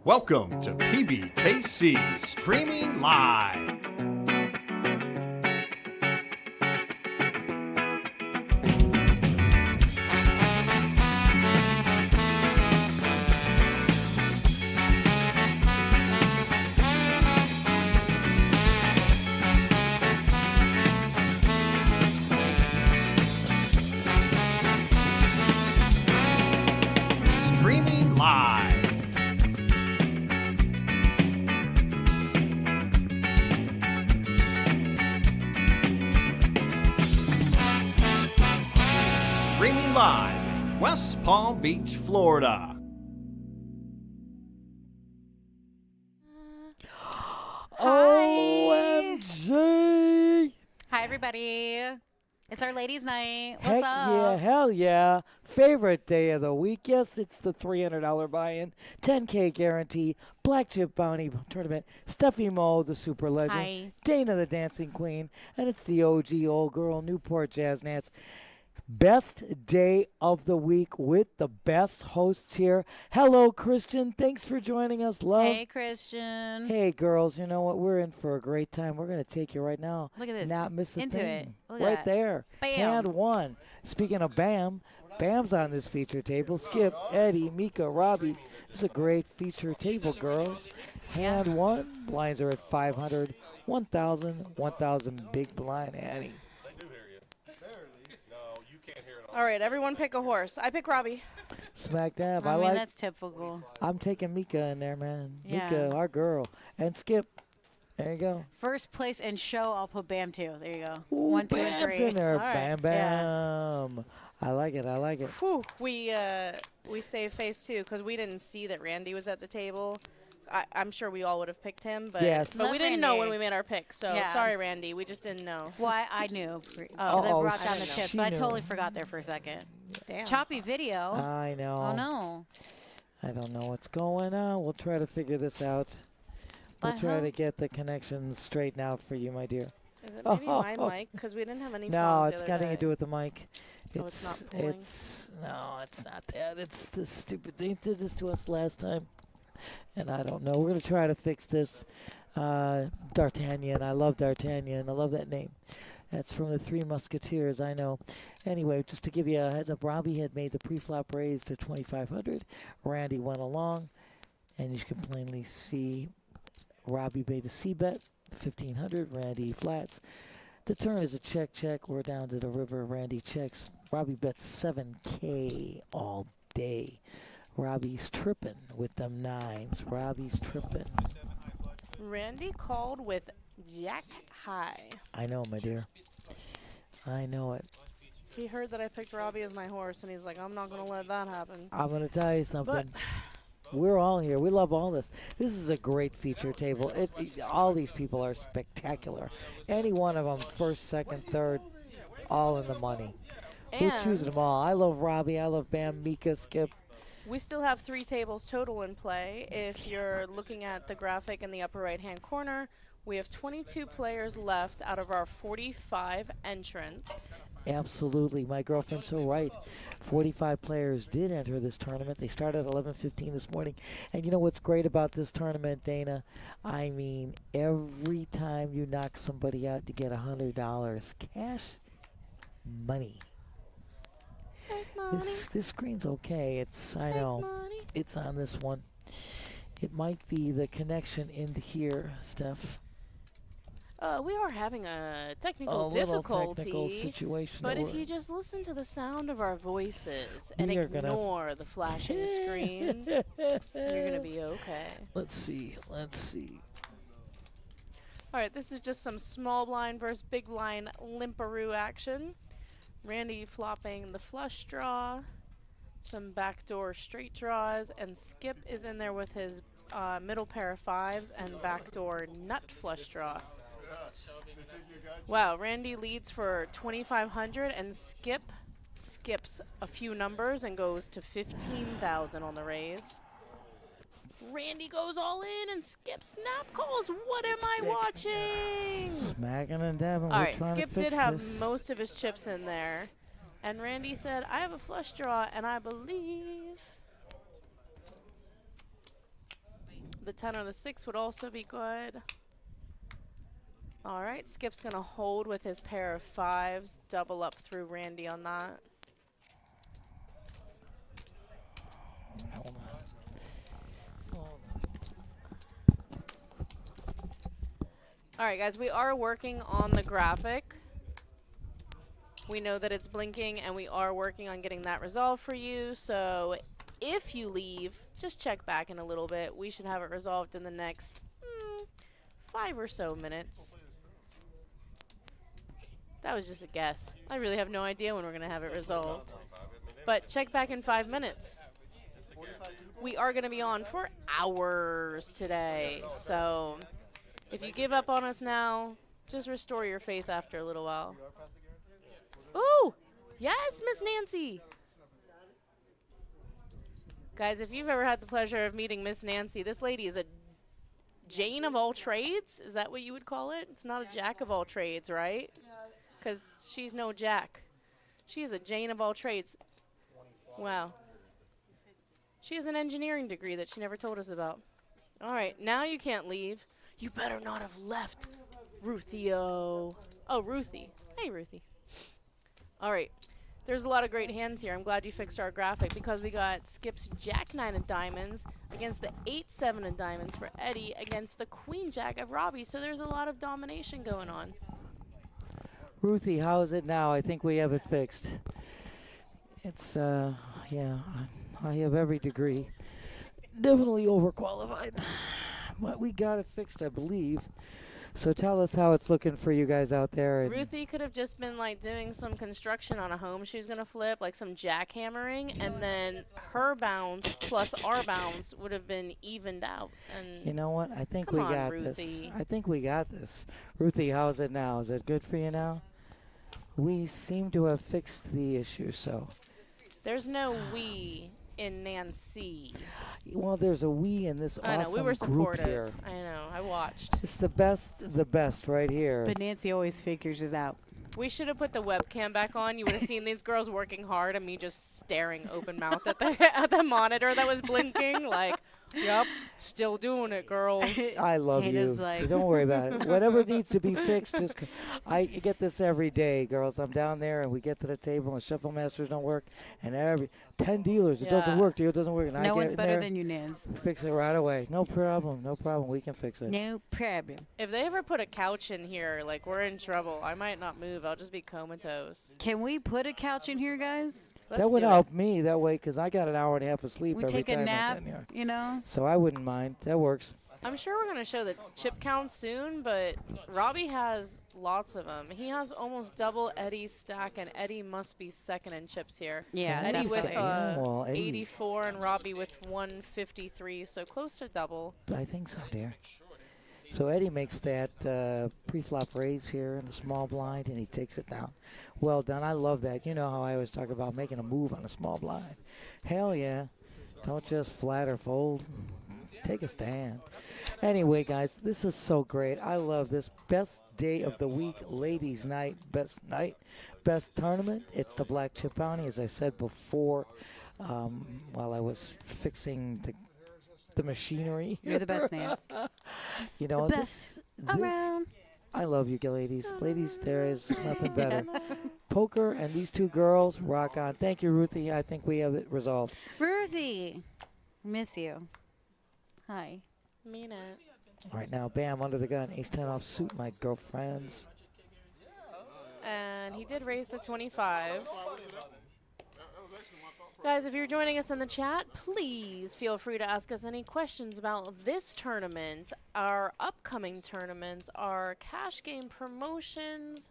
Welcome to PBKC Streaming Live. Streaming Live. Streaming live in West Palm Beach, Florida. OMG! Hi, everybody. It's our ladies' night. What's Heck up? yeah, hell yeah. Favorite day of the week. Yes, it's the $300 buy-in, 10K guarantee, Black Chip Bounty Tournament, Stefymo, the super legend, Hi. Dana, the dancing queen, and it's the OG old girl, Newport Jazz Nats. Best day of the week with the best hosts here. Hello, Christian. Thanks for joining us, love. Hey, Christian. Hey, girls, you know what? We're in for a great time. We're going to take you right now. Look at this. Not miss a Into thing. it. Look at Right that. there. Bam. Hand one. Speaking of Bam, Bam's on this feature table. Skip, Eddie, Mika, Robbie. This is a great feature table, girls. Hand one. Blinds are at 500, 1,000, 1,000 big blind, Eddie. All right, everyone pick a horse. I pick Robbie. Smack dab. I mean, like. that's typical. I'm taking Mika in there, man. Yeah. Mika, our girl. And Skip. There you go. First place and show, I'll put Bam too. There you go. Ooh, 1, 2, and Bam's 3. in there. All right. Bam, bam. I like it. I like it. Whew, we saved face too because we didn't see that Randy was at the table. I'm sure we all would have picked him, but Yes. but Love we didn't know when Randy. we made our pick. So Yeah. sorry, Randy. We just didn't know. Why I knew because I Oh, brought I down the didn't know. chips, She but I knew. totally forgot there for a second. Damn. Choppy video. I know. Oh no. I don't know what's going on. We'll try to figure this out. We'll I try to hope- get the connections straightened out for you, my dear. Is it maybe my mic? Because we didn't have any No, problems it's the got other nothing to day. do with the mic. Oh, it's not pulling? No, it's not that. It's this stupid thing. They did this to us last time. And I don't know. We're going to try to fix this. D'Artagnan. I love D'Artagnan. I love that name. That's from the Three Musketeers, I know. Anyway, just to give you a heads up, Robbie had made the pre-flop raise to 2,500. Randy went along. And you can plainly see Robbie made a C-bet, 1,500. Randy flats. The turn is a check. We're down to the river. Randy checks. Robbie bets 7K all day. Robbie's tripping with them nines. Robbie's tripping. Randy called with Jack High. I know, my dear. I know it. He heard that I picked Robbie as my horse, and he's like, I'm not going to let that happen. I'm going to tell you something. But We're all here. We love all this. This is a great feature table. All these people are spectacular. Any one of them, first, second, third, all in the money. We're choosing them all. I love Robbie. I love Bam, Mika, Skip. we still have 3 tables total in play. If you're looking at the graphic in the upper right-hand corner, we have 22 players left out of our 45 entrants. Absolutely. My girlfriend's so right. 45 players did enter this tournament. They started at 11:15 this morning. And you know what's great about this tournament, Dana? I mean, every time you knock somebody out, you get $100 cash money. Take money, This screen's okay. I take know. money. It's on this one. It might be the connection in here, Steph. We are having a technical A little difficulty. technical situation. But that if we're- you just listen to the sound of our voices and We are gonna- ignore the flashing screen, you're going to be okay. Let's see. All right, this is just some small blind versus big blind limparoo action. Randy flopping the flush draw, some backdoor straight draws, and Skip is in there with his middle pair of fives and backdoor nut flush draw. Wow, Randy leads for 2,500 and Skip skips a few numbers and goes to 15,000 on the raise. Randy goes all in and Skip snap calls. What am I watching? Smacking and dabbing. All We're right, trying Skip to fix did have this. most of his chips in there. And Randy said, I have a flush draw, and I believe The 10 or the 6 would also be good. All right, Skip's going to hold with his pair of 5s, double up through Randy on that. Hold on. Hold All right, guys, we are working on the graphic. We know that it's blinking, and we are working on getting that resolved for you. So if you leave, just check back in a little bit. We should have it resolved in the next 5 or so minutes. That was just a guess. I really have no idea when we're going to have it resolved. But check back in 5 minutes. We are going to be on for hours today. So if you give up on us now, just restore your faith after a little while. Ooh, yes, Miss Nancy. Guys, if you've ever had the pleasure of meeting Miss Nancy, this lady is a Jane of all trades. Is that what you would call it? It's not a Jack of all trades, right? Because she's no Jack. She is a Jane of all trades. Wow. She has an engineering degree that she never told us about. All right, now you can't leave. You better not have left, Ruthie-o. Oh, Ruthie. Hey, Ruthie. All right. There's a lot of great hands here. I'm glad you fixed our graphic because we got Skip's Jack-9 of diamonds against the 8-7 of diamonds for Eddie against the Queen-Jack of Robbie. So there's a lot of domination going on. Ruthie, how is it now? I think we have it fixed. It's, yeah, I have every degree. Definitely overqualified. But we got it fixed, I believe. So tell us how it's looking for you guys out there. Ruthie could have just been like doing some construction on a home she was going to flip, like some jackhammering, and then her bounds plus our bounds would have been evened out. And you know what? I think come we on, got Ruthie. this. I think we got this. Ruthie, how's it now? Is it good for you now? We seem to have fixed the issue, so. There's no we in Nancy. Well, there's a we in this I know, awesome we were group supportive. here. I know, I watched. It's the best right here. But Nancy always figures it out. We should have put the webcam back on. You would have seen these girls working hard and me just staring open mouthed at the at the monitor that was blinking. Like, yep, still doing it, girls. I love Dana's you. like- Don't worry about it. Whatever needs to be fixed, just I get this every day, girls. I'm down there and we get to the table and shuffle masters don't work, and every 10 dealers it doesn't Yeah. work. Deal doesn't work. And I No get one's in better there, than you, Nans. fix it right away. No problem. No problem. We can fix it. No problem. If they ever put a couch in here, like, we're in trouble. I might not move. I'll just be comatose. Can we put a couch in here, guys? Let's That would do it. help me that way because I got an hour and a half of sleep We every take a time nap, I'm in here. you know? So I wouldn't mind. That works. I'm sure we're going to show the chip count soon, but Robbie has lots of them. He has almost double Eddie's stack, and Eddie must be second in chips here. Yeah, Eddie with definitely. Well, Eddie- 84 and Robbie with 153, so close to double. I think so, dear. So Eddie makes that pre-flop raise here in the small blind, and he takes it down. Well done. I love that. You know how I always talk about making a move on a small blind. Hell yeah. Don't just flat or fold. Take a stand. Anyway, guys, this is so great. I love this. Best day of the week, ladies' night, best tournament. It's the Black Chip Bounty, as I said before, while I was fixing the machinery. You're the best, Nance. You know, The this Around. I love you, ladies. Ladies, there is nothing better. Poker and these two girls rock on. Thank you, Ruthie. I think we have it resolved. Ruthie. Miss you. Hi. Mean it. All right, now, bam, under the gun. Ace-10 off suit, my girlfriends. And he did raise to 25. Guys, if you're joining us in the chat, please feel free to ask us any questions about this tournament, our upcoming tournaments, our cash game promotions,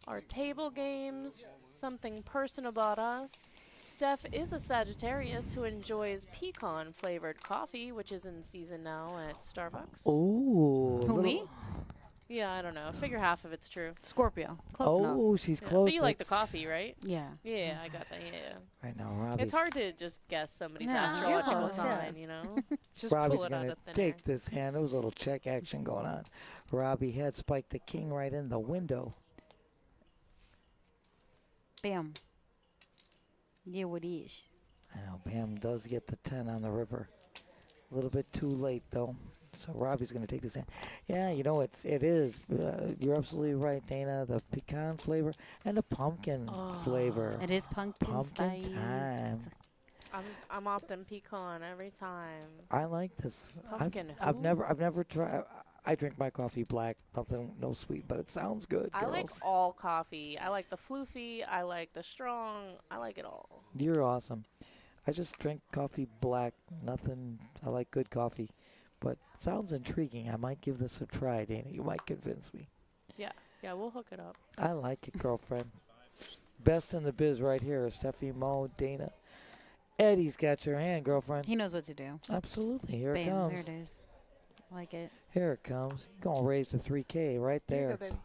our table games, something personal about us. Steph is a Sagittarius who enjoys pecan-flavored coffee, which is in season now at Starbucks. Oh, Who, me? Yeah, I don't know. Figure half of it's true. Scorpio. Close enough. Oh, she's Yeah, close. but you like the That's- coffee, right? Yeah. Yeah, I got that. Yeah. Right now, Robbie's, It's hard to just guess somebody's No, astrological you're close, sign, yeah. you know? Just Robbie's pull it out going of to thin air. take this hand. There was a little check action going on. Robbie had spiked the king right in the window. Bam. Yeah, what is? I know, Bam does get the 10 on the river. A little bit too late, though. So Robbie's going to take this in. Yeah, you know, it is. You're absolutely right, Dana. The pecan flavor and the pumpkin flavor. It is pumpkin spice. time. I'm opting pecan every time. I like this. Pumpkin. I've never tried. I drink my coffee black, nothing, no sweet, but it sounds good. I like girls. all coffee. I like the floofy. I like the strong. I like it all. You're awesome. I just drink coffee black, nothing. I like good coffee, but it sounds intriguing. I might give this a try, Dana. You might convince me. Yeah, we'll hook it up. I like it, girlfriend. Best in the biz right here. Stefymo, Dana. Eddie's got your hand, girlfriend. He knows what to do. Absolutely. Here Bam, it comes. there it is. Like it. Here it comes. You're going to raise to 3K right Here you there. go, baby.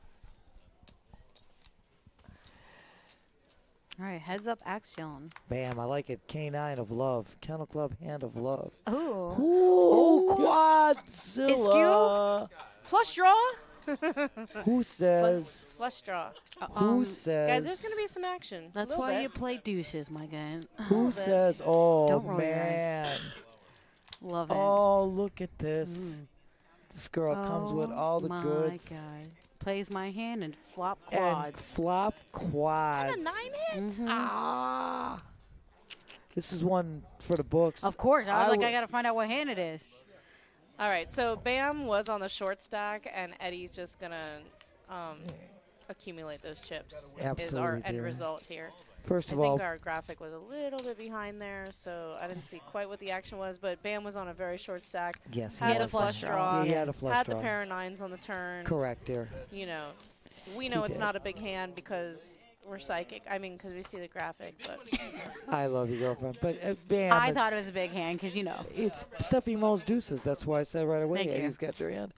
All right, heads up action. Bam, I like it. K9 of love. Kennel Club hand of love. Ooh. Ooh, Quadzilla. Flush draw. Who says? Flush draw. Who says? Guys, there's gonna be some action. That's why you play deuces, my guy. Who says? Oh, Don't roll your eyes. man. Love it. Oh, look at this. This girl comes with all the goods. Oh, my God. Plays my hand and flop And quads. flop quads. And a 9 hit. Ah. This is one for the books. Of course. I was like, would- I got to find out what hand it is. All right, so Bam was on the short stack, and Eddie's just gonna accumulate those chips. Is our Absolutely, end dear. result here. First I of all, think our graphic was a little bit behind there, so I didn't see quite what the action was. But Bam was on a very short stack. yes, he Had a was. flush draw. Yeah, he had a flush Had draw. the pair of 9s on the turn. Correct, dear. You know, we know He it's did. not a big hand because we're psychic. I mean, because we see the graphic. But I love you, girlfriend. But Bam, I is- thought it was a big hand because, you know. It's Stefymo's deuces. That's why I said right away. Thank you. Eddie's got your hand.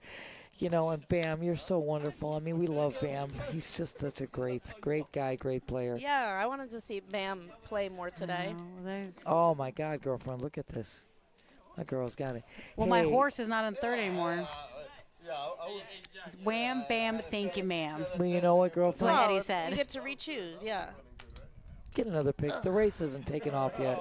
You know, and Bam, you're so wonderful. I mean, we love Bam. He's just such a great guy, great player. yeah, I wanted to see Bam play more today. Oh my God, girlfriend, look at this. My girl's got it. Well, my Hey, horse is not in third anymore. It's wham, bam, thank you, ma'am. Well, you know what, girlfriend? what Oh, Eddie said. You get to re-choose, yeah. Get another pick. The race isn't taken off yet.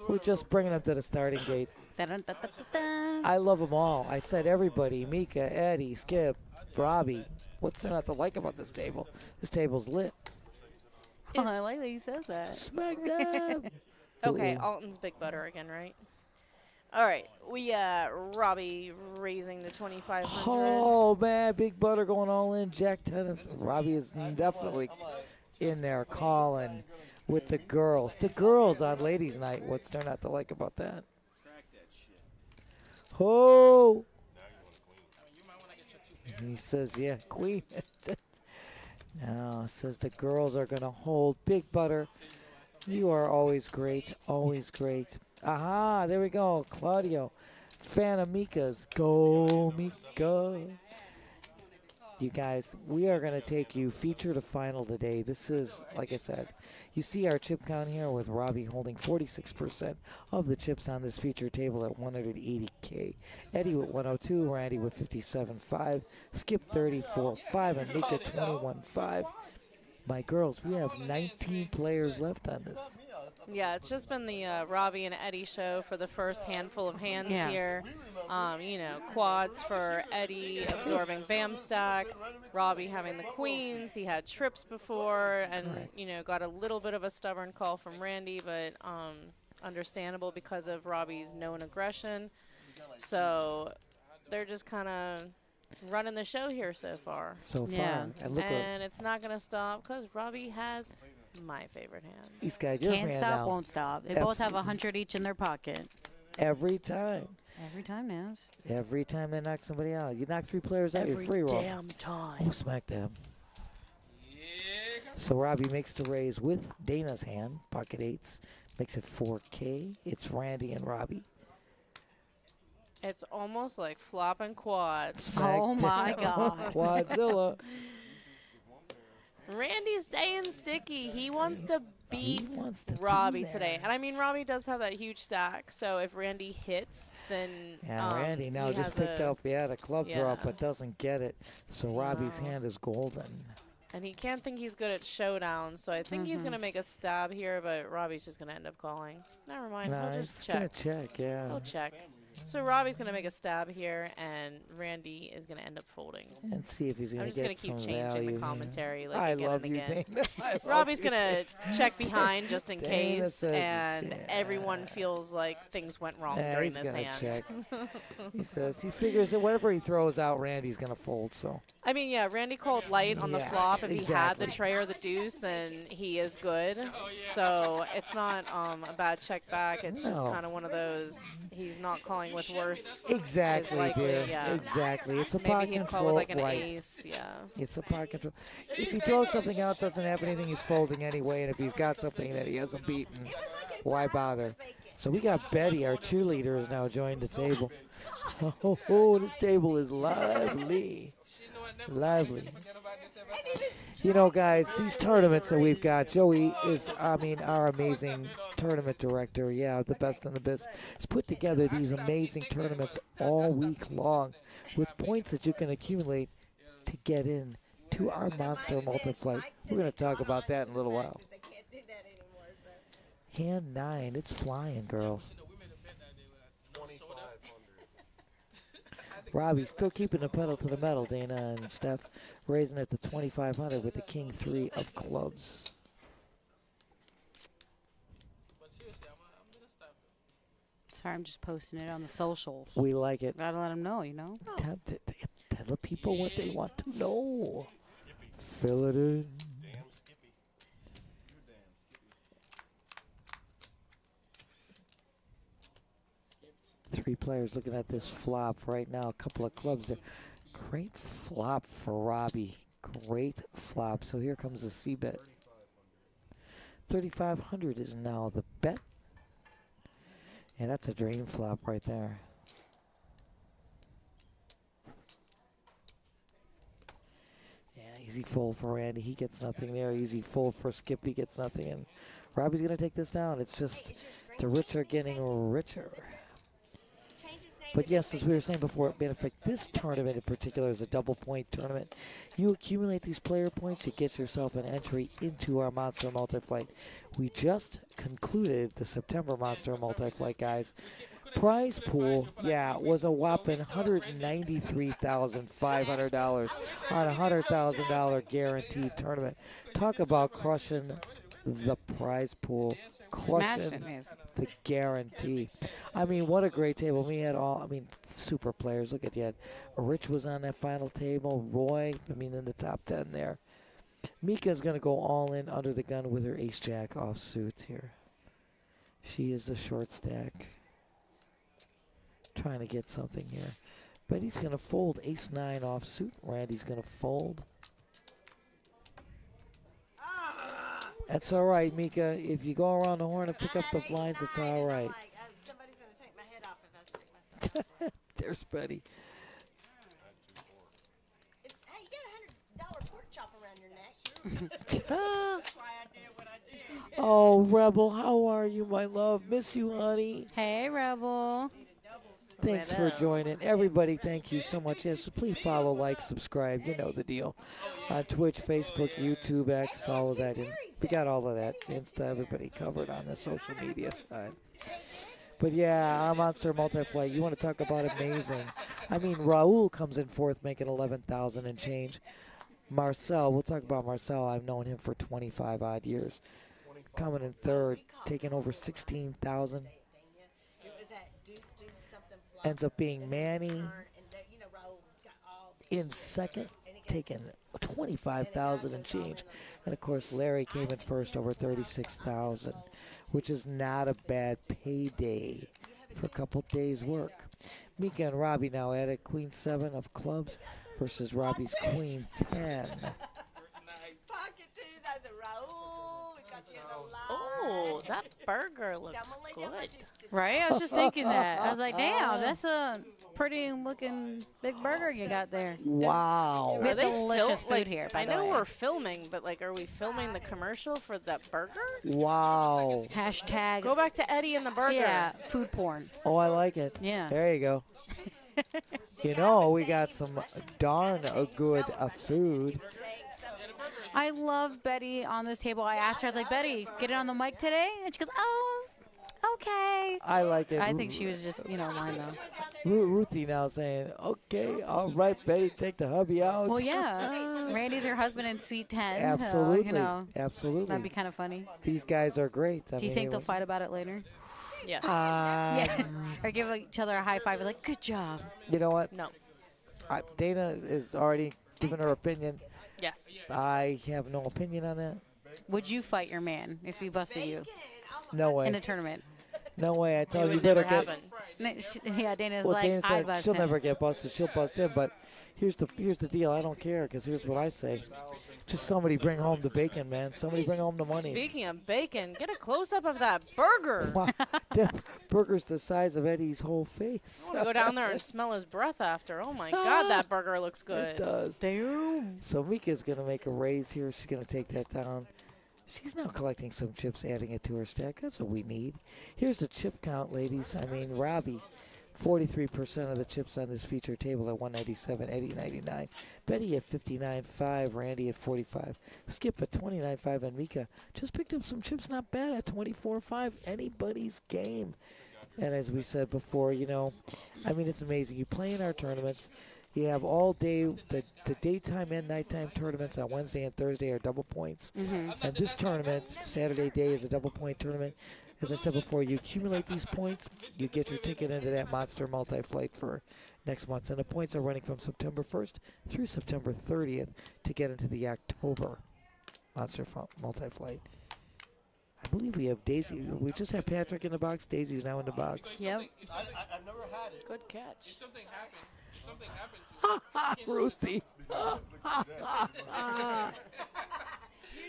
We're just bringing them to the starting gate. Da-dun-da-da-da-da. I love them all. I said everybody. Mika, Eddie, Skip, Robbie. What's there not to like about this table? This table's lit. Oh, I like that you said that. Smack them. Okay, Ooh. Alton's Big Butter again, right? All right, we Robbie raising to 2,500. Oh, man. Big Butter going all in. Jack 10. Robbie is definitely in there calling with the girls. The girls on ladies' night. What's there not to like about that? Oh. He says, yeah, queen. Now, says the girls are going to hold. Big Butter, you are always great, always great. Aha, there we go. Claudio, fan of Mika's. Go, Mika. You guys, we are going to take you feature to final today. This is, like I said, you see our chip count here with Robbie holding 46% of the chips on this feature table at 180K. Eddie with 102, Randy with 57.5, Skip 34.5, and Mika 21.5. My girls, we have 19 players left on this. Yeah, it's just been the Robbie and Eddie show for the first handful of hands Yeah. here. You know, quads for Eddie absorbing Bam stack, Robbie having the queens. He had trips before and, Correct. you know, got a little bit of a stubborn call from Randy, but understandable because of Robbie's known aggression. So they're just kind of running the show here so far. So far. Yeah. And look what And it's not going to stop because Robbie has my favorite hand. he's got your Can't hand stop, now. won't stop. They both have Absolutely. 100 each in their pocket. Every time. Every time now. Every time they knock somebody out. You knock 3 players out, you're Every free roll. damn time. Oh, smack them. So Robbie makes the raise with Dana's hand, pocket 8s. Makes it 4K. It's Randy and Robbie. It's almost like flopping quads. Smack Oh, my them. God. Quadzilla. Randy's staying sticky. He wants to beat wants to be Robbie there. today. And I mean, Robbie does have that huge stack. So if Randy hits, then Yeah, Randy now he just has picked a- up, the club yeah. drop, but doesn't get it. So Robbie's No. hand is golden. And he can't think he's good at showdowns. So I think he's going to make a stab here, but Robbie's just going to end up calling. Never mind. Nah, He'll he's just gonna check. check, yeah. He'll check. So Robbie's going to make a stab here, and Randy is going to end up folding. And see if he's I'm going just to going get to keep some changing value the here. commentary like I again love and you, again. Dana. I love Robbie's you. going to check behind just in Dana case, says and check. everyone feels like things went wrong Yeah, during he's this gonna hand. check. He says he figures that whatever he throws out, Randy's going to fold. So I mean, yeah, Randy called light on the Yes, flop. If he had the exactly. tray or the deuce, then he is good. So it's not a bad check back. It's just No. kind of one of those, he's not calling with worse. exactly, is likely, dear. yeah. Exactly. It's a Maybe pot he'd control. call with like an right. ace, yeah. It's a pot control. If he throws something out, doesn't have anything, he's folding anyway. And if he's got something that he hasn't beaten, why bother? So we got Betty, our cheerleader, has now joined the table. Oh, this table is lively. Lively. You know, guys, these tournaments that we've got, Joey is, our amazing tournament director. Yeah, the best in the biz. Has put together these amazing tournaments all week long with points that you can accumulate to get in to our Monster Multiflight. We're going to talk about that in a little while. Hand 9, it's flying, girls. Robbie's still keeping the pedal to the metal, Dana and Steph, raising it to 2,500 with the King 3 of clubs. Sorry, I'm just posting it on the socials. We like it. Gotta let them know, you know? Tell the people what they want to know. Fill it in. Three players looking at this flop right now. A couple of clubs there. Great flop for Robbie. Great flop. So here comes the C bet. 3,500 is now the bet. And that's a dream flop right there. Yeah, easy fold for Randy. He gets nothing there. Easy fold for Skip. He gets nothing. And Robbie's going to take this down. It's just the rich are getting richer. But yes, as we were saying before, in effect, this tournament in particular is a double point tournament. You accumulate these player points, you get yourself an entry into our Monster Multiflight. We just concluded the September Monster Multiflight, guys. Prize pool, was a whopping $193,500 on a $100,000 guaranteed tournament. Talk about crushing the prize pool. Crushing the guarantee. I mean, what a great table. We had super players. Look at you. Rich was on that final table. Roy, in the top 10 there. Mika's going to go all in under the gun with her ace-jack offsuit here. She is the short stack. Trying to get something here. But he's going to fold ace-9 offsuit. Randy's going to fold. That's all right, Mika. If you go around the horn and pick up the blinds, it's all right. Somebody's going to take my head off if I stick myself. There's Betty. Hey, you got a $100 pork chop around your neck. Oh, Rebel, how are you, my love? Miss you, honey. Hey, Rebel. Thanks for joining. Everybody, thank you so much. Yes, so please follow, like, subscribe. You know the deal. On Twitch, Facebook, YouTube, X, all of that. And we got all of that. Insta, everybody covered on the social media side. But yeah, our Monster Multiflight, you want to talk about amazing. Raul comes in fourth, making 11,000 and change. Marcel, we'll talk about Marcel. I've known him for 25 odd years. Coming in third, taking over 16,000. Ends up being Manny in second, taking 25,000 and change. And of course, Larry came in first, over 36,000, which is not a bad payday for a couple days work. Mika and Robbie now at it. Queen 7 of clubs versus Robbie's Queen 10. Oh, that burger looks good. Right? I was just thinking that. I was like, damn, that's a pretty looking big burger you got there. Wow. We have Are they delicious fil- food here, by I the know way. we're filming, but are we filming the commercial for that burger? Wow. Hashtag. Go back to Eddie and the burger. Yeah, food porn. Oh, I like it. Yeah. There you go. We got some darn good food. I love Betty on this table. I asked her, I was like, Betty, get it on the mic today? And she goes, oh, Okay. I like it. I think she was just, lying though. Ruthie now saying, okay, all right, Betty, take the hubby out. Well, yeah. Randy's her husband in seat 10. Absolutely. So, Absolutely. that'd be kind of funny. These guys are great. Do you think they'll fight about it later? Yes. Yeah. Or give each other a high five, like, good job. You know what? No. Dana is already given her opinion. Yes. I have no opinion on that. Would you fight your man if he busted you No way. in a tournament? No way. I It tell you, would you better never get. happen. Yeah, Dana's Well, like, Dana I'd said bust she'll him. never get busted. She'll bust him. But here's the deal. I don't care because here's what I say. Just somebody bring home the bacon, man. Somebody bring home the money. Speaking of bacon, get a close-up of that burger. Wow, that burger's the size of Eddie's whole face. I want to go down there and smell his breath after. Oh, my God, that burger looks It good. does. Damn. So Mika's going to make a raise here. She's going to take that down. She's now collecting some chips, adding it to her stack. That's what we need. Here's the chip count, ladies. I mean, Robbie, 43% of the chips on this feature table at 197, Eddie 99, Betty at 59.5, Randy at 45, Skip at 29.5, and Mika just picked up some chips, not bad, at 24.5. Anybody's game. And as we said before, I mean, it's amazing. You play in our tournaments. You have all day, the daytime and nighttime tournaments on Wednesday and Thursday are double points. Mm-hmm. And this tournament, Saturday day, is a double point tournament. As I said before, you accumulate these points, you get your ticket into that Monster Multi-Flight for next month. And the points are running from September 1st through September 30th to get into the October Monster Multi-Flight. I believe we have Daisy. We just have Patrick in the box. Daisy's now in the box. Yep. I've never had it. Good catch. Something happened. Something happened to Ruthie.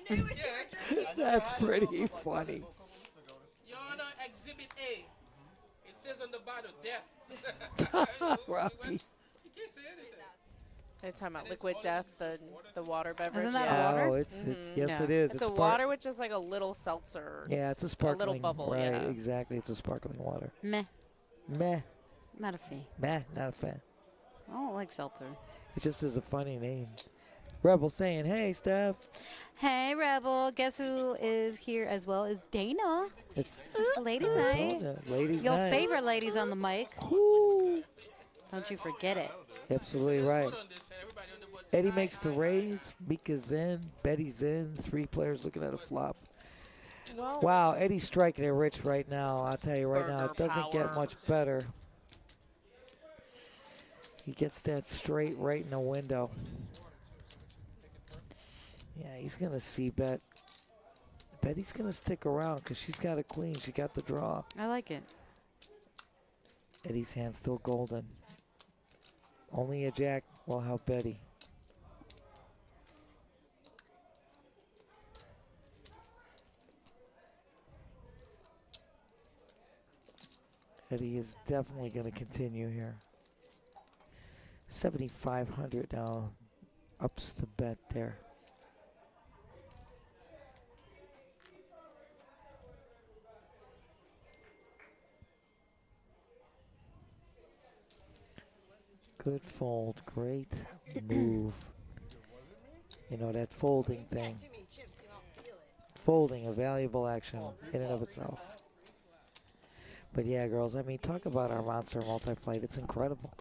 You knew what you were drinking. That's pretty funny. Your Honor, Exhibit A. It says on the bottle, death. Robbie. You can't say anything. They're talking about liquid death, the water beverage. Isn't that yeah. water? Oh, it's yes, Yeah. it is. It's a spark- water with just like a little seltzer. Yeah, it's a sparkling. bubble, Right, yeah. exactly. It's a sparkling water. Meh. Meh, Not a fee. meh, not a fan. I don't like seltzer. It just is a funny name. Rebel saying, "Hey, Steph." Hey, Rebel. Guess who is here as well as Dana. It's Ladies' I night. told ya, ladies' Your night. favorite ladies on the mic. Woo. Don't you forget it. Absolutely right. Put on this, everybody on the board. Eddie makes the raise. Mika's in. Betty's in. 3 players looking at a flop. Well, Wow, Eddie's striking it rich right now. I'll tell you right now, it Burger doesn't get power. much better. He gets that straight right in the window. Yeah, he's going to c-bet. Betty's going to stick around because she's got a queen. She got the draw. I like it. Eddie's hand's still golden. Only a jack will help Betty. Eddie is definitely going to continue here. 7,500 now. Ups the bet there. Good fold. Great move. You know, that folding thing. Too many chips, you won't feel it. Folding, a valuable action in and of itself. But yeah, girls, I mean, talk about our Monster Multi-Flight. It's incredible.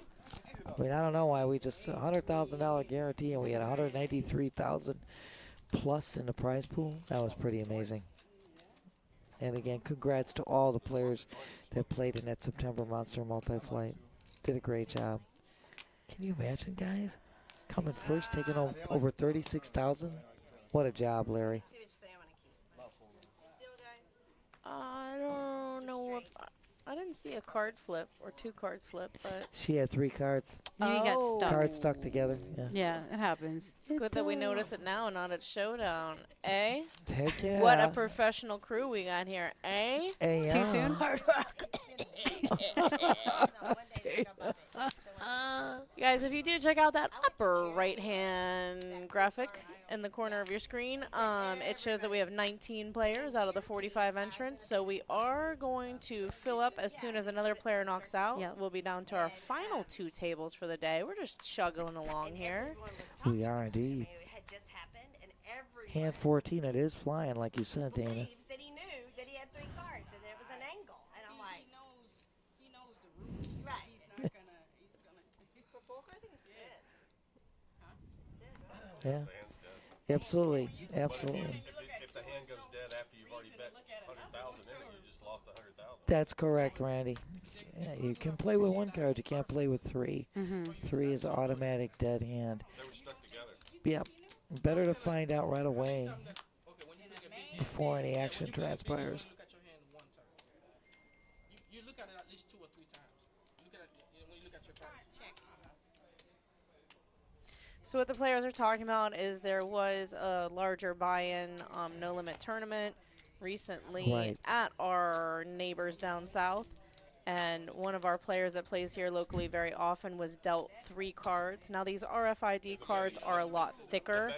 I mean, I don't know why we just $100,000 guarantee and we had 193,000 plus in the prize pool. That was pretty amazing. And again, congrats to all the players that played in that September Monster Multi-Flight. Did a great job. Can you imagine, guys? Coming first, taking over 36,000. What a job, Larry. See which thing I'm gonna keep. Still, guys? I don't know if I didn't see a card flip or 2 cards flip, but She had 3 cards. You got Oh. stuck. Cards stuck together. Yeah. Yeah, it happens. it's good that we notice it now, not at Showdown. Eh? Heck yeah. What a professional crew we got here. Eh? Hey, Too yeah. soon? Guys, if you do check out that upper right-hand graphic in the corner of your screen, it shows that we have 19 players out of the 45 entrants. So we are going to fill up as soon as another player knocks out. Yep. We'll be down to our final 2 tables for the day. We're just chugging along here. We are indeed. It had just happened, and Hand 14, it is flying, like you said, Dana. said he knew that he had 3 cards, and it was an angle. Yeah. Absolutely. Absolutely. If the hand goes dead after you've already bet 100,000 in it, you just lost 100,000. That's correct, Randy. Yeah, you can play with one card. You can't play with three. Three is automatic dead hand. They were stuck together. Yep. Better to find out right away before any action transpires. Look at your hand one time. You look at it at least 2 or 3 times. Look at it when you look at your cards. So what the players are talking about is there was a larger buy-in no limit tournament recently at our neighbors down south. And one of our players that plays here locally very often was dealt 3 cards. Now these RFID cards are a lot thicker.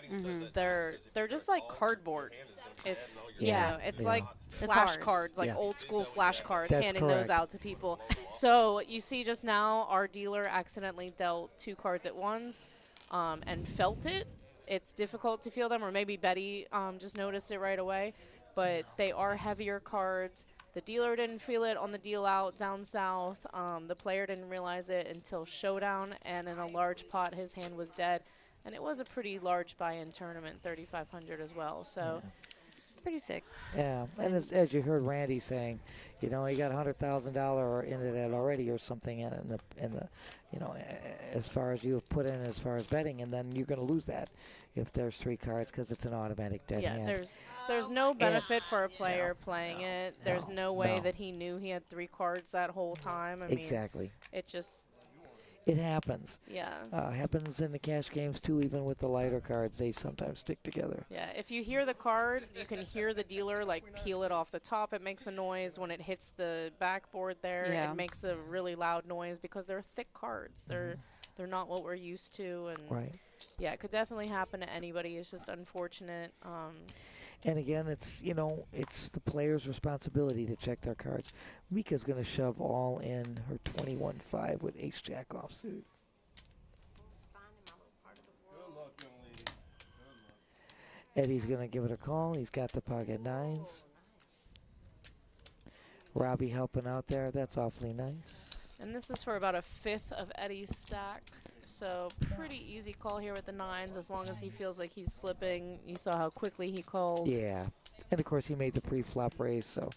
They're just like cardboard. It's it's like flashcards, like old school flashcards, handing those out to people. So you see just now our dealer accidentally dealt 2 cards at once and felt it. It's difficult to feel them, or maybe Betty just noticed it right away. But they are heavier cards. The dealer didn't feel it on the deal out down south. The player didn't realize it until showdown, and in a large pot, his hand was dead. And it was a pretty large buy-in tournament, 3,500 as well. So It's pretty sick. Yeah, and as you heard Randy saying, you know, he got $100,000 into that already or something in the, you know, as far as you have put in as far as betting, and then you're going to lose that if there's 3 cards because it's an automatic dead hand. There's no benefit for a player playing it. There's no way that he knew he had 3 cards that whole time. I mean, exactly. It happens. Yeah. Happens in the cash games too, even with the lighter cards. They sometimes stick together. Yeah, if you hear the card, you can hear the dealer like peel it off the top. It makes a noise when it hits the backboard there. Yeah. It makes a really loud noise because they're thick cards. They're not what we're used to, and yeah, it could definitely happen to anybody. It's just unfortunate. And again, it's, you know, it's the player's responsibility to check their cards. Mika's going to shove all in her 21-5 with ace-jack offsuit. Eddie's going to give it a call. He's got the pocket 9s. Robbie helping out there. That's awfully nice. And this is for about a 1/5 of Eddie's stack. So pretty easy call here with the 9s as long as he feels like he's flipping. You saw how quickly he called. Yeah. And, of course, he made the pre-flop raise, so.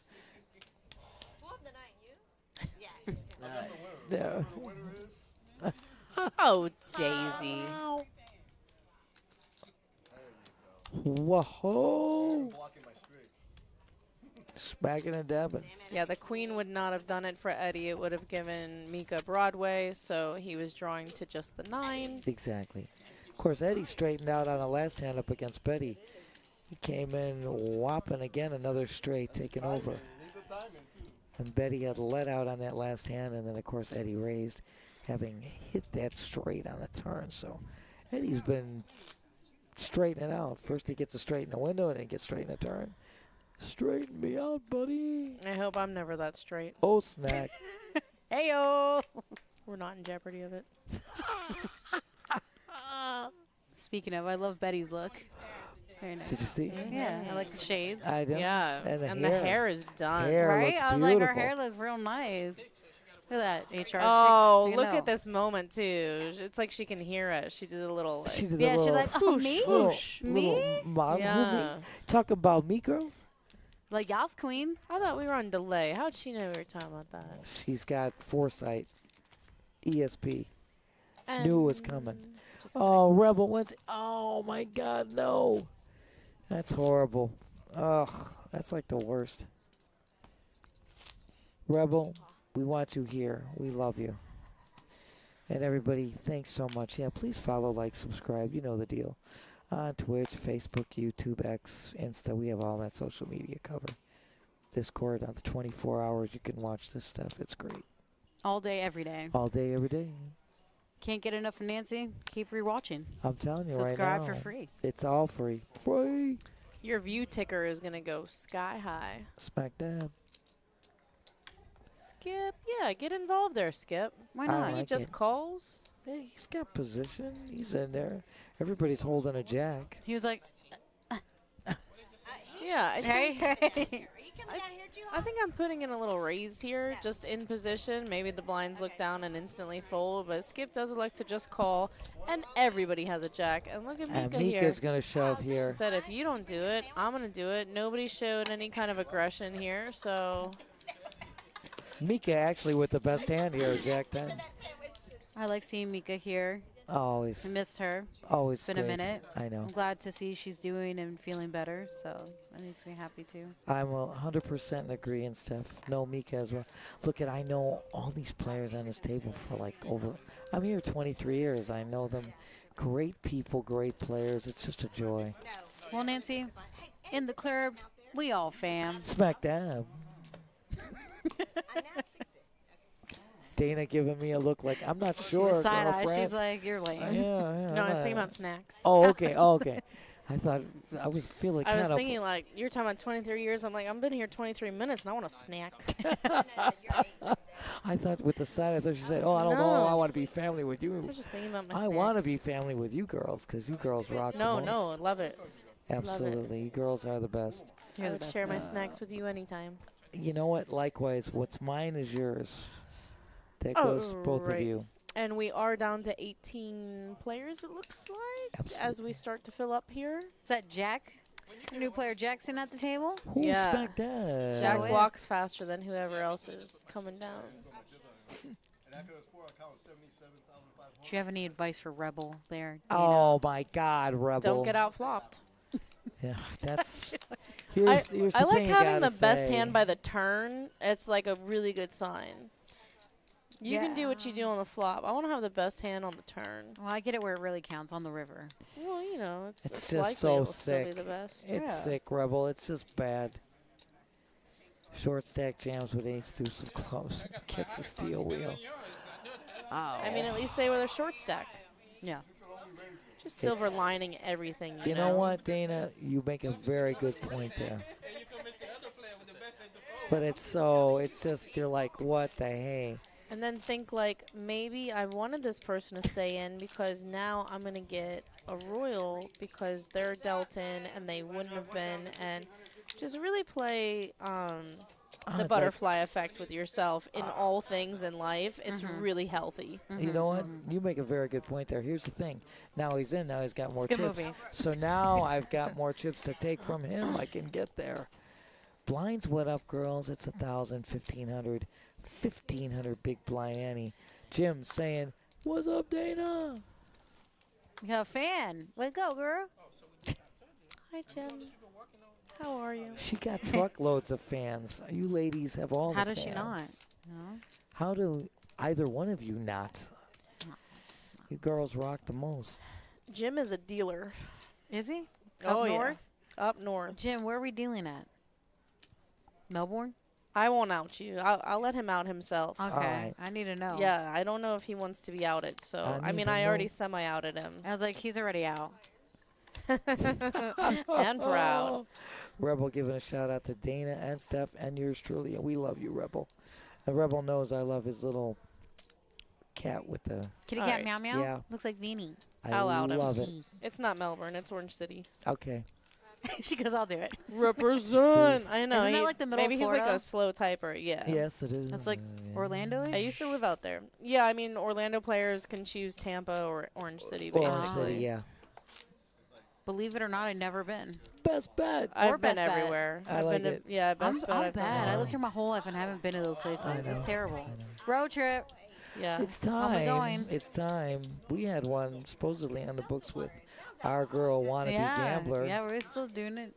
Yeah. Oh, Daisy. Whoa. Smacking and dabbing. Yeah, the queen would not have done it for Eddie. It would have given Mika Broadway, so he was drawing to just the 9. Exactly. Of course, Eddie straightened out on the last hand up against Betty. He came in whopping again, another straight, taking over. And Betty had let out on that last hand, and then, of course, Eddie raised, having hit that straight on the turn. So Eddie's been straightening out. First he gets a straight in the window, and then he gets straight in the turn. Straighten me out, buddy. I hope I'm never that straight. Oh, snack. Heyo. We're not in jeopardy of it. Speaking of, I love Betty's look. Very nice. Did you see? Yeah, I like the shades. I know. Yeah, And the hair is done. Hair Right? looks I was like, her beautiful. hair looks real nice. Look at that, HR. Oh, chick. I look know. at this moment, too. It's like she can hear us. She did a little, like, She did Yeah, a she's little, like, oh, me? little model. Yeah. Talk about me, girls. Like, y'all's queen. I thought we were on delay. How'd she know we were talking about that? She's got foresight. ESP. And Knew it was coming. just kidding. Oh, Rebel Wednesday. Oh, my God, no. That's horrible. Ugh, that's like the worst. Rebel, we want you here. We love you. And everybody, thanks so much. Yeah, please follow, like, subscribe. You know the deal. On Twitch, Facebook, YouTube, X, Insta. We have all that social media covered. Discord on the 24 hours. You can watch this stuff. It's great. All day, every day. All day, every day. Can't get enough of Nancy? Keep rewatching. I'm telling you right now. Subscribe for free. It's all free. Free. Your view ticker is going to go sky high. Smack dab. Skip. Yeah, get involved there, Skip. Why I not? He like just it. calls. Hey, he's got position. He's in there. Everybody's holding a jack. He was like, Yeah, I hey, think, hey. I think I'm putting in a little raise here, just in position. Maybe the blinds look down and instantly fold, but Skip does elect to just call, and everybody has a jack. And look at And Mika here. Mika's going to shove She here. said, if you don't do it, I'm going to do it. Nobody showed any kind of aggression here, so Mika actually with the best hand here, Jack 10. I like seeing Mika here. Always, I missed her. always It's been a great. minute. I know. I'm glad to see she's doing and feeling better, so that makes me happy too. I'm 100% in agreement, Steph. No, Mika as well. Look I know all these players on this table for like I'm here 23 years. I know them. Great people, great players. It's just a joy. Well, Nancy, in the club, we all fam. Smack dab. Dana giving me a look like I'm not sure. Side eye. girlfriend. She's like, you're lame. Yeah. no, I was thinking about snacks. Oh, okay. Oh, okay. I thought I was feeling I kind was of. thinking like, you're talking about 23 years. I'm like, I've been here 23 minutes and I want a snack. I thought with the side, I thought she said, "Oh, I don't know. No. I want to be family with I you." was just thinking about my I snacks. want to be family with you girls because you girls rock. No, the most. no, love it. Absolutely. You girls are the best. You're I the would best. share my snacks with you anytime. You know what? Likewise, what's mine is yours. That Oh, goes to both of right. you. And we are down to 18 players, it looks like, Absolutely. as we start to fill up here. Is that Jack? New player Jackson at the table? Who Yeah. smacked that? Jack it. walks faster than whoever else is coming down. Do you have any advice for Rebel there? Oh my God, Rebel! Don't get out flopped. Yeah, that's. I, Here's I the like thing having gotta the best say. hand by the turn. It's like a really good sign. You can do what you do on the flop. I want to have the best hand on the turn. Well, I get it where it really counts on the river. Well, you know, it's It's likely just so it'll still be sick. the best. It's Yeah. sick, Rebel. It's just bad. Short stack jams with ace through some clubs. Gets the steel wheel. I mean, at least they were their short stack. Yeah. Just silver It's- lining everything. You know what, Dana? You make a very good point there. But it's just, you're like, what the hey? And then think like, maybe I wanted this person to stay in because now I'm going to get a royal because they're dealt in and they wouldn't have been. And just really play the butterfly effect with yourself in all things in life. It's really healthy. You know what? You make a very good point there. Here's the thing. Now he's in. Now he's got more It's a good chips. movie. So now I've got more chips to take from him. I can get there. Blinds what up, girls? It's 1,000, 1,500, 1,500 big blind Annie. Jim saying, "What's up, Dana?" You got a fan. Way to go, girl. Hi, Jim. How are you? She got truckloads of fans. You ladies have all How the does she not? fans. No? How do either one of you not? You girls rock the most. Jim is a dealer. Is he? Oh, Up yeah. north? Up north. Jim, where are we dealing at? Melbourne? I won't out you. I'll let him out himself. Okay. right. I need to know. Yeah, I don't know if he wants to be outed. So, I I need mean, to I already know. semi-outed him. I was like, he's already out. And proud. Rebel giving a shout out to Dana and Steph and yours truly. We love you, Rebel. And Rebel knows I love his little cat with the. Kitty All cat right. meow meow? Yeah. Looks like Beanie. I'll out him. love it. It's not Melbourne. It's Orange City. Okay. She goes, I'll do it. Represent. I know. Isn't that he- like the middle of maybe he's like Florida? a slow typer. Yeah. Yes, it is. That's like Yeah. Orlando? I used to live out there. Yeah, I mean, Orlando players can choose Tampa or Orange City, basically. Orange City, yeah. Believe it or not, I've never been. Best bet. I've been Best Bet. everywhere. I I've like been it. To, yeah, best bet. I'm I've done bad. I that. lived here my whole life and haven't been to those places. I It's know. terrible. I know. Road trip. Yeah. It's When we time. going? It's time. We had one supposedly on the books with our girl wannabe gambler. Yeah, we're still doing it.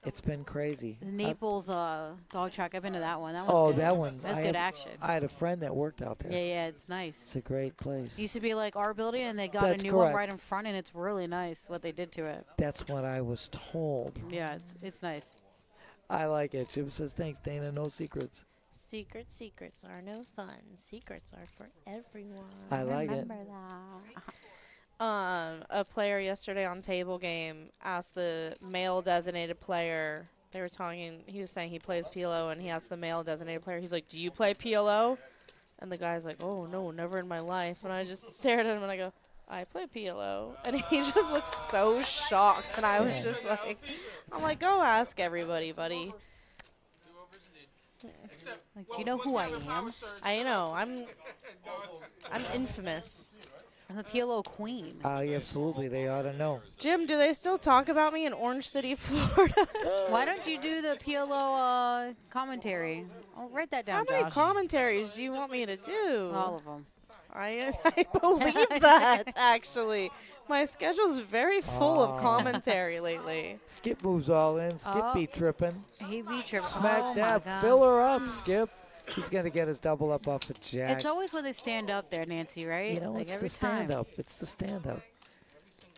It's been crazy. The Naples dog track. I've been to that one. That one's Oh, good. that one. That's I good have- action. I had a friend that worked out there. Yeah, it's nice. It's a great place. It used to be like our building, and they got That's a new one correct. right in front, and it's really nice what they did to it. That's what I was told. Yeah, it's nice. I like it. Jim says, thanks, Dana. No secrets. Secrets are no fun. Secrets are for everyone. I like it. Remember that. A player yesterday on table game asked the male designated player. They were talking. He was saying he plays PLO, and he asked the male designated player. He's like, "Do you play PLO?" And the guy's like, "Oh no, never in my life." And I just stared at him and I go, "I play PLO," and he just looked so shocked. And I was Yeah. just like, "I'm like, go ask everybody, buddy." Like, do you know who I am? I know. I'm infamous. I'm the PLO queen. Absolutely, they ought to know. Jim, do they still talk about me in Orange City, Florida? Why don't you do the PLO commentary? I'll write that down, How many Josh. commentaries do you want me to do? All of them. I believe that, actually. My schedule's very full of commentary lately. Skip moves all in. Skip be tripping. He be tripping. Smack Oh, dab. my God. Fill her up, Skip. He's going to get his double up off of Jack. It's always when they stand up there, Nancy, right? You know, like it's every the time. stand-up. It's the stand-up.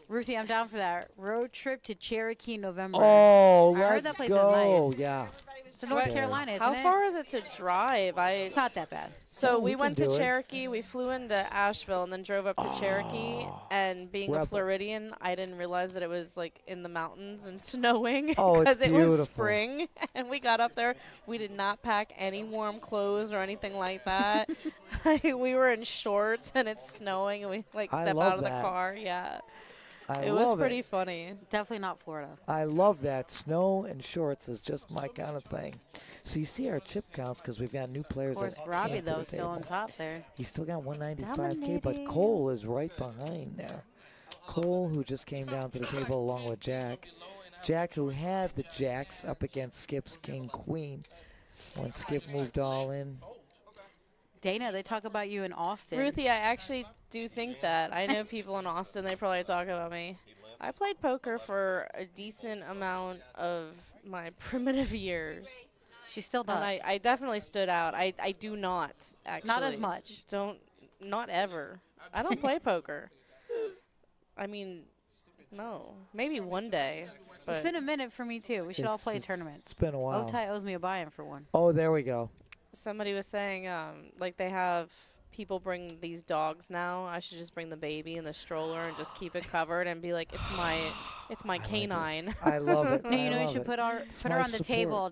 Ruthie, I'm down for that. Road trip to Cherokee, November. Oh, I heard let's that place go. is nice. Yeah. It's in North Okay. Carolina, isn't How it? far is it to drive? It's not that bad. So Oh, we we went can to do it. Cherokee. We flew into Asheville and then drove up to Cherokee. And being a Rebel. Floridian, I didn't realize that it was like in the mountains and snowing Oh, it's because it was beautiful. spring. And we got up there. We did not pack any warm clothes or anything like that. We were in shorts and it's snowing and we like I step love out of the that. car. Yeah, I it was love pretty funny. Definitely not Florida. I love that. Snow and shorts is just my kind of thing. So you see our chip counts because we've got new players. Of course, that Robbie, came to though, the still on table. top there. He's still got 195K, but Dominating. Cole is right behind there. Cole, who just came down to the table along with Jack. Jack, who had the jacks up against Skip's King Queen when Skip moved all in. Dana, they talk about you in Austin. Ruthie, I actually do think that. I know people in Austin, they probably talk about me. I played poker for a decent amount of my primitive years. She still does. And I definitely stood out. I do not, actually. Not as much. Not ever. I don't play poker. I mean, no. Maybe one day. It's But been a minute for me, too. We should all play a tournament. It's been a while. Otai owes me a buy-in for one. Oh, there we go. somebody was saying, like they have people bring these dogs now. I should just bring the baby in the stroller and just keep it covered and be like, it's my canine. I love it. No, you know, you should put her my on the table,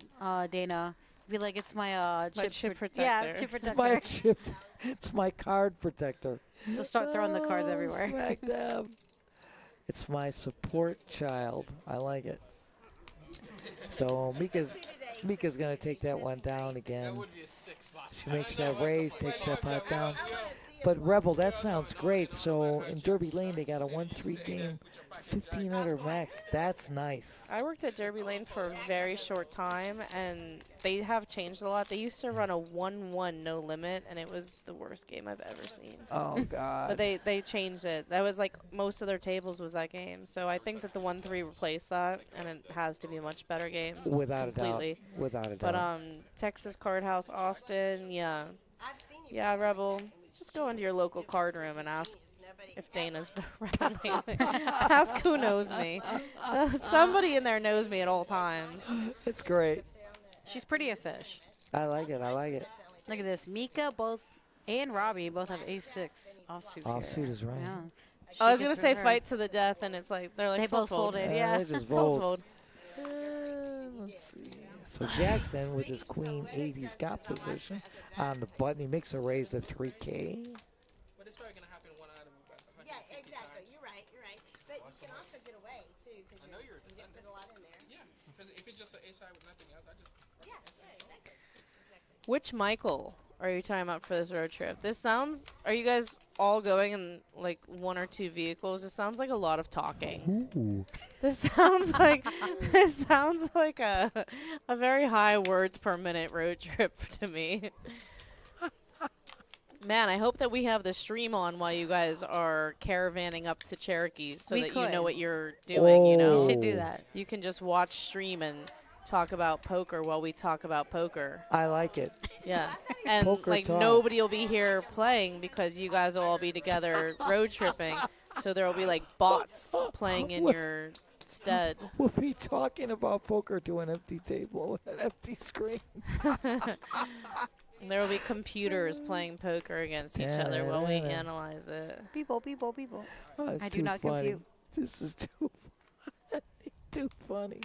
Dana. Be like, it's my chip protector. Yeah, chip It's protector. my chip. It's my card protector. So start throwing the cards everywhere. Smack them. It's my support child. I like it. So Mika's gonna take that one down again. She makes that raise, takes that pot down. But Rebel, that sounds great. So in Derby Lane, they got a 1-3 game, 1500 max. That's nice. I worked at Derby Lane for a very short time, and they have changed a lot. They used to run a 1-1 no limit, and it was the worst game I've ever seen. Oh God. But they changed it. That was like most of their tables was that game. So I think that the 1-3 replaced that, and it has to be a much better game. Without completely. a doubt. Without a But doubt. Texas Card House, Austin, yeah. I've seen you. Yeah, Rebel. Just go into your local card room and ask if Dana's been around lately. Ask who knows me. Somebody in there knows me at all times. It's great. She's pretty a fish. I like it. I like it. Look at this. Mika and Robbie both have ace-6 offsuit. Offsuit here. is right. Yeah. I was She gonna gets say rid of her. fight to the death, and it's like they're like They both fold. folded. Yeah, Yeah. they just Fold, vote. fold. Let's see. So Jackson with his queen 8, he's got position on the button. He makes a raise to 3K. But it's probably gonna happen one out of about 150 Yeah, exactly. times. You're right. You're right. But you can also get away too because I know you're a you defender. put a lot in there. Yeah, because if it's just an ace high with nothing else, I just. Yeah, yeah, exactly. Exactly. Which Michael are you talking about for this road trip? This sounds. Are you guys all going in like 1 or 2 vehicles? This sounds like a lot of talking. Ooh. This sounds like a very high words per minute road trip to me. Man, I hope that we have the stream on while you guys are caravanning up to Cherokee so We that you could. know what you're doing, you know? We should do that. You can just watch stream and talk about poker while we talk about poker. I like it. Yeah. And Poker like talk. nobody will be here playing because you guys will all be together road tripping. So there will be like bots playing in your stead. We'll be talking about poker to an empty table with an empty screen. There will be computers playing poker against each other while we Da-da-da-da. analyze it. People. Oh, it's I do too not funny. compute. This is too funny. Too funny.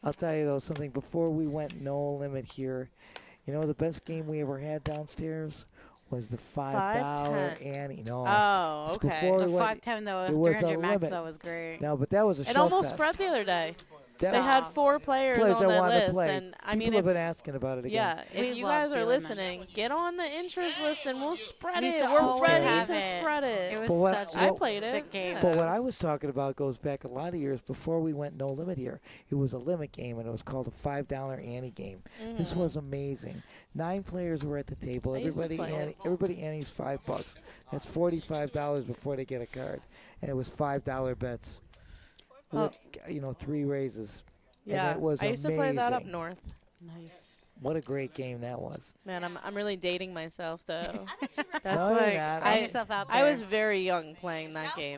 I'll tell you though something. Before we went no limit here, you know the best game we ever had downstairs was the $5 $5.10. Annie. No. Oh, It's okay. before The we went- 510 though, it was a 300 max limit. though was great. No, but that was a It show almost fest. spread the other day. That- They had 4 players Players on that that wanted to list, play. and I People mean, have if, been asking about it again. yeah, if We you love guys are doing listening, get on the interest list and we'll spread We it. used to We're always ready have to it. spread it. It was But what- such I a played it. sick game. But what I was talking about goes back a lot of years before we went no limit here. It was a limit game, and it was called a $5 ante game. This was amazing. 9 players were at the table. I used to Everybody play it. everybody antes $5. That's $45 before they get a card, and it was $5 bets. With 3 raises. Yeah, and it was I used to play that up amazing. north. Nice. What a great game that was. Man, I'm really dating myself though. That's No, you're like not. Put yourself out there. I was very young playing that game.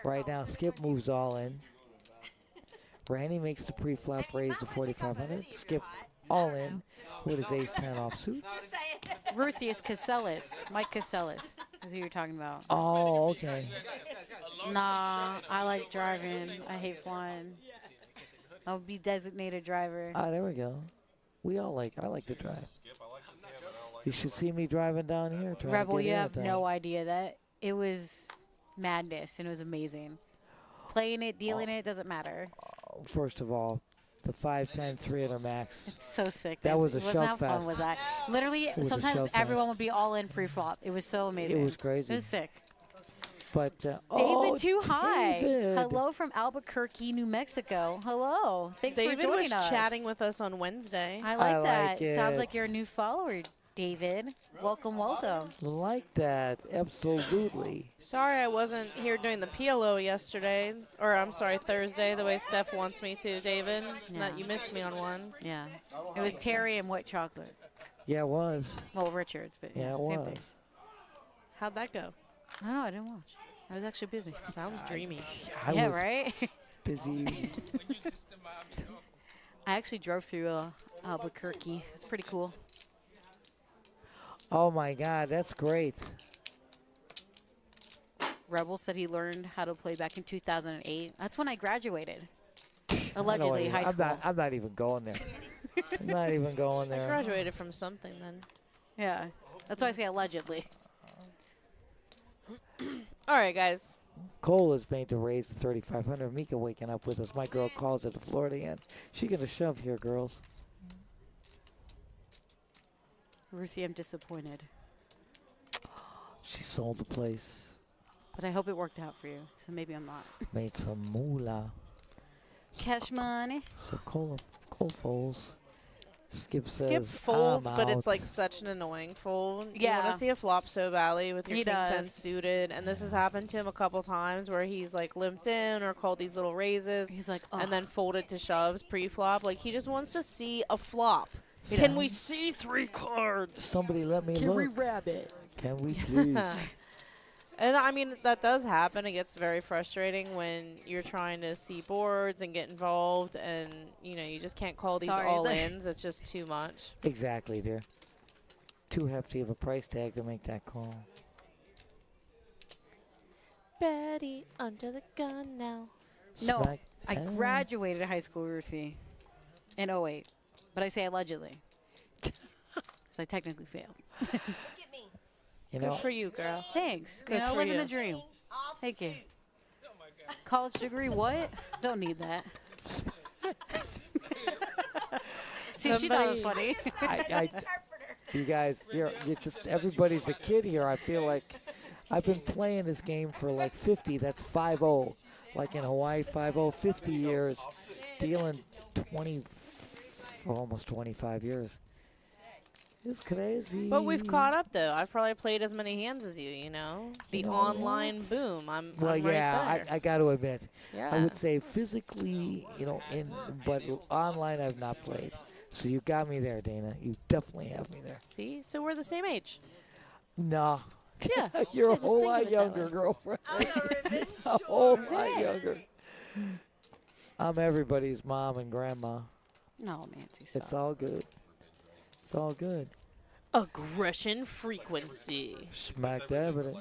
Right now, Skip moves all in. Randy makes the pre-flop raise to 4,500. Skip all in with his ace-10 offsuit. Ruthius Casellas. Mike Casellas is who you're talking about. Oh, okay. Nah, I like driving. I hate flying. I'll be designated driver. Ah, there we go. I like to drive. Skip, I like this hand, but I don't like You should see me driving down here. trying to Rebel, get you in have with no idea that it was madness and it was amazing. Playing it, dealing it, doesn't matter. that. First of all, the 5-10 300 max. It's so sick. That was a How shove fun fest. was that? Literally, was a sometimes shove everyone fest. would be all in pre-flop. It was so amazing. It was crazy. It was sick. But David Too High. David. Hello from Albuquerque, New Mexico. Hello. Thanks for David joining was us. chatting with us on Wednesday. I like I that. like Sounds it. like you're a new follower, David. Welcome, welcome. Like that, absolutely. Sorry I wasn't here doing the PLO yesterday, or I'm sorry, Thursday, the way Steph wants me to, David. Yeah. That you missed me on one. Yeah. It was Terry and white chocolate. Yeah, it was. Well, Richards, but Yeah, it same was. thing. How'd that go? I don't know. I didn't watch. I was actually busy. Sounds dreamy. I yeah, was right? busy. I actually drove through Albuquerque. It's pretty cool. Oh my God, that's great. Rebel said he learned how to play back in 2008. That's when I graduated. I don't Allegedly, even- high school. I'm not even going there. I'm not even going I there. graduated from something then. Yeah. That's why I say allegedly. All right, guys. Cole is made to raise the 3,500. Mika waking up with us. My girl calls it the Florida end. She gonna shove here, girls. Ruthie, I'm disappointed. She sold the place. But I hope it worked out for you. So maybe I'm not. Made some moolah. Cash money. So Cole folds. Skip says, Skip folds, I'm but it's out. like such an annoying fold. You Yeah. want to see a flop so badly with your He king 10 does. suited, and this has happened to him a couple times where he's like limped in or called these little raises He's like, oh. and then folded to shoves pre-flop. Like he just wants to see a flop. Yeah. Can we see 3 cards? Somebody let me look. rabbit? Can we please? And I mean, that does happen. It gets very frustrating when you're trying to see boards and get involved, and you just can't call these Sorry, all-ins. It's just too much. Exactly, dear. Too hefty of a price tag to make that call. Betty under the gun now. No, Smack I down. graduated high school, Ruthie, in 08. But I say allegedly. Because I technically failed. Look at me. You Good know, for you, girl. Thanks. Good for living you. the dream. Off Thank you. Oh my God. College degree, what? Don't need that. See, she thought it was funny. interpreter. you guys, you're just everybody's a kid here. I feel like I've been playing this game for like 50. That's 5-0. Like in Hawaii, 5-0, 50 years. Dealing 20 for almost 25 years. It's crazy. But we've caught up, though. I've probably played as many hands as you, The You know online what? boom. I'm Well, right yeah, there. I got to admit. Yeah. I would say physically, but online I've not played. So you got me there, Dana. You definitely have me there. See? So we're the same age. Nah. Yeah. You're a just whole think of lot it that younger, way. girlfriend. I'm the revenge A whole tour. lot younger. I'm everybody's mom and grandma. No, Nancy, It's all good. It's all good. Aggression frequency. Smack dab at it.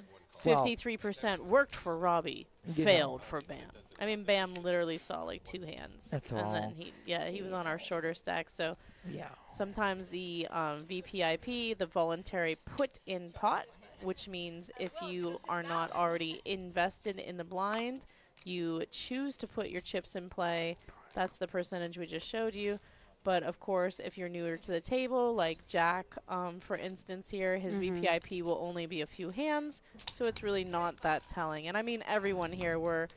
Well, 53% worked for Robbie. You Failed for Bam. I mean, Bam literally saw like 2 hands. That's and all. then he was on our shorter stack. So yeah. sometimes the VPIP, the voluntary put in pot, which means if you are not already invested in the blind, you choose to put your chips in play That's the percentage we just showed you. But of course, if you're newer to the table, like Jack, for instance here, his VPIP will only be a few hands, so it's really not that telling. And I mean, everyone here, we're,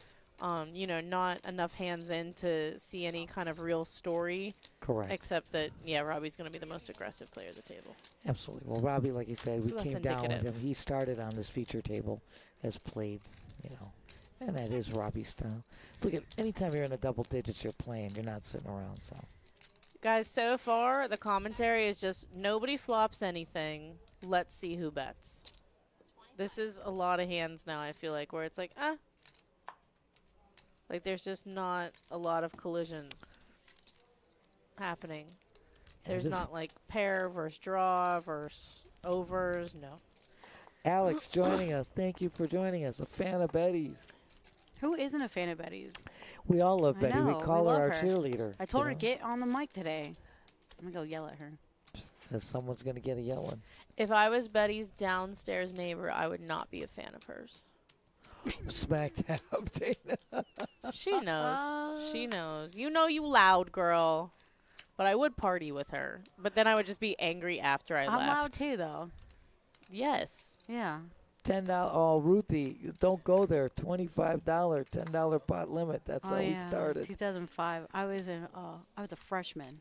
you know, not enough hands in to see any kind of real story. Correct. Except that, yeah, Robbie's going to be the most aggressive player at the table. Absolutely. Well, Robbie, like you said, So we that's came down with indicative. him. He started on this feature table, has played, you know, and that is Robbie's style. Look at anytime you're in the double digits, you're playing. You're not sitting around. So, Guys, so far, the commentary is just nobody flops anything. Let's see who bets. This is a lot of hands now, I feel like, where it's like, like there's just not a lot of collisions happening. There's this- not like pair versus draw versus overs. No. Alex joining us. Thank you for joining us. A fan of Betty's. Who isn't a fan of Betty's? We all love I Betty. know, We we call her love our her. cheerleader. I told you her know? to get on the mic today. I'm going to go yell at her. Says someone's going to get a yelling. If I was Betty's downstairs neighbor, I would not be a fan of hers. Smack that up, Dana. She knows. She knows. You know you loud, girl. But I would party with her. But then I would just be angry after I I'm left. loud too, though. Yes. Yeah. $10. Oh, Ruthie, don't go there. $25, $10 pot limit. That's oh, how yeah. we started. 2005. I was a freshman.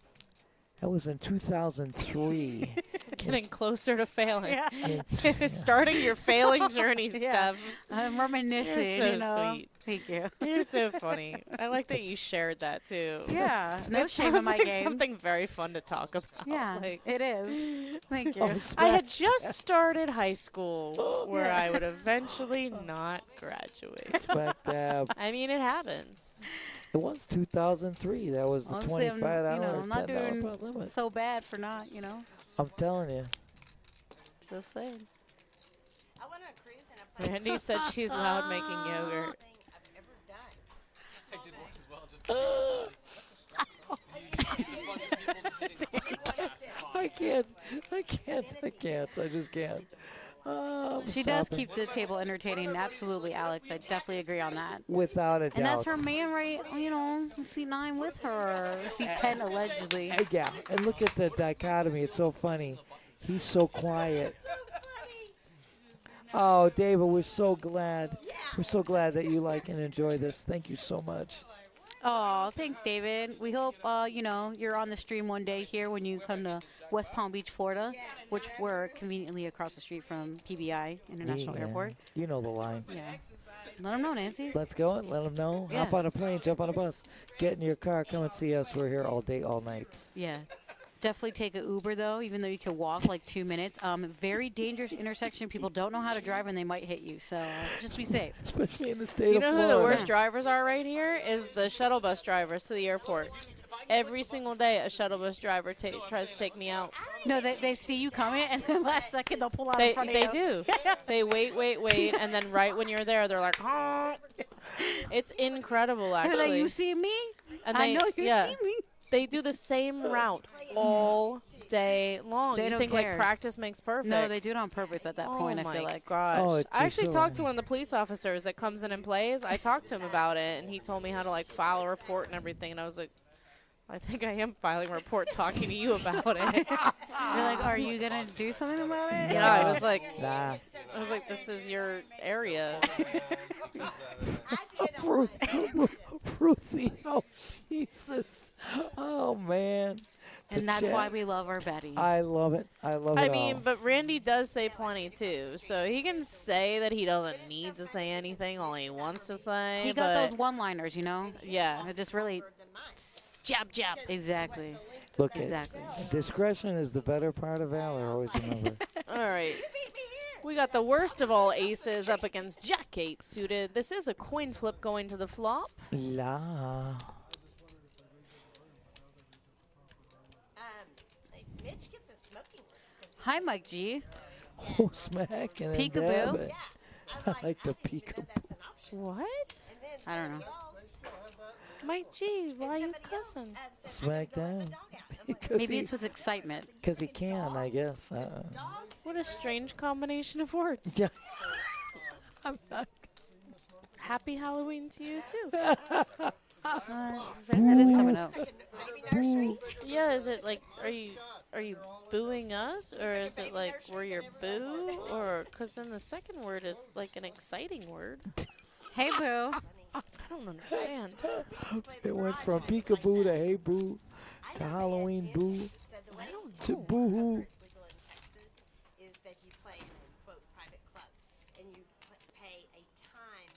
That was in 2003. Getting closer to failing. It's- Starting your failing journey, Yeah. Steph. I'm reminiscing. You're so you know? sweet. Thank you. You're so funny. I like that you shared that too. Yeah. No It shame in sounds my like game. something very fun to talk about. Yeah, Like, it is. Thank you. Oh, I smack had just started high school where I would eventually not graduate. Smack dab. I mean, it happens. It was 2003. That was the Honestly, $25, I'm not $10 doing pot limit. so bad for not, I'm telling you. just saying. I went on a cruise and I played Randy said she's loud making yogurt. thing I've ever done. I did one as well, just I can't. I just can't. I'm She does stopping. keep the table entertaining. Absolutely, Alex. I definitely agree on that. Without a doubt. And that's her man right, seat 9 with her. Seat 10, allegedly. Yeah, and look at the dichotomy. It's so funny. He's so quiet. Oh, David, we're so glad. We're so glad that you like and enjoy this. Thank you so much. Oh, thanks, David. We hope, you're on the stream one day here when you come to West Palm Beach, Florida, which we're conveniently across the street from PBI International Yeah, Airport. You know the line. Yeah. Let them know, Nancy. Let's go. Let them know. Yeah. Hop on a plane, jump on a bus, get in your car, come and see us. We're here all day, all night. Yeah. Definitely take an Uber, though, even though you can walk like 2 minutes. Very dangerous intersection. People don't know how to drive, and they might hit you. So just be safe. Especially in the state You of know who Florida. the worst drivers are right here? Is the shuttle bus drivers to the airport. Every single day, a shuttle bus driver tries to take me out. No, they see you coming, and then last second they'll pull out They in front of they you. do. They wait, and then right when you're there, they're like, "Oh." It's incredible, They're like, actually. you see me? And I they, know you yeah, see me. they do the same route all day long. They You don't think care. like practice makes perfect? No, they do it on purpose at that point, Oh I feel my like. gosh. Oh, I it's actually so talked to one of the police officers that comes in and plays. I talked to him about it, and he told me how to like file a report and everything. And I was like, I think I am filing a report talking to you about it. They're like, are you going to do something about it? Yeah, I was like, Nah. this is your area. Ruthie. Oh, Jesus. Oh, man. The And that's chat. why we love our Betty. I love it. I love it I mean, all. but Randy does say plenty too, so he can say that he doesn't need to say anything, all he wants to say. He got those one-liners, Yeah. It just really jab. Exactly. Look Exactly. Discretion is the better part of valor. Always remember. All right. We got the worst of all aces up against Jack 8 suited. This is a coin flip going to the flop. La. Mitch gets a smoking room. Hi, Mike G. Oh, smack and then Peekaboo? dab it. I I like the peekaboo. That's an option. What? And then I don't know. Mike G, why are you cussing? Smack down. Maybe it's with excitement. Because he can, I guess. What a strange combination of words. Yeah. I'm not. Happy Halloween to you, too. That is coming up. Yeah, is it like, are you booing us, or is it like we're your boo, or because then the second word is like an exciting word? Hey, boo. I don't understand. It went from peekaboo to hey boo to Halloween boo to boo hoo. Is that you play in a quote private club and you pay a time.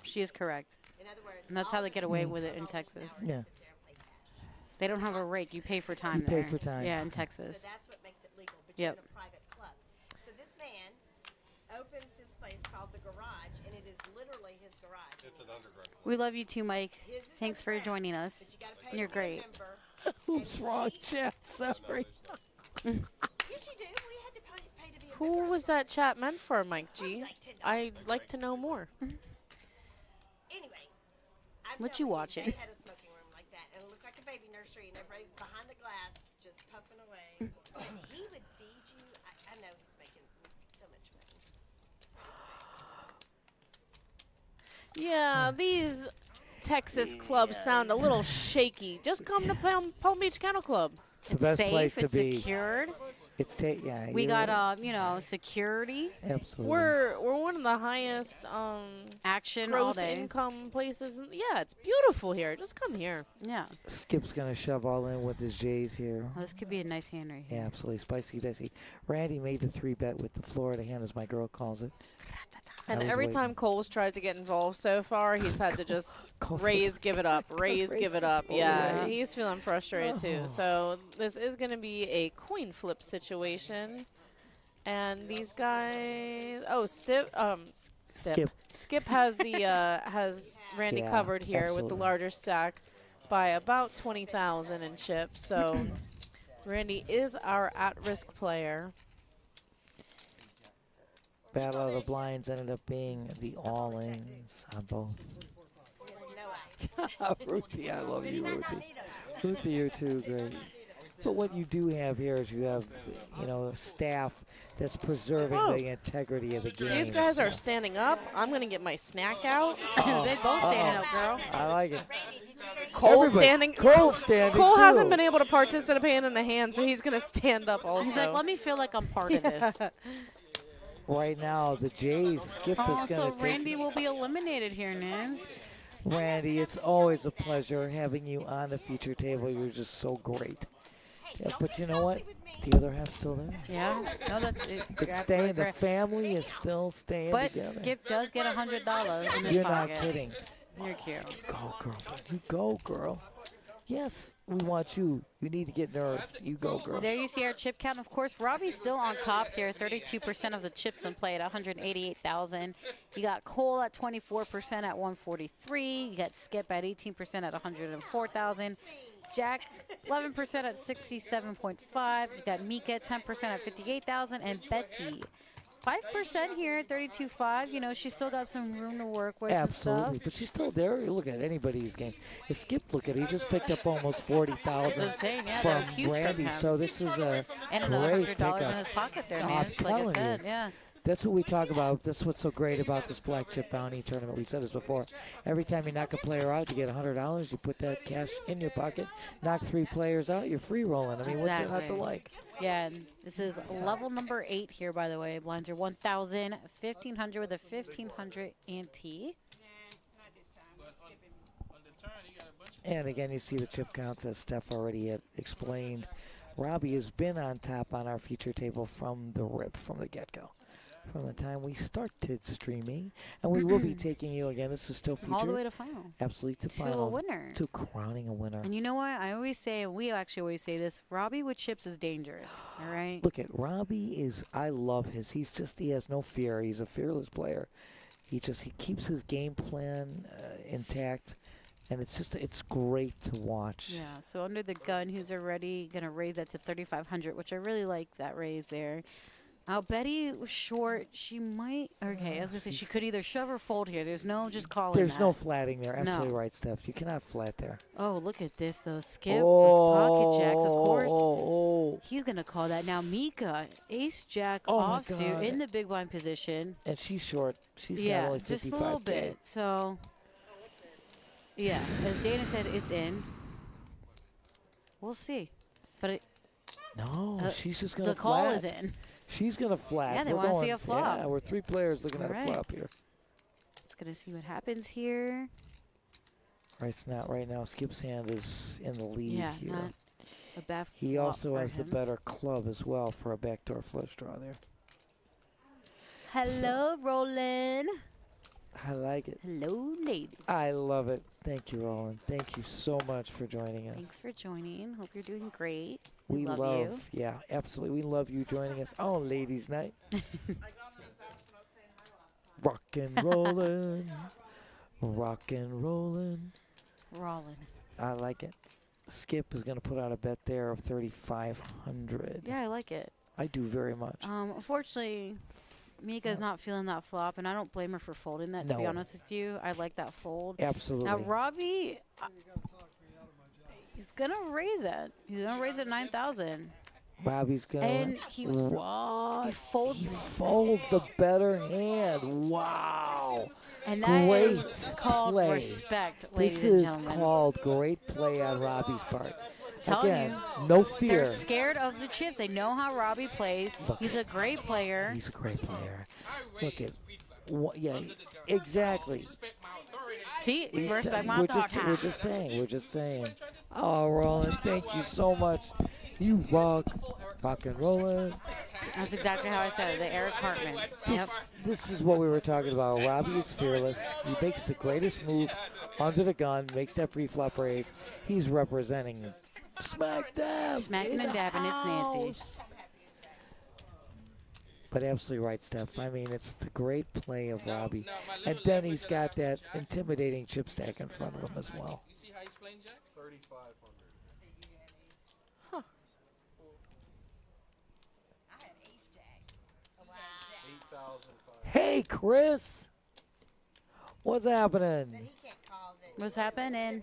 She is correct. In other words, And that's how they get away with it in Texas. Yeah. They don't have a rake. You pay for time You pay there. for time. Yeah, in So Texas. that's what makes it legal. But Yep. you're in a private club. So this man opens his place called the Garage, and it is literally his garage. It's an underground. We love you too, Mike. His is Thanks for underground, joining but us. you gotta pay You're to be a great. member. Oops, wrong chat. Sorry. Yes, you do. We had to pay to be a Who member. was that chat meant for, Mike G? Like $10. I'd like to know more. Anyway, I'm What telling you watching? They had a smoking room like that, and it looked like a baby nursery, and everybody's behind the glass just puffing away. And he would feed you. I know he's making so much money. Yeah, these Texas clubs sound a little shaky. Just come to Palm Beach Kennel Club. It's the best safe. place to It's be. secured. It's yeah. We you're- got security, absolutely. We're one of the highest action all gross day. income places. Yeah, it's beautiful here. Just come here. Yeah. Skip's gonna shove all in with his J's here. Well, this could be a nice hand right here. Yeah, absolutely spicy dicey. Randy made the 3-bet with the Florida hand, as my girl calls it. And I was every waiting. time Cole's tried to get involved so far, he's had to just Cole says- raise, give it up, raise, give it up. Oh, Yeah, yeah. he's feeling frustrated too. Oh. So this is going to be a coin flip situation. And these guys, Skip has the has Randy Yeah, covered here with the absolutely. larger stack by about 20,000 in chips. So Randy is our at-risk player. Battle of the blinds ended up being the all-ins on both. Ruthie, I love you, Ruthie. Ruthie, you're too great. But what you do have here is you have, staff that's preserving Oh. the integrity of the game. These guys are standing up. I'm going to get my snack out. They both standing up, girl. I like it. Cole's Everybody- standing. Cole's standing, Cole too. hasn't been able to participate in the hand, so he's going to stand up also. He's like, let me feel like I'm part of this. Right now, the Jays, Skip Oh, is so going to take Randy will be eliminated here, Nance. Randy, it's always a pleasure having you on the feature table. You're just so great. Yeah, but you know what? The other half's still there. Yeah, no, that's it. It's staying. The family is still staying But together. Skip does get $100 in his You're pocket. not kidding. You're cute. Go, girlfriend. You go, girl. Yes, we want you. You need to get nerfed. You go, girl. There you see our chip count. Of course, Robbie's still on top here. 32% of the chips in play at 188,000. You got Cole at 24% at 143. You got Skip at 18% at 104,000. Jack, 11% at 67.5. You got Mika, 10% at 58,000. And Betty, 5% here at 32.5. She's still got some room to work with. and Absolutely, stuff. but she's still there. You look at anybody's game. If Skip, look at it. He just picked up almost 40,000 That's insane. Yeah, that from was huge from Randy. him. So this is a And great $100 pickup. in his pocket there, I'm Nance. Like I telling you. said, yeah. That's what we talk about. That's what's so great about this Black Chip Bounty tournament. We've said this before. Every time you knock a player out, you get $100. You put that cash in your pocket. Knock 3 players out, you're free rolling. I mean, what's it not to Exactly. like? Yeah, and this is level number 8 here, by the way. Blinds are 1,000, 1,500 with a 1,500 ante. And again, you see the chip counts as Steph already had explained. Robbie has been on top on our feature table from the rip, from the get-go. From the time we started streaming. And we will be taking you again. This is still featured. All the way to final. Absolutely to To final. a winner. To crowning a winner. And you know what? I always say, we actually always say this, Robbie with chips is dangerous, all right? Look at Robbie I love he has no fear. He's a fearless player. He keeps his game plan intact. And it's great to watch. Yeah, so under the gun, who's already going to raise that to 3,500, which I really like that raise there. Now, Betty was short. She might, okay, I was going to say she could either shove or fold here. There's no just calling There's that. no flatting there. No. Absolutely right, Steph. You cannot flat there. Oh, look at this, though. Skip with pocket jacks, of course. Oh. He's going to call that. Now, Mika, ace-jack Oh, my offsuit God. in the big blind position. And she's short. She's got Yeah, only just 55K. a little bit. So, Yeah, as Dana said, it's in. We'll see. But No, she's just going the to call flat. is in. She's going to flat. Yeah, they We're wanna see going- a flop. Yeah, we're 3 players looking at a Alright. flop here. It's going to see what happens here. Right now, Skip's hand is in the lead Yeah, here. not a bad He flop also for has the him. better club as well for a backdoor flush draw there. Hello, Roland. I like it. Hello, ladies. I love it. Thank you, Roland. Thank you so much for joining us. Thanks for joining. Hope you're doing great. We love you. Yeah, absolutely. We love you joining us on Ladies Night. Rock and rollin'. Rock and rollin'. Roland. I like it. Skip is going to put out a bet there of 3,500. Yeah, I like it. I do very much. Unfortunately, Mika's not feeling that flop, and I don't blame her for folding that, to be No. honest with you. I like that fold. Absolutely. Now, Robbie, he's going to raise it. He's going to raise it 9,000. Robbie's going And to... he What? folds. He folds the better hand. Wow. And that Great is called play. respect, ladies This and is gentlemen. called great play on Robbie's part. Telling Again, you, no They're fear. scared of the chips. They know how Robbie plays. Look. He's a great player. He's a great player. Look at... Yeah, exactly. See, He's respect my we're thought just, we're time. just saying. We're just saying. Oh, Roland, thank you so much. You rock and rollin'. That's exactly how I said it. The Eric Hartman. Yep. This is what we were talking about. Robbie is fearless. He makes the greatest move under the gun, makes that pre-flop raise. He's representing Smack Dab. Smacking in and the dabbing, it's Nancy. house. But absolutely right, Steph. I mean, it's the great play of Robbie. And then he's got that intimidating chip stack in front of him as well. You see how he's playing, Jack? 3,500. I had ace jack. Wow. 8,500. Hey, Chris. What's happening? But he can't call that. What's happening?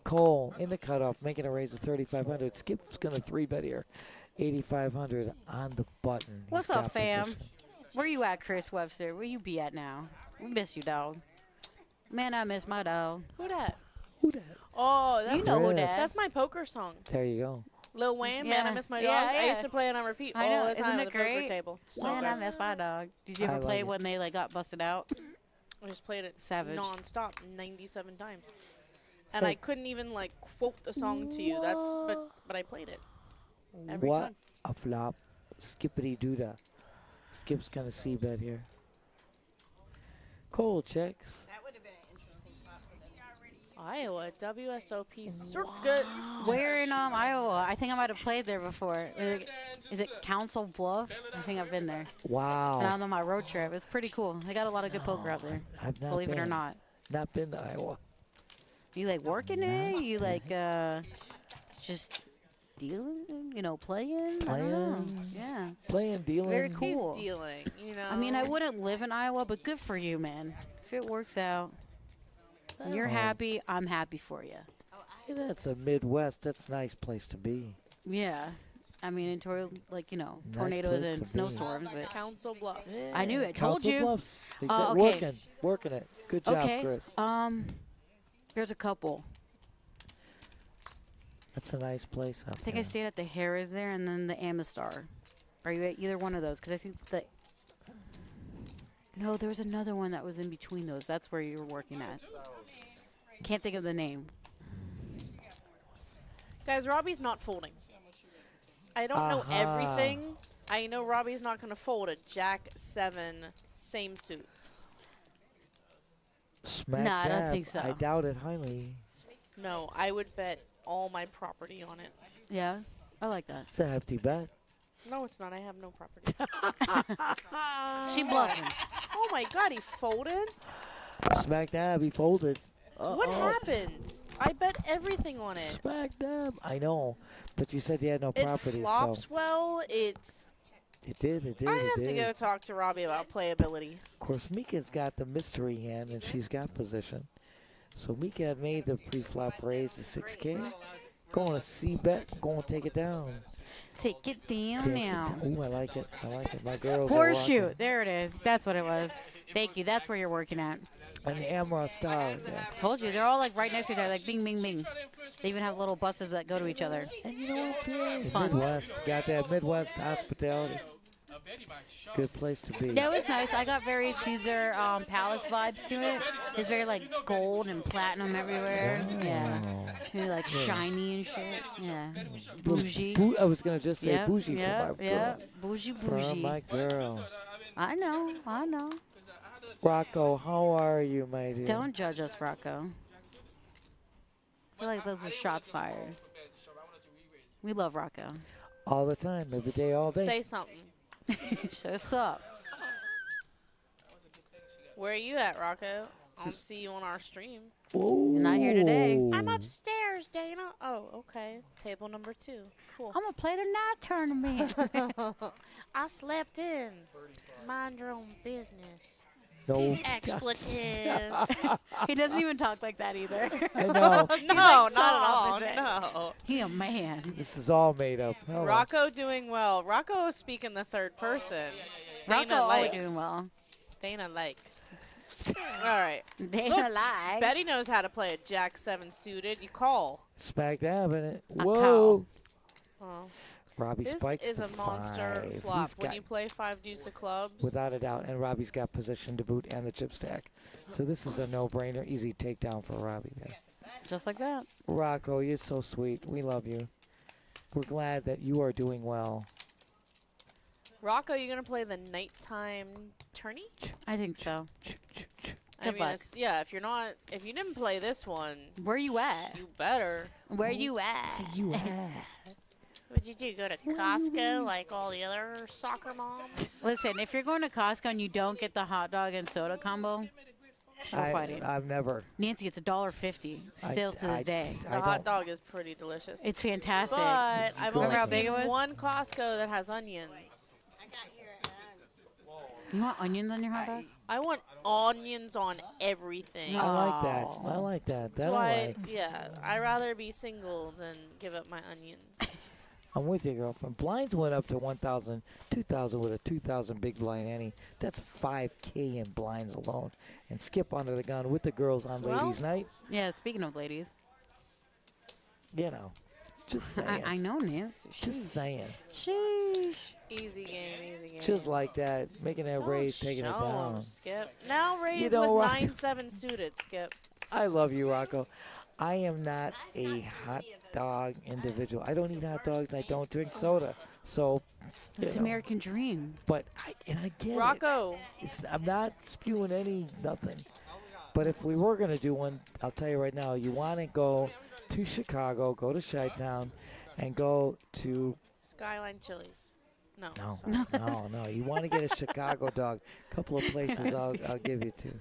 Cole in the cutoff, making a raise of 3,500. Skip's going to 3-bet here. 8,500 on the button. He's What's up, got fam? position. Where you at, Chris Webster? Where you be at now? We miss you, dog. Man, I miss my dog. Who dat? Who that? Oh, that's You know who Chris. that. that's my poker song. There you go. Lil Wayne, Man, I Yeah. Miss My Yeah, Dogs. I yeah. used to play it on repeat I all know. the Isn't time it at the poker great? table. So Man, I good. miss my dog. Did you I ever play like it. when they got busted out? I just played it Savage. non-stop 97 times. And Hey. I couldn't even like quote the song to you. But I played it every What time. a flop. Skippity doodah. Skip's going to C-bet here. Cole checks. That would have been an interesting flop for them. Iowa WSOP circuit. Where in Iowa? I think I might have played there before. Is it Council Bluff? I think I've been there. Wow. On my road trip. It's pretty cool. They got a lot of good poker out there. I've not Believe it or been. not. Not been to Iowa. You like working it? You like just dealing? You know, playing? I don't know. Playing. Yeah. Playing, dealing. Very cool. He's dealing, you know. I mean, I wouldn't live in Iowa, but good for you, man. If it works out, and you're Oh. happy, I'm happy for you. Yeah, that's a Midwest. That's a nice place to be. Yeah. I mean, in like, you know, Nice tornadoes place to and be. snowstorms, but Council Bluffs. I knew it. Told Council you. Bluffs. Okay. Working it. Good job, Okay. Chris. There's a couple. That's a nice place out I think there. I stayed at the Harris there and then the Amistar. Are you at either one of those? Because I think that. No, there was another one that was in between those. That's where you were working at. Can't think of the name. Guys, Robbie's not folding. I don't know everything. I know Robbie's not going to fold a Jack 7 same suits. Smack No, I don't dab. think so. I doubt it highly. No, I would bet all my property on it. Yeah, I like that. It's a hefty bet. No, it's not. I have no property. She bluffing. Oh my God, he folded? Smack dab. He folded. What happened? I bet everything on it. Smack dab. I know, but you said you had no It property, flops so well. It's. it did. It did. I it have to did. go talk to Robbie about playability. Of course, Mika's got the mystery hand, and she's got position. So Mika had made the pre-flop raise to 6K. Going to C-bet. Going to take it down. Take it down Take it now. down. Ooh, I like it. I like it. My girls are Horseshoe. rocking. There it is. That's what it was. Thank you. That's where you're working at. And the Amra Star. Yeah. Told you. They're all like right next to each other. Like bing, bing, bing. They even have little buses that go to each other. And you know what? Yeah, It's fun. Midwest. Got that Midwest hospitality. Good place to be. That was nice. I got very Caesar Palace vibes to it. It's very like gold and platinum everywhere. Yeah. Really, like shiny and shit. Yeah. Bougie. I was going to just say Yep, bougie yep, for my girl. yep. Bougie, For bougie. my girl. I know. I know. Rocco, how are you, my dear? Don't judge us, Rocco. I feel like those were shots fired. We love Rocco. All the time, every day, all day. Say something. Show us up. Where are you at, Rocco? I don't see you on our stream. Ooh. Not here today. I'm upstairs, Dana. Oh, okay. Table number 2. Cool. I'm going to play the night tournament. I slept in. Mind your own business. No. Expletive. He doesn't even talk like that either. I know. No, like not so at all. opposite. No. He a man. This is all made up. Hello. Rocco doing well. Rocco is speaking the third person. Rocco Dana always likes. doing well. Dana like. All right. Dana Look, like. Betty knows how to play a Jack 7 suited. You call. Smack dab in it. A Whoa. Oh. Robbie This spikes is the a monster 5. flop. He's When got, you play 5 deuce of clubs. without a doubt, and Robbie's got position to boot and the chip stack. So this is a no-brainer. Easy takedown for Robbie there. Just like that. Rocco, you're so sweet. We love you. We're glad that you are doing well. Rocco, you gonna play the nighttime tourney? I think so. I Good mean, luck. if you didn't play this one, Where you at? you better. Where you at? You are. What'd you do? Go to Costco like all the other soccer moms? Listen, if you're going to Costco and you don't get the hot dog and soda combo, we're fighting. I've never. Nancy, it's $1.50 still to this day. The I hot don't. dog is pretty delicious. It's fantastic. But I've only Remember how big it seen was? one Costco that has onions. I got here at 9. You want onions on your hot dog? I want onions on everything. I like that. I like that. That's That I why, like. yeah, I'd rather be single than give up my onions. I'm with you, girlfriend. Blinds went up to 1,000, 2,000 with a 2,000 big blind Annie. That's $5K in blinds alone. And Skip under the gun with the girls on Well- ladies' night. Yeah, speaking of ladies. You know, just saying. I know, Nancy. Just saying. Sheesh. Easy game, easy game. Just like that. Making that Don't raise, taking it show 'em, down. Skip. Now raise You know, with Rock- 9-7 suited, Skip. I love you, Rocco. I am not a hot dog individual. I don't eat hot dogs. I don't drink soda. So, It's you the know, American dream. but I get it. Rocco, I'm not spewing nothing. But if we were going to do one, I'll tell you right now, you want to go to Chicago, go to Chi-Town, and go to, Skyline Chili's. No. no, sorry. no. You want to get a Chicago dog. Couple of places I'll give you to.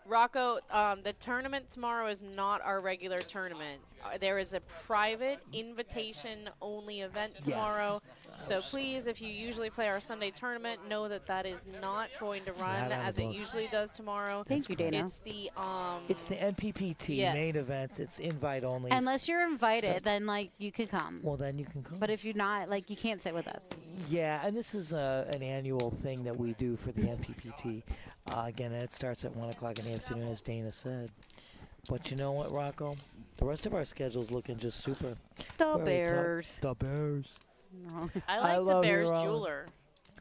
Rocco, the tournament tomorrow is not our regular tournament. There is a private invitation-only event tomorrow. So please, if you usually play our Sunday tournament, know that that is not going to run not on as the it books. usually does tomorrow. Thank you, Dana. It's the It's the NPPT Yes. main event. It's invite only. Unless you're invited, Starts- then like you could come. Well, then you can come. But if you're not, like you can't sit with us. Yeah, and this is an annual thing that we do for the NPPT. Again, it starts at 1 o'clock in the afternoon, as Dana said. But you know what, Rocco? The rest of our schedule's looking just super. The We already talked- Bears. The Bears. No. I I like the love you, Bears Rowan. jeweler.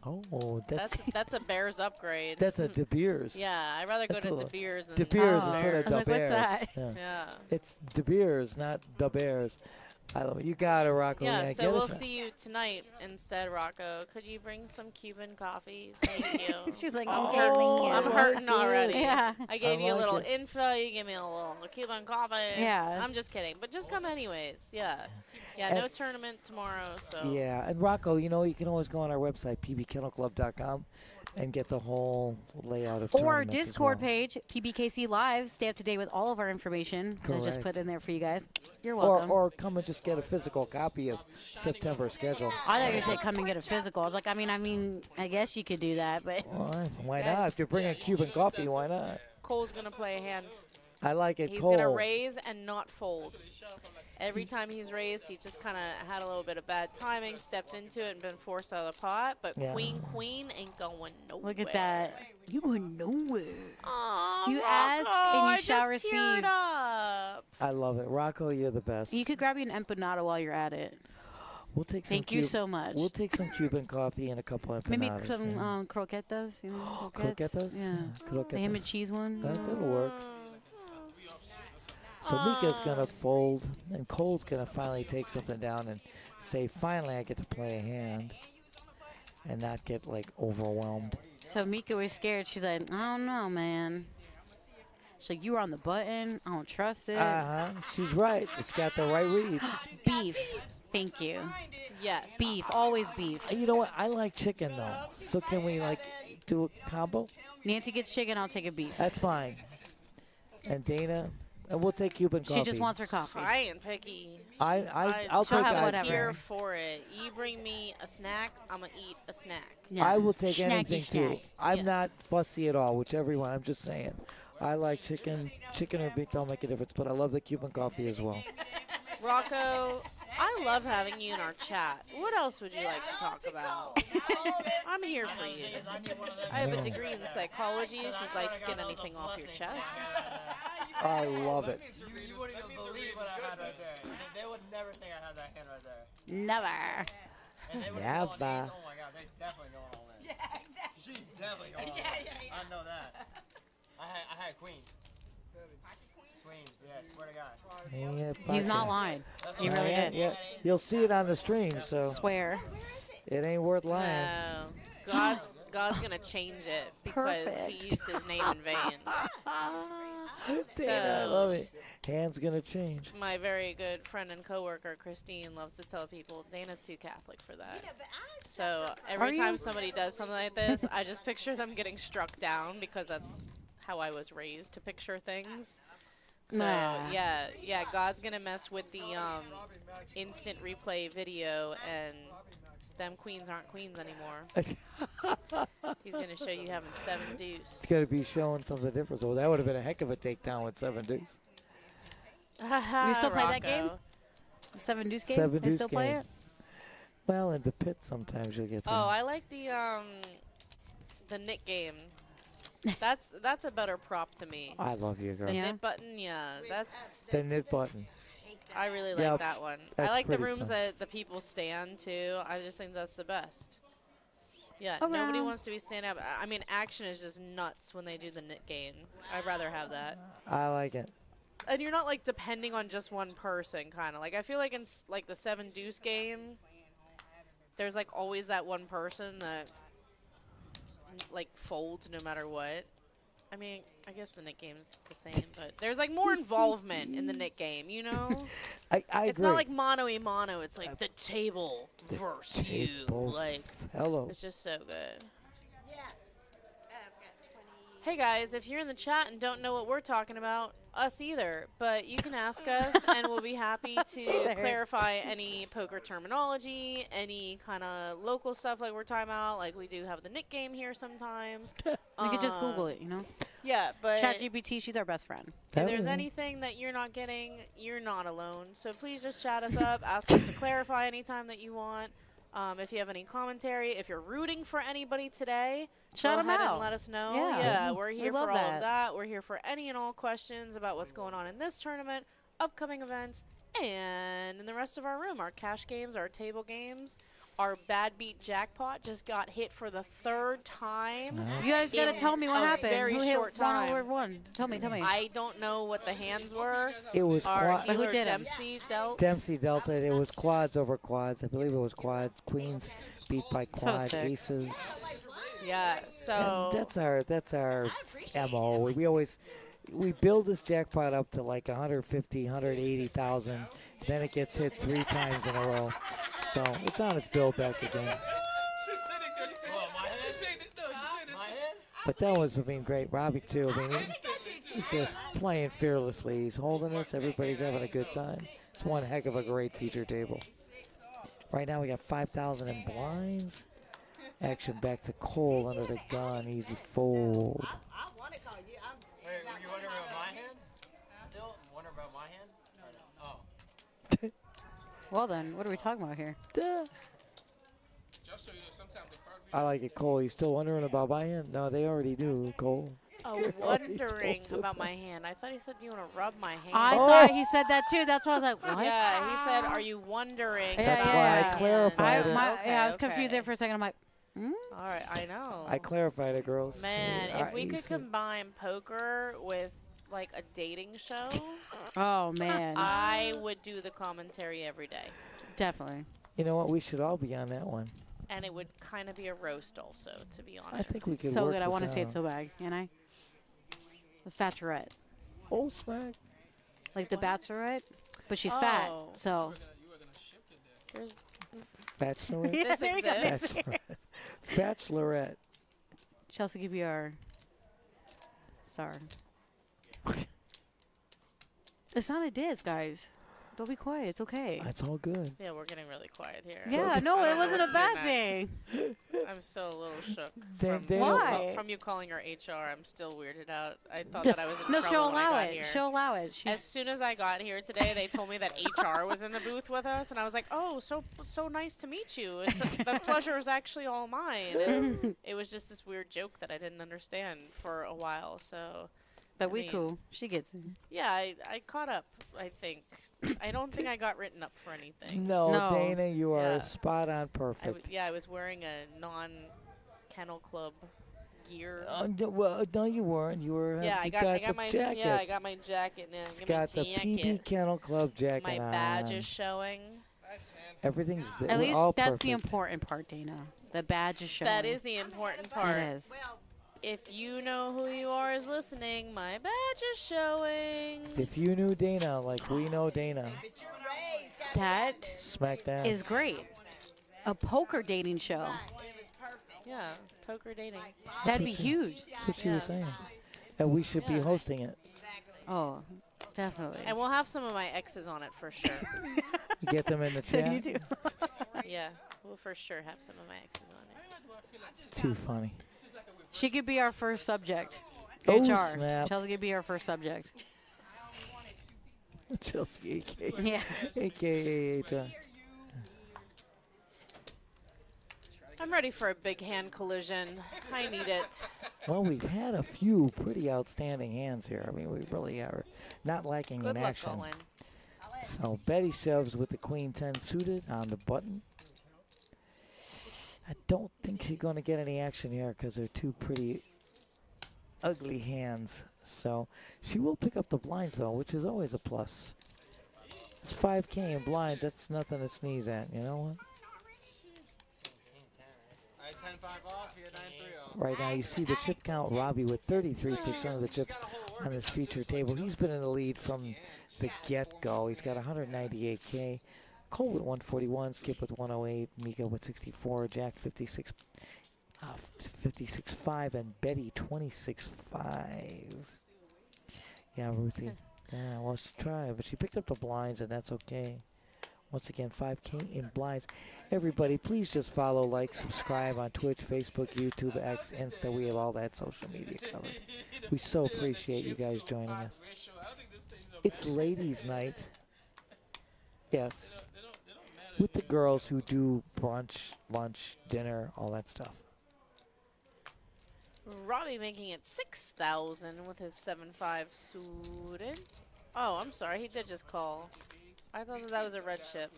Oh, that's That's a Bears upgrade. that's a De Beers. Yeah, I'd rather go That's to a De Beers than De Beers Oh. instead of I was the like, what's Bears. that? Yeah. Yeah. It's De Beers, not the Bears. I love it. You got it, Rocco. Yeah, Get so we'll us- see you tonight instead, Rocco. Could you bring some Cuban coffee? Thank you. She's like, Oh, I'm hurting you. I I'm like hurting it. already. Yeah. I gave you a like little it. info. You gave me a little Cuban coffee. Yeah. I'm just kidding, but just come anyways. Yeah. Yeah, no And- tournament tomorrow, so. Yeah, and Rocco, you know, you can always go on our website, pbkennelclub.com, and get the whole layout of Or our tournaments as Discord well. page, PBKC Live. Stay up to date with all of our information that I just Correct. put in there for you guys. You're Or, welcome. or come and just get a physical copy of September schedule. I thought you were going to say come and get a physical. I was like, I mean, I guess you could do that, but Why not? If you're bringing Cuban coffee, why not? Cole's going to play a hand. I like it He's cold. going to raise and not fold. Every time he's raised, he just kind of had a little bit of bad timing, stepped into it, and been forced out of the pot. But Yeah. queen ain't going nowhere. Look at that. You going nowhere. Aw, You Rocco, ask and you I shall just receive. teared up. I love it. Rocco, you're the best. You could grab you an empanada while you're at it. We'll take some Thank you so much. We'll take some Cuban coffee and a couple of empanadas. Maybe some yeah. croquetas. You know, croquettes. Croquetas? Yeah. Croquetas. The ham and cheese one. That'll work. So Mika's going to fold, and Cole's going to finally take something down and say, finally I get to play a hand and not get, like, overwhelmed. So Mika was scared. She's like, I don't know, man. So you were on the button. I don't trust it. Uh-huh. She's right. She's got the right read. Beef. Thank you. Yes. Beef. Always beef. You know what? I like chicken, though. So can we, like, do a combo? Nancy gets chicken. I'll take a beef. That's fine. And Dana, and we'll take Cuban coffee. She just wants her coffee. I ain't picky. I'll She'll take have ice whatever. cream. Here for it. You bring me a snack, I'm going to eat a snack. Yeah. I will take Snacky anything too. snack. I'm Yeah. not fussy at all, whichever one. I'm just saying. I like chicken. Chicken or beef don't make a difference, but I love the Cuban coffee as well. Rocco, I love having you in our chat. What else would you like to talk about? I'm here for you. I have a degree in psychology if you'd like to get anything off your chest. I love it. You wouldn't even believe what I had right there. They would never think I had that hand right there. Never. And they would Never. oh my God, they definitely going all in. Yeah, exactly. She's definitely going all in. I know that. I had queen. Queen, yeah, swear to God. He's not lying. He really did. Yeah. You'll see it on the stream, so Swear. it ain't worth lying. No. God's going to change it because Perfect. he used his name in vain. Dana, I love it. Hands gonna change. My very good friend and coworker, Christine, loves to tell people Dana's too Catholic for that. So every Are time you? somebody does something like this, I just picture them getting struck down because that's how I was raised to picture things. So Nah. yeah, God's gonna mess with the instant replay video, and them queens aren't queens anymore. He's gonna show you having 7 deuce. It's gonna be showing something different. So that would have been a heck of a takedown with 7 deuce. You still play that game? Rocco. 7 deuce game? 7 They deuce still play game. it? Well, in the pit sometimes you'll get. Oh, I like the knit game. That's a better prop to me. I love you, girl. The Yeah. knit button, yeah, that's The knit button. I really like Yeah, that one. I that's like the pretty rooms fun. that the people stand too. I just think that's the best. Yeah, Around. nobody wants to be standing up. I mean, action is just nuts when they do the knit game. I'd rather have that. I like it. And you're not like depending on just one person, kind of like I feel like in like the 7 deuce game, there's like always that one person that like folds no matter what. I mean, I guess the knit game's the same, but there's like more involvement in the knit game, you know? I It's agree. not like mono-y-mono. It's like the table versus you. table. Like, Hello. it's just so good. Yeah. I've got 20. Hey, guys, if you're in the chat and don't know what we're talking about, us either, but you can ask us, and we'll be happy to either. clarify any poker terminology, any kind of local stuff like we're talking about. Like, we do have the knit game here sometimes. You could just Google it, you know? Yeah, but ChatGPT, she's our best friend. if there's anything that you're not getting, you're not alone. So please just chat us up. Ask us to clarify anytime that you want. If you have any commentary, if you're rooting for anybody today, Shout go 'em ahead out. and let us know. Yeah. We're We here for love all that. of that. We're here for any and all questions about what's going on in this tournament, upcoming events, and in the rest of our room. Our cash games, our table games, our bad beat jackpot just got hit for the 3rd time. You guys got to in tell me what a happened. very Who hit short one time. over one? Tell me. I don't know what the hands were. It was Our quad. Who dealer did 'em? Dempsey dealt. Dempsey dealt it. It was quads over quads. I believe it was quads. Queens beat by So quad sick. aces. Yeah, so And that's our MO. We build this jackpot up to like 150, 180,000. Then it gets hit 3 times in a row. So it's on its build back again. But that was, great. Robbie, too. He's just playing fearlessly. He's holding us. Everybody's having a good time. It's one heck of a great feature table. Right now we got 5,000 in blinds. Action back to Cole under the gun. Easy fold. I want to call you. Wait, were you wondering about my hand? Well then, what are we talking about here? Duh. Just so you know, sometimes the card I like it, Cole. You still wondering about my hand? No, they already knew, Cole. Oh, already wondering told about my hand. I thought he said, "Do you want to rub my hand?" I Oh. thought he said that too. That's why I was like, what? Yeah, he said, "Are you wondering?" Yeah, That's about why my I hand?" clarified it. I was confused there for a second. I'm like, All right, I know. I clarified it, girls. Man, Yeah, if we could easy. combine poker with like a dating show, oh man, I would do the commentary every day, definitely. You know what? We should all be on that one. and it would kind of be a roast also, to be honest. I think we could So work good. I this want to say it out. so bad, can I? The Bachelorette, Oh, smack. like the Bachelorette, but she's fat. Oh. So There's Bachelorette. this There you go. exists. Bachelorette. Bachelorette. Chelsea, give you our star. It's not a diss, guys. Don't be quiet. It's okay. That's all good. Yeah, we're getting really quiet here. Yeah, no, I it don't know wasn't a what's bad next. thing. I'm still a little shook. They- From, they don't- Why? From you calling her HR, I'm still weirded out. I thought that I was in No, trouble she'll when I allow got it. here. She'll allow it. She's As soon as I got here today, they told me that HR was in the booth with us, and I was like, "Oh, so nice to meet you. The pleasure is actually all mine." And it was just this weird joke that I didn't understand for a while. So, but I we mean, cool. She gets it. yeah, I caught up. I think. I don't think I got written up for anything. No, No. Dana, you are Yeah. spot on perfect. I was wearing a non-kennel club gear. Well, no, you weren't. You were. Yeah, I you got the my jacket. yeah, I got my jacket now. It's I got got my the PB jacket. Kennel Club jacket My on. badge is showing. Everything's At we're least all that's perfect. the important part, Dana. The badge is showing. That is the important part. It is. If you know who you are is listening, my badge is showing. If you knew Dana like we know Dana, That smack that. is great. A poker dating show. Yeah, poker dating. That'd be huge. That's what she was Yeah. saying. And we should be Yeah. hosting it. Oh, definitely. And we'll have some of my exes on it for sure. You get them in the So chat. you do. Yeah, we'll for sure have some of my exes on it. Too funny. She could be our first subject. Oh, HR. snap. Chelsea could be our first subject. Chelsea, aka, Yeah. aka I'm ready for a big hand collision. I need it. Well, we've had a few pretty outstanding hands here. I mean, we really are not lacking Good in luck, action. Colin. So Betty shoves with the Queen 10 suited on the button. I don't think she's going to get any action here because they're two pretty ugly hands. So she will pick up the blinds, though, which is always a plus. It's 5K in blinds. That's nothing to sneeze at. You know what? Alright, 10-5 off here, 9-3 off. Right now, you see the chip count. Robbie with 33% of the chips on this feature table. He's been in the lead from the get-go. He's got 198K. Cole with 141, Skip with 108, Mika with 64, Jack 56, 56.5, and Betty 26.5. Yeah, Ruthie. Yeah, well, she tried, but she picked up the blinds, and that's okay. Once again, 5K in blinds. Everybody, please just follow, like, subscribe on Twitch, Facebook, YouTube, X, Insta. We have all that social media covered. We so appreciate you guys joining us. It's ladies' night. Yes. With the girls who do brunch, lunch, dinner, all that stuff. Robbie making it 6,000 with his 7-5 suited. Oh, I'm sorry. He did just call. I thought that was a red chip.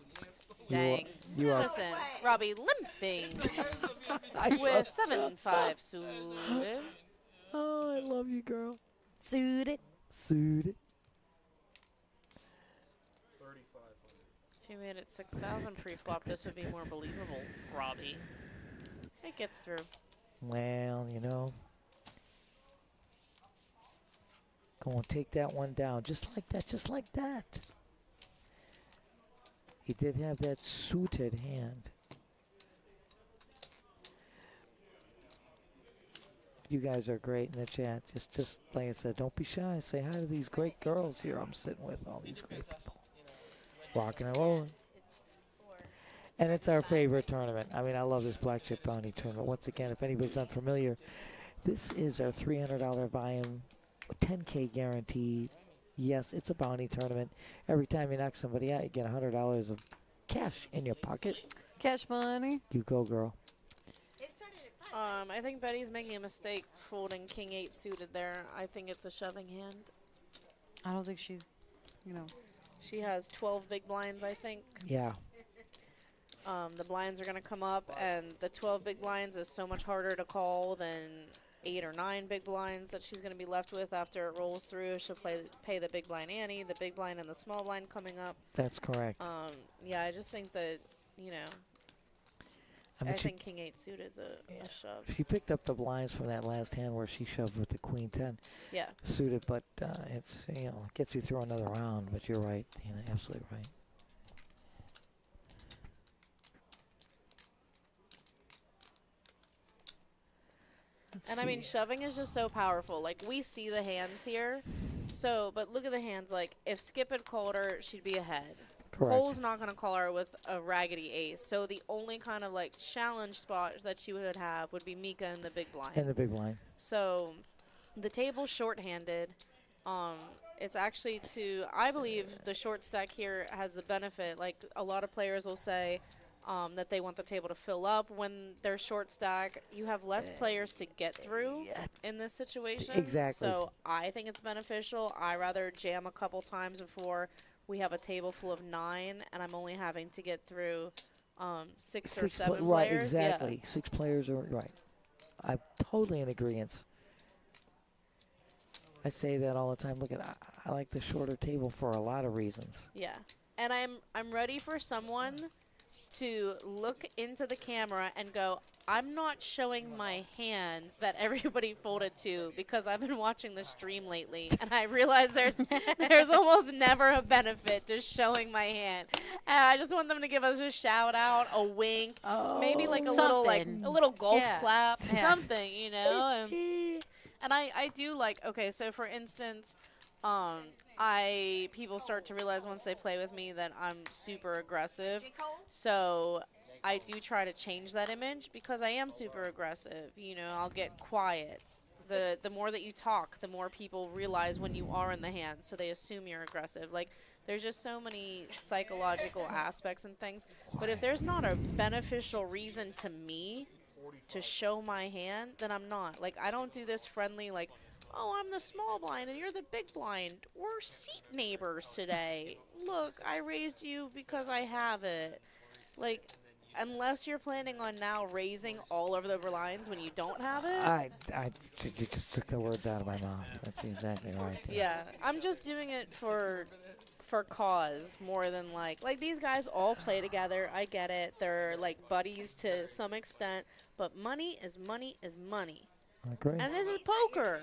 Dang. You are. Listen, Robbie limping with 7-5 suited. Oh, I love you, girl. Suited. Suited. If you made it 6,000 pre-flop, this would be more believable, Robbie. It gets through. Well, you know. Go on, take that one down. Just like that, just like that. He did have that suited hand. You guys are great in the chat. Just like I said, don't be shy. Say hi to these great girls here I'm sitting with, all these great people. Rocking and rolling. And it's our favorite tournament. I mean, I love this Black Chip Bounty tournament. Once again, if anybody's unfamiliar, this is our $300 buy-in, 10K guaranteed, Yes, it's a bounty tournament. Every time you knock somebody out, you get $100 of cash in your pocket. Cash money. You go, girl. It started at 5. I think Betty's making a mistake folding king 8 suited there. I think it's a shoving hand. I don't think she, you know. She has 12 big blinds, I think. Yeah. The blinds are going to come up, and the 12 big blinds is so much harder to call than 8 or 9 big blinds that she's going to be left with after it rolls through. She'll pay the big blind ante, the big blind, and the small blind coming up. That's correct. Yeah, I just think that, you know, I mean, I think king 8 suit is a shove. she picked up the blinds from that last hand where she shoved with the queen 10 Yeah. suited, but it's, you know, gets you through another round. But you're right, absolutely right. And I mean, shoving is just so powerful. Like, we see the hands here. So, but look at the hands. Like, if Skip had called her, she'd be ahead. Correct. Cole's not going to call her with a raggedy ace. So the only kind of, like, challenge spot that she would have would be Mika in the big blind. And the big blind. So the table's short-handed. It's actually I believe the short stack here has the benefit. Like, a lot of players will say that they want the table to fill up when they're short stack. You have less players to get through in this situation. Exactly. So I think it's beneficial. I rather jam a couple times before we have a table full of 9, and I'm only having to get through 6 or 7 players. Right, exactly. Yeah. 6 players are right. I'm totally in agreement. I say that all the time. Look at I like the shorter table for a lot of reasons. Yeah. And I'm ready for someone to look into the camera and go, I'm not showing my hand that everybody folded to because I've been watching the stream lately, and I realize there's almost never a benefit to showing my hand. And I just want them to give us a shout out, a wink, maybe like a little golf clap, something, you know. And I do like, okay, so for instance, people start to realize once they play with me that I'm super aggressive. So I do try to change that image because I am super aggressive. You know, I'll get quiet. The more that you talk, the more people realize when you are in the hand, so they assume you're aggressive. Like, there's just so many psychological aspects and things. But if there's not a beneficial reason to me to show my hand, then I'm not. Like, I don't do this friendly, like, oh, I'm the small blind and you're the big blind. We're seat neighbors today. Look, I raised you because I have it. Like, unless you're planning on now raising all over the lines when you don't have it. You just took the words out of my mouth. That's exactly right. Yeah, I'm just doing it for cause more than like these guys all play together. I get it. They're like buddies to some extent, but money is money is money. I agree. And this is poker.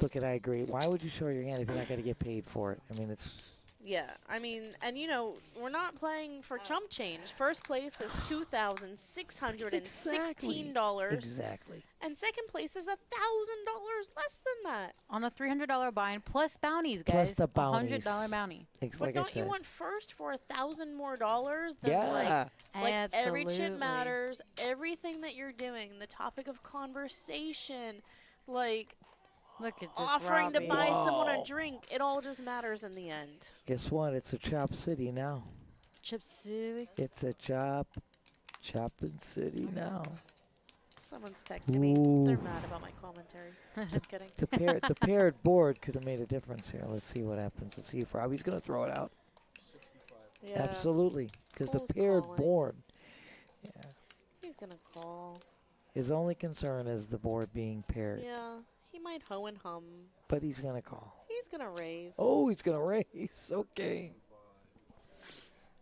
Look, I agree. Why would you show your hand if you're not going to get paid for it? I mean, it's... Yeah, I mean, and you know, we're not playing for chump change. First place is $2,616. Exactly. And second place is $1,000 less than that. On a $300 bind plus bounties, guys. Plus the bounties. $100 bounty. But like don't you want first for $1,000 more dollars than like every chip matters, everything that you're doing, the topic of conversation, like look at this offering Robbie. to buy someone a drink, it all just matters in the end. Guess what? It's a chop city now. Chip City. It's a chopping city now. Someone's texting me. They're mad about my commentary. Just kidding. The paired board could have made a difference here. Let's see what happens. Let's see if Robbie's going to throw it out. 65. Yeah. Absolutely. Because the Cole's paired calling. board. Yeah. He's going to call. His only concern is the board being paired. Yeah. He might hoe and hum. But he's going to call. He's going to raise. Oh, he's going to raise. Okay.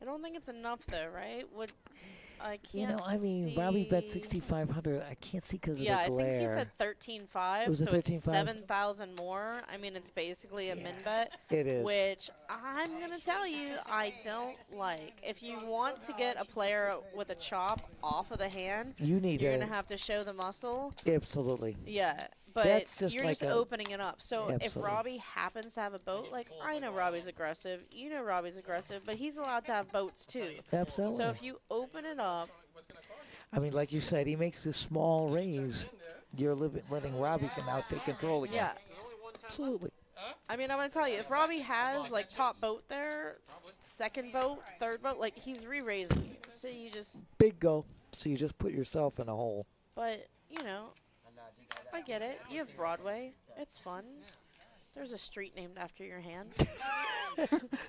I don't think it's enough, though, right? I can't You know, I mean, see. Robbie bet 6,500. I can't see because of the glare. Yeah, I think he said 13.5, It was a so it's 13.5? 7,000 more. I mean, it's basically a min bet. It is. Which I'm going to tell you, I don't like. If you want to get a player with a chop off of the hand, You need you're to- going to have to show the muscle. Absolutely. Yeah. But That's just you're like just opening it up. So if Absolutely. Robbie happens to have a boat, like I know Robbie's aggressive, you know Robbie's aggressive, but he's allowed to have boats too. Absolutely. So if you open it up, I mean, like you said, he makes this small raise. You're letting Robbie can now take control again. yeah. Absolutely. I mean, I'm gonna tell you, if Robbie has like top boat there, second boat, third boat, like he's re-raising you. So you just, Big go. So you just put yourself in a hole. but you know, I get it. You have Broadway. It's fun. There's a street named after your hand.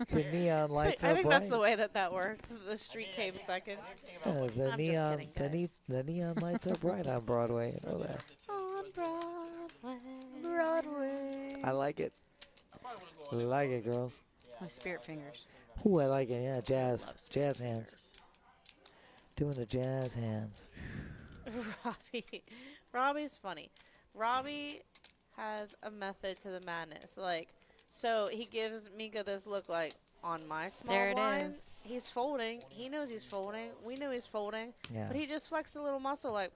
The neon lights I are think bright. that's the way that worked. The street came second. Yeah, the I'm just neon, kidding, guys. the neon lights are bright on Broadway. You know that. On Broadway. I like it. Like it, girls. My spirit fingers. Ooh, I like it. Yeah, jazz hands. Doing the jazz hands. Robbie's funny. Robbie has a method to the madness. Like, so he gives Mika this look like, on my small There it blind, is. he's folding. He knows he's folding. We know he's folding. Yeah. But he just flexed a little muscle like,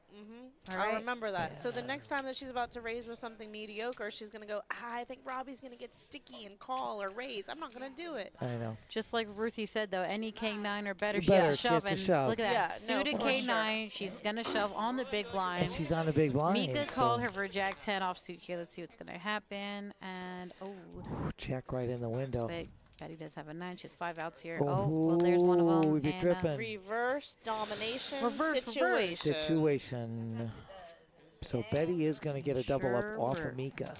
All I right. remember that. So the next time that she's about to raise with something mediocre, she's going to go, I think Robbie's going to get sticky and call or raise. I'm not going to do it. I know. Just like Ruthie said, though, any K9 or better, she Better, has to she has shove. to And shove. look at that. Yeah, no, Suited for K9, she's going to shove on the big blind. And she's on the big blind. Mika so called her for a Jack 10 offsuit here. Let's see what's going to happen. And, check right in the window. Betty does have a 9. She has 5 outs here. Oh, Well, there's one of them. we be and, dripping. Reverse domination Reverse. situation. Situation. So Betty is going to get a double up Sure off were. of Mika.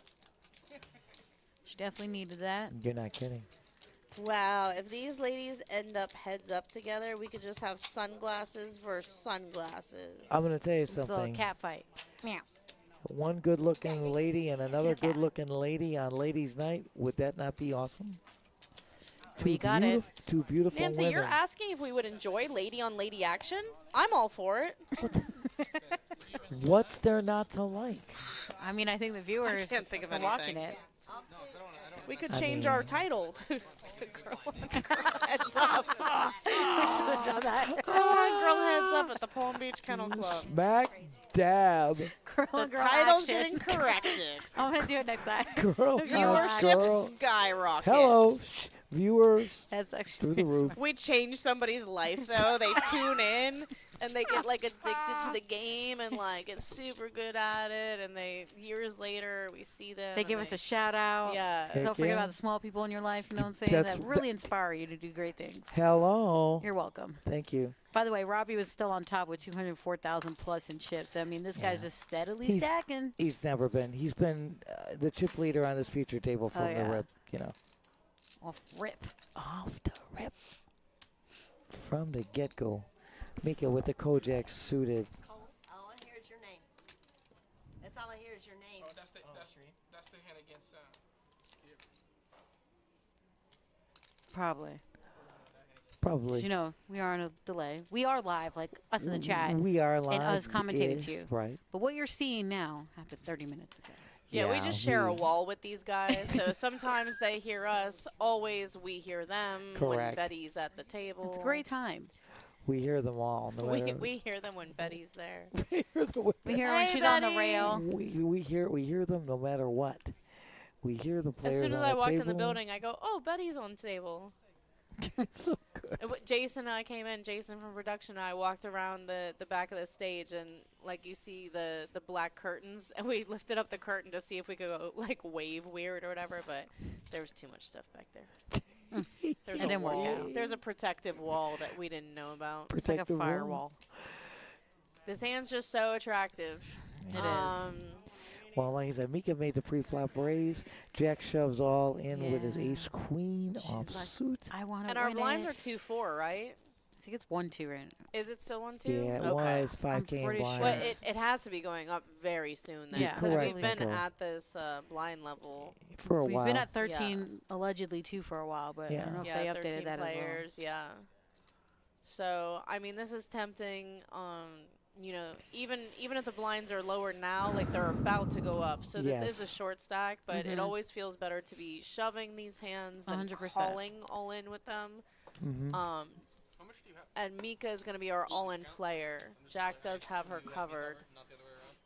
She definitely needed that. You're not kidding. Wow, if these ladies end up heads up together, we could just have sunglasses versus sunglasses. I'm going to tell you It's a little something. cat fight. Meow. One good-looking lady and another good-looking lady on ladies' night. Would that not be awesome? We got it. Two beautiful Nancy, women. you're asking if we would enjoy lady-on-lady action? I'm all for it. What's there not to like? I mean, I think the viewers can't think of are watching anything. it. We could I change mean- our title to Girl Heads Up. We should have done that. Girl Heads Up at the Palm Beach Kennel Club. Smack dab. Girl, The title's action. getting corrected. I'm going to do it next time. Girl, Viewership girl. skyrockets. Hello, viewers. That's actually Through the roof. We change somebody's life though. They tune in and they get like addicted to the game and like get super good at it. And they years later we see them. They and give us a shout out. yeah. Heck Don't forget yeah. about the small people in your life, you know what I'm saying? That's- That really inspire you to do great things. Hello. You're welcome. Thank you. By the way, Robbie was still on top with 204,000 plus in chips. I mean, this guy's just steadily stacking. He's never been. He's been the chip leader on this feature table from the yeah. rip. You know, Off rip. off the rip, from the get-go. Mika with the Kojak suited. All I hear is your name. That's all I hear is your name. Oh, that's the hand against. Probably. Probably. You know, we are on a delay. We are live, like us in the chat. We are live. And us commentating to you. Right. But what you're seeing now happened 30 minutes ago. Yeah, we Yeah, just share a we- wall with these guys. So sometimes they hear us. Always we hear them when Correct. Betty's at the table. It's a great time. We hear them all. No matter. We hear them when Betty's there. we hear the We hear her when Hey, she's on the Betty. rail. we hear them no matter what. We hear the players As soon as on I the walked in the table. building, I go, "Oh, Betty's on table." so good. Jason and I came in. Jason from production and I walked around the back of the stage, and like you see the black curtains, and we lifted up the curtain to see if we could go like wave weird or whatever, but there was too much stuff back there. There's It a didn't work wall. out. There's a protective wall that we didn't know about. It's like a Protective wall. firewall. This hand's just so attractive. It is. Well, like I said, Mika made the pre-flop raise. Jack shoves all in with his Yeah. ace queen off like, suit. I want to And win our blinds it. are 2-4, right? I think it's 1-2 right now. Is it still 1-2? Yeah, it okay. was 5K pretty in sure. But blinds. it has to be going up very soon then. Yeah. Because Correct, we've been Nico. at this blind level. For a We've while. been at 13, allegedly 2 for a while, but I Yeah. don't know if Yeah, they 13 updated that players, yeah. So, I mean, this is tempting. You know, even if the blinds are lower now, like they're about to go up. So this is a Yes. short stack, but it Mhm. always feels better to be shoving these hands than 100%. calling all in with them. Mhm. How much do you have? And Mika is going to be our all-in player. Jack does have her covered. Not the other way around.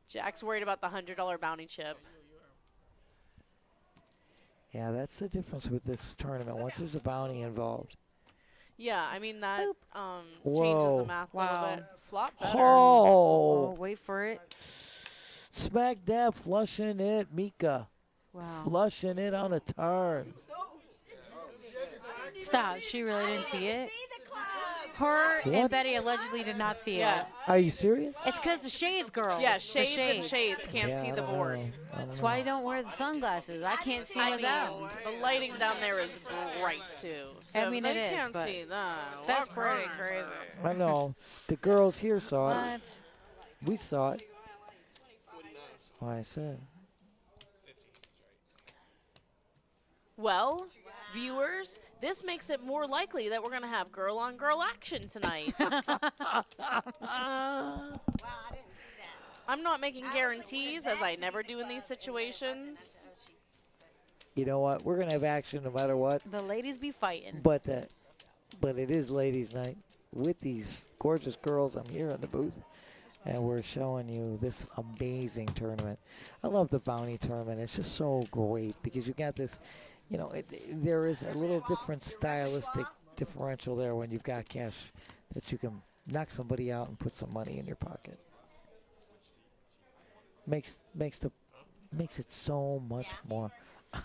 Jack's worried about the $100 bounty chip. Yeah, that's the difference with this tournament. Once there's a bounty involved. Yeah, I mean that changes Whoa. the math a Wow. little bit. Flop better. Oh, Oh! wait for it. Smack dab flushing it, Mika. Wow. Flushing it on a turn. Stop. She really didn't see it. See the club. Her and What? Betty allegedly did not see Yeah. it. Are you serious? It's because the shades, girls. Yeah, The shades and shades can't Yeah, see I the don't board. know. I don't That's know. why you don't wear the sunglasses. I can't see I with mean, them. the lighting down there is bright too. So I mean, if it they is, can't but see that. That's what pretty can I crazy. say? I know. The girls here saw it. What? We saw it. That's why I said. Well, viewers, this makes it more likely that we're going to have girl-on-girl action tonight. Wow, I didn't see that. I'm not making guarantees, as I never do in these situations. You know what? We're gonna have action no matter what. The ladies be fighting. But it is ladies' night with these gorgeous girls. I'm here in the booth, and we're showing you this amazing tournament. I love the bounty tournament. It's just so great because you got this. You know, there is a little different stylistic differential there when you've got cash that you can knock somebody out and put some money in your pocket. Makes it so much more.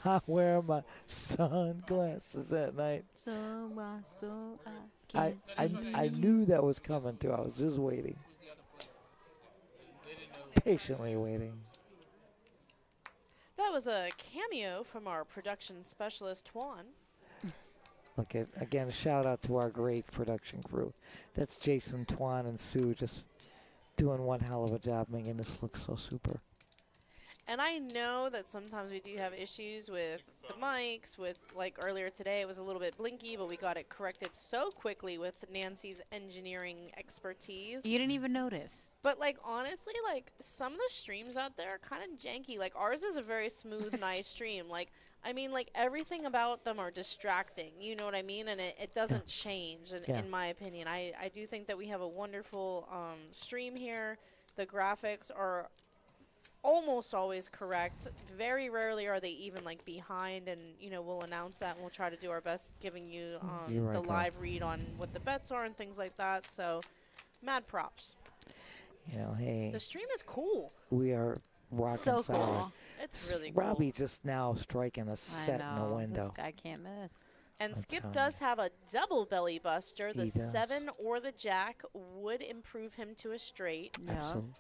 I wear my sunglasses at night. I knew that was coming too. I was just waiting, patiently waiting. That was a cameo from our production specialist, Juan. Look at again. A shout out to our great production crew. That's Jason, Twan, and Sue just doing one hell of a job making this look so super. And I know that sometimes we do have issues with the mics. With like earlier today, it was a little bit blinky, but we got it corrected so quickly with Nancy's engineering expertise. You didn't even notice. But like honestly, like some of the streams out there are kind of janky. Like ours is a very smooth, nice stream. Like I mean, like everything about them are distracting. You know what I mean? And it doesn't change. In my opinion, I do think that we have a wonderful stream here. The graphics are almost always correct. Very rarely are they even like behind, and you know we'll announce that and we'll try to do our best giving you You're the right, live read on what the bets are and things like that. So mad props. You know, hey, The stream is cool. we are rocking So solid. cool. It's really cool. Robbie just now striking a set I in the know. window. This guy can't miss. And That's Skip how- does have a double belly buster. The He does. 7 or the jack would improve him to a straight. Yeah. Absolutely.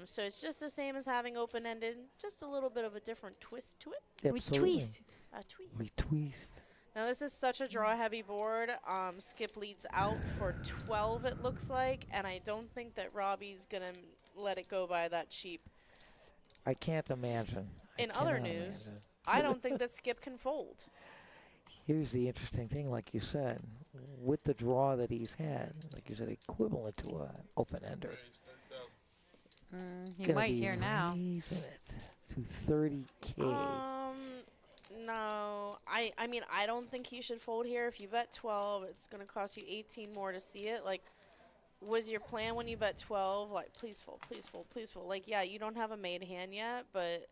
So it's just the same as having open-ended, just a little bit of a different twist to it. We Absolutely. twist. A twist. We twist. Now this is such a draw-heavy board. Skip leads out for 12, it looks like, and I don't think that Robbie's gonna let it go by that cheap. I can't imagine. In I other cannot news, imagine. I don't think that Skip can fold. Here's the interesting thing, like you said, with the draw that he's had, like you said, equivalent to an open-ender. He Gonna might be hear now. raising it to 30K. No. I mean, I don't think he should fold here. If you bet 12, it's going to cost you 18 more to see it. Like, was your plan when you bet 12, like, please fold, please fold, please fold? Like, yeah, you don't have a made hand yet, but,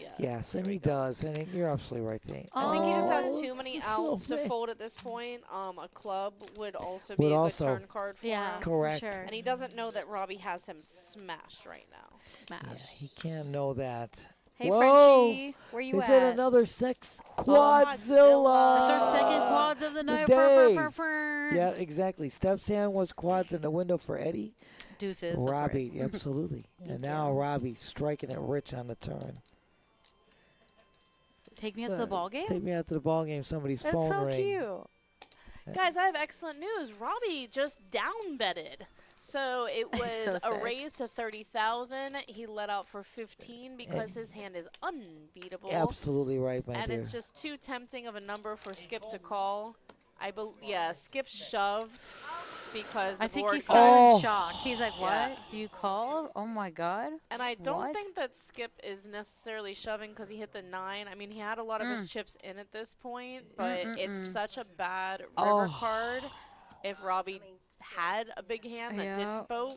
yeah. Yes, and he does, and you're absolutely right there. I think he just has Oh, too many it's so outs to big. fold at this point. A club would also be Would a also- good turn card for Yeah. him. Correct. Sure. And he doesn't know that Robbie has him smashed right now. Smash. Yeah, he can't know that. Hey, Whoa! Frenchie, where you They at? said another sex Quadzilla. quadzilla. That's our second quads of the night. Today. Fur. Yeah, exactly. Steph's hand was quads in the window for Eddie. Deuces. Robbie, absolutely. And now Robbie striking it rich on the turn. Take me out to the ball game. Take me out to the ball game. Somebody's That's phone so ring. cute. Guys, I have excellent news. Robbie just down betted. So it was So a sick. raise to 30,000. He let out for 15 because his hand is unbeatable. Absolutely right, my And dear. it's just too tempting of a number for Skip to call. Yeah, Skip shoved because the I think board he's got- so Oh. in shock. He's like, "What? Yeah. You called? Oh my god!" And I don't What? think that Skip is necessarily shoving because he hit the 9. I mean, he had a lot of his chips in at this point, but it's such a bad river card if Robbie had a big hand that Yeah. didn't boat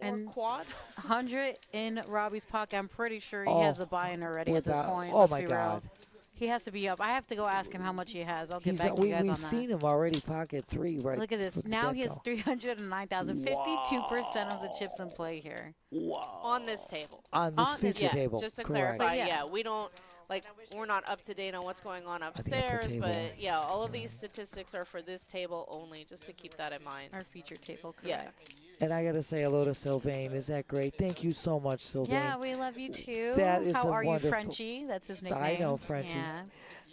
or And quad. 100 in Robbie's pocket. I'm pretty sure he Oh, has a buy-in already at this without- point. oh Let's my be real. God. He has to be up. I have to go ask him how much he has. I'll get He's back to you guys we've on that. seen him already pocket 3 right. Look at this. from the Now he has get-go. 309,000. 52% of the chips in play here. On this table. on this on this- feature Yeah, table. just to Correct. clarify, But yeah. yeah, we don't like we're not up to date on what's going on upper upstairs, table. but yeah, all of these statistics are for this table only, just to keep that in mind. Our feature table, Yeah. correct. And I got to say hello to Sylvain. Is that great? Thank you so much, Sylvain. Yeah, we love you too. That is How a are you, wonderful- Frenchie? That's his nickname. I know, Frenchie. Yeah.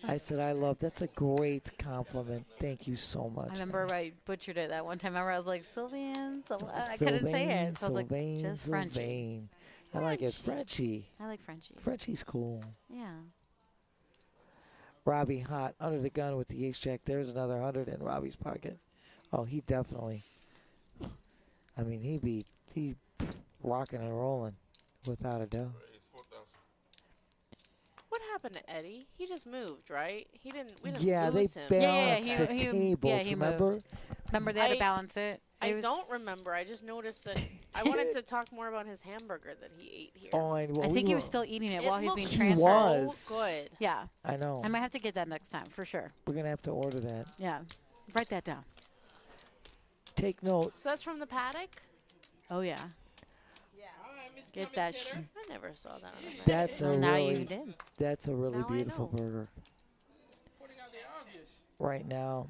I said I love. That's a great compliment. Thank you so much. I remember I butchered it that one time. I was like, Sylvain. I couldn't say it. So I was like, just Frenchie. Sylvain. I like it. Frenchie. I like Frenchie. Frenchie's cool. Yeah. Robbie hot under the gun with the ace jack. There's another 100 in Robbie's pocket. Oh, he definitely. I mean, he rocking and rolling without a doubt. What happened to Eddie? He just moved, right? We didn't Yeah, they lose him. balanced he- the he- tables. yeah, he remember? moved. Remember they had to balance it. I don't remember. I just noticed that I wanted to talk more about his hamburger that he ate here. Oh, and well, I we think he were- was still eating it It while he was being looked transferred. was. so good. Yeah. I know. I might have to get that next time for sure. We're gonna have to order that. Yeah. Write that down. Take note. So that's from the paddock? Oh, yeah. Get that. I never saw that on the menu. That's a Well, now really. you did. That's a really Now I beautiful know. burger. Right now.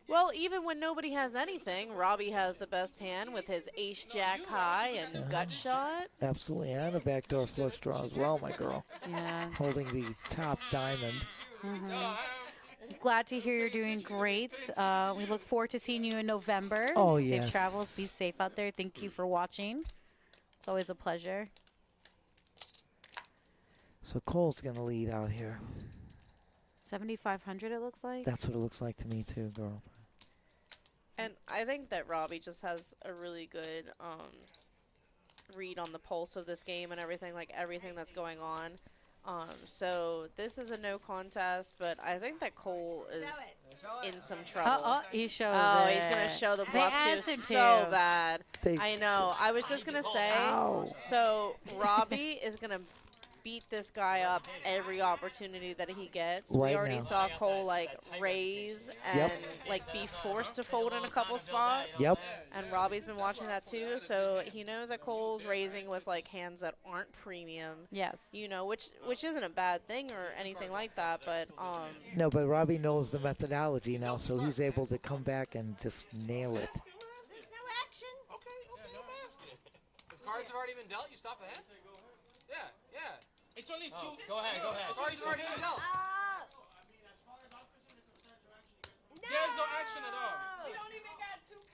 Well, even when nobody has anything, Robbie has the best hand with his ace jack high and gut shot. Absolutely, and a backdoor flush draw as well, my girl. Yeah. Holding the top diamond. Glad to hear you're doing great. We look forward to seeing you in November. Oh, Safe yes. travels. Be safe out there. Thank you for watching. It's always a pleasure. So Cole's gonna lead out here. 7,500 it looks like. That's what it looks like to me too, girl. And I think that Robbie just has a really good read on the pulse of this game and everything, like everything that's going on. So this is a no contest, but I think that Cole is in some trouble. He shows Oh, it. he's going to show the They bluff too asked him so to. bad. They- I know. I was just going to say, Ow. so Robbie is going to beat this guy up every opportunity that he gets. Right We already now. saw Cole like raise and like be forced to fold in a couple spots. Yep. And Robbie's been watching that too, so he knows that Cole's raising with like hands that aren't premium. Yes. You know, which isn't a bad thing or anything like that, but No, but Robbie knows the methodology now, so he's able to come back and just nail it. There's no action. If cards have already been dealt, you stop ahead? Yeah, yeah. It's only two. Go ahead. Cards have already been dealt. There's no action at all.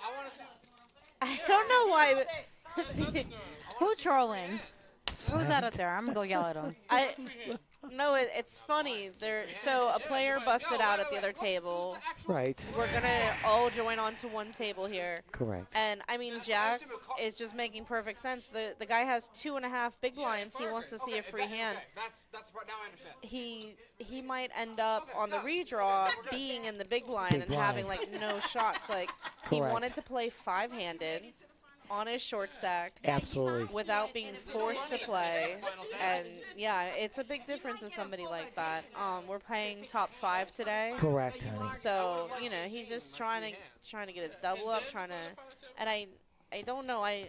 I want to see. I don't know why. Who trolling? Who's that up there? I'm going to go yell at him. No, it's funny. So a player busted out at the other table. Right. We're gonna all join onto one table here. Correct. And I mean, Jack is just making perfect sense. The guy has 2.5 big blinds. He wants to see a free hand. That's now I understand. He might end up on the redraw being in the big blind Big and having blind. like no shots. Like he Correct. wanted to play 5-handed on his short stack Absolutely. without being forced to play. And yeah, it's a big difference with somebody like that. We're playing top 5 today. Correct, honey. So, you know, he's just trying to get his double up, and I don't know, You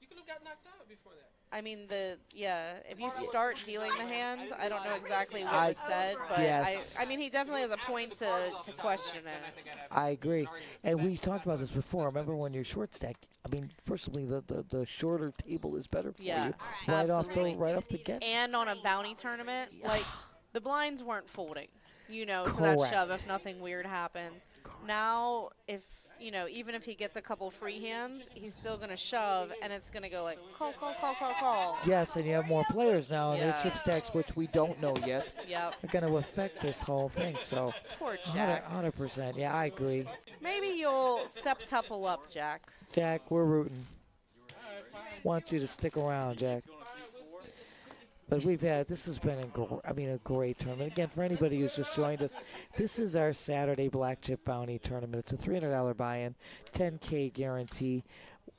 could have got knocked out before that. I mean, if you start dealing the hand, I don't know exactly what was said, but Yes. I mean, he definitely has a point to question it. I agree. And we talked about this before. Remember when you're short stack? I mean, firstly, the shorter table is better for Yeah, you. absolutely. Right off the get. And on a bounty tournament, like, the blinds weren't folding, to that Correct. shove if nothing weird happens. Now, if, even if he gets a couple free hands, he's still going to shove, and it's going to go like, call. Yes, and you have more players now, and their Yeah. chip stacks, which we don't know yet, Yep. are going to affect this whole thing. So, Poor Jack. 100%. Yeah, I agree. Maybe you'll septuple up, Jack. Jack, we're rooting. Want you to stick around, Jack. But this has been a great tournament. Again, for anybody who's just joined us, this is our Saturday Black Chip Bounty Tournament. It's a $300 buy-in, $10K guarantee.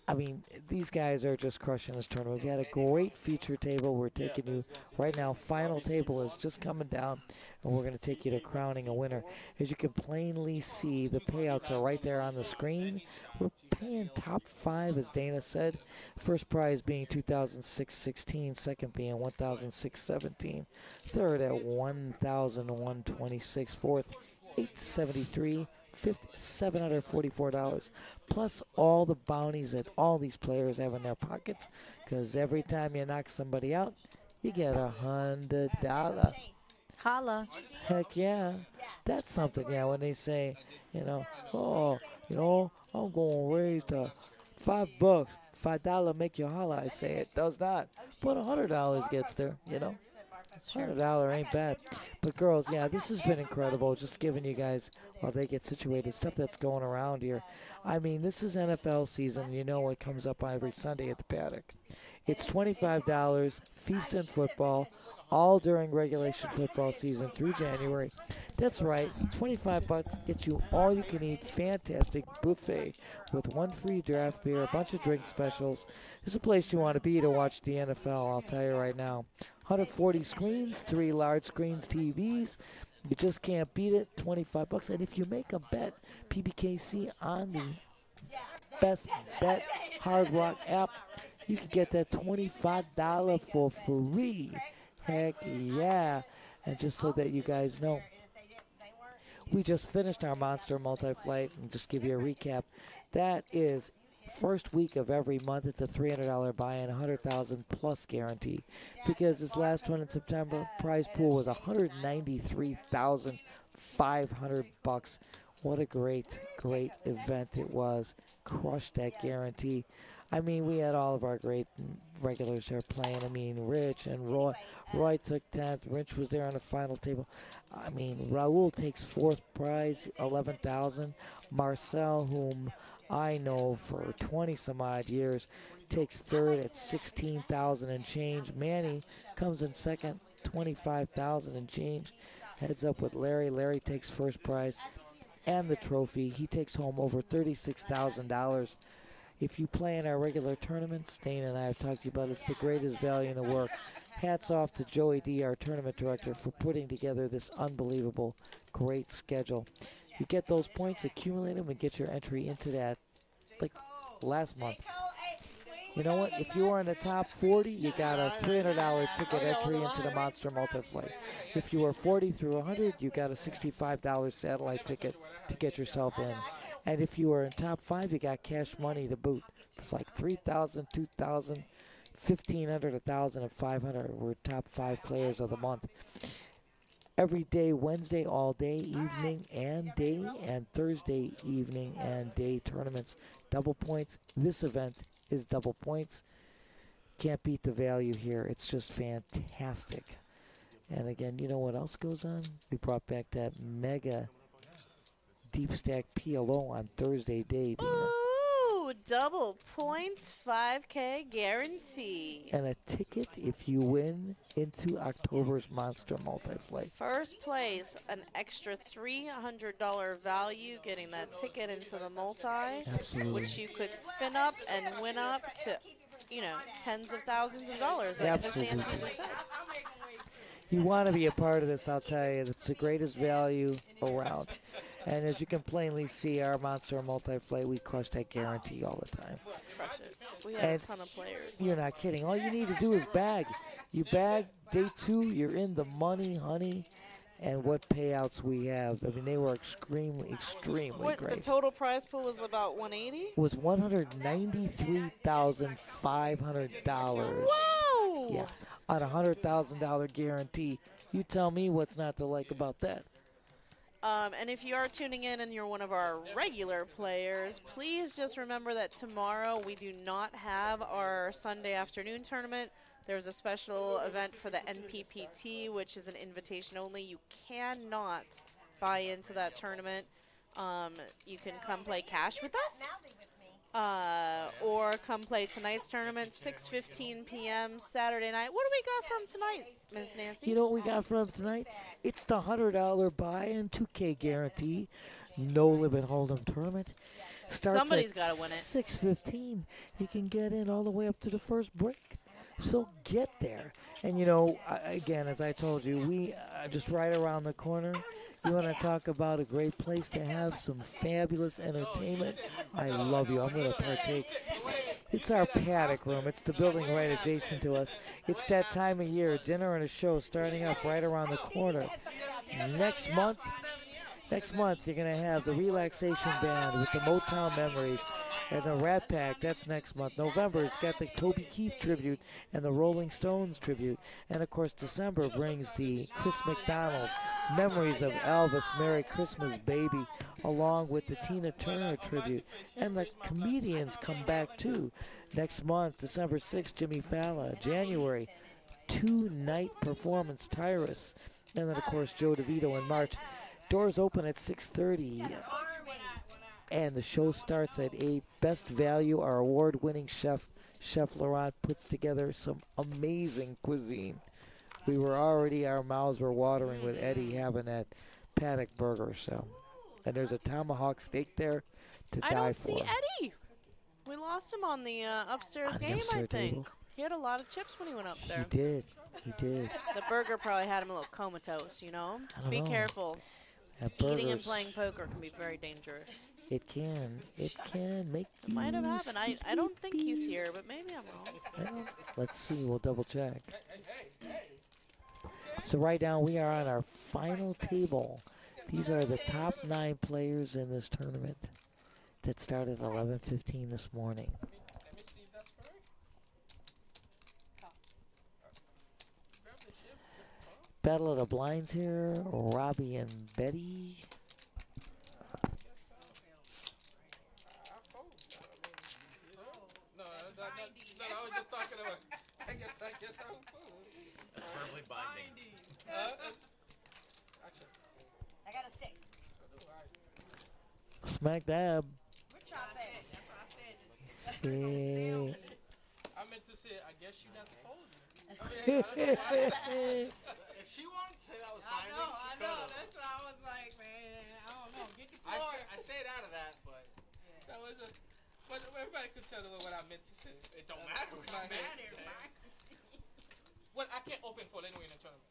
I mean, these guys are just crushing this tournament. We had a great feature table. We're taking you right now. Final table is just coming down, and we're going to take you to crowning a winner. As you can plainly see, the payouts are right there on the screen. We're paying top 5, as Dana said. First prize being 2,616, second being 1,617, third at 1,126, fourth 873. Fifth, $744, plus all the bounties that all these players have in their pockets, because every time you knock somebody out, you get $100. Holla. Heck yeah, that's something. Yeah, when they say, I'm going to raise to $5, $5 make you holla. I say it does not, but $100 gets there. $100 ain't bad. But girls, yeah, this has been incredible. Just giving you guys, while they get situated, stuff that's going around here. I mean, this is NFL season. You know what comes up every Sunday at the paddock. It's $25, feast and football, all during regulation football season through January. That's right, $25 gets you all you can eat, fantastic buffet with one free draft beer, a bunch of drink specials. This is a place you want to be to watch the NFL, I'll tell you right now. 140 screens, 3 large screens TVs. You just can't beat it, $25. And if you make a bet, PBKC on the Best Bet Hard Rock app, you can get that $25 for free. Heck yeah. And just so that you guys know, we just finished our Monster Multi-Flight, and just give you a recap. That is first week of every month. It's a $300 buy-in, 100,000 plus guarantee. Because this last one in September, prize pool was $193,500. What a great event it was. Crushed that guarantee. I mean, we had all of our great regulars there playing. I mean, Rich and Roy. Roy took 10th. Rich was there on the final table. I mean, Raul takes 4th prize, $11,000. Marcel, whom I know for 20-some-odd years, takes 3rd at $16,000 and change. Manny comes in 2nd, $25,000 and change. Heads up with Larry. Larry takes 1st prize and the trophy. He takes home over $36,000. If you play in our regular tournaments, Dana and I have talked to you about it, it's the greatest value in the work. Hats off to Joey D., our tournament director, for putting together this unbelievable, great schedule. You get those points, accumulate them, and get your entry into that, like last month. You know what? If you are in the top 40, you got a $300 ticket entry into the Monster Multi-Flight. If you are 40 through 100, you got a $65 satellite ticket to get yourself in. And if you are in top 5, you got cash money to boot. It's like $3,000, $2,000, $1,500, $1,000, and $500. We're top 5 players of the month. Every day, Wednesday all day, evening and day, and Thursday evening and day tournaments. Double points. This event is double points. Can't beat the value here. It's just fantastic. And again, you know what else goes on? We brought back that mega deep stack PLO on Thursday day, Dana. Ooh, double points, 5K guarantee. And a ticket if you win into October's Monster Multi-Flight. First place, an extra $300 value, getting that ticket into the multi. Absolutely. Which you could spin up and win up to, tens of thousands of dollars, like Miss Absolutely. Nancy just said. You want to be a part of this, I'll tell you. It's the greatest value around. And as you can plainly see, our Monster Multi-Flight, we crush that guarantee all the time. Crush it. We have And a ton of players. You're not kidding. All you need to do is bag. You bag, day 2, you're in the money, honey. And what payouts we have. I mean, they were extremely What, great. the total prize pool was about 180? It was $193,500. Wow! Yeah, on a $100,000 guarantee. You tell me what's not to like about that. And if you are tuning in and you're one of our regular players, please just remember that tomorrow we do not have our Sunday afternoon tournament. There's a special event for the NPPT, which is an invitation only. You cannot buy into that tournament. You can come play cash with us. Or come play tonight's tournament, 6:15 p.m. Saturday night. What do we got from tonight, Ms. Nancy? You know what we got from tonight? It's the $100 buy-in 2K guarantee. No Limit Hold'em tournament. Starts Somebody's at gotta win it. 6:15. You can get in all the way up to the first break. So get there. And you know, again, as I told you, we are just right around the corner. You want to talk about a great place to have some fabulous entertainment? I love you. I'm going to partake. It's our paddock room. It's the building right adjacent to us. It's that time of year, dinner and a show starting up right around the corner. Next month, you're going to have the Relaxation Band with the Motown Memories and the Rat Pack. That's next month. November's got the Toby Keith tribute and the Rolling Stones tribute. And, of course, December brings the Chris McDonald Memories of Elvis, Merry Christmas Baby, along with the Tina Turner tribute. And the comedians come back, too. Next month, December 6th, Jimmy Fallon. January, 2-night performance, Tyrus. And then, of course, Joe DeVito in March. Doors open at 6:30, and the show starts at 8. Best Value, our award-winning chef, Chef Laurent, puts together some amazing cuisine. Our mouths were watering with Eddie having that paddock burger. So, and there's a tomahawk steak there to die for. I don't see Eddie. We lost him on the upstairs On the game, upstairs I think. table? He had a lot of chips when he went up there. He did. The burger probably had him a little comatose, you know? I don't Be know. careful. That Eating and burger's- playing poker can be very dangerous. It can make you Might have happened. I don't think he's here, but maybe I'm wrong. Well, let's see. We'll double check. So right now we are on our final table. These are the top 9 players in this tournament that started at 11:15 this morning. Battle of the Blinds here. Robbie and Betty. No, I was just talking about. I guess I'm cool. Verbally binding. I got a 6. Smack dab. See. I meant to say, I guess you not folding. If she wanted to say that was binding, I know. That's why I was like, man, I don't know. Get the floor. I stayed out of that, but that was a. But everybody could tell what I meant to say. It don't matter what I meant to say. Well, I can't open fold anyway in a tournament.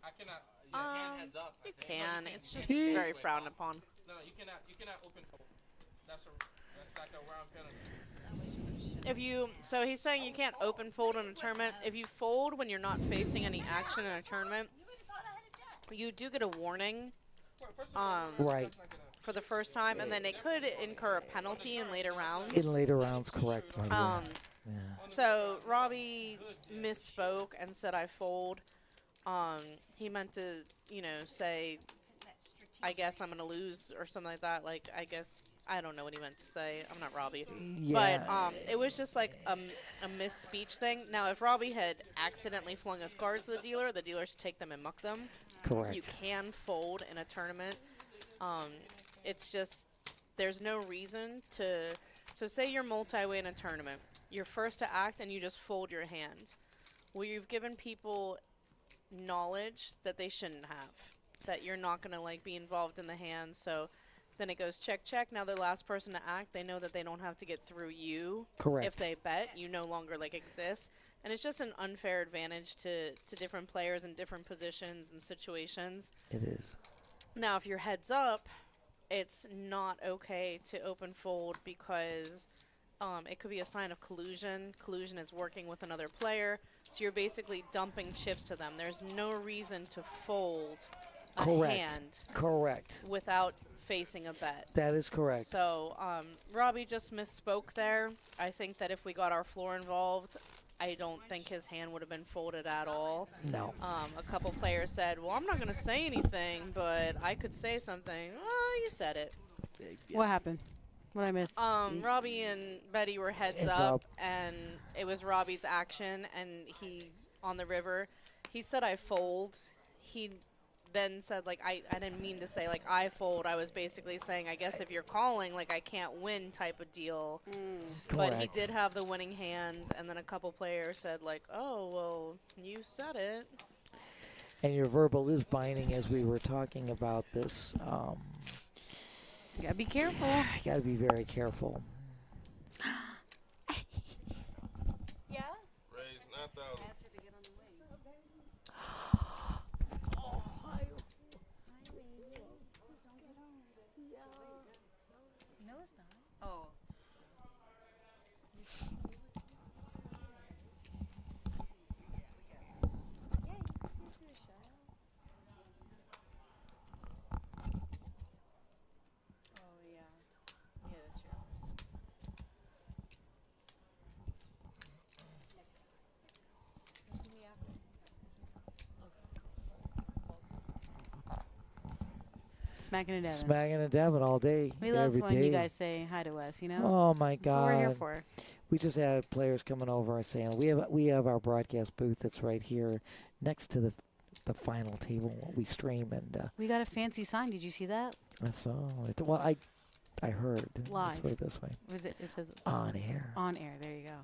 I cannot. Hand heads up. You can. It's just very frowned upon. No, you cannot open fold. That's like a round penalty. So he's saying you can't open fold in a tournament. If you fold when you're not facing any action in a tournament, you do get a warning. Right. For the first time, and then it could incur a penalty in later rounds. In later rounds, correct. My dear. Yeah. So Robbie misspoke and said I fold. He meant to, say, I guess I'm gonna lose or something like that. Like, I guess I don't know what he meant to say. I'm not Robbie, Yeah. but it was just like a misspeech thing. Now, if Robbie had accidentally flung his cards to the dealer should take them and muck them. Correct. You can fold in a tournament. It's just there's no reason to. So say you're multi-way in a tournament. You're first to act and you just fold your hand. Well, you've given people knowledge that they shouldn't have. That you're not going to be involved in the hand. So then it goes check, check. Now the last person to act, they know that they don't have to get through you. Correct. If they bet, you no longer exist. And it's just an unfair advantage to different players in different positions and situations. It is. Now, if you're heads up, it's not okay to open fold because it could be a sign of collusion. Collusion is working with another player. So you're basically dumping chips to them. There's no reason to fold a hand Correct. without facing a bet. That is correct. So Robbie just misspoke there. I think that if we got our floor involved, I don't think his hand would have been folded at all. No. A couple players said, well, I'm not going to say anything, but I could say something. Well, you said it. What happened? What I missed? Robbie and Betty were heads up, and it was Robbie's action, and he, on the river, he said, I fold. He then said, I didn't mean to say, I fold. I was basically saying, I guess if you're calling, I can't win type of deal. But he did have the winning hand, and then a couple players said, oh, well, you said it. And your verbal is binding as we were talking about this. You gotta be careful. You got to be very careful. Yeah? Raise 9,000. No, it's not. Oh. Oh, yeah. Yeah, that's true. Smacking it down. Smacking and dabbing all day, We love every when day. you guys say hi to us, you know? Oh my That's what we're here God! for. We just had players coming over and saying we have our broadcast booth that's right here next to the final table what we stream, and We got a fancy sign. Did you see that? I saw it. Well, I heard. Live. Let's put it this way. What is it? It says On air. on air. There you go.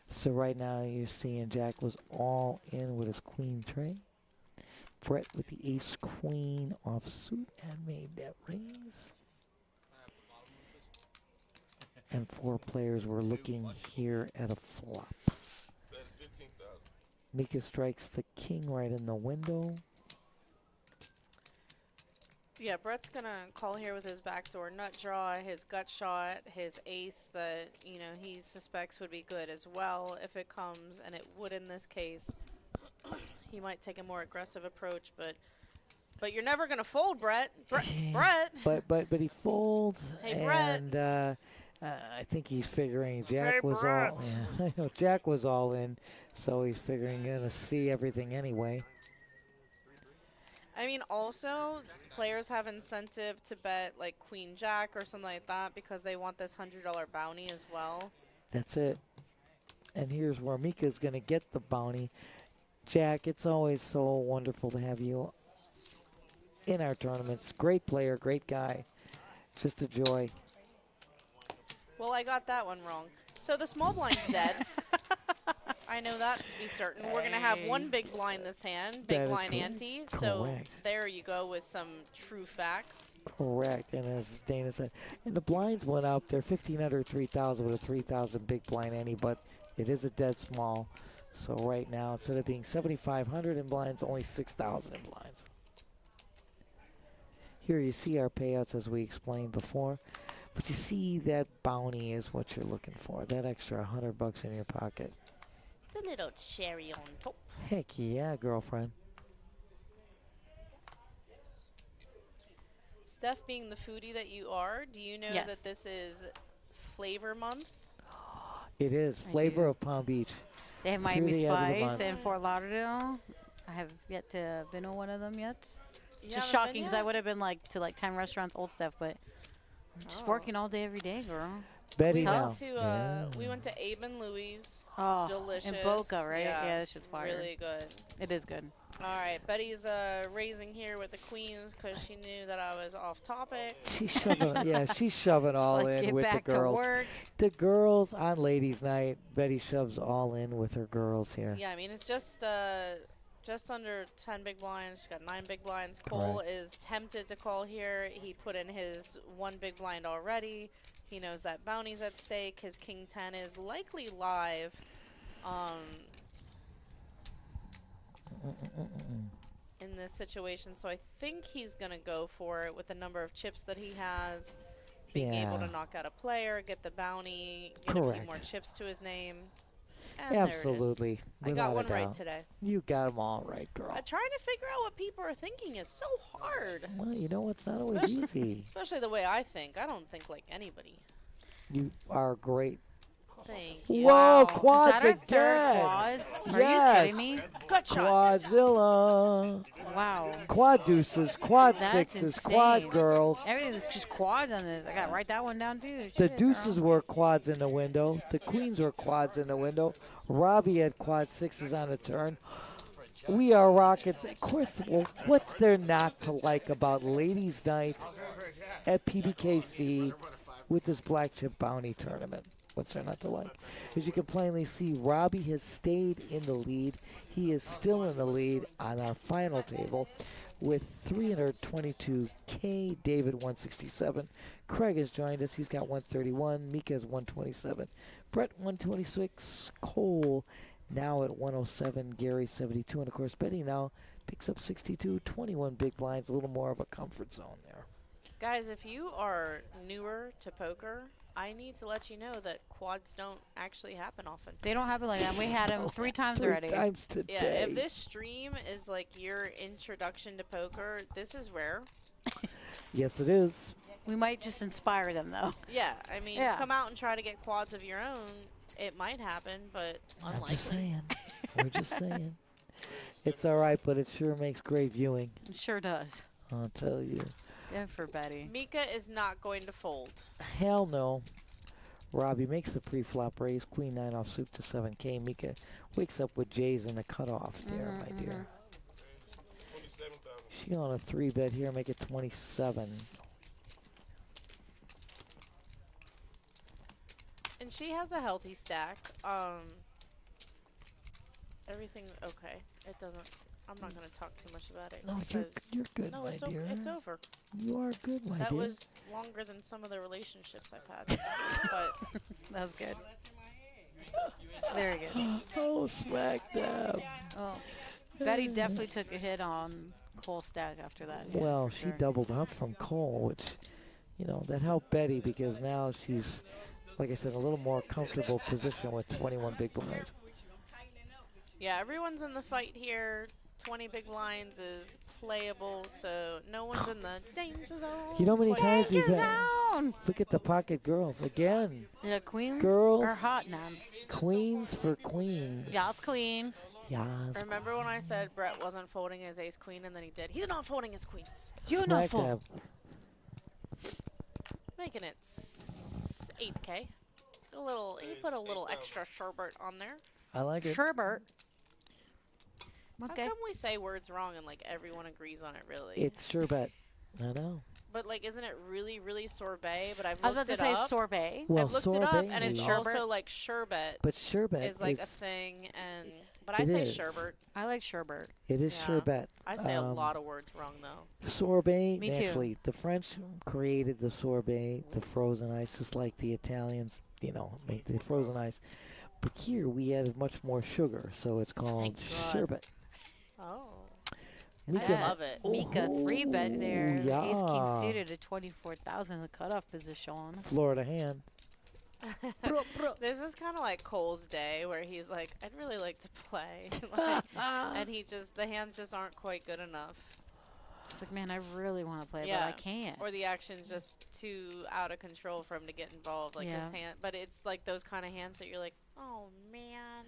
So right now you're seeing Jack was all in with his queen tray. Brett with the ace queen offsuit and made that raise. And 4 players were looking here at a flop. That is 15,000. Mika strikes the king right in the window. Yeah, Brett's gonna call here with his backdoor nut draw, his gut shot, his ace that, you know, he suspects would be good as well if it comes, and it would in this case. He might take a more aggressive approach, but you're never gonna fold, Brett. Brett. But he folds, Hey, Brett. and I think he's figuring Jack was all. Yeah, I know Jack was all in, so he's figuring gonna see everything anyway. I mean, also, players have incentive to bet like Queen Jack or something like that because they want this $100 bounty as well. That's it. And here's where Mika's gonna get the bounty. Jack, it's always so wonderful to have you in our tournaments. Great player, great guy. Just a joy. Well, I got that one wrong. So the small blind's dead. I know that to be certain. We're going to have one big blind this hand, big That is blind correct. ante. So Correct. there you go with some true facts. Correct. And as Dana said, and the blinds went up. They're 1,500, 3,000 with a 3,000 big blind ante, but it is a dead small. So right now, instead of being 7,500 in blinds, only 6,000 in blinds. Here you see our payouts as we explained before. But you see that bounty is what you're looking for. That extra $100 in your pocket. The little cherry on top. Heck yeah, girlfriend. Steph, being the foodie that you are, do you know Yes. that this is flavor month? It is. I Flavor do. of Palm Beach. They have Through Miami the end of the Spice month. in Fort Lauderdale. I have yet to been on one of them yet. You Just haven't been shocking because I yet? would have been like to like 10 restaurants, old stuff, but I'm just Oh. working all day every day, girl. Betty We now. went to Yeah. we went to Abe and Louie's. Oh, Delicious. in Boca, right? Yeah, Yeah, that shit's fire. Really good. It is good. All right, Betty's raising here with the queens because she knew that I was off topic. She's shoving, yeah, she's shoving all Just, like, in get with the back to girls. work. The girls on ladies' night. Betty shoves all in with her girls here. Yeah, I mean it's just under 10 big blinds. She's got 9 big blinds. Cole is tempted to call here. He put in his 1 big blind already. He knows that bounty's at stake. His king 10 is likely live. In this situation, so I think he's gonna go for it with the number of chips that he has, being able to Yeah. knock out a player, get the bounty, get a few more Correct. chips to his name. And there it is. Absolutely. I without got a one right doubt. today. You got them all right, girl. Trying to figure out what people are thinking is so hard. Well, you know, it's not always Especially- easy. Especially the way I think. I don't think like anybody. You are great. Thank you. Whoa, Wow. quads Is that our third again. quads? Are Yes. you kidding me? Good shot. Quadzilla. Wow. Quad deuces, quad That's sixes, insane. quad girls. Everything's just quads on this. I gotta write that one down too. The Shit, deuces girl. were quads in the window. The queens were quads in the window. Robbie had quad sixes on the turn. We are Rockets. Of course, well, what's there not to like about ladies' night at PBKC with this black chip bounty tournament? What's there not to like? As you can plainly see, Robbie has stayed in the lead. He is still in the lead on our final table. with 322K. David 167. Craig has joined us. He's got 131. Mika is 127. Brett 126. Cole now at 107. Gary 72. And of course Betty now picks up 62. 21 big blinds. A little more of a comfort zone there. Guys, if you are newer to poker, I need to let you know that quads don't actually happen often. They don't happen like that. We had them 3 times already. 3 times today. Yeah, if this stream is like your introduction to poker, this is rare. Yes, it is. We might just inspire them, though. Yeah, I mean, Yeah. come out and try to get quads of your own. It might happen, but unlikely. I'm just saying. We're just saying. It's all right, but it sure makes great viewing. It sure does. I'll tell you. Yeah, for Betty. Mika is not going to fold. Hell no. Robbie makes the pre-flop raise. Queen 9 off suit to 7K. Mika wakes up with Jays in the cutoff there, my dear. 27,000. She on a 3-bet here. Make it 27. And she has a healthy stack. Everything okay. It doesn't. I'm not going to talk too much about it. No, because you're good, no, my it's dear. it's over. You are good, my That dear. was longer than some of the relationships I've had. But That was good. Very good. Oh, smack them. Oh, Betty definitely took a hit on Cole's stack after that. Yeah, Well, for she sure. doubled up from Cole, which, you know, that helped Betty because now she's, like I said, a little more comfortable position with 21 big blinds. yeah, everyone's in the fight here. 20 big blinds is playable, so no one's in the danger zone. You know how many quite times yet. we've had? Look at the pocket girls again. Yeah, queens Girls. are hot nuns. Queens for queens. Y'all's queen. Yes. Remember when I said Brett wasn't folding his ace queen and then he did? He's not folding his queens. You're not Smack full. dab. Making it 8K. He put a little extra sherbet on there. I like it. Sherbert. Okay. How come we say words wrong and like everyone agrees on it really? It's sherbet. I know. But like, isn't it really, really sorbet? But I've I was looked about to it say up. sorbet. Well, I've looked it up, sorbet and it's is- also like sherbet. But sherbet is like a is, thing, and but I It say is. sherbet. I like sherbet. it is Yeah. sherbet. I say a lot of words wrong though. Sorbet, Me too. naturally, the French created the sorbet, the frozen ice, just like the Italians, you know, make the frozen ice. But here we added much more sugar, so it's called God. sherbet. Oh, Mika, I love it. Mika 3-bet there. yeah. Ace king suited at 24,000. The cutoff position. Florida hand. This is kind of like Cole's day where he's like, I'd really like to play, like, and the hands just aren't quite good enough. It's like, man, I really want to play, but Yeah. I can't. Or the action's just too out of control for him to get involved. Like his Yeah. hand, but it's like those kind of hands that you're like, oh man.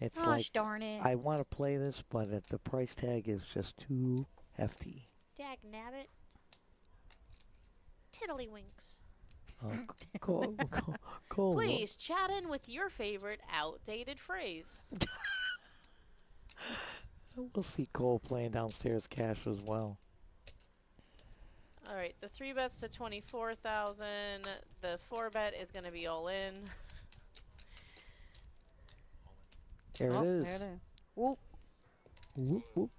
It's Gosh like, darn it. I want to play this, but the price tag is just too hefty. Dag nabbit. Tiddlywinks. Cole, Cole, Please chat in with your favorite outdated phrase. we'll see Cole playing downstairs cash as well. All right, the 3-bets to 24,000. The 4-bet is going to be all in. There Oh, it is. there it is. Whoop. Whoop, whoop.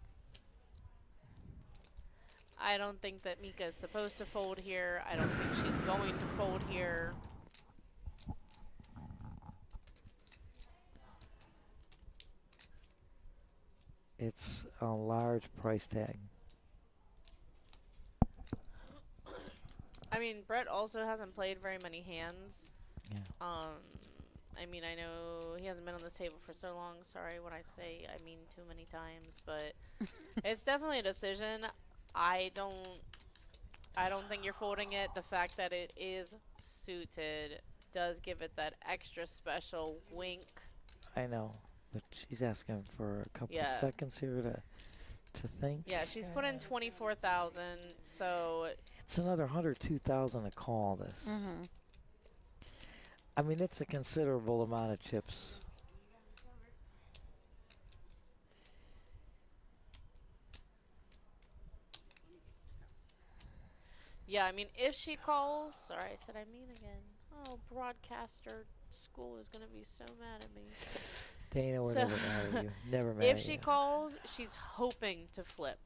I don't think that Mika is supposed to fold here. I don't think she's going to fold here. It's a large price tag. I mean, Brett also hasn't played very many hands. Yeah. I mean, I know he hasn't been on this table for so long. Sorry when I say I mean too many times, but it's definitely a decision. I don't think you're folding it. The fact that it is suited does give it that extra special wink. I know, but she's asking for a couple Yeah. seconds here to think. Yeah, she's put in 24,000, so It's another 102,000 to call this. Mm-hmm. I mean, it's a considerable amount of chips. yeah, I mean, if she calls, sorry, I said I mean again. Oh, broadcaster school is gonna be so mad at me. Dana, we're So- never mad at you. Never mad If at she you. calls, she's hoping to flip.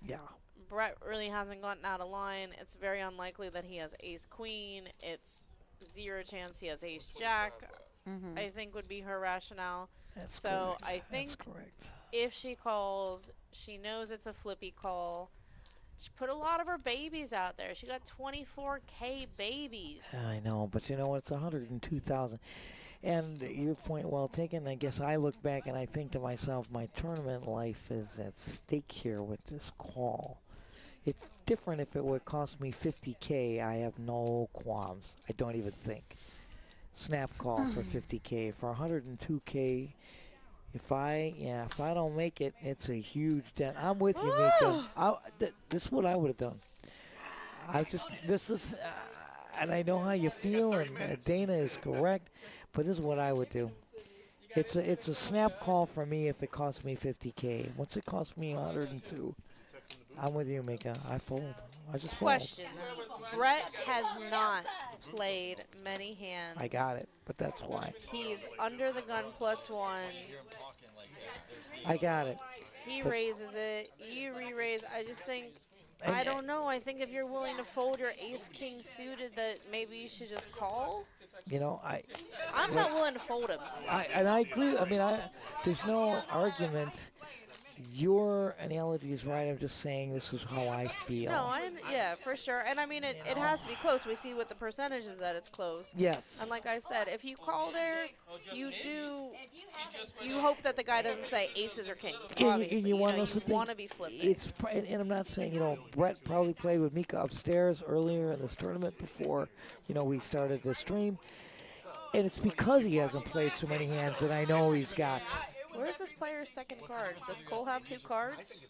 Yeah. Brett really hasn't gotten out of line. It's very unlikely that he has ace queen. It's 0 chance he has ace jack. I think would be her rationale. That's so correct. I think That's correct. if she calls, she knows it's a flippy call. She put a lot of her babies out there. She got 24K babies. I know, but you know what? It's 102,000. And your point well taken. I guess I look back and I think to myself, my tournament life is at stake here with this call. It's different if it would cost me 50K. I have no qualms. I don't even think. Snap call for 50K. For 102K, if I don't make it, it's a huge dent. I'm with you, Mika. This is what I would have done. And I know how you feel, and Dana is correct, but this is what I would do. It's a snap call for me if it costs me 50K. Once it costs me 102, I'm with you, Mika. I fold. I just fold. Question. Brett has not played many hands. I got it, but that's why. He's under the gun +1. I got it. He But- raises it. You re-raise. I just think, I don't know. I think if you're willing to fold your ace-king suited, that maybe you should just call. You know, I'm not willing to fold him. I agree. I mean, there's no argument. Your analogy is right. I'm just saying this is how I feel. No, yeah, for sure. And I mean, it has to be close. We see with the percentages that it's close. Yes. And like I said, if you call there, you hope that the guy doesn't say aces or kings. Obviously, and you want to be flipping. And I'm not saying, Brett probably played with Mika upstairs earlier in this tournament before, we started the stream. And it's because he hasn't played so many hands that I know he's got. Where's this player's second card? Does Cole have 2 cards?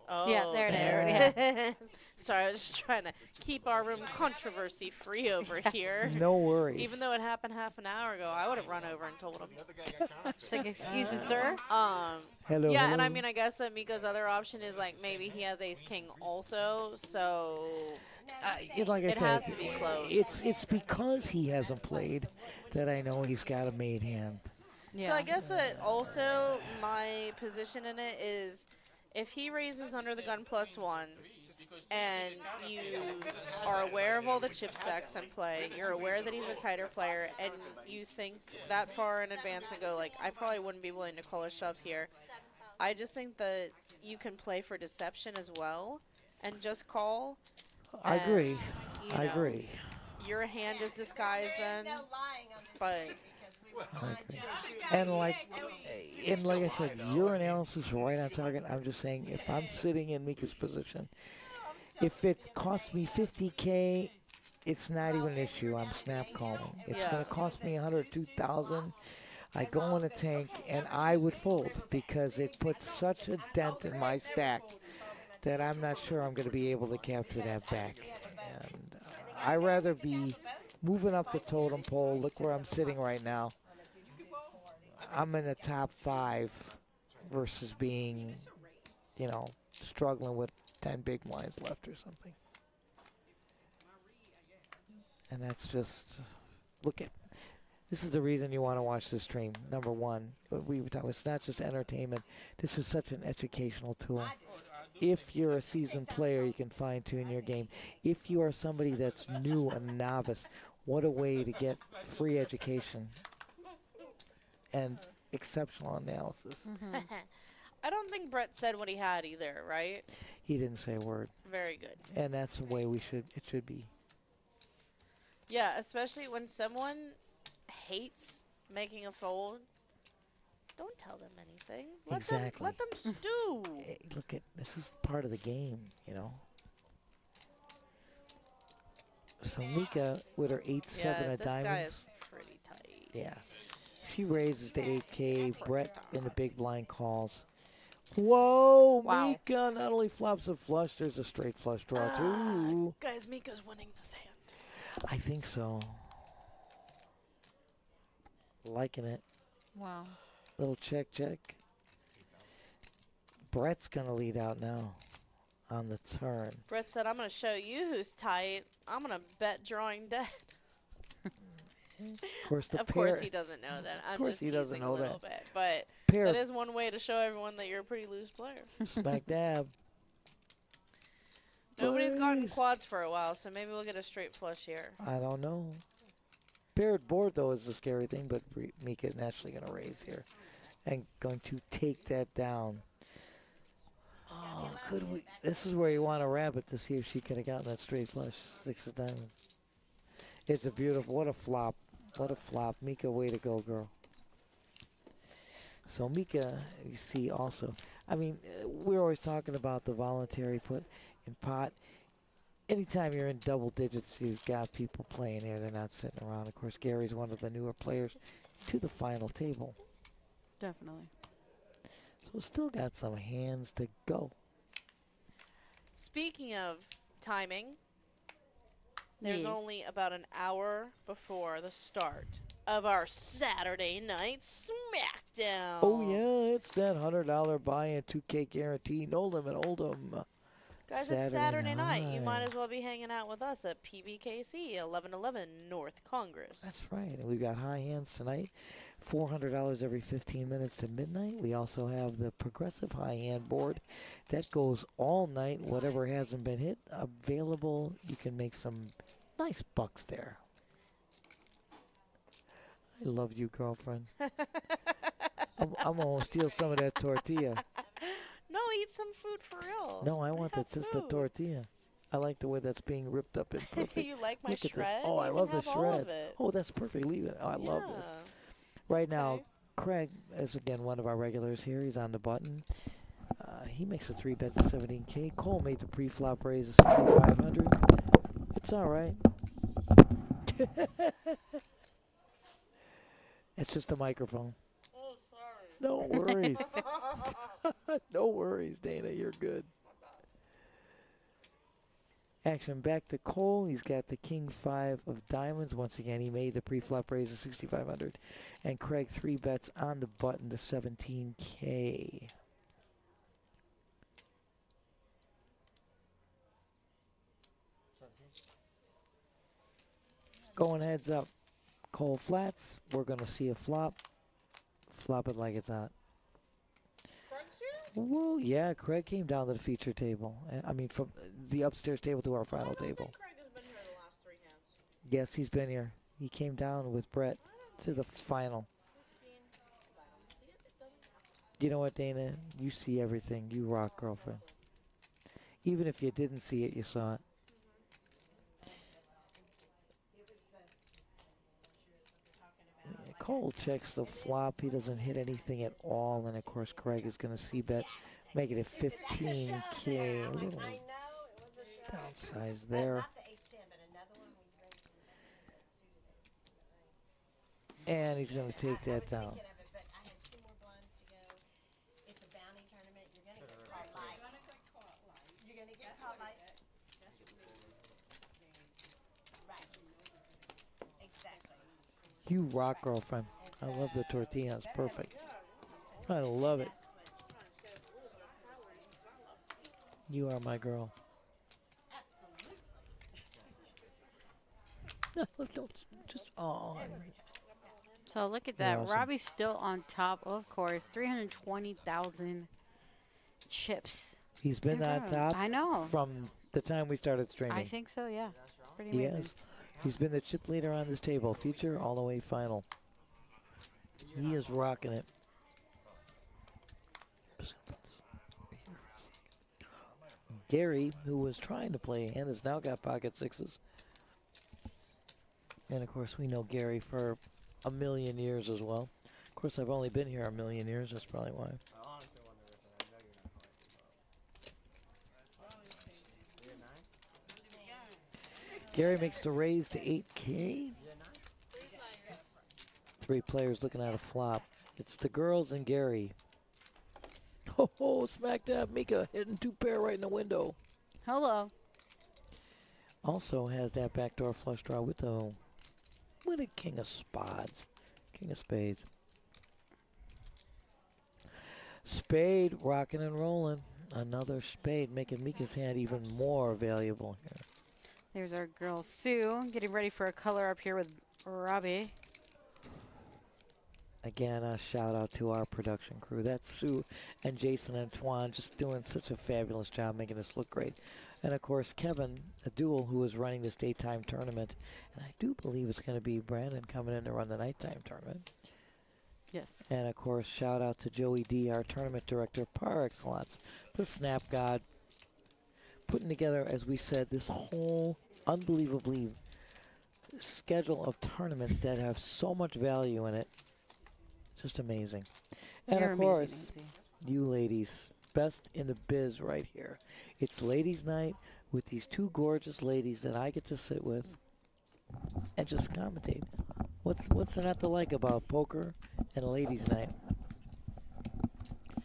Oh, Yeah, there it is. Sorry, I was just trying to keep our room controversy-free over here. No worries. Even though it happened half an hour ago, I would have run over and told him. She's like, excuse me, sir? Hello. Yeah, and I mean, I guess that Mika's other option is, like, maybe he has ace-king also, so like I it said, has to be close. It's because he hasn't played that I know he's got a made hand. Yeah. So I guess that also my position in it is if he raises under the gun +1 and you are aware of all the chip stacks in play, you're aware that he's a tighter player, and you think that far in advance and go, like, I probably wouldn't be willing to call a shove here. I just think that you can play for deception as well and just call. I agree. You I know, agree. Your hand is disguised then, but... And like I said, your analysis is right on target. I'm just saying, if I'm sitting in Mika's position, if it costs me 50K, it's not even an issue. I'm snap calling. It's going to cost me 102,000. I go in a tank, and I would fold because it puts such a dent in my stack that I'm not sure I'm going to be able to capture that back. And I'd rather be moving up the totem pole. Look where I'm sitting right now. I'm in the top 5 versus being, struggling with 10 big blinds left or something. And that's just, this is the reason you want to watch this stream. Number one, we were talking, it's not just entertainment. This is such an educational tool. If you're a seasoned player, you can fine-tune your game. If you are somebody that's new and novice, what a way to get free education and exceptional analysis. I don't think Brett said what he had either, right? He didn't say a word. Very good. And that's the way it should be. Yeah, especially when someone hates making a fold. Don't tell them anything. Exactly. Let them stew. Hey, this is part of the game, So Mika with her 8-7 of this guy diamonds. is pretty tight. Yeah. She raises to 8K. Brett in the big blind calls. Whoa, Wow. Mika not only flops a flush, there's a straight flush draw too. Guys, Mika's winning this hand. I think so. Liking it. Wow. Little check. Brett's going to lead out now on the turn. Brett said, I'm going to show you who's tight. I'm going to bet drawing dead. Of Of course he doesn't know that. I'm course just he doesn't teasing know a little that. bit. But Pair that is one way to show everyone that you're a pretty loose player. smack dab. Nobody's gotten raise. quads for a while, so maybe we'll get a straight flush here. I don't know. Paired board, though, is the scary thing, but Mika's naturally going to raise here and going to take that down. Oh, could we? This is where you want a rabbit to see if she could have gotten that straight flush. 6 of diamonds. It's a beautiful, what a flop. What a flop. Mika, way to go, girl. So Mika, you see also, I mean, we're always talking about the voluntary put in pot. Anytime you're in double digits, you've got people playing here. They're not sitting around. Of course, Gary's one of the newer players to the final table. Definitely. So still got some hands to go. Speaking of timing, there's Yes. only about an hour before the start of our Saturday night SmackDown. Oh, yeah, it's that $100 buy-in 2K guarantee. No limit, Old'em. Guys, it's Saturday night. You might as well be hanging out with us at PBKC, 1111 North Congress. That's right. And we've got high hands tonight. $400 every 15 minutes to midnight. We also have the progressive high hand board. That goes all night. Whatever hasn't been hit, available. You can make some nice bucks there. I love you, girlfriend. I'm going to steal some of that tortilla. No, eat some food for real. No, I want Have just the food. tortilla. I like the way that's being ripped up and perfect. You like my Look at shred? this. Oh, I You love can the have all of shreds. it. Oh, that's perfect. Leave it. Oh, I love this. Yeah. Right now, Okay. Craig is again one of our regulars here. He's on the button. He makes a 3-bet to 17K. Cole made the pre-flop raise of 6,500. It's all right. It's just a microphone. Oh, sorry. No worries. No worries, Dana. You're good. Action back to Cole. He's got the King 5 of diamonds. Once again, he made the pre-flop raise of 6,500. And Craig 3 bets on the button to 17K. Going heads up. Cole flats. We're going to see a flop. Flop it like it's hot. Whoa, yeah, Craig came down to the feature table. I mean, from the upstairs table to our final table. Craig has been here the last 3 hands. Yes, he's been here. He came down with Brett to the final. You know what, Dana? You see everything. You rock, girlfriend. Even if you didn't see it, you saw it. Yeah, Cole checks the flop. He doesn't hit anything at all. And, of course, Craig is going to c-bet, make it a 15K. A little downsize there. And he's going to take that down. You rock, girlfriend. I love the tortillas. Perfect. I love it. You are my girl. No, don't just So look at that. awesome. Robbie's still on top, of course. 320,000 chips. He's been in on front of him. top I know. from the time we started streaming. I think so, yeah. It's pretty He amazing. has. He's been the chip leader on this table. Future all the way final. He is rocking it. Gary, who was trying to play and has now got pocket sixes. And of course, we know Gary for a million years as well. Of course, I've only been here a million years. That's probably why. Gary makes the raise to 8K. 3 players looking at a flop. It's the girls and Gary. Oh, smack dab. Mika hitting 2 pair right in the window. Hello. Also has that backdoor flush draw with a king of spades. King of spades. Spade rocking and rolling. Another spade making Mika's hand even more valuable here. There's our girl Sue getting ready for a color up here with Robbie. Again, a shout out to our production crew. That's Sue and Jason and Twan just doing such a fabulous job making this look great. And of course, Kevin, a duel who is running this daytime tournament. And I do believe it's going to be Brandon coming in to run the nighttime tournament. Yes. And of course, shout out to Joey D, our tournament director par excellence, the Snap God, putting together, as we said, this whole unbelievably schedule of tournaments that have so much value in it. Just amazing. And You're of amazing, course, Nancy. you ladies, best in the biz right here. It's ladies' night with these two gorgeous ladies that I get to sit with and just commentate. What's there not to like about poker and ladies' night?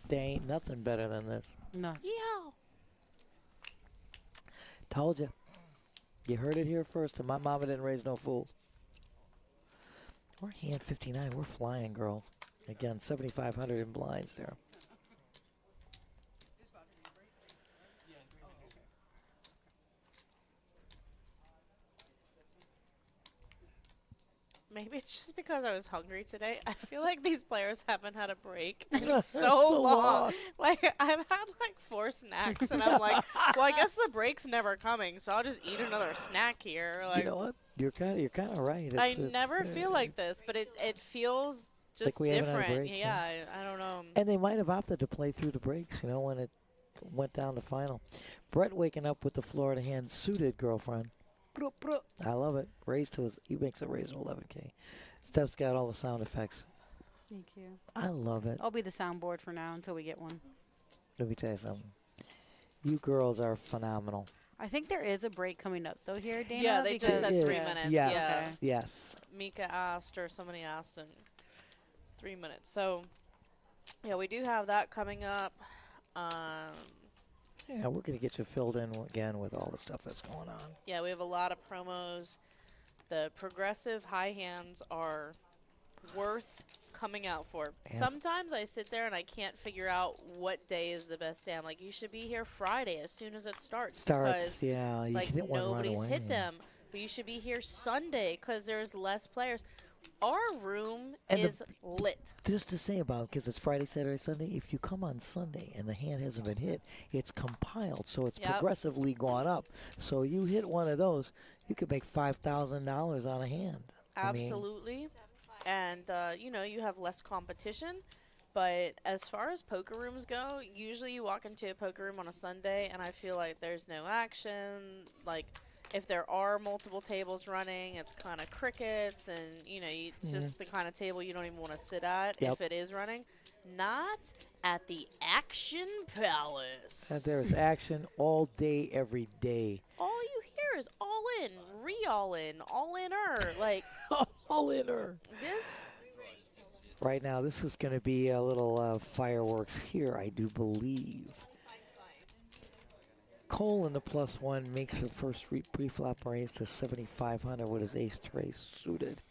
There ain't nothing better than this. No. Yeah. Told you. You heard it here first, and my mama didn't raise no fools. We're hand 59. We're flying, girls. Again, 7,500 in blinds there. Maybe it's just because I was hungry today. I feel like these players haven't had a break in So so long. long. Like, I've had like 4 snacks, and I'm like, well, I guess the break's never coming, so I'll just eat another snack here. Like, You know what? You're kind of right. I never feel like this, but it feels just we haven't had a different. break, Yeah, I don't know. And they might have opted to play through the breaks, when it went down to final. Brett waking up with the Florida hand suited girlfriend. I love it. Raised to he makes a raise of 11K. Steph's got all the sound effects. Thank you. I love it. I'll be the soundboard for now until we get one. Let me tell you something. You girls are phenomenal. I think there is a break coming up, though, here, Dana. Yeah, they just because- said 3 Yes, minutes. Yes. Yeah. Yes. Mika asked, or somebody asked, in 3 minutes. So, yeah, we do have that coming up. Yeah, we're going to get you filled in again with all the stuff that's going on. Yeah, we have a lot of promos. The progressive high hands are worth coming out for. Yeah. Sometimes I sit there and I can't figure out what day is the best day. I'm like, you should be here Friday as soon as it starts. Starts, yeah. You Like, didn't want to run nobody's away. hit them. But you should be here Sunday because there's less players. Our room And is lit. Just to say about, because it's Friday, Saturday, Sunday, if you come on Sunday and the hand hasn't been hit, it's compiled, so it's Yep. progressively gone up. So you hit one of those, you could make $5,000 on a hand. Absolutely. And, you have less competition. But as far as poker rooms go, usually you walk into a poker room on a Sunday, and I feel like there's no action. Like, if there are multiple tables running, it's kind of crickets, and, it's just the kind of table you don't even want to sit at Yep. if it is running. Not at the Action Palace. And there's action all day, every day. All you hear is all in, all in-er. Like, All in her. this. Right now, this is going to be a little fireworks here, I do believe. Cole in the +1 makes the first pre-flop raise to 7,500 with his ace-3 suited.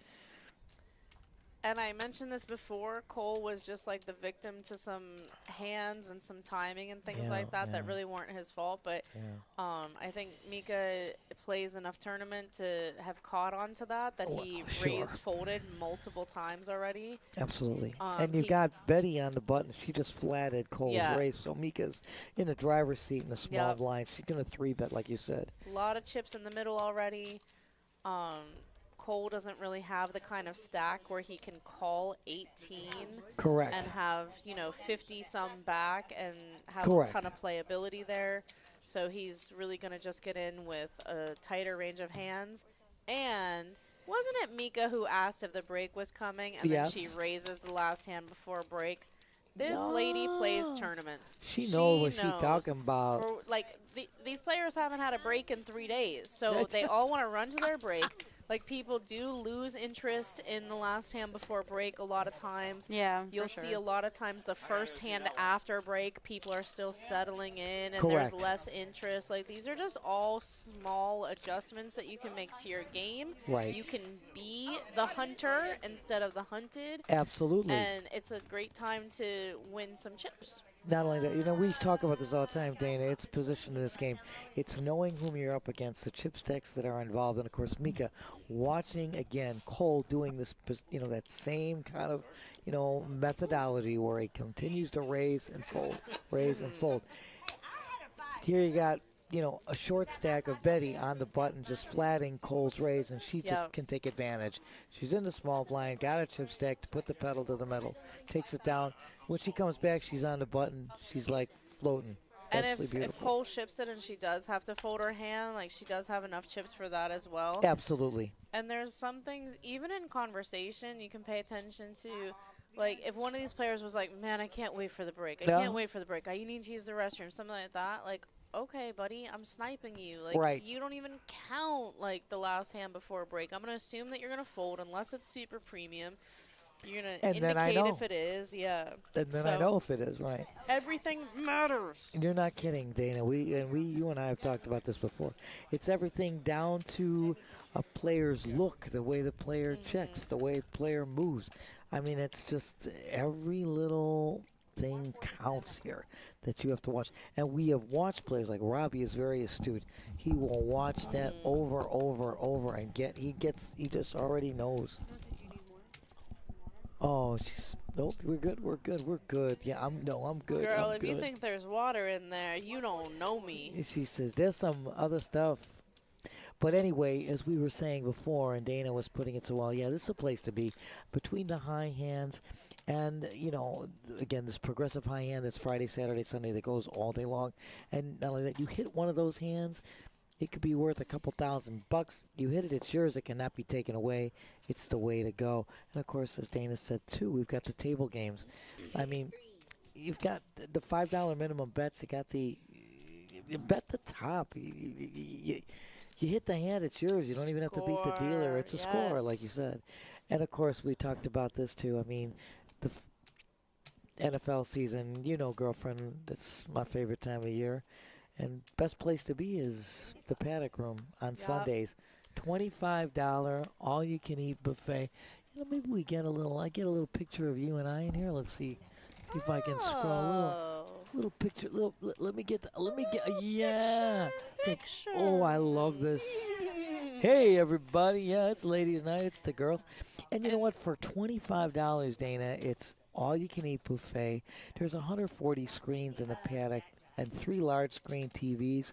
And I mentioned this before, Cole was just like the victim to some hands and some timing and things Yeah, like that that yeah. really weren't his fault. But Yeah. I think Mika plays enough tournament to have caught on to that Oh, he sure. raised folded multiple times already. Absolutely. Um, And you he- got Betty on the button. She just flatted Cole's Yeah. race. So Mika's in the driver's seat in a small Yep. blind. She's going to 3-bet, like you said. A lot of chips in the middle already. Cole doesn't really have the kind of stack where he can call 18 Correct. and have 50 some back and have Correct. a ton of playability there. So he's really going to just get in with a tighter range of hands. And wasn't it Mika who asked if the break was coming, and Yes. then she raises the last hand before break? This lady plays tournaments. She knows what she's knows. talking about. For, like, these players haven't had a break in 3 days, so they all want to run to their break. Like, people do lose interest in the last hand before break a lot of times. Yeah, You'll for see sure. a lot of times the first hand after break, people are still settling in, and Correct. there's less interest. Like, these are just all small adjustments that you can make to your game. Right. You can be the hunter instead of the hunted. Absolutely. And it's a great time to win some chips. not only that, we talk about this all the time, Dana. It's position in this game. It's knowing whom you're up against, the chip stacks that are involved, and of course, Mika watching again Cole doing this, that same kind of, methodology where he continues to raise and fold, raise and fold. Here you got, a short stack of Betty on the button, just flatting Cole's raise, and she just can take advantage. She's in the small blind, got a chip stack to put the pedal to the metal, takes it down. When she comes back, she's on the button. She's like floating. And Absolutely if beautiful. Cole ships it and she does have to fold her hand, like she does have enough chips for that as well. Absolutely. And there's some things, even in conversation, you can pay attention to. Like, if one of these players was like, man, I can't wait for the break. I can't wait for the break. I need to use the restroom, something like that. Like, okay, buddy, I'm sniping you. Like, you don't even count, like, the last hand before a break. I'm going to assume that you're going to fold unless it's super premium. You're going to indicate if it is, And then I know if it is, right. Everything matters. And you're not kidding, Dana. You and I have talked about this before. It's everything down to a player's look, the way the player checks, the way the player moves. I mean, it's just every little thing counts here that you have to watch. And we have watched players like Robbie is very astute. He will watch that over, and he just already knows. Oh, nope, we're good. Yeah, I'm good. Girl, I'm if good. you think there's water in there, you don't know me. She says there's some other stuff. But anyway, as we were saying before, and Dana was putting it so well, this is a place to be between the high hands and, again, this progressive high hand that's Friday, Saturday, Sunday that goes all day long. And not only that, you hit one of those hands, it could be worth a couple $1,000. You hit it, it's yours. It cannot be taken away. It's the way to go. And, of course, as Dana said, too, we've got the table games. I mean, you've got the $5 minimum bets. You bet the top. You hit the hand, it's yours. You don't even have to beat the dealer. It's a score, like you said. And, of course, we talked about this, too. I mean, the NFL season, girlfriend, it's my favorite time of year. And best place to be is the paddock room on Sundays. $25, all-you-can-eat buffet. Maybe we get I get a little picture of you and I in here. Let's see if I can scroll a little picture. Let me get, Picture. Oh, I love this. Hey, everybody. Yeah, it's ladies' night. It's the girls. And you know what? For $25, Dana, it's all-you-can-eat buffet. There's 140 screens in the paddock and 3 large screen TVs.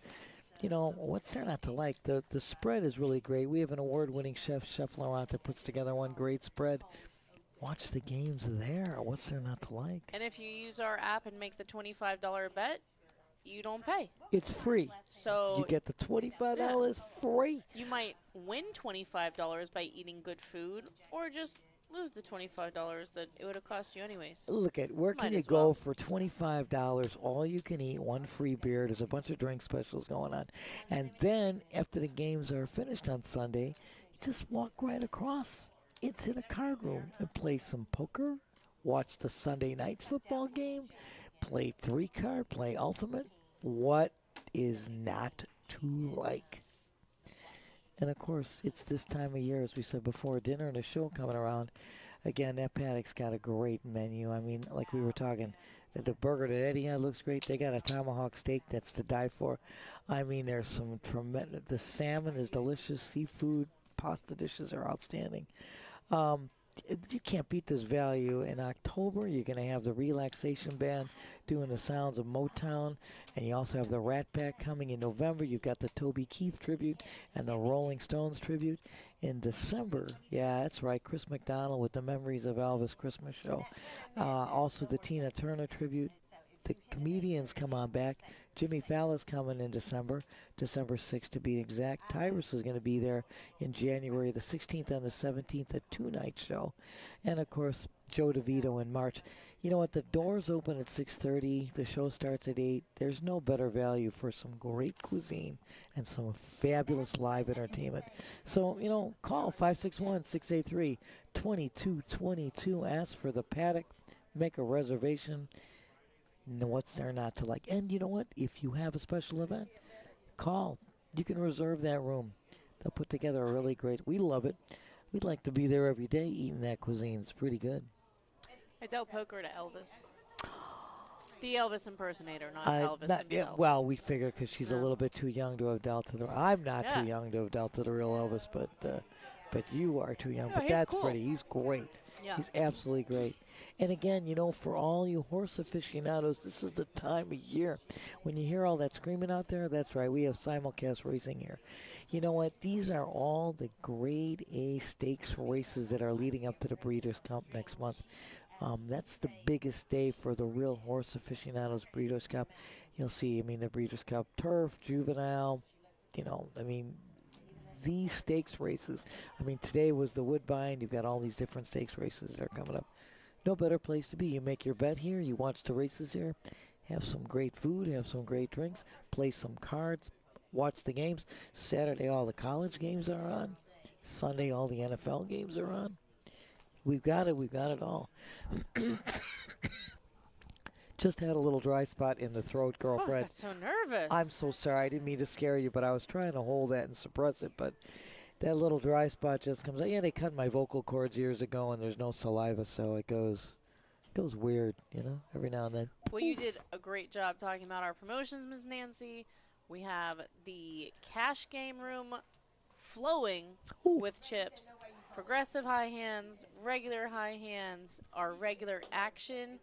What's there not to like? The spread is really great. We have an award-winning chef, Chef Laurent, that puts together one great spread. Watch the games there. What's there not to like? And if you use our app and make the $25 bet, you don't pay. It's free. So you get the $25 free. You might win $25 by eating good food, or just lose the $25 that it would have cost you anyways. Look at where can you go for $25? All you can eat, one free beer. There's a bunch of drink specials going on, and then after the games are finished on Sunday, you just walk right across. It's in a card room and play some poker, watch the Sunday night football game, play 3-card, play ultimate. What is not to like? And, of course, it's this time of year, as we said before, dinner and a show coming around. Again, that paddock's got a great menu. I mean, like we were talking, the burger that Eddie had looks great. They got a tomahawk steak that's to die for. I mean, there's some tremendous. The salmon is delicious. Seafood, pasta dishes are outstanding. You can't beat this value. In October, you're going to have the relaxation band doing the sounds of Motown, and you also have the Rat Pack coming in November. You've got the Toby Keith tribute and the Rolling Stones tribute. In December, yeah, that's right, Chris McDonald with the Memories of Elvis Christmas show. Also the Tina Turner tribute. The comedians come on back. Jimmy Fallon's coming in December 6th to be exact. Tyrus is going to be there in January the 16th and the 17th, a 2-night show. And, of course, Joe DeVito in March. You know what? The doors open at 6:30. The show starts at 8. There's no better value for some great cuisine and some fabulous live entertainment. So, call 561-683-2222. Ask for the paddock. Make a reservation. What's there not to like? And you know what? If you have a special event, call. You can reserve that room. They'll put together a really great. We love it. We'd like to be there every day eating that cuisine. It's pretty good. I dealt poker to Elvis. The Elvis impersonator, not Elvis yeah, himself. well, we figure because she's a No. little bit too young to have dealt to the. I'm not Yeah. too young to have dealt to the real Elvis, but you are too young. Yeah, but he's that's cool. pretty. He's great. Yeah. He's absolutely great. And again, for all you horse aficionados, this is the time of year when you hear all that screaming out there. That's right. We have simulcast racing here. You know what? These are all the grade A stakes races that are leading up to the Breeders' Cup next month. That's the biggest day for the real horse aficionados Breeders' Cup. You'll see, the Breeders' Cup Turf, Juvenile, these stakes races. Today was the Woodbine. You've got all these different stakes races that are coming up. No better place to be. You make your bet here. You watch the races here. Have some great food. Have some great drinks. Play some cards. Watch the games. Saturday, all the college games are on. Sunday, all the NFL games are on. We've got it. We've got it all. Just had a little dry spot in the throat, Oh, I girlfriend. got so nervous. I'm so sorry. I didn't mean to scare you, but I was trying to hold that and suppress it. But that little dry spot just comes out. Yeah, they cut my vocal cords years ago, and there's no saliva, so it goes weird, every now and then. Well, you did a great job talking about our promotions, Ms. Nancy. We have the cash game room flowing with chips. Progressive high hands, regular high hands, our regular action.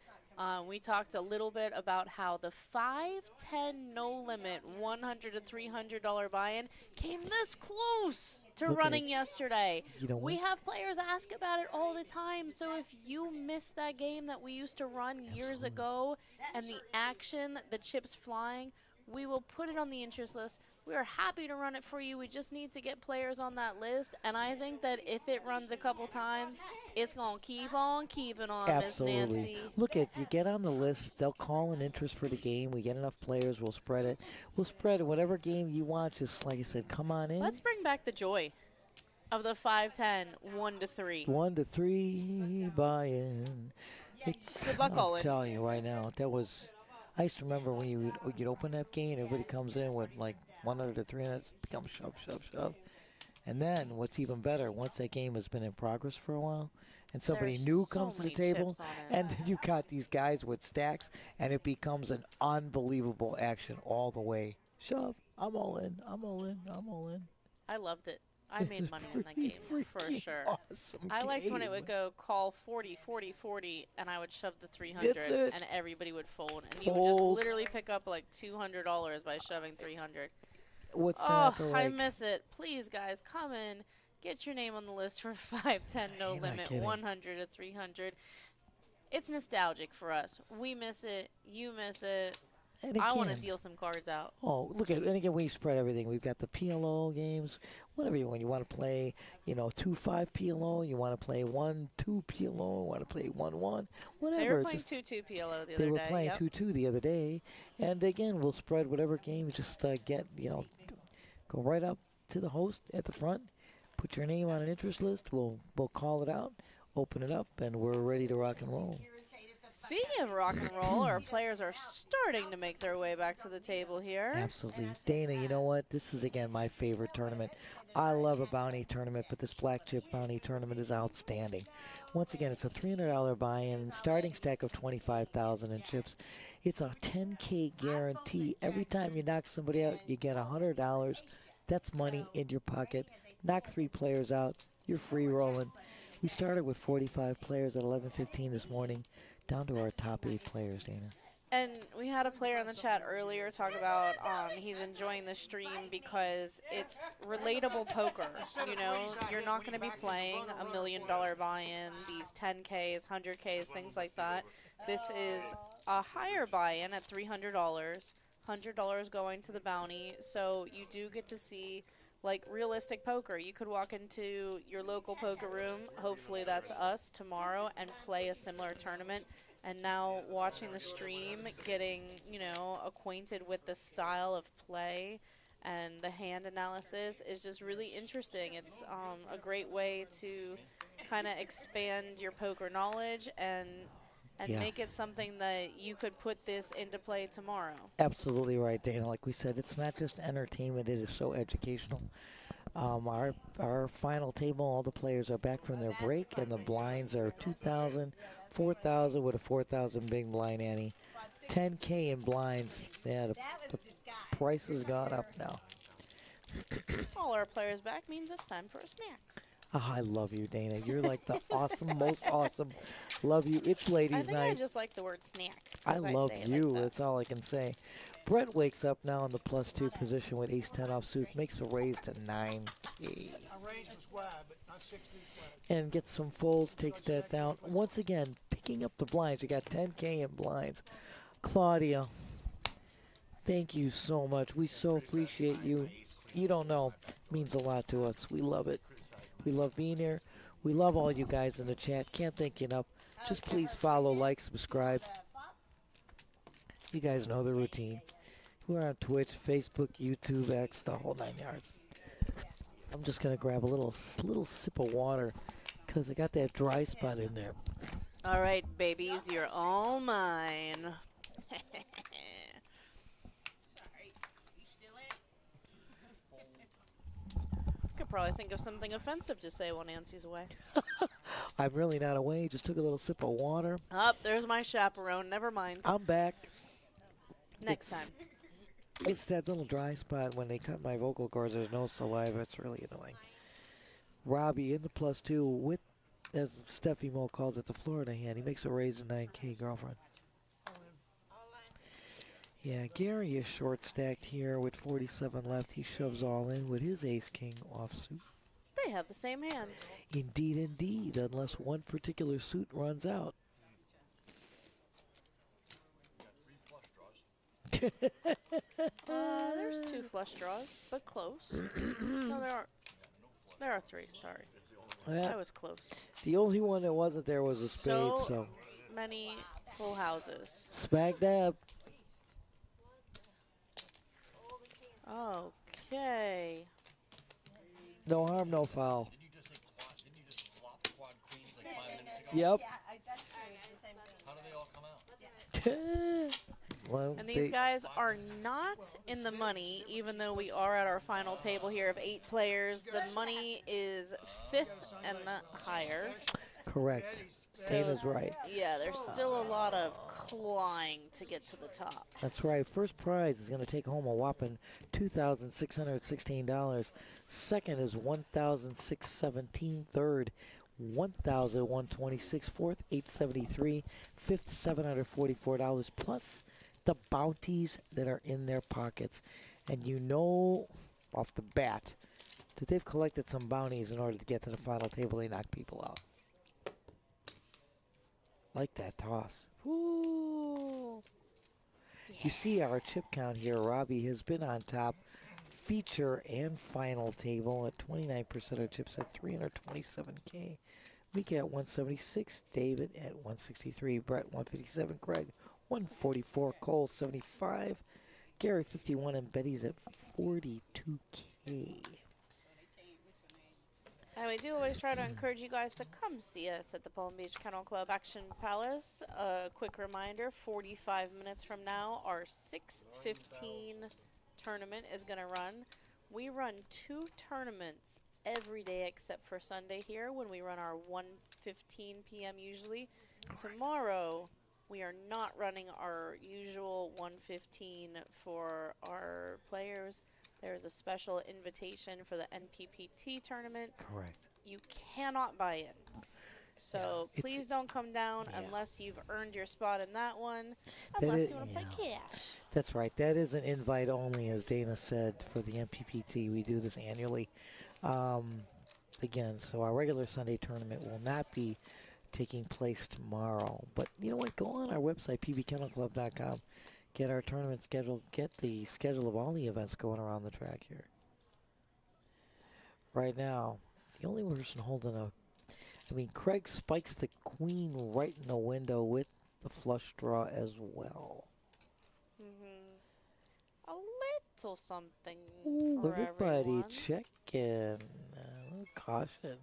We talked a little bit about how the 5-10 no limit $100 to $300 buy-in came this close to Look at running it. yesterday. You know We what? have players ask about it all the time. So if you missed that game that we used to run years ago and the action, the chips flying, we will put it on the interest list. We are happy to run it for you. We just need to get players on that list. And I think that if it runs a couple times, it's going to keep on keeping on, Miss Absolutely. Nancy. Look at you get on the list. They'll call an interest for the game. We get enough players. We'll spread it. We'll spread it. Whatever game you want, just like I said, come on in. Let's bring back the joy of the 5-10, 1 to 3. 1 to 3 buy-in. Good luck, I'll Olin. tell you right now, I used to remember when you'd open that game, everybody comes in with like 100 to 300, it becomes shove, shove, shove. And then what's even better, once that game has been in progress for a while, and somebody There's new so comes to the many table, chips on it. and then you got these guys with stacks, and it becomes an unbelievable action all the way. Shove, I'm all in, I'm all in, I'm all in. I loved it. I made money in that game for Freaking sure. Awesome I liked when it game. would go call 40, 40, 40, and I would shove the 300, That's it. and everybody would fold. And you would just Fold. literally pick up like $200 by shoving 300. What's Oh, that I like? miss it. Please, guys, come in. Get your name on the list for 5-10 no You're not limit, kidding. 100 to 300. It's nostalgic for us. We miss it. You miss it. And I want to again- deal some cards out. Oh, look at, and again, we spread everything. We've got the PLO games, whatever you want. You want to play, 2-5 PLO. You want to play 1-2 PLO. Want to play 1-1, whatever. They were playing Just- 2-2 PLO the They other were day. playing Yep. 2-2 the other day, and again, we'll spread whatever game. Just get, go right up to the host at the front, put your name on an interest list. We'll call it out, open it up, and we're ready to rock and roll. Speaking of rock and roll, our players are starting to make their way back to the table here. Absolutely. Dana, you know what? This is, again, my favorite tournament. I love a bounty tournament, but this black chip bounty tournament is outstanding. Once again, it's a $300 buy-in, starting stack of $25,000 in chips. It's a $10K guarantee. Every time you knock somebody out, you get $100. That's money in your pocket. Knock 3 players out, you're free rolling. We started with 45 players at 11:15 this morning, down to our top 8 players, Dana. And we had a player in the chat earlier talk about he's enjoying the stream because it's relatable poker. You're not going to be playing a $1 million buy-in, these 10Ks, 100Ks, things like that. This is a higher buy-in at $300, $100 going to the bounty. So you do get to see like realistic poker. You could walk into your local poker room, hopefully that's us tomorrow, and play a similar tournament. And now watching the stream, getting, acquainted with the style of play and the hand analysis is just really interesting. It's a great way to kind of expand your poker knowledge and Yeah. make it something that you could put this into play tomorrow. Absolutely right, Dana. Like we said, it's not just entertainment, it is so educational. Our final table, all the players are back from their break, and the blinds are 2,000, 4,000 with a 4,000 big blind ante. 10K in blinds. Yeah, the price has gone up now. All our players back means it's time for a snack. Oh, I love you, Dana. You're like the awesome, most awesome. Love you. It's ladies' I think night. I just like the word snack. I love say it you. like that. That's all I can say. Brett wakes up now in the +2 position with ace-10 offsuit, makes a raise to 9K. And gets some folds, takes that down. Once again, picking up the blinds. You got 10K in blinds. Claudia, thank you so much. We so appreciate you. You don't know. It means a lot to us. We love it. We love being here. We love all you guys in the chat. Can't thank you enough. Just please follow, like, subscribe. You guys know the routine. We're on Twitch, Facebook, YouTube, X, the whole 9 yards. I'm just going to grab a little sip of water because I got that dry spot in there. All right, babies, you're all mine. Could probably think of something offensive to say while Nancy's away. I'm really not away. Just took a little sip of water. Oh, there's my chaperone. Never mind. I'm back. Next time. It's that little dry spot when they cut my vocal cords. There's no saliva. It's really annoying. Robbie in the +2 with, as Stefymo calls it, the Florida hand. He makes a raise in 9K, girlfriend. Yeah, Gary is short stacked here with 47 left. He shoves all in with his ace-king offsuit. They have the same hand. Indeed, indeed, unless one particular suit runs out. There's 2 flush draws, but close. No, there are 3, sorry. Yeah. I was close. The only one that wasn't there was a spade, so. Many full houses. Smack dab. Okay. No harm, no foul. Didn't you just flop quad queens like 5 minutes ago? Yep. How do they all come out? Well, And these guys are not in the money, even though we are at our final table here of 8 players. The money is 5th and higher. correct. Dana's right. Yeah, there's still a lot of clawing to get to the top. That's right. First prize is going to take home a whopping $2,616. Second is $1,617. Third, $1,126. Fourth, $873. Fifth, $744. Plus the bounties that are in their pockets. And you know off the bat that they've collected some bounties in order to get to the final table. They knock people out. Like that toss. Ooh. You see our chip count here. Robbie has been on top. Feature and final table at 29% of chips at 327K. Mika at 176. David at 163. Brett 157. Craig 144. Cole 75. Gary 51. And Betty's at 42K. And we do always try to encourage you guys to come see us at the Palm Beach Kennel Club Action Palace. A quick reminder, 45 minutes from now, our 6:15 tournament is going to run. We run 2 tournaments every day except for Sunday here when we run our 1:15 p.m. usually. Tomorrow, we are not running our usual 1:15 for our players. There is a special invitation for the NPPT tournament. Correct. You cannot buy in. So Yeah, please don't come down unless you've earned your spot in that one, That unless is- you want to play cash. That's right. That is an invite only, as Dana said, for the MPPT. We do this annually. Again, so our regular Sunday tournament will not be taking place tomorrow. But you know what? Go on our website, pbkennelclub.com. Get our tournament schedule. Get the schedule of all the events going around the track here. Right now, the only person holding Craig spikes the queen right in the window with the flush draw as well. A little something Ooh, for everybody everyone. checking. A little caution.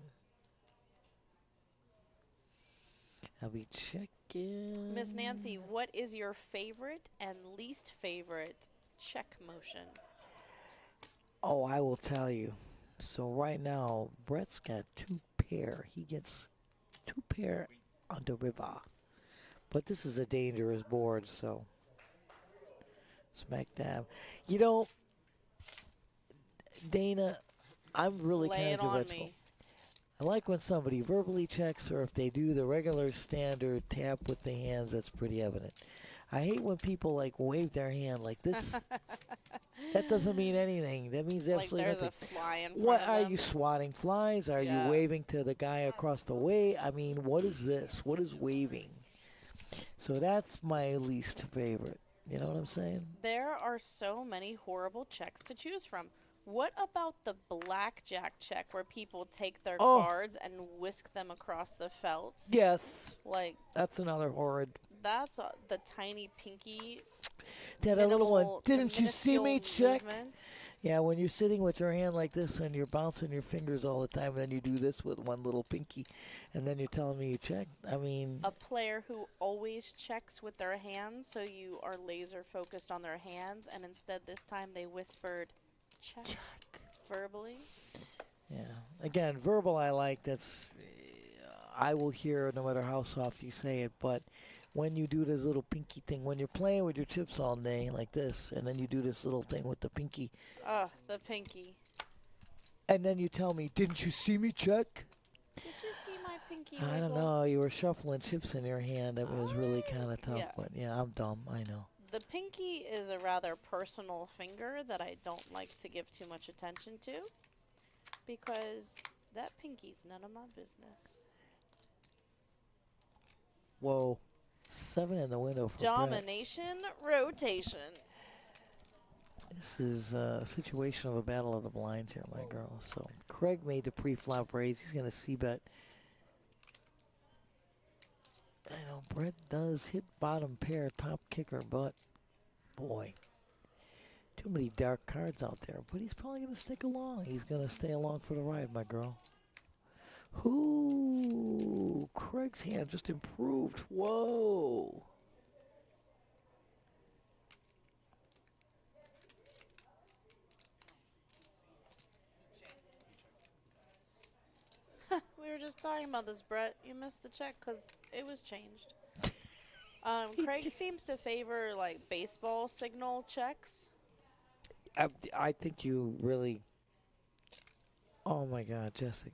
I'll be checking. Miss Nancy, what is your favorite and least favorite check motion? Oh, I will tell you. So right now, Brett's got 2 pair. He gets 2 pair on the river. But this is a dangerous board, so Smack dab. You know, Dana, I'm really Lay it kind of on vengeful. me. I like when somebody verbally checks, or if they do the regular standard tap with the hands, that's pretty evident. I hate when people like wave their hand like this. That doesn't mean anything. That means Like absolutely there's nothing. a fly in front What of are them. you swatting flies? Are Yeah. you waving to the guy across the way? I mean, what is this? What is waving? So that's my least favorite. You know what I'm saying? There are so many horrible checks to choose from. What about the blackjack check where people take their Oh. cards and whisk them across the felt? Yes, Like, that's another horrid. that's the tiny pinky. That little one. minimal- the Didn't you see me minuscule check? movement. Yeah, when you're sitting with your hand like this and you're bouncing your fingers all the time, and then you do this with one little pinky, and then you're telling me you checked. I mean, A player who always checks with their hands, so you are laser focused on their hands, and instead this time they whispered check. Verbally. yeah. Again, verbal I like. That's I will hear no matter how soft you say it. But when you do this little pinky thing, when you're playing with your chips all day like this, and then you do this little thing with the pinky, Ugh, the pinky. and then you tell me, "Didn't you see me check?" Did you see my pinky I don't wiggle? know. You were shuffling chips in your hand. That was really kind of tough. Yeah. But yeah, I'm dumb. I know. The pinky is a rather personal finger that I don't like to give too much attention to because that pinky's none of my business. Whoa. 7 in the window for Brett. Domination rotation. This is a situation of a battle of the blinds here, my girl. So Craig made the pre-flop raise. He's going to c-bet. I know Brett does hit bottom pair, top kicker, but boy, too many dark cards out there. But he's probably going to stick along. He's going to stay along for the ride, my girl. Ooh, Craig's hand just improved. Whoa. We were just talking about this, Brett. You missed the check because it was changed. Craig seems to favor like baseball signal checks. I think you really. Oh my God, Jessica.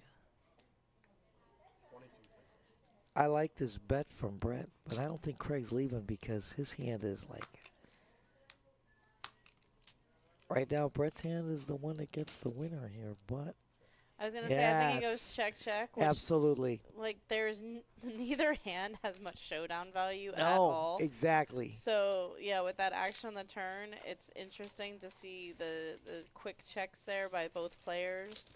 I like this bet from Brett, but I don't think Craig's leaving because his hand is like. Right now, Brett's hand is the one that gets the winner here, but. I was gonna say I think he goes Yes. check. Which, Absolutely. Like there's neither hand has much showdown value at No, all. exactly. So yeah, with that action on the turn, it's interesting to see the quick checks there by both players.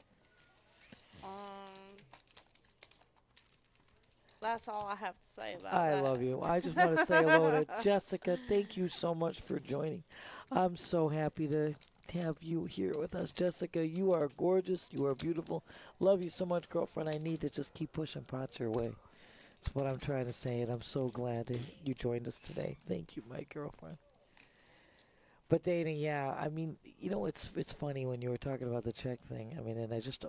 That's all I have to say about I that. love you. I just want to say hello to Jessica. Thank you so much for joining. I'm so happy to have you here with us, Jessica. You are gorgeous. You are beautiful. Love you so much, girlfriend. I need to just keep pushing pots your way. That's what I'm trying to say, and I'm so glad that you joined us today. Thank you, my girlfriend. But Dana, yeah, I mean, you know, it's funny when you were talking about the check thing. I mean, and I just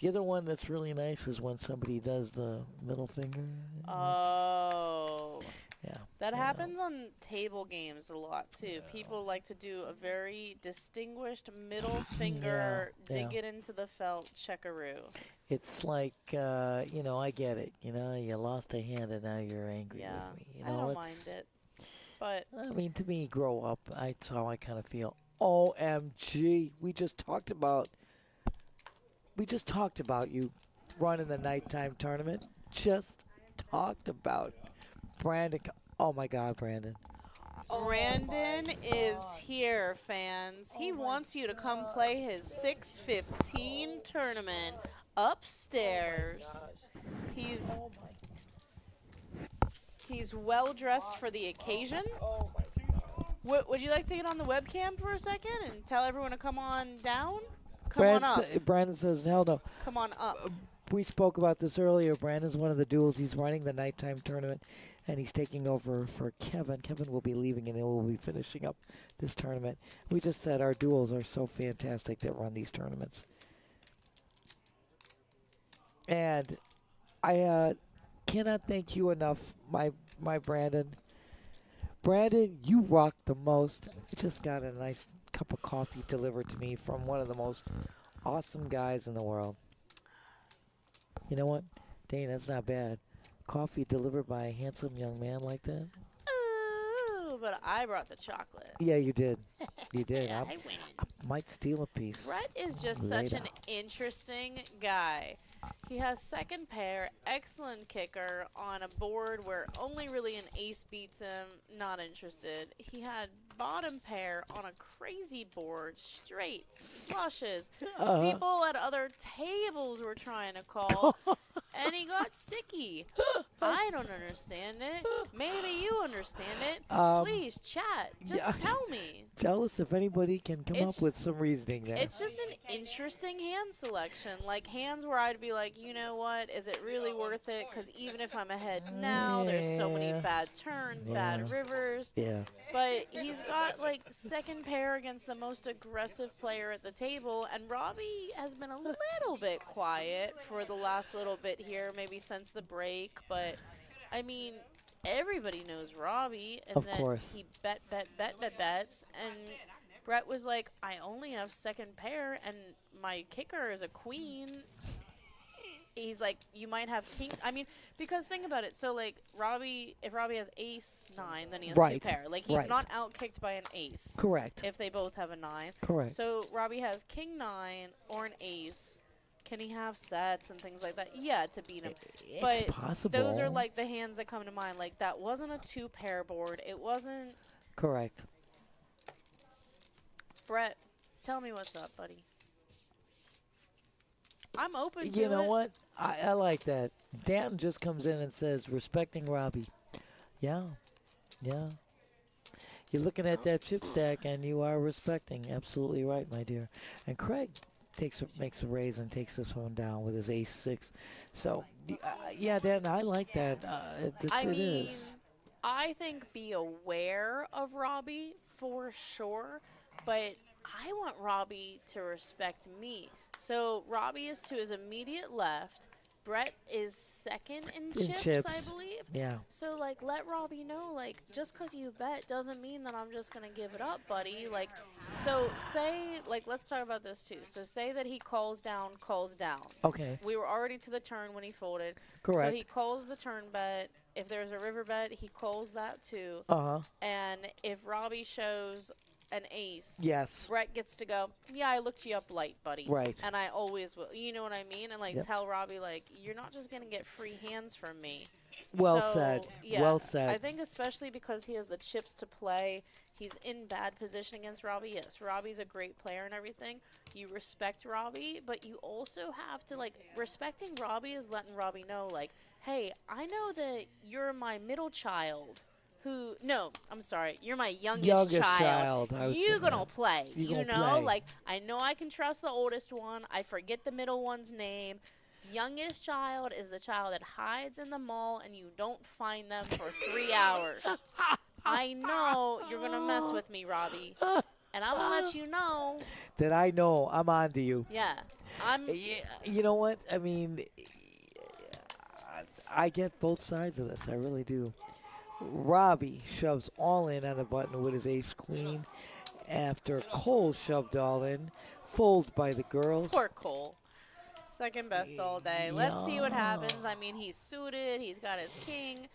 the other one that's really nice is when somebody does the middle finger. Oh. Yeah. That you know. happens on table games a lot too. People like to do a very distinguished middle finger, dig yeah. it into the felt, checkaroo. It's like, you know, I get it. You know, you lost a hand and now you're angry Yeah, with me. You I know, don't it's, mind it. But I mean, to me, grow up. That's how I kind of feel. OMG, we just talked about you running the nighttime tournament. Just talked about Brandon. Oh my God, Brandon. Brandon is here, fans. He wants you to come play his 6:15 tournament upstairs. He's well dressed for the occasion. Would you like to get on the webcam for a second and tell everyone to come on down? Come on up. Brandon says, hell no. Come on up. We spoke about this earlier. Brandon's one of the duels. He's running the nighttime tournament, and he's taking over for Kevin. Kevin will be leaving, and he will be finishing up this tournament. We just said our duels are so fantastic that run these tournaments. And I cannot thank you enough, my Brandon. Brandon, you rock the most. I just got a nice cup of coffee delivered to me from one of the most awesome guys in the world. You know what? Dane, that's not bad. Coffee delivered by a handsome young man like that? Ooh, but I brought the chocolate. Yeah, you did. You did. Yeah, I I win. might steal a piece. Brett is just such an Later. interesting guy. He has second pair, excellent kicker on a board where only really an ace beats him, not interested. He had bottom pair on a crazy board, straights, flushes. People at other tables were trying to call, and he got sticky. I don't understand it. Maybe you understand it. Please, chat. Just yeah. tell me. Tell us if anybody can come It's- up with some reasoning there. It's just an interesting hand selection. Like hands where I'd be like, you know what? Is it really worth it? Because even if I'm ahead now, there's so many Yeah. bad turns, Yeah. bad rivers. Yeah. But he's got like second pair against the most aggressive player at the table. And Robbie has been a little bit quiet for the last little bit here, maybe since the break. But I mean, everybody knows Robbie. And Of then course. he bets. And Brett was like, I only have second pair, and my kicker is a queen. He's like, you might have king. I mean, because think about it. So, like, if Robbie has ace 9, then he has Right. 2 pair. Like, he's Right. not outkicked by an ace. Correct. If they both have a 9. Correct. So, Robbie has king 9 or an ace. Can he have sets and things like that? Yeah, to beat him. It's But possible. those are, like, the hands that come to mind. Like, that wasn't a 2-pair board. It wasn't. Correct. Brett, tell me what's up, buddy. I'm open to You know it. what? I like that. Danton just comes in and says, respecting Robbie. Yeah. Yeah. You're looking at that chip stack, and you are respecting. Absolutely right, my dear. And Craig makes a raise and takes this one down with his ace 6. So, yeah, Danton, I like that. I It mean, is. I think be aware of Robbie for sure, but I want Robbie to respect me. So Robbie is to his immediate left. Brett is second in chips, I believe. Yeah. So, like, let Robbie know, like, just because you bet doesn't mean that I'm just going to give it up, buddy. Like, so say, like, let's talk about this, too. So say that he calls down. Okay. We were already to the turn when he folded. Correct. So he calls the turn bet. If there's a river bet, he calls that, too. Uh-huh. And if Robbie shows an ace, Yes. Brett gets to go, yeah, I looked you up light, buddy. Right. And I always will. You know what I mean? And, like, Yep. tell Robbie, like, you're not just going to get free hands from me. Well So, said. Yeah, Well said. I think especially because he has the chips to play, he's in bad position against Robbie. Yes, Robbie's a great player and everything. You respect Robbie, but you also have to, like, respecting Robbie is letting Robbie know, like, hey, I know that you're my middle child. I'm sorry, you're my youngest child. I was You thinking gonna that. play, You you gonna know? play. Like, I know I can trust the oldest one. I forget the middle one's name. Youngest child is the child that hides in the mall and you don't find them for 3 hours. I know you're going to mess with me, Robbie. And I'm going to let you know. That I know I'm on to you. Yeah. You know what? I mean, I get both sides of this. I really do. Robbie shoves all in on the button with his ace-queen after Cole shoved all in, folds by the girls. Poor Cole. Second best all day. Let's see what happens. I mean, he's suited. He's got his king,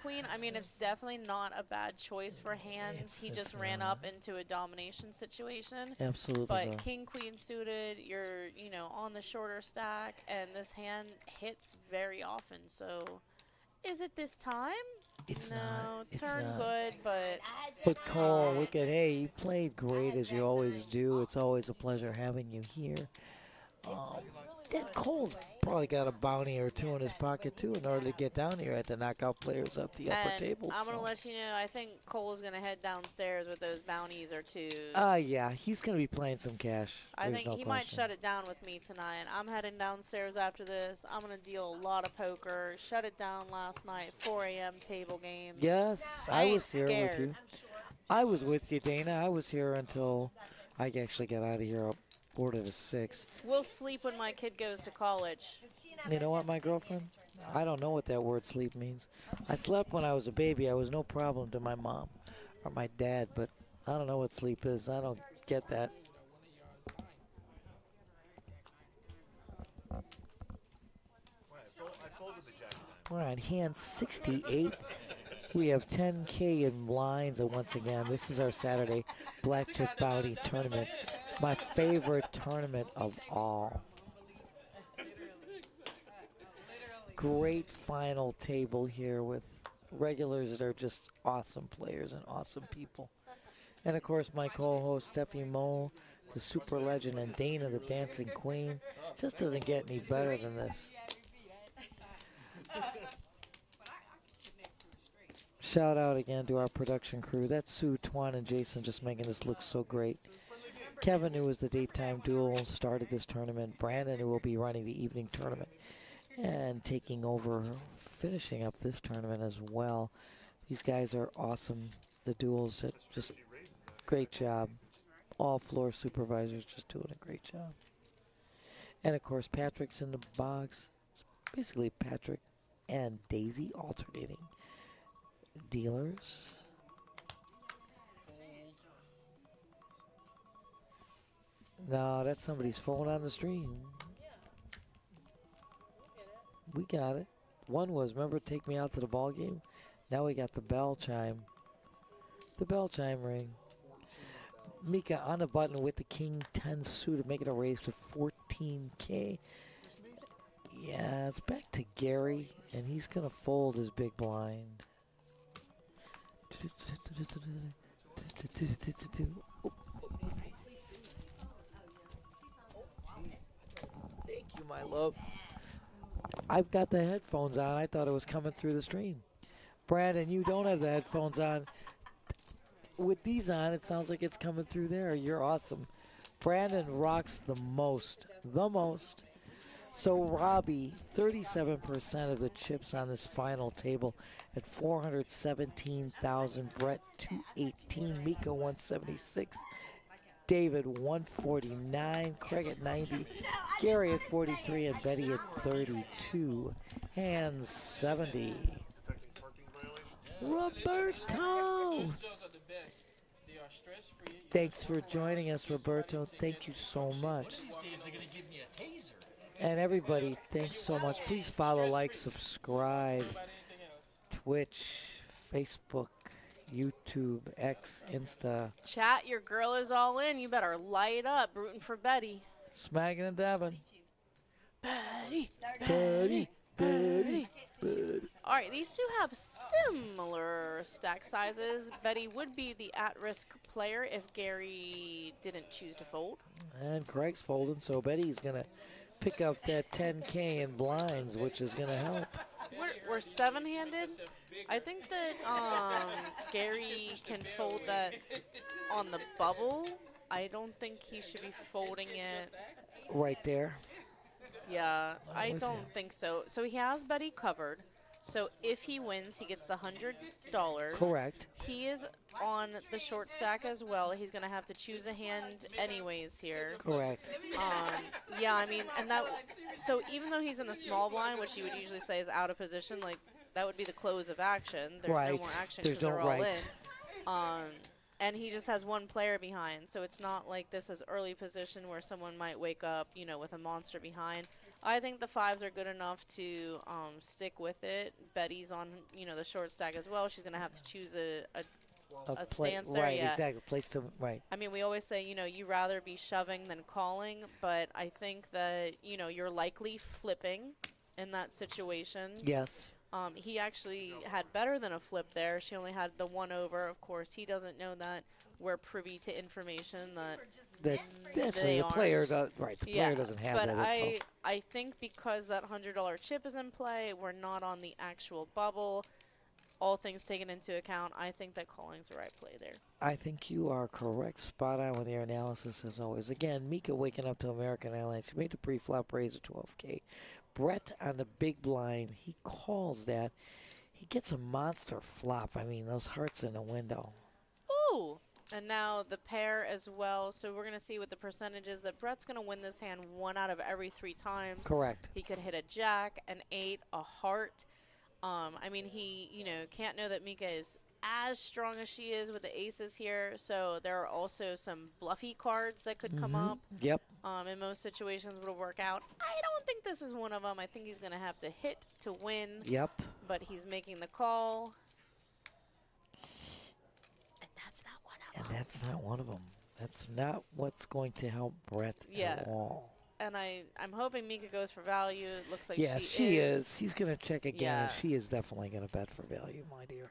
queen. I mean, it's definitely not a bad choice for hands. He just ran up into a domination situation. Absolutely. But not. king, queen suited, you're, on the shorter stack, and this hand hits very often. So, is it this time? It's no, not. It's turn not. good, but But Cole, look at, hey, you played great as you always do. It's always a pleasure having you here. That Cole's probably got a bounty or two in his pocket, too, in order to get down here at the knockout players up the upper and table. I'm going to let you know, I think Cole's going to head downstairs with those bounties or two. Yeah, he's going to be playing some cash. I There's think no he might question. shut it down with me tonight. I'm heading downstairs after this. I'm going to deal a lot of poker. Shut it down last night, 4 a.m. table games. Yes, I I ain't was here with scared. you. I was with you, Dana. I was here until I actually got out of here up 4 to 6. We'll sleep when my kid goes to college. You know what, my girlfriend? I don't know what that word sleep means. I slept when I was a baby. I was no problem to my mom. or my dad, but I don't know what sleep is. I don't get that. I folded the jack. We're on hand 68. We have 10K in blinds, and once again, this is our Saturday Black Chip Bounty tournament. My favorite tournament of all. Great final table here with regulars that are just awesome players and awesome people. And of course, my co-host Stefymo, the super legend, and Dana, the dancing queen. Just doesn't get any better than this. Shout out again to our production crew. That's Sue, Twan, and Jason just making this look so great. Kevin, who was the daytime duel, started this tournament. Brandon, who will be running the evening tournament and taking over, finishing up this tournament as well. These guys are awesome. The duels, just great job. All floor supervisors just doing a great job. And of course, Patrick's in the box. It's basically Patrick and Daisy alternating dealers. No, that's somebody's phone on the stream. We got it. One was, remember, take me out to the ball game? Now we got the bell chime. The bell chime ring. Mika on the button with the King 10 suited, making a raise to 14K. Yeah, it's back to Gary, and he's going to fold his big blind. Thank you, my love. I've got the headphones on. I thought it was coming through the stream. Brandon, you don't have the headphones on. With these on, it sounds like it's coming through there. You're awesome. Brandon rocks the most. The most. So Robbie, 37% of the chips on this final table at 417,000. Brett, 218. Mika, 176. David, 149. Craig at 90. Gary at 43. And Betty at 32. Hands 70. Roberto! Thanks for joining us, Roberto. Thank you so much. And everybody, thanks so much. Please follow, like, subscribe. Twitch, Facebook, YouTube, X, Insta. Chat, your girl is all in. You better light up, rooting for Betty. Smacking and dabbing. Betty, Betty, Betty, Betty. All right, these two have similar stack sizes. Betty would be the at-risk player if Gary didn't choose to fold. And Craig's folding, so Betty's going to pick up that 10K in blinds, which is going to help. We're seven-handed. I think that Gary can fold that on the bubble. I don't think he should be folding it. Right there. Yeah, I with don't you. think so. So he has Betty covered. So if he wins, he gets the $100. Correct. He is on the short stack as well. He's going to have to choose a hand anyways here. Correct. Yeah, I mean, and that. So even though he's in the small blind, which you would usually say is out of position, like that would be the close of action. There's no more action because they're all in. And he just has one player behind, so it's not like this is early position where someone might wake up, you know, with a monster behind. I think the fives are good enough to stick with it. Betty's on, you know, the short stack as well. She's going to have to choose a stance there. Right, yeah. exactly. Place to, right. I mean, we always say, you know, you rather be shoving than calling, but I think that, you know, you're likely flipping in that situation. Yes. He actually had better than a flip there. She only had the one over. Of course, he doesn't know that. We're privy to information that Actually, the player does. Right, the player doesn't have but that info. I think because that $100 chip is in play, we're not on the actual bubble. All things taken into account, I think that calling's the right play there. I think you are correct. Spot on with your analysis as always. Again, Mika waking up to American Airlines. She made the pre-flop raise of 12K. Brett on the big blind, he calls that. He gets a monster flop. I mean, those hearts in the window. Ooh, and now the pair as well. So we're going to see with the percentages that Brett's going to win this hand 1 out of every 3 times. Correct. He could hit a jack, an 8, a heart. I mean, he, you know, can't know that Mika is as strong as she is with the aces here. So there are also some bluffy cards that could come up. Yep. In most situations would work out. I don't think this is one of them. I think he's going to have to hit to win. Yep. But he's making the call. And that's not one of them. And that's not one of them. That's not what's going to help Brett at all. And I'm hoping Mika goes for value. It looks like she is. She's going to check again. Yeah. And she is definitely going to bet for value, my dear.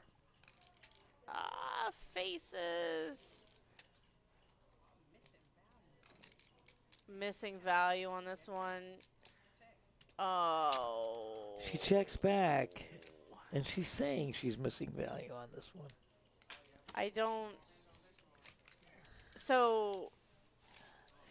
Faces. Missing value on this one. Oh. She checks back, and she's saying she's missing value on this one. I don't. So,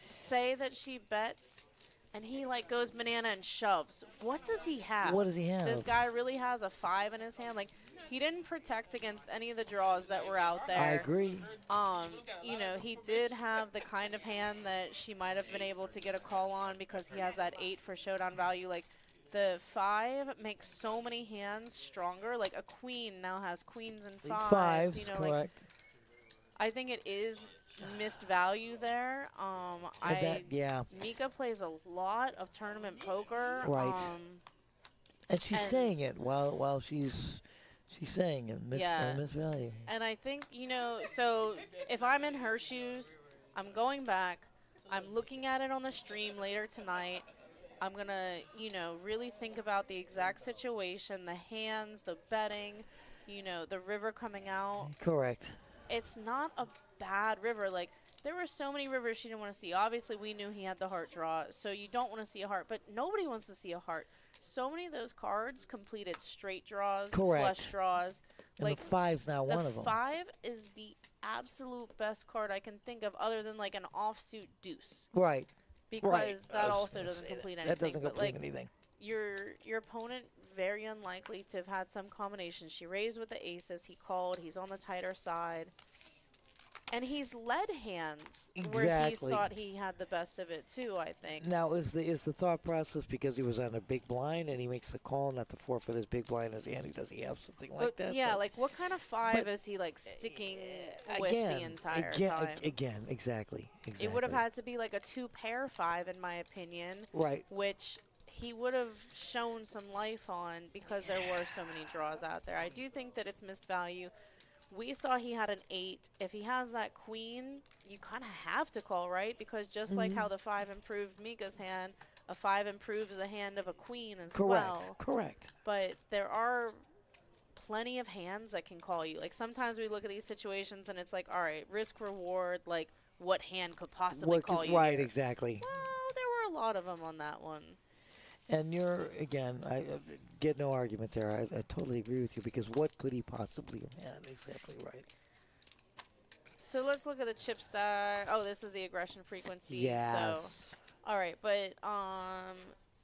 say that she bets, and he like goes banana and shoves. What does he have? What does he have? This guy really has a 5 in his hand. Like, he didn't protect against any of the draws that were out there. I agree. You know, he did have the kind of hand that she might have been able to get a call on because he has that 8 for showdown value. Like, the 5 makes so many hands stronger. Like, a queen now has queens and 5s. Fives, you know, correct. like, I think it is missed value there. Mika plays a lot of tournament poker. Right. And she's saying it while she's saying it. Miss value. And I think, you know, so if I'm in her shoes, I'm going back. I'm looking at it on the stream later tonight. I'm going to, you know, really think about the exact situation, the hands, the betting, you know, the river coming out. Correct. It's not a bad river. Like, there were so many rivers she didn't want to see. Obviously, we knew he had the heart draw, so you don't want to see a heart. But nobody wants to see a heart. So many of those cards completed straight draws, flush draws. And like, the 5's not one of them. The 5 is the absolute best card I can think of other than, like, an offsuit deuce. Right. Because that also doesn't complete anything. That doesn't complete like, anything. Your opponent, very unlikely to have had some combination. She raised with the aces. He called. He's on the tighter side. And he's led hands where he's thought he had the best of it too, I think. Now, is the thought process because he was on a big blind and he makes the call not to forfeit his big blind as Andy? Does he have something like that? Yeah, like what kind of 5 is he like sticking with the entire time? Again, exactly. It would have had to be like a 2-pair 5 in my opinion. Right. Which he would have shown some life on because there were so many draws out there. I do think that it's missed value. We saw he had an 8. If he has that queen, you kind of have to call, right? Because just like how the 5 improved Mika's hand, a 5 improves the hand of a queen as well. Correct. But there are plenty of hands that can call you. Like sometimes we look at these situations and it's like, all right, risk reward, like what hand could possibly call you? Right, here? exactly. Well, there were a lot of them on that one. And again, I get no argument there. I totally agree with you because what could he possibly have had? Exactly right. So let's look at the chip stack. Oh, this is the aggression frequency. Yes. So, all right, but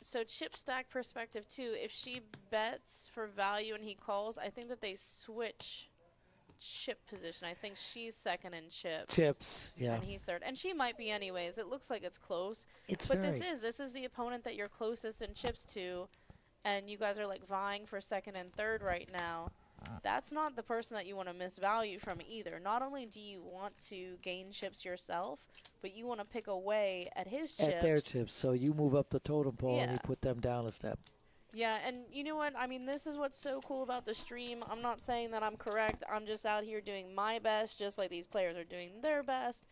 so chip stack perspective too. If she bets for value and he calls, I think that they switch chip position. I think she's second in chips. Chips, yeah. And he's third. And she might be anyways. It looks like it's close. But this is the opponent that you're closest in chips to, and you guys are like vying for second and third right now. That's not the person that you want to miss value from either. Not only do you want to gain chips yourself, but you want to pick away at his chips. At their chips. So you move up the totem pole and you put them down a step. Yeah, and you know what? I mean, this is what's so cool about the stream. I'm not saying that I'm correct. I'm just out here doing my best, just like these players are doing their best.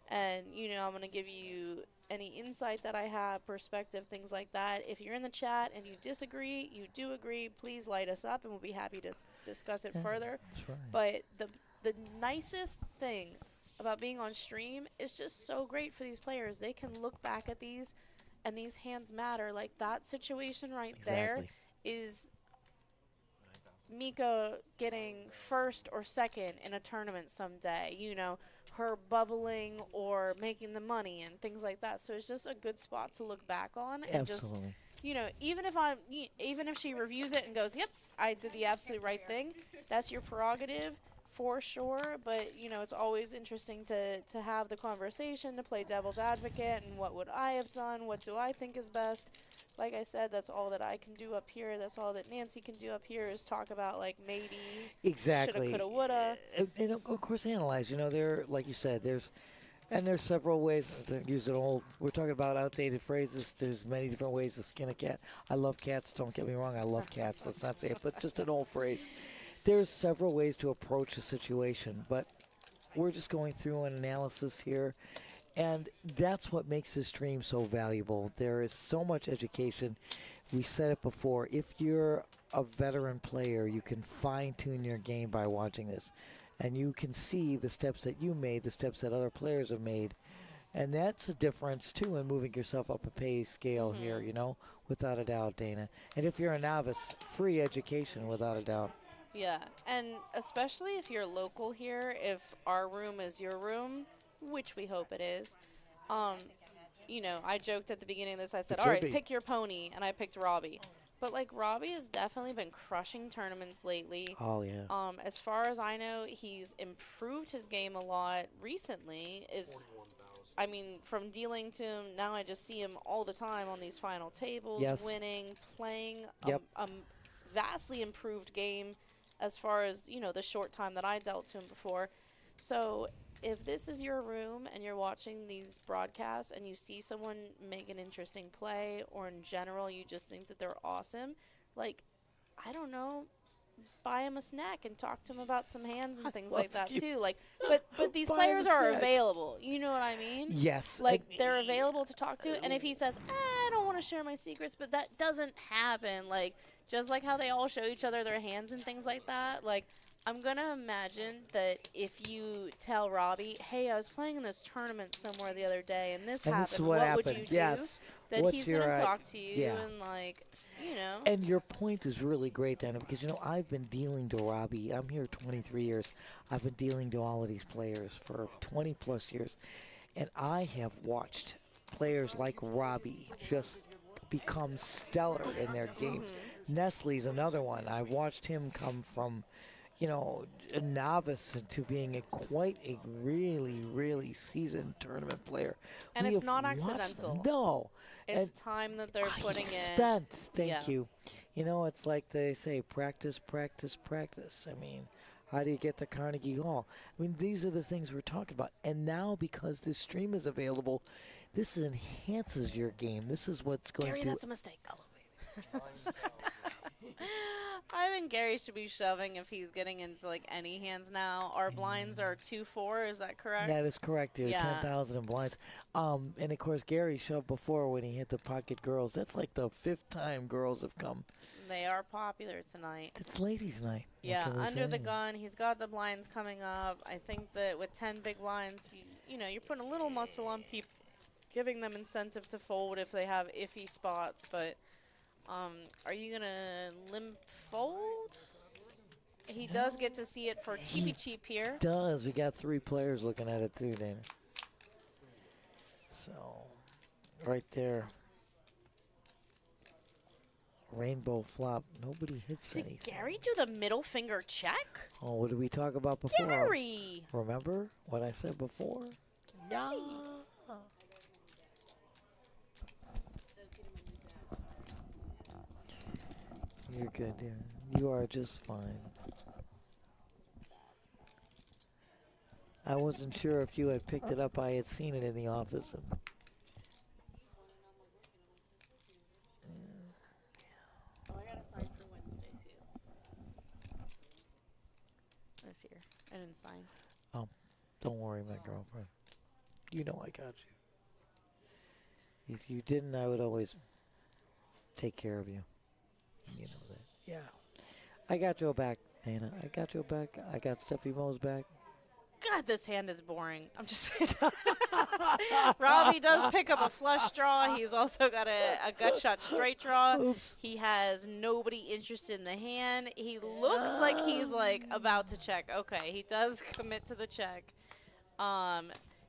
And, you know, I'm going to give you any insight that I have, perspective, things like that. If you're in the chat and you disagree, you do agree, please light us up, and we'll be happy to discuss it further. That's right. But the nicest thing about being on stream is just so great for these players. They can look back at these, and these hands matter. Like that situation right there is Mika getting first or second in a tournament someday. You know, her bubbling or making the money and things like that. So it's just a good spot to look back on and just, you know, even if she reviews it and goes, "Yep, I did the absolute right thing," that's your prerogative. for sure, but you know, it's always interesting to have the conversation, to play devil's advocate, and what would I have done? What do I think is best? Like I said, that's all that I can do up here. That's all that Nancy can do up here is talk about like maybe, Exactly. shoulda, coulda, woulda. And of course, analyze. You know, there, like you said, there's several ways to use an old. We're talking about outdated phrases. There's many different ways to skin a cat. I love cats. Don't get me wrong. I love cats. Let's not say it, but just an old phrase. There's several ways to approach a situation, but we're just going through an analysis here, and that's what makes this stream so valuable. There is so much education. We said it before. If you're a veteran player, you can fine-tune your game by watching this, and you can see the steps that you made, the steps that other players have made, and that's a difference, too, in moving yourself up a pay scale here, you know, without a doubt, Dana. And if you're a novice, free education, without a doubt. Yeah, and especially if you're local here, if our room is your room, which we hope it is, you know, I joked at the beginning of this, I said, all right, pick your pony, and I picked Robbie. But, like, Robbie has definitely been crushing tournaments lately. Oh, yeah. As far as I know, he's improved his game a lot recently. I mean, from dealing to him, now I just see him all the time on these final tables, winning, playing a vastly improved game as far as, you know, the short time that I dealt to him before. So if this is your room and you're watching these broadcasts and you see someone make an interesting play, or in general you just think that they're awesome, like, I don't know, buy him a snack and talk to him about some hands and things like that too. Like, but these players are available. You know what I mean? Yes. Like, they're available to talk to. And if he says, I don't want to share my secrets, but that doesn't happen. Like, just like how they all show each other their hands and things like that. Like, I'm going to imagine that if you tell Robbie, hey, I was playing in this tournament somewhere the other day and this happened, what would you do? Yes. That he's going to talk to you and, like, you know. And your point is really great, Dana, because, you know, I've been dealing to Robbie. I'm here 23 years. I've been dealing to all of these players for 20-plus years. And I have watched players like Robbie just become stellar in their game. Nestle's another one. I watched him come from, you know, a novice to being quite a really, really seasoned tournament player. And it's not accidental. No. It's time that they're putting in. Spent. Thank you. You know, it's like they say, practice, practice, practice. I mean, how do you get to Carnegie Hall? I mean, these are the things we're talking about. And now, because this stream is available, this enhances your game. This is what's going Gary, to that's a mistake. I think Gary should be shoving if he's getting into, like, any hands now. Our blinds are 2-4, is that correct? That is correct, dude. Yeah. 10,000 in blinds. And, of course, Gary shoved before when he hit the pocket girls. That's like the 5th time girls have come. They are popular tonight. It's ladies' night. Yeah, under the gun. He's got the blinds coming up. I think that with 10 big blinds, you know, you're putting a little muscle on people, giving them incentive to fold if they have iffy spots, but... are you going to limp fold? He does get to see it for cheapy cheap here. Does. We got 3 players looking at it too, Dana. So, right there. Rainbow flop. Nobody hits anything. Did Gary do the middle finger check? Oh, what did we talk about before? Gary! Remember what I said before? Yeah. You're good, dear. You are just fine. I wasn't sure if you had picked it up. I had seen it in the office. And Oh, I got a sign for Wednesday, too. It's here. I didn't sign. oh, don't worry, my girlfriend. You know I got you. If you didn't, I would always take care of you. You know that. Yeah. I got your back, Dana. I got your back. I got Stefymo's back. God, this hand is boring. I'm just Robbie does pick up a flush draw. He's also got a gut shot straight draw. Oops. He has nobody interested in the hand. He looks like he's like about to check. Okay, he does commit to the check.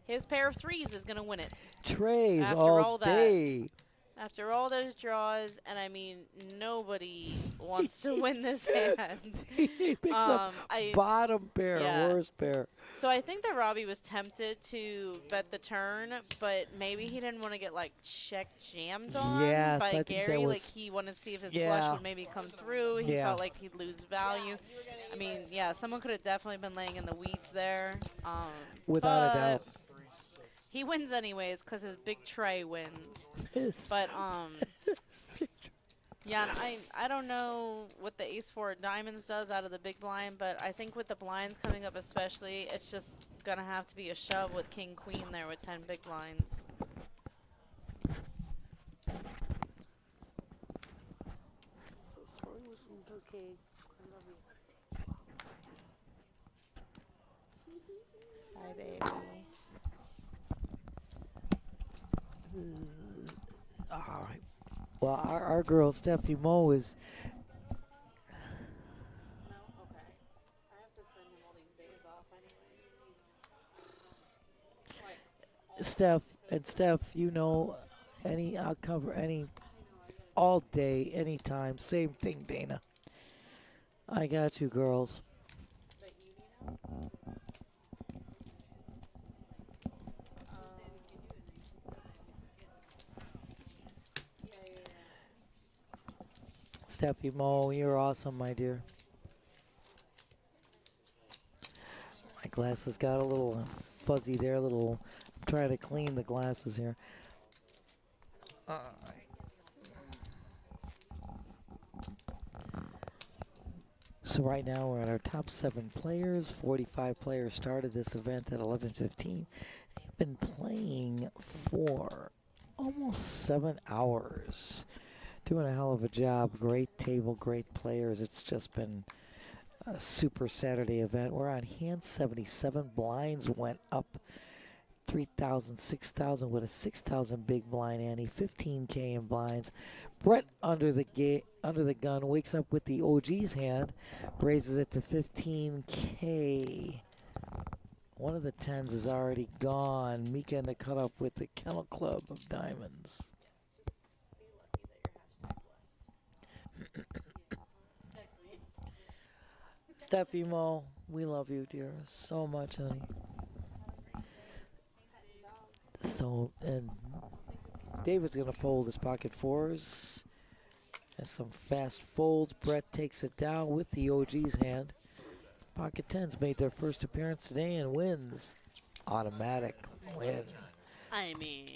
His pair of threes is going to win it. Trays After all all that. day. After all those draws, and I mean, nobody wants to win this hand. He picks up bottom pair, yeah. worst pair. So I think that Robbie was tempted to bet the turn, but maybe he didn't want to get like check jammed on Yes, by I think Gary. that was- Like he wanted to see if his Yeah. flush would maybe come through. He Yeah. felt like he'd lose value. I mean, yeah, someone could have definitely been laying in the weeds there. Without a but doubt. he wins anyways because his big tray wins. Yes. But yeah, and I don't know what the ace-4 diamonds does out of the big blind, but I think with the blinds coming up especially, it's just going to have to be a shove with king-queen there with 10 big blinds. Hi, baby. All right. Well, our girl Stefymo is Steph, you know, I'll cover any all day, anytime. Same thing, Dana. I got you, girls. Stefymo, you're awesome, my dear. My glasses got a little fuzzy there, I'm trying to clean the glasses here. So right now we're at our top 7 players. 45 players started this event at 11:15. They've been playing for almost 7 hours. Doing a hell of a job. Great table, great players. It's just been a super Saturday event. We're on hand 77. Blinds went up 3,000, 6,000 with a 6,000 big blind ante, 15K in blinds. Brett under the gun wakes up with the OG's hand, raises it to 15K. One of the 10s is already gone. Mika in the cutoff with the Kennel Club of Diamonds. Stefymo, we love you, dear, so much, honey. So, and David's going to fold his pocket 4s. And some fast folds. Brett takes it down with the OG's hand. Pocket 10s made their first appearance today and wins. Automatic win. I mean,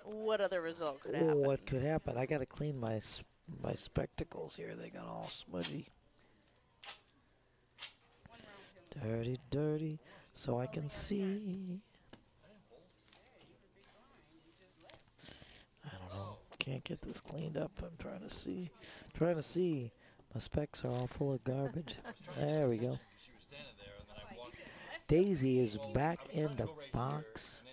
what other result could happen? What could happen? I got to clean my spectacles here. They got all smudgy. Dirty, dirty, so I can see. I don't know. Can't get this cleaned up. I'm trying to see. My specs are all full of garbage. There we go. Daisy is back in the box.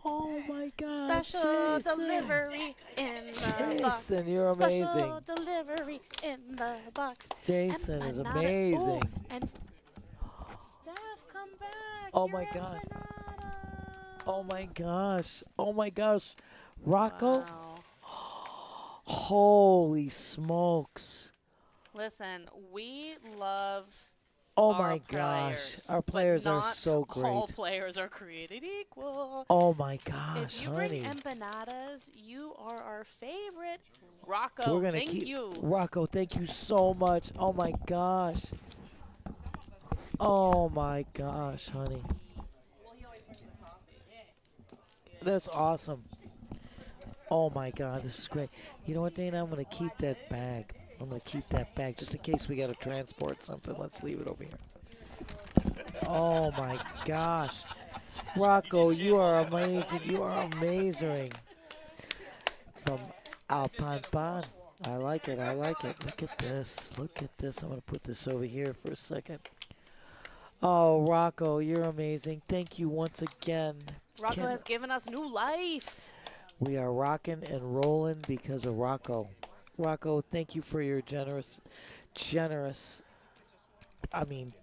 Oh my God! Special Jason. delivery in the box. Jason, you're amazing. Special delivery in the box. Jason is Empanada. amazing. Oh, and Steph, come back. Oh You're my God. empanada. Oh my gosh. Oh my gosh. Rocco. Wow. Holy smokes. Listen, we love Oh our my gosh. players, Our but players are not so all great. players are created equal. Oh my gosh, If you honey. bring empanadas, you are our favorite. Rocco, We're gonna thank keep you. Rocco, thank you so much. Oh my gosh. Oh my gosh, honey. That's awesome. Oh my God, this is great. You know what, Dana? I'm gonna keep that bag. I'm gonna keep that bag just in case we gotta transport something. Let's leave it over here. Oh my gosh. Rocco, you are amazing. You are amazing. From Alpine Pond. I like it. I like it. Look at this. Look at this. I'm going to put this over here for a second. Oh, Rocco, you're amazing. Thank you once again. Rocco has given us new life. We are rocking and rolling because of Rocco. Rocco, thank you for your generous, I mean,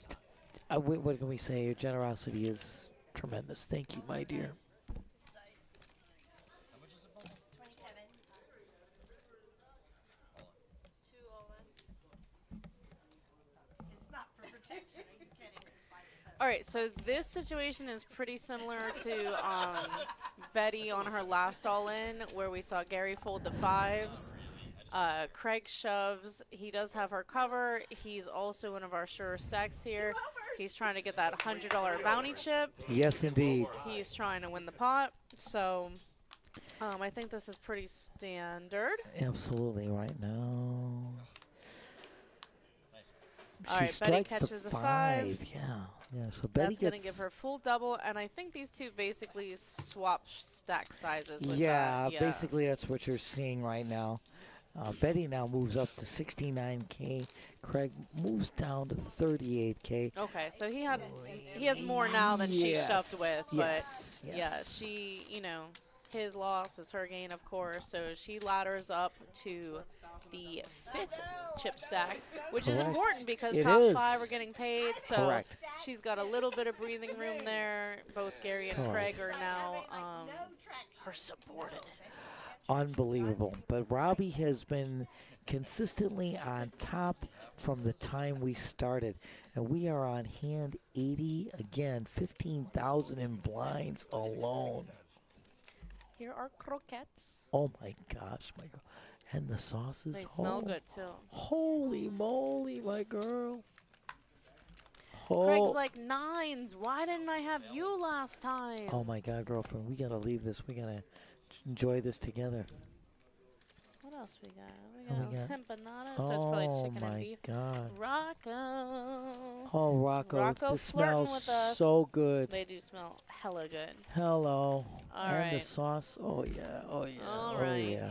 what can we say? Your generosity is tremendous. Thank you, my dear. All right, so this situation is pretty similar to Betty on her last all-in, where we saw Gary fold the fives. Craig shoves. He does have her cover. He's also one of our sure stacks here. He's trying to get that $100 bounty chip. Yes, indeed. He's trying to win the pot. So I think this is pretty standard. Absolutely, right now. All She right, Betty strikes catches the the five. Yeah, yeah. So Betty That's going to gets. give her full double, and I think these two basically swap stack sizes with Yeah, that. basically that's what you're seeing right now. Betty now moves up to 69K. Craig moves down to 38K. Okay, so he has more now than she shoved with, but yes, yeah, yes. she, his loss is her gain, of course. So she ladders up to the 5th chip stack, which is Correct. important because It top is. 5 are getting paid. So Correct. she's got a little bit of breathing room there. Both Gary and Correct. Craig are now her subordinates. Unbelievable. But Robbie has been consistently on top from the time we started. And we are on hand 80 again, 15,000 in blinds alone. Here are croquettes. Oh my gosh, my girl. And the sauces. They smell good too. Holy moly, my girl. Craig's like, 9s. Why didn't I have you last time? Oh my God, girlfriend, we gotta leave this. We gotta enjoy this together. What else we got? Oh, We got empanada, so it's probably chicken and beef. Oh my God. Rocco. Oh, Rocco, Rocco this flirting smells with us. so good. They do smell hella good. Hello. All and the right. sauce. Oh yeah. Oh yeah. All oh right. yeah.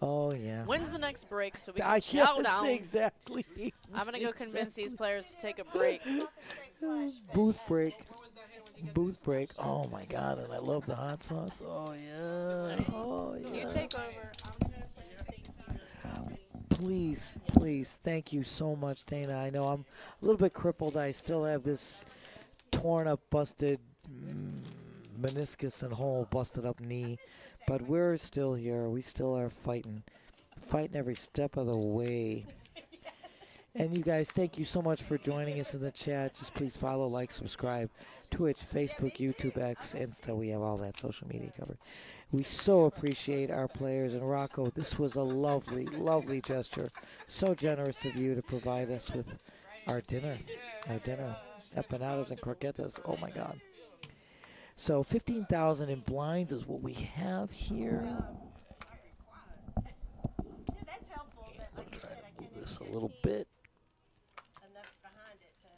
Oh yeah. When's the next break so we can I chow yes, down? exactly. I'm going to go convince these players to take a break. Booth break. Booth break. Oh my God, and I love the hot sauce. Oh yeah. Oh yeah. You take over. I'm going to say Please, please, thank you so much, Dana. I know I'm a little bit crippled. I still have this torn up, busted meniscus and whole busted up knee, but we're still here. We still are fighting every step of the way. And you guys, thank you so much for joining us in the chat. Just please follow, like, subscribe. Twitch, Facebook, YouTube, X, Insta. We have all that social media covered. We so appreciate our players. And Rocco, this was a lovely, lovely gesture. So generous of you to provide us with our dinner. Empanadas and croquetas. Oh, my God. So 15,000 in blinds is what we have here. That's helpful. And But I'm like I trying said, I to move can't this a little bit. enough behind it to.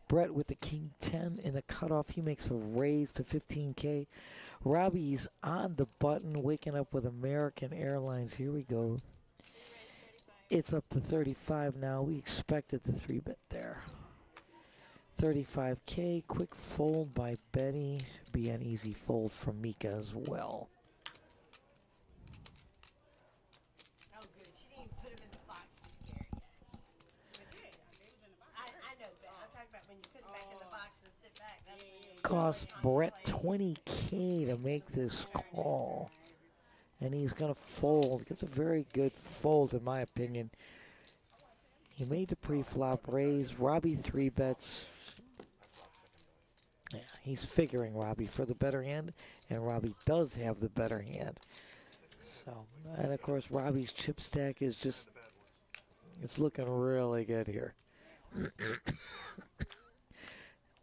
Brett with the king 10 in the cutoff. He makes a raise to 15K. Robbie's on the button, waking up with American Airlines. Here we go. It's up to 35 now. We expected the 3-bet there. 35K. Quick fold by Betty. Should be an easy fold from Mika as well. Oh, good. She didn't even put him in the box to scare you. I know, but I'm talking about when you put him back in the box and sit back. That's when you Cost Brett 20K to make this call. And he's going to fold. It's a very good fold, in my opinion. He made the pre-flop raise. Robbie 3-bets. Yeah, he's figuring Robbie for the better hand, and Robbie does have the better hand. So, and of course, Robbie's chip stack is just, it's looking really good here.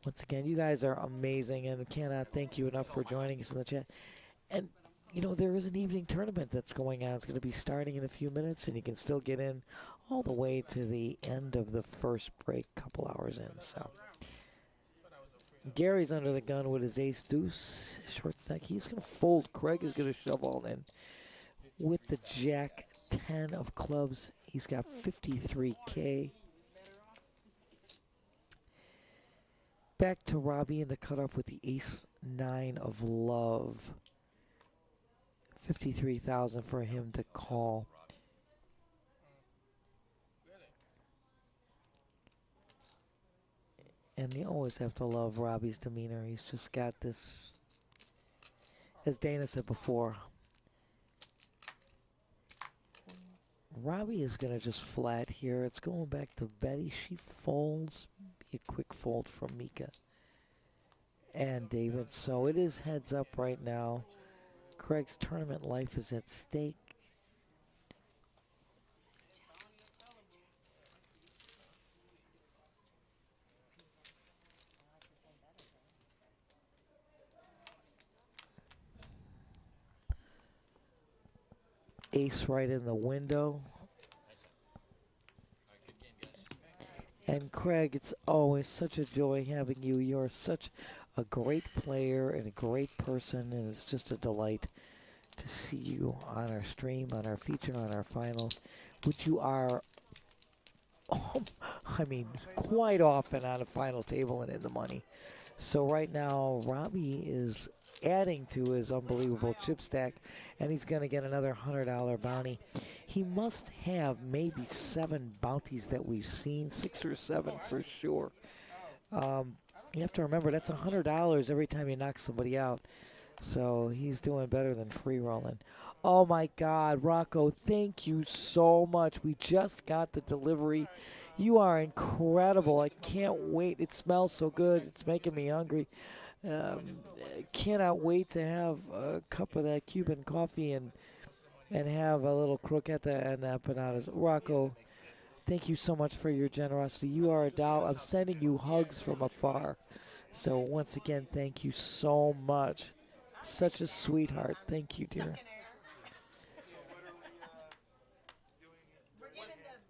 Once again, you guys are amazing, and cannot thank you enough for joining us in the chat. And you know, there is an evening tournament that's going on. It's going to be starting in a few minutes, and you can still get in all the way to the end of the first break, couple hours in. So Gary's under the gun with his ace deuce short stack. He's going to fold. Craig is going to shove all in with the jack 10 of clubs. He's got 53K. Back to Robbie in the cutoff with the ace 9 of love. 53,000 for him to call. And you always have to love Robbie's demeanor. He's just got this, as Dana said before, Robbie is going to just flat here. It's going back to Betty. She folds. Be a quick fold from Mika and David. So it is heads up right now. Craig's tournament life is at stake. Ace right in the window. And Craig, it's always such a joy having you. You're such a great player and a great person, and it's just a delight to see you on our stream, on our feature, on our finals, which you are, I mean, quite often on a final table and in the money. So right now, Robbie is adding to his unbelievable chip stack, and he's going to get another $100 bounty. He must have maybe 7 bounties that we've seen, 6 or 7 for sure. You have to remember, that's $100 every time you knock somebody out. So he's doing better than free rolling. Oh my God, Rocco, thank you so much. We just got the delivery. You are incredible. I can't wait. It smells so good. It's making me hungry. Cannot wait to have a cup of that Cuban coffee and have a little croqueta and empanadas. Rocco, thank you so much for your generosity. You are a doll. I'm sending you hugs from afar. So once again, thank you so much. Such a sweetheart. Thank you, dear.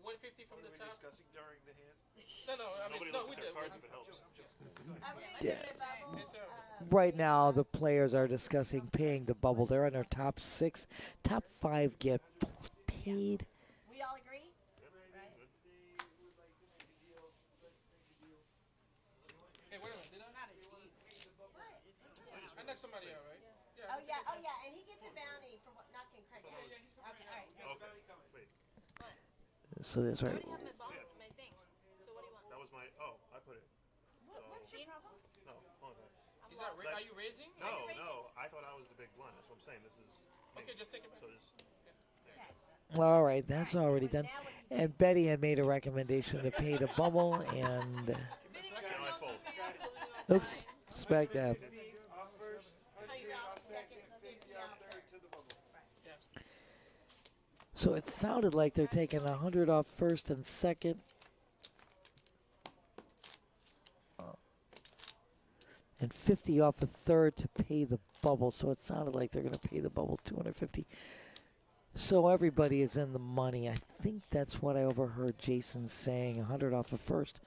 150 from the top. No, I mean, no, we did. Yeah. Right now, the players are discussing paying the bubble. They're on their top 6. Top 5 get paid. We all agree? Hey, wait a minute. Did I knocked somebody out, right? Yeah. Oh yeah, and he gets a bounty for knocking Craig out. Okay, all right. So that's right. That was my, I put it. No, hold on. Is that are you raising? No, I thought I was the big blind. That's what I'm saying. This is. Okay, just take it back. So just. All right, that's already done. And Betty had made a recommendation to pay the bubble, and oops, smack that. So it sounded like they're taking 100 off first and second. And 50 off a third to pay the bubble. So it sounded like they're going to pay the bubble 250. So everybody is in the money. I think that's what I overheard Jason saying. 100 off a first,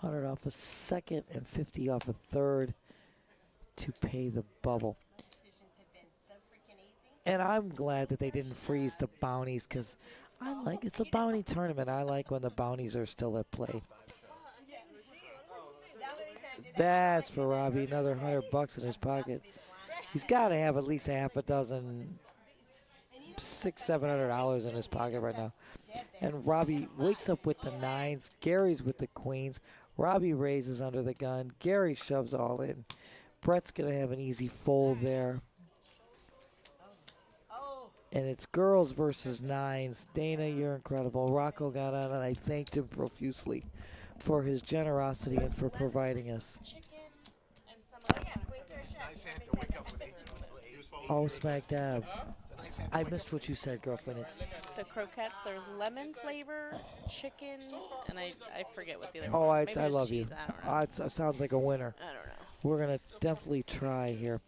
100 off a second, and 50 off a third to pay the bubble. And I'm glad that they didn't freeze the bounties, because it's a bounty tournament. I like when the bounties are still at play. That's for Robbie. Another $100 in his pocket. He's got to have at least a half a dozen, $600-700 in his pocket right now. And Robbie wakes up with the 9s. Gary's with the queens. Robbie raises under the gun. Gary shoves all in. Brett's going to have an easy fold there. And it's girls versus 9s. Dana, you're incredible. Rocco got on, and I thanked him profusely for his generosity and for providing us. Oh, smack dab. I missed what you said, girlfriend. It's The croquettes, there's lemon flavor, chicken, and I forget what the other oh, one. I love you. Cheese, I don't know. It sounds like a winner. I don't know. We're going to definitely try here.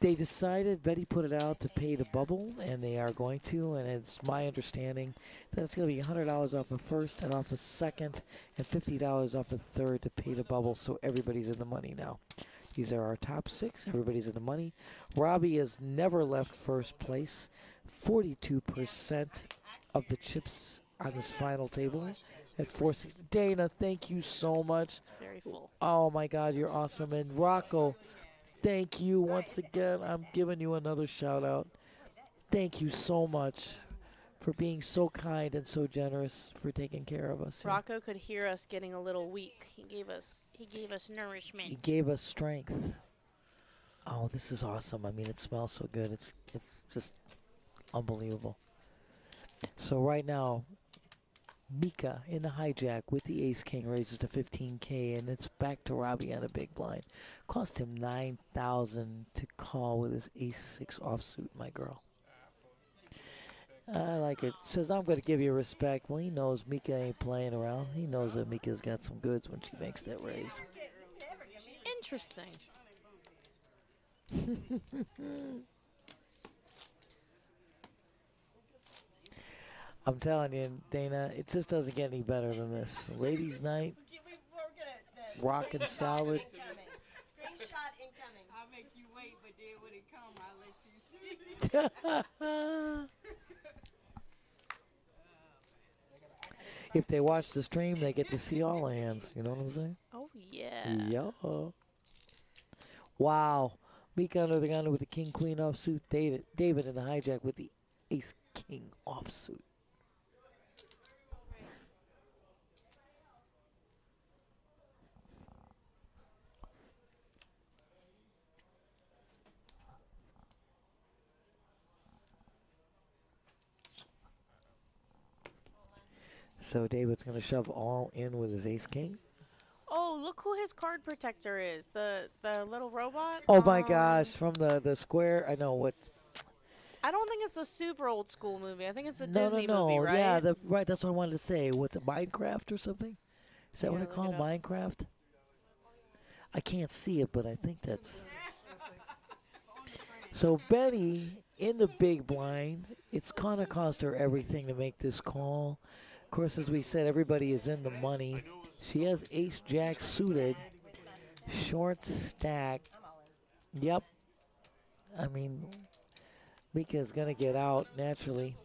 They decided, Betty put it out to pay the bubble, and they are going to, and it's my understanding that it's going to be $100 off a first and off a second and $50 off a third to pay the bubble, so everybody's in the money now. These are our top 6. Everybody's in the money. Robbie has never left first place. 42% of the chips on this final table at 460. Dana, thank you so much. It's very full. Oh, my God, you're awesome. And Rocco, thank you once again. I'm giving you another shout out. Thank you so much for being so kind and so generous, for taking care of us. Rocco could hear us getting a little weak. He gave us nourishment. He gave us strength. Oh, this is awesome. I mean, it smells so good. It's just unbelievable. So right now, Mika in the hijack with the ace king raises to 15K, and it's back to Robbie on a big blind. Cost him 9,000 to call with his ace six offsuit, my girl. I like it. Says, I'm going to give you respect. Well, he knows Mika ain't playing around. He knows that Mika's got some goods when she makes that raise. Interesting. I'm telling you, Dana, it just doesn't get any better than this. Ladies' night, rockin' solid. Screenshot incoming. I'll make you wait, but then when it come, I'll let you see. If they watch the stream, they get to see all the hands. You know what I'm saying? Oh, yeah. Yeah. Wow. Mika under the gun with the king-queen offsuit. David in the hijack with the ace-king offsuit. So David's going to shove all in with his ace-king. Oh, look who his card protector is. The little robot. Oh, my gosh. From the square. I know what. I don't think it's a super old school movie. I think it's a No, Disney no. movie, right? Yeah, right. That's what I wanted to say. What's it, Minecraft or something? Is that what Here, they call look it up. Minecraft? I can't see it, but I think that's. So Betty in the big blind. It's gonna cost her everything to make this call. Of course, as we said, everybody is in the money. She has ace jack suited, short stack. Yep. I mean, Mika's gonna get out naturally.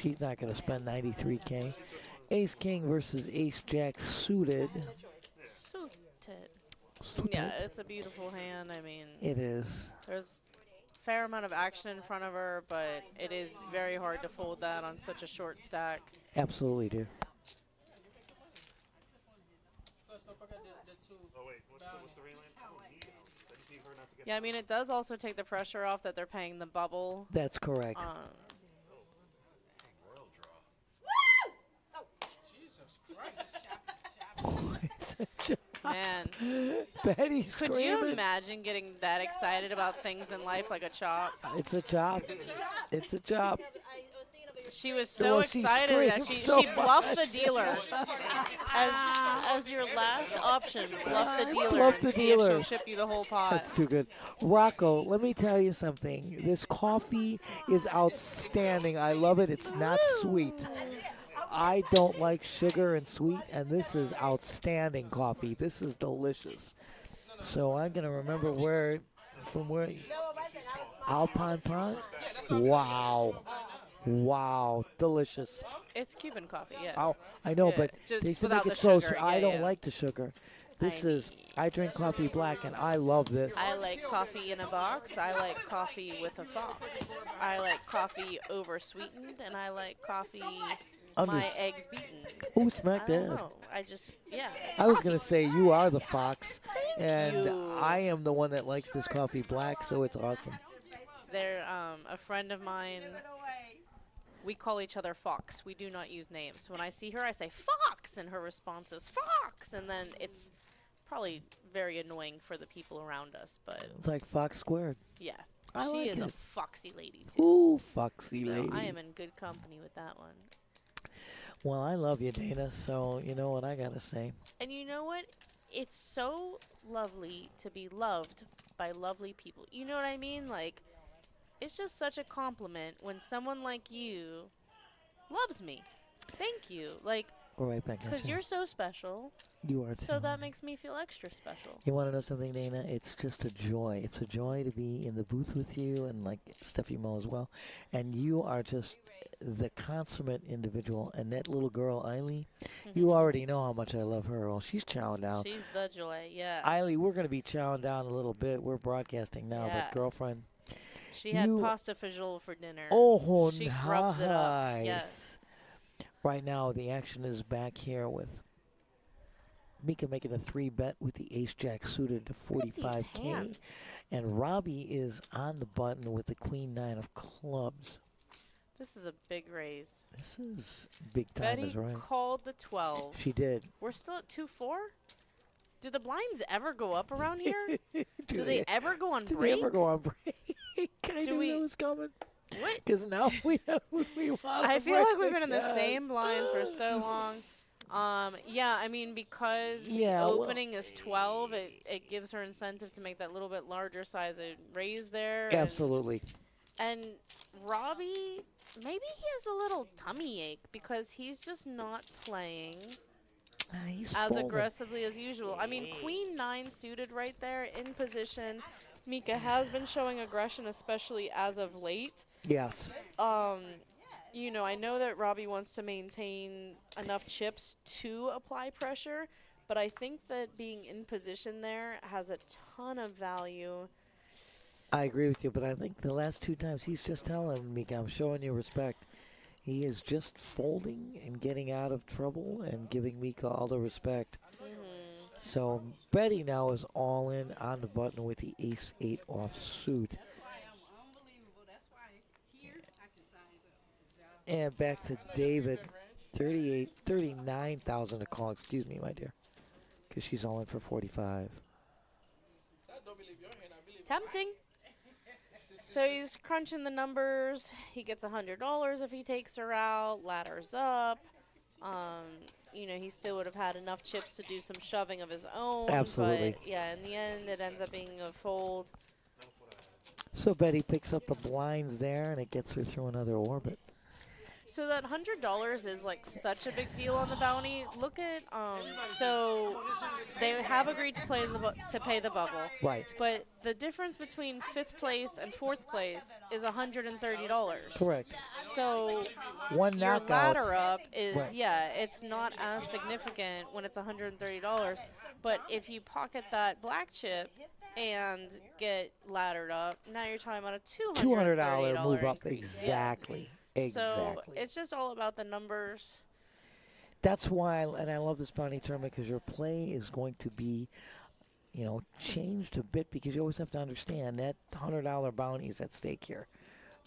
She's not gonna spend 93K. Ace king versus ace jack suited. Suited. Yeah, it's a beautiful hand. I mean, It is. there's a fair amount of action in front of her, but it is very hard to fold that on such a short stack. Absolutely do. Yeah, I mean, it does also take the pressure off that they're paying the bubble. That's correct. Man, Betty could screaming. you imagine getting that excited about things in life like a chop? It's a chop. It's a chop. She was so Well, she excited that screamed so she bluffed much. the dealer as your last option. Bluff the dealer Bluff and the see if dealer. she'll ship you the whole pot. That's too good. Rocco, let me tell you something. This coffee is outstanding. I love it. It's not sweet. I don't like sugar and sweet, and this is outstanding coffee. This is delicious. So I'm going to remember where, Alpine Pond? Wow. Wow. Delicious. It's Cuban coffee, yeah. Oh, I know, Yeah, but just they said without make it the so. sugar. I Yeah, don't yeah. like the sugar. I drink coffee black, and I love this. I like coffee in a box. I like coffee with a fox. I like coffee over sweetened, and I like coffee my eggs beaten. Oh, smack I that. don't know. I just, yeah. I was going to say you are the fox, and you. I am the one that likes this coffee black, so it's awesome. They're a friend of mine. We call each other Fox. We do not use names. So when I see her, I say Fox, and her response is Fox, and then it's probably very annoying for the people around us, but It's like Fox Squared. yeah, I she like is a it. foxy lady too. Ooh, foxy So lady. I am in good company with that one. Well, I love you, Dana, so you know what I got to say. And you know what? It's so lovely to be loved by lovely people. You know what I mean? Like, it's just such a compliment when someone like you loves me. Thank you. Like, We're right back at because you. you're so special. You are too. So that makes me feel extra special. You want to know something, Dana? It's just a joy. It's a joy to be in the booth with you, and like Stefymo as well. And you are just the consummate individual. And that little girl, Eiley, you already know how much I love her. Well, she's chowing down. She's the joy, yeah. Eiley, we're going to be chowing down a little bit. We're broadcasting now, Yeah. but girlfriend. She had you- pasta fagioli for dinner. Oh, she grubs it up. nice. Yes. Right now, the action is back here with Mika making a 3-bet with the ace-jack suited to 45K. hands. And Robbie is on the button with the queen-9 of clubs. This is a big raise. This is big time, Betty is right. called the 12. She did. We're still at 2-4? Do the blinds ever go up around here? Do they ever go on Do break? they ever go on break? I Do knew we- that was coming. What? Because now we have we want I a feel like we've break been in the again. same blinds for so long. Yeah, I mean, because Yeah, the well- opening is 12, it gives her incentive to make that little bit larger size raise there. Absolutely. And Robbie, maybe he has a little tummy ache because he's just not playing He's as folding. aggressively as usual. I mean, Queen 9 suited right there in position. Mika has been showing aggression, especially as of late. Yes. You know, I know that Robbie wants to maintain enough chips to apply pressure, but I think that being in position there has a ton of value. I agree with you, but I think the last 2 times he's just telling me, I'm showing you respect. He is just folding and getting out of trouble and giving Mika all the respect. So Betty now is all in on the button with the ace-8 offsuit. Unbelievable. That's why here I can size up. And back to David, 39,000 to call. Excuse me, my dear, because she's all in for 45. Tempting. So he's crunching the numbers. He gets $100 if he takes her out, ladders up. You know, he still would have had enough chips to do some shoving of his own. Absolutely. But, yeah, in the end, it ends up being a fold. So Betty picks up the blinds there, and it gets her through another orbit. So that $100 is like such a big deal on the bounty. Look at so they have agreed to pay the bubble. Right. But the difference between 5th place and 4th place is $130. Correct. So One your knockout. ladder up is Right. it's not as significant when it's $130. But if you pocket that black chip and get laddered up, now you're talking about a $200 move up. increase. Exactly. So Exactly. it's just all about the numbers. That's why, and I love this bounty tournament because your play is going to be, you know, changed a bit because you always have to understand that $100 bounty is at stake here,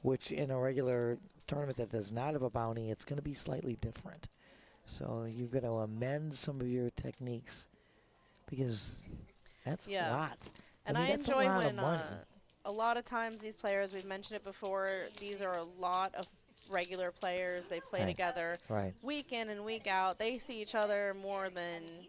which in a regular tournament that does not have a bounty, it's going to be slightly different. So you've got to amend some of your techniques because that's a lot. And I mean, I that's a enjoy lot of when money. a lot of times these players, we've mentioned it before, these are a lot of regular players. They play Right. together Right. week in and week out. They see each other more than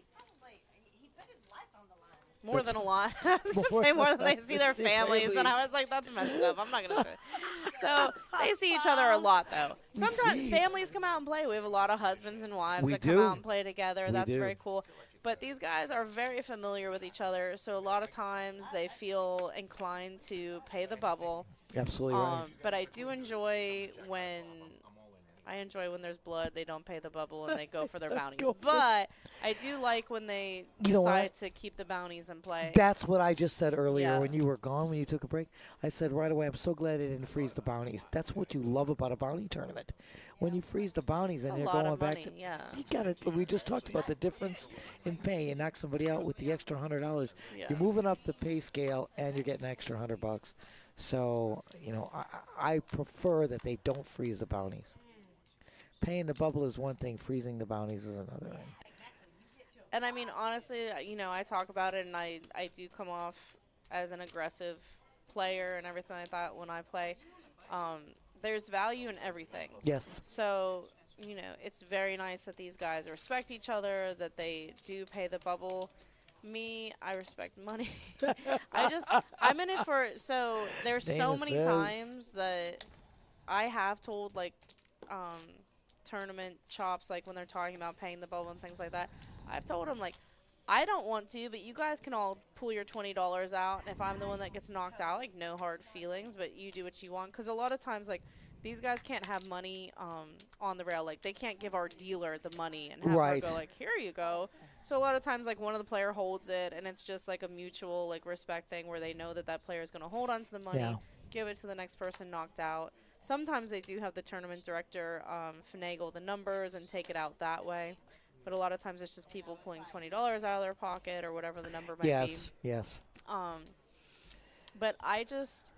a lot. I was going to say more than they see their families, and I was like, that's messed up. I'm not going to say it. So they see each other a lot, though. Sometimes families come out and play. We have a lot of husbands and wives that come out and play together. That's very cool. But these guys are very familiar with each other, so a lot of times they feel inclined to pay the bubble. Absolutely right. But I do enjoy when there's blood, they don't pay the bubble and they go for their bounties. But I do like when they decide to keep the bounties in play. That's what I just said earlier Yeah. when you were gone, when you took a break. I said right away, I'm so glad I didn't freeze the bounties. That's what you love about a bounty tournament. When you freeze the bounties and a you're lot going of back money, to, yeah. you got it. We just talked about the difference in pay. You knock somebody out with the extra $100. Yeah. You're moving up the pay scale and you're getting an extra $100. So, you know, I prefer that they don't freeze the bounties. Paying the bubble is one thing. Freezing the bounties is another thing. And I mean, honestly, you know, I talk about it and I do come off as an aggressive player and everything like that when I play. There's value in everything. Yes. So, you know, it's very nice that these guys respect each other, that they do pay the bubble. Me, I respect money. I'm in it for, so there's so Dana many says. times that I have told, like, tournament chops, like when they're talking about paying the bubble and things like that. I've told them, like, I don't want to, but you guys can all pull your $20 out. And if I'm the one that gets knocked out, like, no hard feelings, but you do what you want. Because a lot of times, like, these guys can't have money on the rail. Like, they can't give our dealer the money and have her go, like, here you go. So a lot of times, like, one of the player holds it, and it's just, like, a mutual, like, respect thing where they know that that player is going to hold on to the money, give it to the next person knocked out. Sometimes they do have the tournament director finagle the numbers and take it out that way. But a lot of times it's just people pulling $20 out of their pocket or whatever the number might be. Yes. But I just,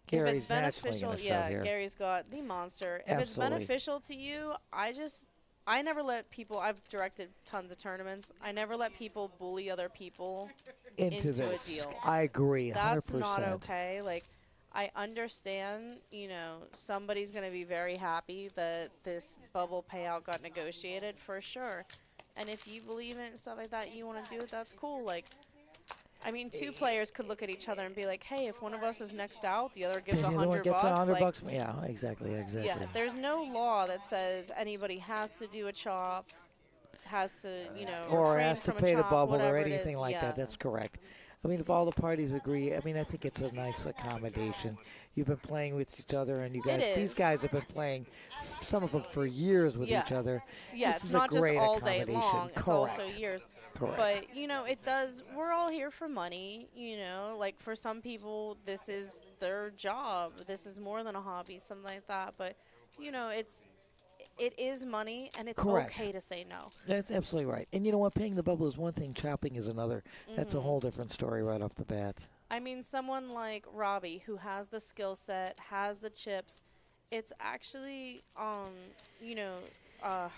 Gary's if it's naturally beneficial, gonna shove yeah, here. Gary's got the monster. If it's Absolutely. beneficial to you, I never let people. I've directed tons of tournaments. I never let people bully other people Into into this. a deal. I agree, 100%. That's not okay. Like, I understand, somebody's going to be very happy that this bubble payout got negotiated for sure. And if you believe in it and stuff like that, you want to do it, that's cool. Like, I mean, two players could look at each other and be like, hey, if one of us is next out, the other gets Then the other one $100. gets $100 Like, bucks. Yeah, exactly. yeah, there's no law that says anybody has to do a chop, has to, Or refrain has to from a pay the chop, bubble or whatever it anything is. like Yeah. that. That's correct. I mean, if all the parties agree, I mean, I think it's a nice accommodation. You've been playing with each other, and you guys, these is. guys have been playing, some of them for years with each other. Yeah, This it's is not a just great all day accommodation. long. It's also Correct. years. Correct. But, it does, we're all here for money, like for some people, this is their job. This is more than a hobby, something like that. But, it is money, and it's Correct. okay to say no. That's absolutely right. And you know what? Paying the bubble is one thing. Chopping is another. That's a whole different story right off the bat. I mean, someone like Robbie, who has the skill set, has the chips, it's actually,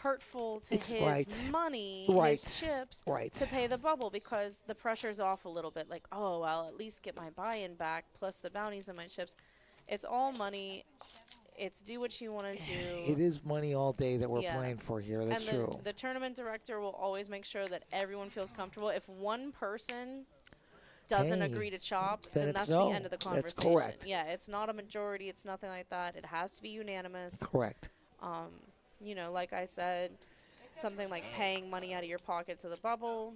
hurtful to It's his right. money, Right. his chips, Right. to pay the bubble, because the pressure's off a little bit. Like, oh, I'll at least get my buy-in back, plus the bounties and my chips. It's all money. It's do what you want to do. It is money all day that we're Yeah. playing for here. That's and true. the tournament director will always make sure that everyone feels comfortable. If one person doesn't Hey, agree to chop, then then it's that's no. the end of the That's conversation. correct. Yeah, it's not a majority. It's nothing like that. It has to be unanimous. Correct. Like I said, something like paying money out of your pocket to the bubble.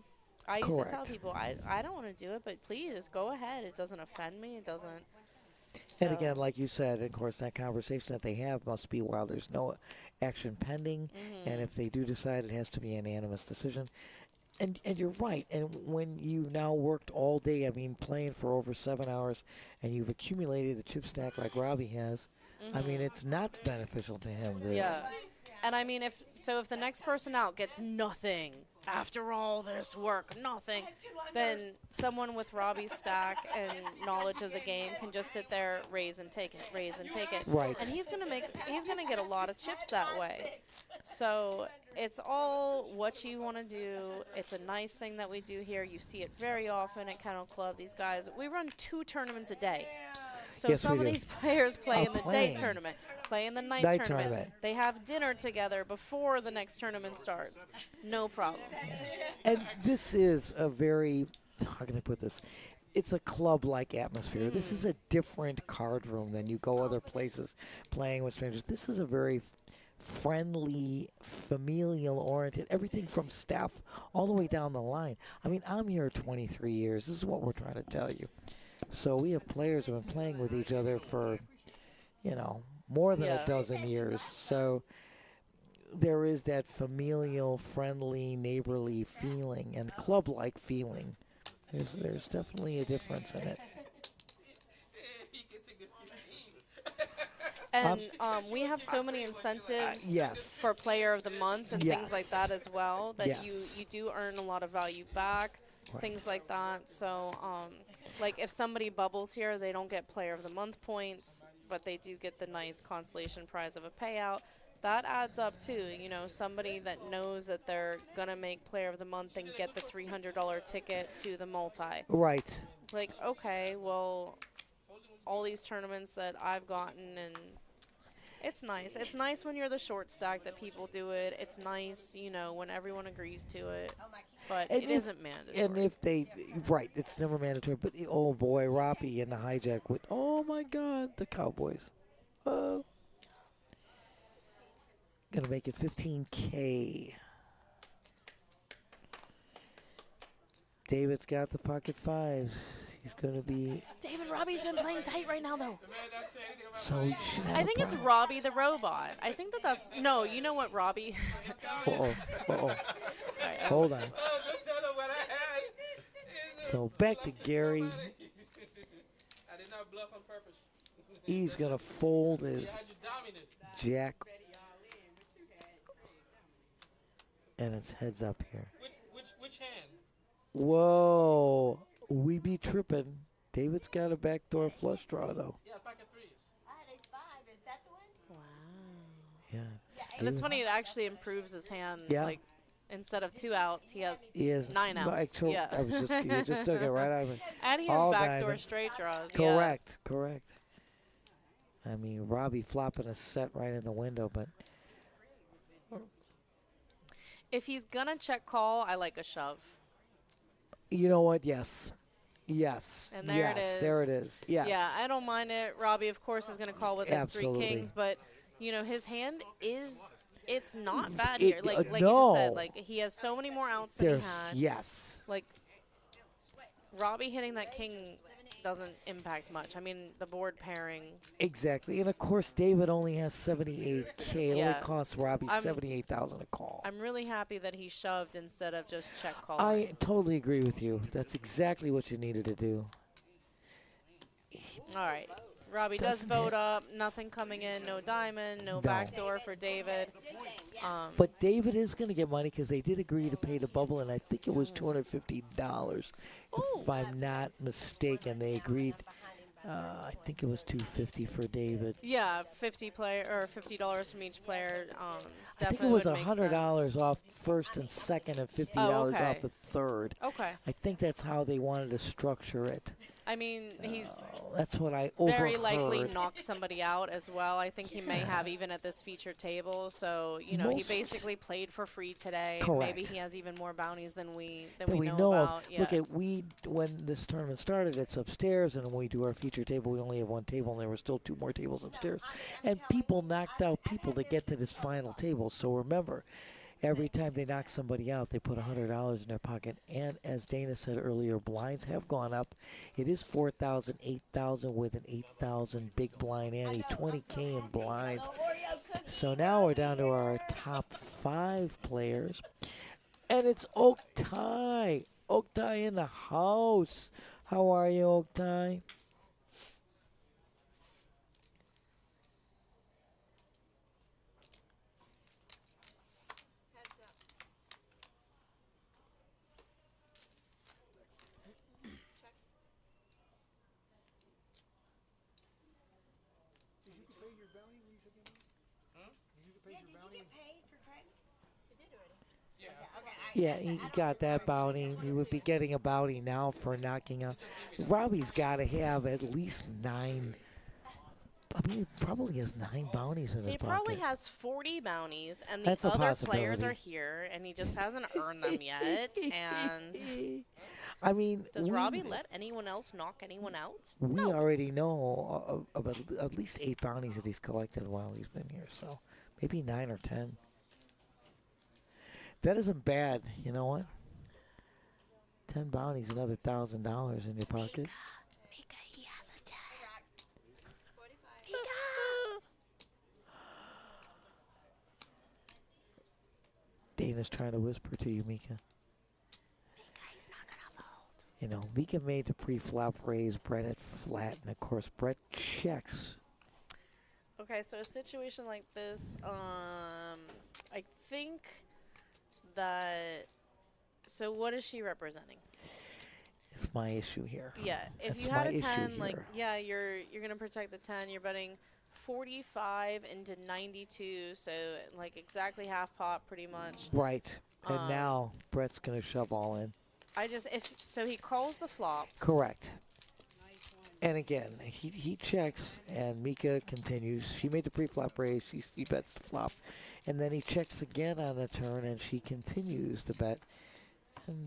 I used to tell Correct. people, I don't want to do it, but please go ahead. It doesn't offend me. It doesn't. And So, again, like you said, of course, that conversation that they have must be while there's no action pending. And if they do decide, it has to be an unanimous decision. And you're right. And when you've now worked all day, I mean, playing for over 7 hours, and you've accumulated the chip stack like Robbie has, I mean, it's not beneficial to him. yeah. And I mean, if the next person out gets nothing after all this work, nothing, then someone with Robbie's stack and knowledge of the game can just sit there, raise and take it, raise and take it. Right. And he's gonna get a lot of chips that way. So it's all what you want to do. It's a nice thing that we do here. You see it very often at Kennel Club. These guys, we run 2 tournaments a day. So Yes, some we of do. these players play Are in the playing. day tournament, play in the night Night tournament. tournament. They have dinner together before the next tournament starts. No problem. And this is a very, how can I put this? It's a club-like atmosphere. This is a different card room than you go other places playing with strangers. This is a very friendly, familial-oriented, everything from staff all the way down the line. I mean, I'm here 23 years. This is what we're trying to tell you. So we have players who have been playing with each other for, more than a dozen years. So there is that familial, friendly, neighborly feeling and club-like feeling. There's definitely a difference in it. And we have so many incentives yes. for Player of the Month and things like Yes. that as well, that Yes. you do earn a lot of value back, Right. things like that. So, like if somebody bubbles here, they don't get Player of the Month points, but they do get the nice consolation prize of a payout. That adds up too. Somebody that knows that they're going to make Player of the Month and get the $300 ticket to the multi. Right. Like, okay, well, all these tournaments that I've gotten, and it's nice. It's nice when you're the short stack that people do it. It's nice, when everyone agrees to it. But And it if- isn't mandatory. And if they, right, it's never mandatory. But oh boy, Robbie and the hijack with, oh my God, the Cowboys. Oh. Gonna make it 15K. David's got the pocket fives. He's gonna be. David Robbie's been playing tight right now, though. So you should have I think it's Robbie the robot. I think that's no. You know what, Robbie? Hold on. So back to Gary. I did not bluff on purpose. He's gonna fold his Had you dominant. jack, and it's heads up here. Which hand? Whoa, we be tripping. David's got a backdoor flush draw though. Yeah, pocket 3. And it's funny, it actually improves his hand. Yeah. Like, instead of 2 outs, he has He is 9 outs. Yeah. I was just you just took it right out of it. And he has All backdoor diamonds. straight draws. Correct. Correct. I mean, Robbie flopping a set right in the window, but Yeah. If he's going to check call, I like a shove. you know what? Yes. Yes. And there it yes. is. There it is. Yes. Yeah, I don't mind it. Robbie, of course, is going to call with his Absolutely. 3 kings, but, you know, his hand is, it's not bad It- here. Like you no. just said, like, he has so many more outs than he There's had. yes. Like, Robbie hitting that king doesn't impact much. I mean, the board pairing. Exactly. And of course, David only has 78K. It Yeah. only costs Robbie I'm- 78,000 a call. I'm really happy that he shoved instead of just check call. I totally agree with you. That's exactly what you needed to do. All right. Robbie does Doesn't vote hit. up. Nothing coming in. No diamond. No No. backdoor for David. But David is going to get money because they did agree to pay the bubble, and I think it was $250. If I'm not mistaken, they agreed. I think it was $250 for David. Yeah, $50 from each player. I think it definitely was would make $100 sense. off first and second, and $50 okay. off the third. Okay. I think that's how they wanted to structure it. I mean, he's That's what I overheard. very likely knocked somebody out as well. I think he may have even at this featured table. So, you know, Most- he basically played for free today. Correct. Maybe he has even more bounties than we that we know know about. of. Yeah. Look at when this tournament started, it's upstairs, and when we do our feature table, we only have one table, and there were still 2 more tables upstairs, and people knocked out people to get to this final table. So remember, every time they knock somebody out, they put $100 in their pocket. And as Dana said earlier, blinds have gone up. It is 4,000, 8,000 with an 8,000 big blind ante, 20K in blinds. So now we're down to our top 5 players. And it's Oaktai. Oaktai in the house. How are you, Oaktai? Yeah, he got that bounty. He would be getting a bounty now for knocking out. Robbie's got to have at least 9. I mean, he probably has 9 bounties in his He pocket. probably has 40 bounties, and That's the a other players possibility. are here, and he just hasn't earned them yet. And I mean, does Robbie let anyone else knock anyone out? we already know of at least 8 bounties that he's collected while he's been here. So maybe 9 or 10. That isn't bad. You know what? 10 bounties, another $1,000 in your pocket. Mika, he has a 10. Dana's trying to whisper to you, Mika. He's not going to fold. You know, Mika made the pre-flop raise, Brett at flat, and of course Brett checks. Okay, so a situation like this, I think that. So what is she representing? It's my issue here. Yeah, if That's you had my a issue 10, like here. yeah, you're gonna protect the 10. You're betting 45 into 92, so like exactly half pot, pretty much. Right. And now Brett's going to shove all in. I just so he calls the flop. Correct. And again, he checks, and Mika continues. She made the pre-flop raise. She bets the flop. And then he checks again on the turn, and she continues to bet.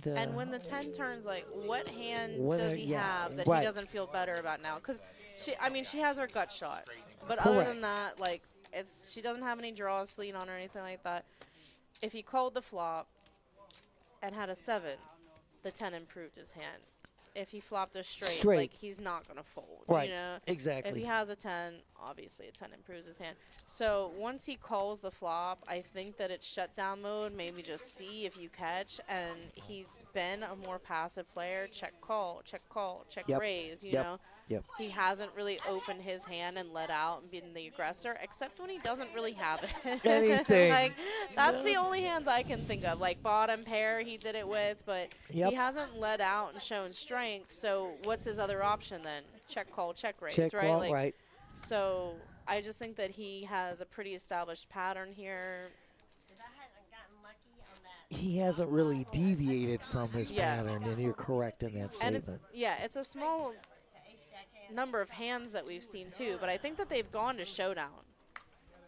And when the 10 turns, like, what hand When does are- he yeah, have that right. he doesn't feel better about now? Because she has her gut shot. But other Correct. than that, like, she doesn't have any draws lean on or anything like that. If he called the flop and had a 7, the 10 improved his hand. If he flopped a straight, like, he's not going to fold. Right. You know? Exactly. If he has a 10, obviously a 10 improves his hand. So once he calls the flop, I think that it's shutdown mode, maybe just see if you catch. And he's been a more passive player. Check call, check Yep. raise, you Yep. know. Yep. He hasn't really opened his hand and let out and been the aggressor, except when he doesn't really have it. Anything. Like, that's the only hands I can think of. Like, bottom pair he did it with, but Yep. he hasn't let out and shown strength. So what's his other option then? Check call, check raise, Check right? call, Like, right. so I just think that he has a pretty established pattern here. Because I hadn't gotten lucky on that. He hasn't really deviated from his Yeah. pattern, and you're correct in that And it's statement. it's a small number of hands that we've seen too, but I think that they've gone to showdown.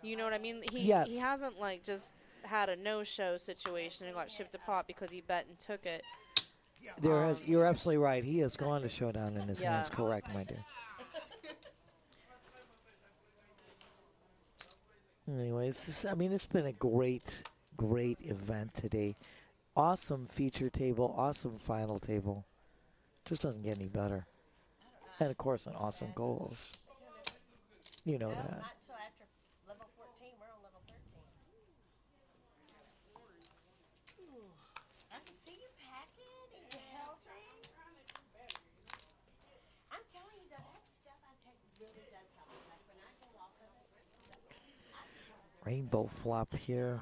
You know what I mean? Yes. He hasn't like just had a no-show situation and got shipped to pot because he bet and took it. You're absolutely right. He has gone to showdown in his Yeah. hands. Correct, my dear. Anyways, I mean, it's been a great event today. Awesome feature table, awesome final table. Just doesn't get any better. And of course, an awesome goals. You know No, that. not until after level 14. We're on level 13. Ooh, I can see you packing and you're healthy. I'm telling you, though, that stuff I take really does help me. Like when I go off of it. Rainbow flop here.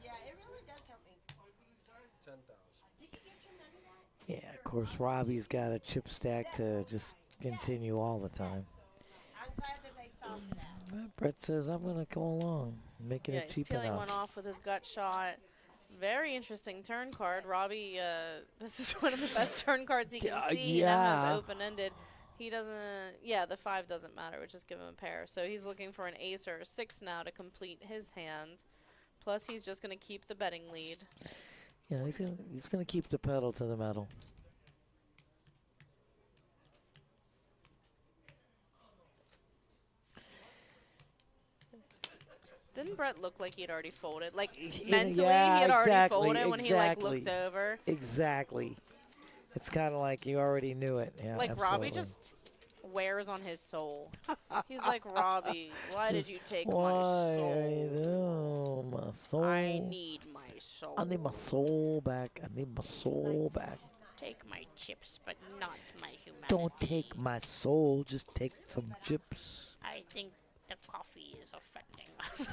Yeah, it really does help me. 10,000. Did you get your money back? Yeah, of course, Robbie's got a chip stack to just continue all the time. I'm glad that they solved it out. Brett says, I'm going to go along, making Yeah, it he's cheap peeling enough. one off with his gut shot. Very interesting turn card. Robbie, this is one of the best turn cards he can see. yeah. Emma's open-ended. He doesn't, the 5 doesn't matter. We just give him a pair. So he's looking for an ace or a 6 now to complete his hand. Plus, he's just going to keep the betting lead. Yeah, he's gonna keep the pedal to the metal. Didn't Brett look like he'd already folded? Like, Yeah, mentally, he had already exactly, folded when he, like, exactly. looked over. Exactly. It's kind of like you already knew it. Yeah, Like, absolutely. Robbie just wears on his soul. He's like, Robbie, why did you take Why? my soul? I know my soul. I need my soul. I need my soul back. I need my soul back. Take my chips, but not my humanity. Don't take my soul. Just take some chips. I think the coffee is affecting us.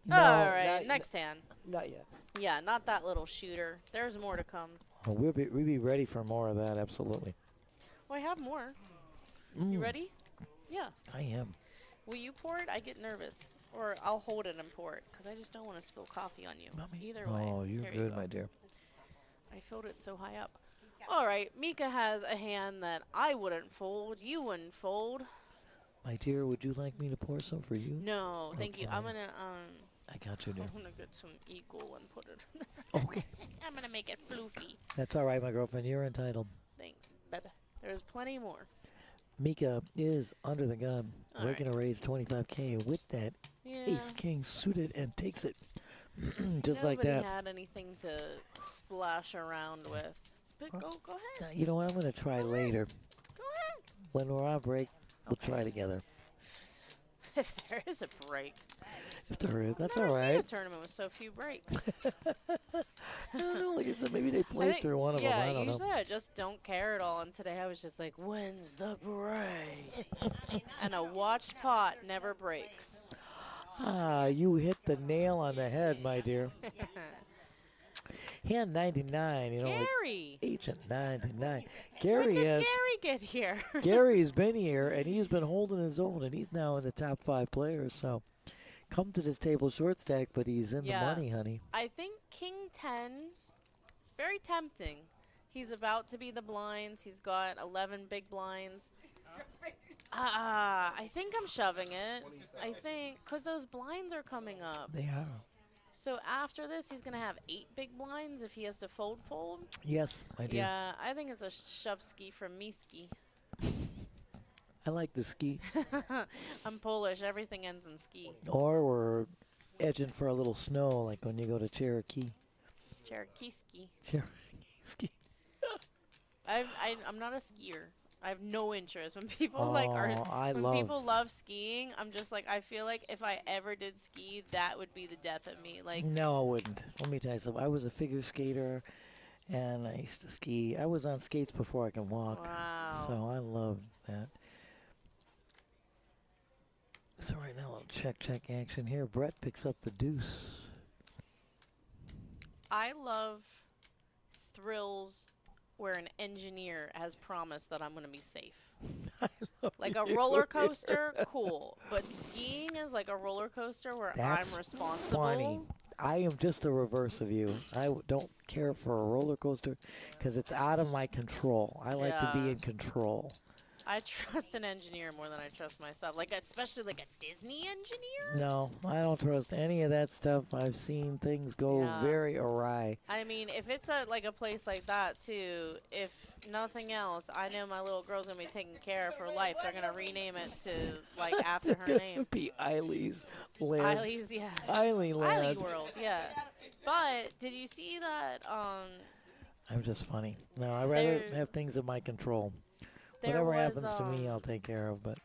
No, All right, not- next hand. Not yet. Yeah, not that little shooter. There's more to come. Oh, we'll be ready for more of that. Absolutely. Well, I have more. Mm, You ready? Yeah. I am. Will you pour it? I get nervous. Or I'll hold it and pour it, because I just don't want to spill coffee on you. Either way. Oh, you're Here you good, go. my dear. I filled it so high up. All right, Mika has a hand that I wouldn't fold. You wouldn't fold. My dear, would you like me to pour some for you? No, thank you. I'm Okay. gonna I got you, dear. I'm gonna get some equal and put it in there. Okay. I'm gonna make it floofy. That's all right, my girlfriend. You're entitled. Thanks, baby. There's plenty more. Mika is under the gun. All We're right. going to raise 25K with that Yeah. ace-king suited and takes it. Just like Nobody that. had anything to splash around with. But go ahead. You know what? I'm going to try later. Go ahead. When we're on break, we'll try together. If there is a break. If there is, that's I've all never seen a right. tournament with so few breaks. I don't know. Like I said, maybe they I play think- through one of them. I don't usually know. I just don't care at all. And today I was just like, when's the break? And a watched pot never breaks. Ah, you hit the nail on the head, my dear. Hand 99, you know, like Gary. Agent 99. When Gary did has. Gary get here? Gary's been here, and he's been holding his own, and he's now in the top 5 players. So, come to this table short stack, but he's in Yeah. the money, honey. I think King 10, it's very tempting. He's about to be the blinds. He's got 11 big blinds. I think I'm shoving it. I think, because those blinds are coming up. They are. So after this, he's going to have 8 big blinds if he has to fold. Yes, my dear. Yeah, I think it's a shove ski from me ski. I like the ski. I'm Polish. Everything ends in ski. Or we're edging for a little snow, like when you go to Cherokee. Cherokee ski. Cherokee ski. I'm not a skier. I have no interest. When people like are when people love skiing, I'm just like, I feel like if I ever did ski, that would be the death of me. Like, No, I wouldn't. Let me tell you something. I was a figure skater, and I used to ski. I was on skates before I could walk. wow. So I loved that. So right now, a little check action here. Brett picks up the deuce. I love thrills where an engineer has promised that I'm going to be safe. I Like a roller coaster, cool. But skiing is like a roller coaster where That's I'm responsible. funny. I am just the reverse of you. Don't care for a roller coaster because it's out of my control. I like to be Yeah. in control. I trust an engineer more than I trust myself. Like, especially like a Disney engineer. No, I don't trust any of that stuff. I've seen things go Yeah. very awry. I mean, if it's like a place like that too, if nothing else, I know my little girl's gonna be taken care of for life. They're gonna rename it to like after her name. Be Eileen's land. Eileen's, yeah. Eileen land. Eileen World, yeah. But did you see that? I'm just funny. No, I'd rather There- have things in my control. There Whatever was, happens to me, I'll take care of. But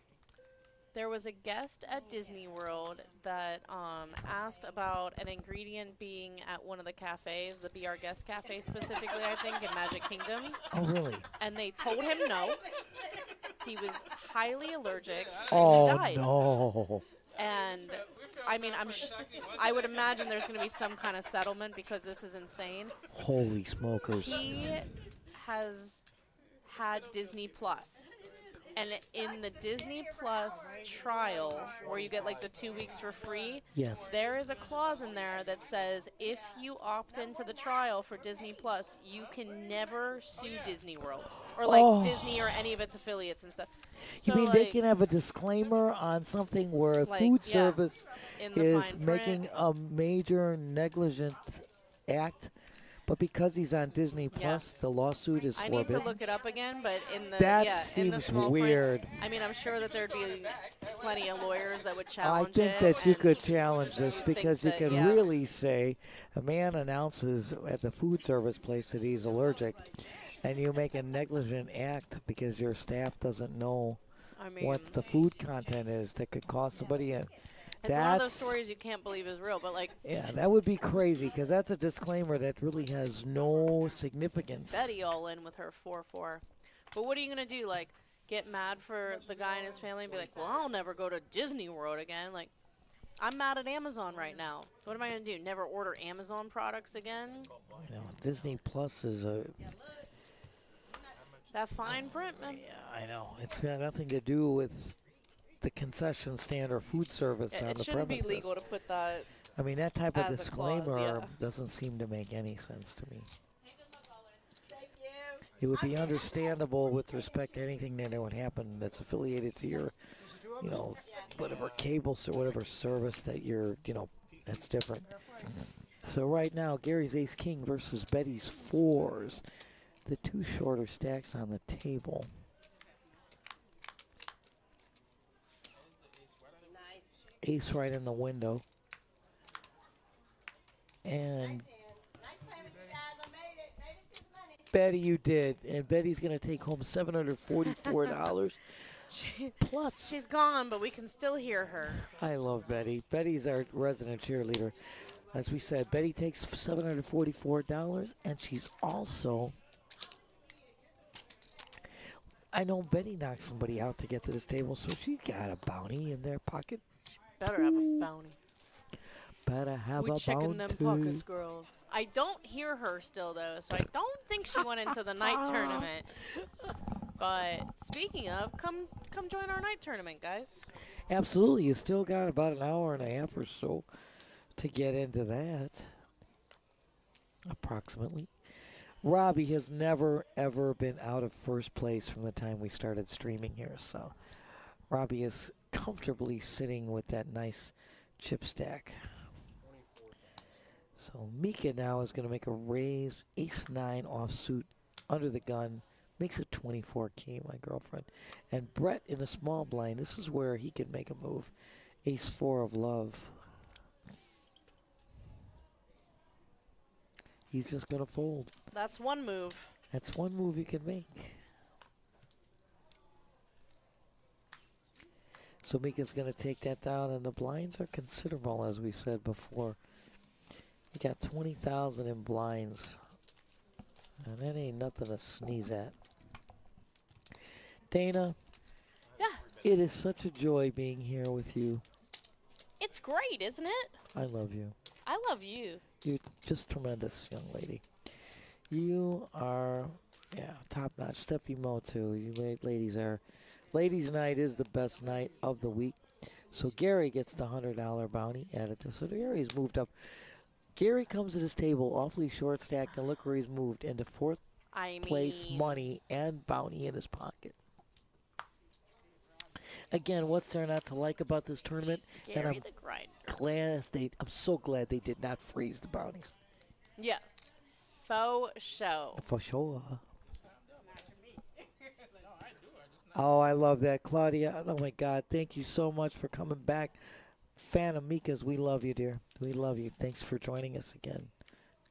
There was a guest at Disney World that asked about an ingredient being at one of the cafes, the Be Our Guest Cafe specifically, I think, in Magic Kingdom. oh really? And they told him no. He was highly allergic. And Oh he died. no! And I mean, I would imagine there's going to be some kind of settlement because this is insane. Holy smokers! He has had Disney Plus. And in the Disney Plus trial, where you get like the 2 weeks for free, Yes. there is a clause in there that says if you opt into the trial for Disney Plus, you can never sue Disney World or like Oh. Disney or any of its affiliates and stuff. You So, mean they like, can have a disclaimer on something where Like, food yeah, service in the is fine print. making a major negligent act, but because he's on Disney Plus, the lawsuit is I need to forbidden? look it up again, but in the That in the seems small weird. Print, I mean, I'm sure that there'd be plenty of lawyers that would I challenge think it. that you and could challenge this think because you that, can yeah. really say a man announces at the food service place that he's allergic, and you make a negligent act because your staff doesn't know I mean, what the food content is that could cost somebody a. it's one of those That's stories you can't believe is real, but like yeah, that would be crazy because that's a disclaimer that really has no significance. Betty all in with her 4-4. But what are you gonna do? Like, get mad for the guy and his family and be like, well, I'll never go to Disney World again. Like, I'm mad at Amazon right now. What am I gonna do? Never order Amazon products again? You know, Disney Plus is a. That fine print, man. Yeah, I know. It's got nothing to do with the concession stand or food service on It the shouldn't premises. be legal to put that. I mean, that type of as a clause, disclaimer yeah. doesn't seem to make any sense to me. It would be understandable with respect to anything that would happen that's affiliated to your, you know, whatever cable or whatever service that you're, you know, that's different. So right now, Gary's Ace King versus Betty's Fours. The two shorter stacks on the table. Ace right in the window. And Betty, you did. And Betty's going to take home $744 plus. She's gone, but we can still hear her. I love Betty. Betty's our resident cheerleader. As we said, Betty takes $744, and she's also... I know Betty knocked somebody out to get to this table, so she got a bounty in their pocket. Better have a bounty. Better have We a checking bounty. them pockets, girls. I don't hear her still, though, so I don't think she went into the night tournament. But speaking of, come join our night tournament, guys. Absolutely. You still got about an hour and a half or so to get into that. Approximately. Robbie has never, ever been out of first place from the time we started streaming here. So Robbie is comfortably sitting with that nice chip stack. So Mika now is going to make a raise, ace-9 offsuit under the gun. Makes it 24K, my girlfriend. And Brett in a small blind. This is where he can make a move. Ace-4 of love. He's just going to fold. That's one move. That's one move you can make. So Mika's going to take that down, and the blinds are considerable, as we said before. You got 20,000 in blinds, and that ain't nothing to sneeze at. Dana, Yeah. it is such a joy being here with you. It's great, isn't it? I love you. I love you. You're just tremendous, young lady. You are, yeah, top notch. Stefymo, too. You ladies are Ladies' night is the best night of the week. So Gary gets the $100 bounty added to. So Gary's moved up. Gary comes to this table awfully short stacked, and look where he's moved into fourth I place mean, money and bounty in his pocket. Again, what's there not to like about this tournament? Gary and I'm the grinder. I'm so glad they did not freeze the bounties. Yeah. Faux show. For sure. Oh, I love that, Claudia. Oh my God, thank you so much for coming back. Fan of Mika's, we love you, dear. We love you. Thanks for joining us again.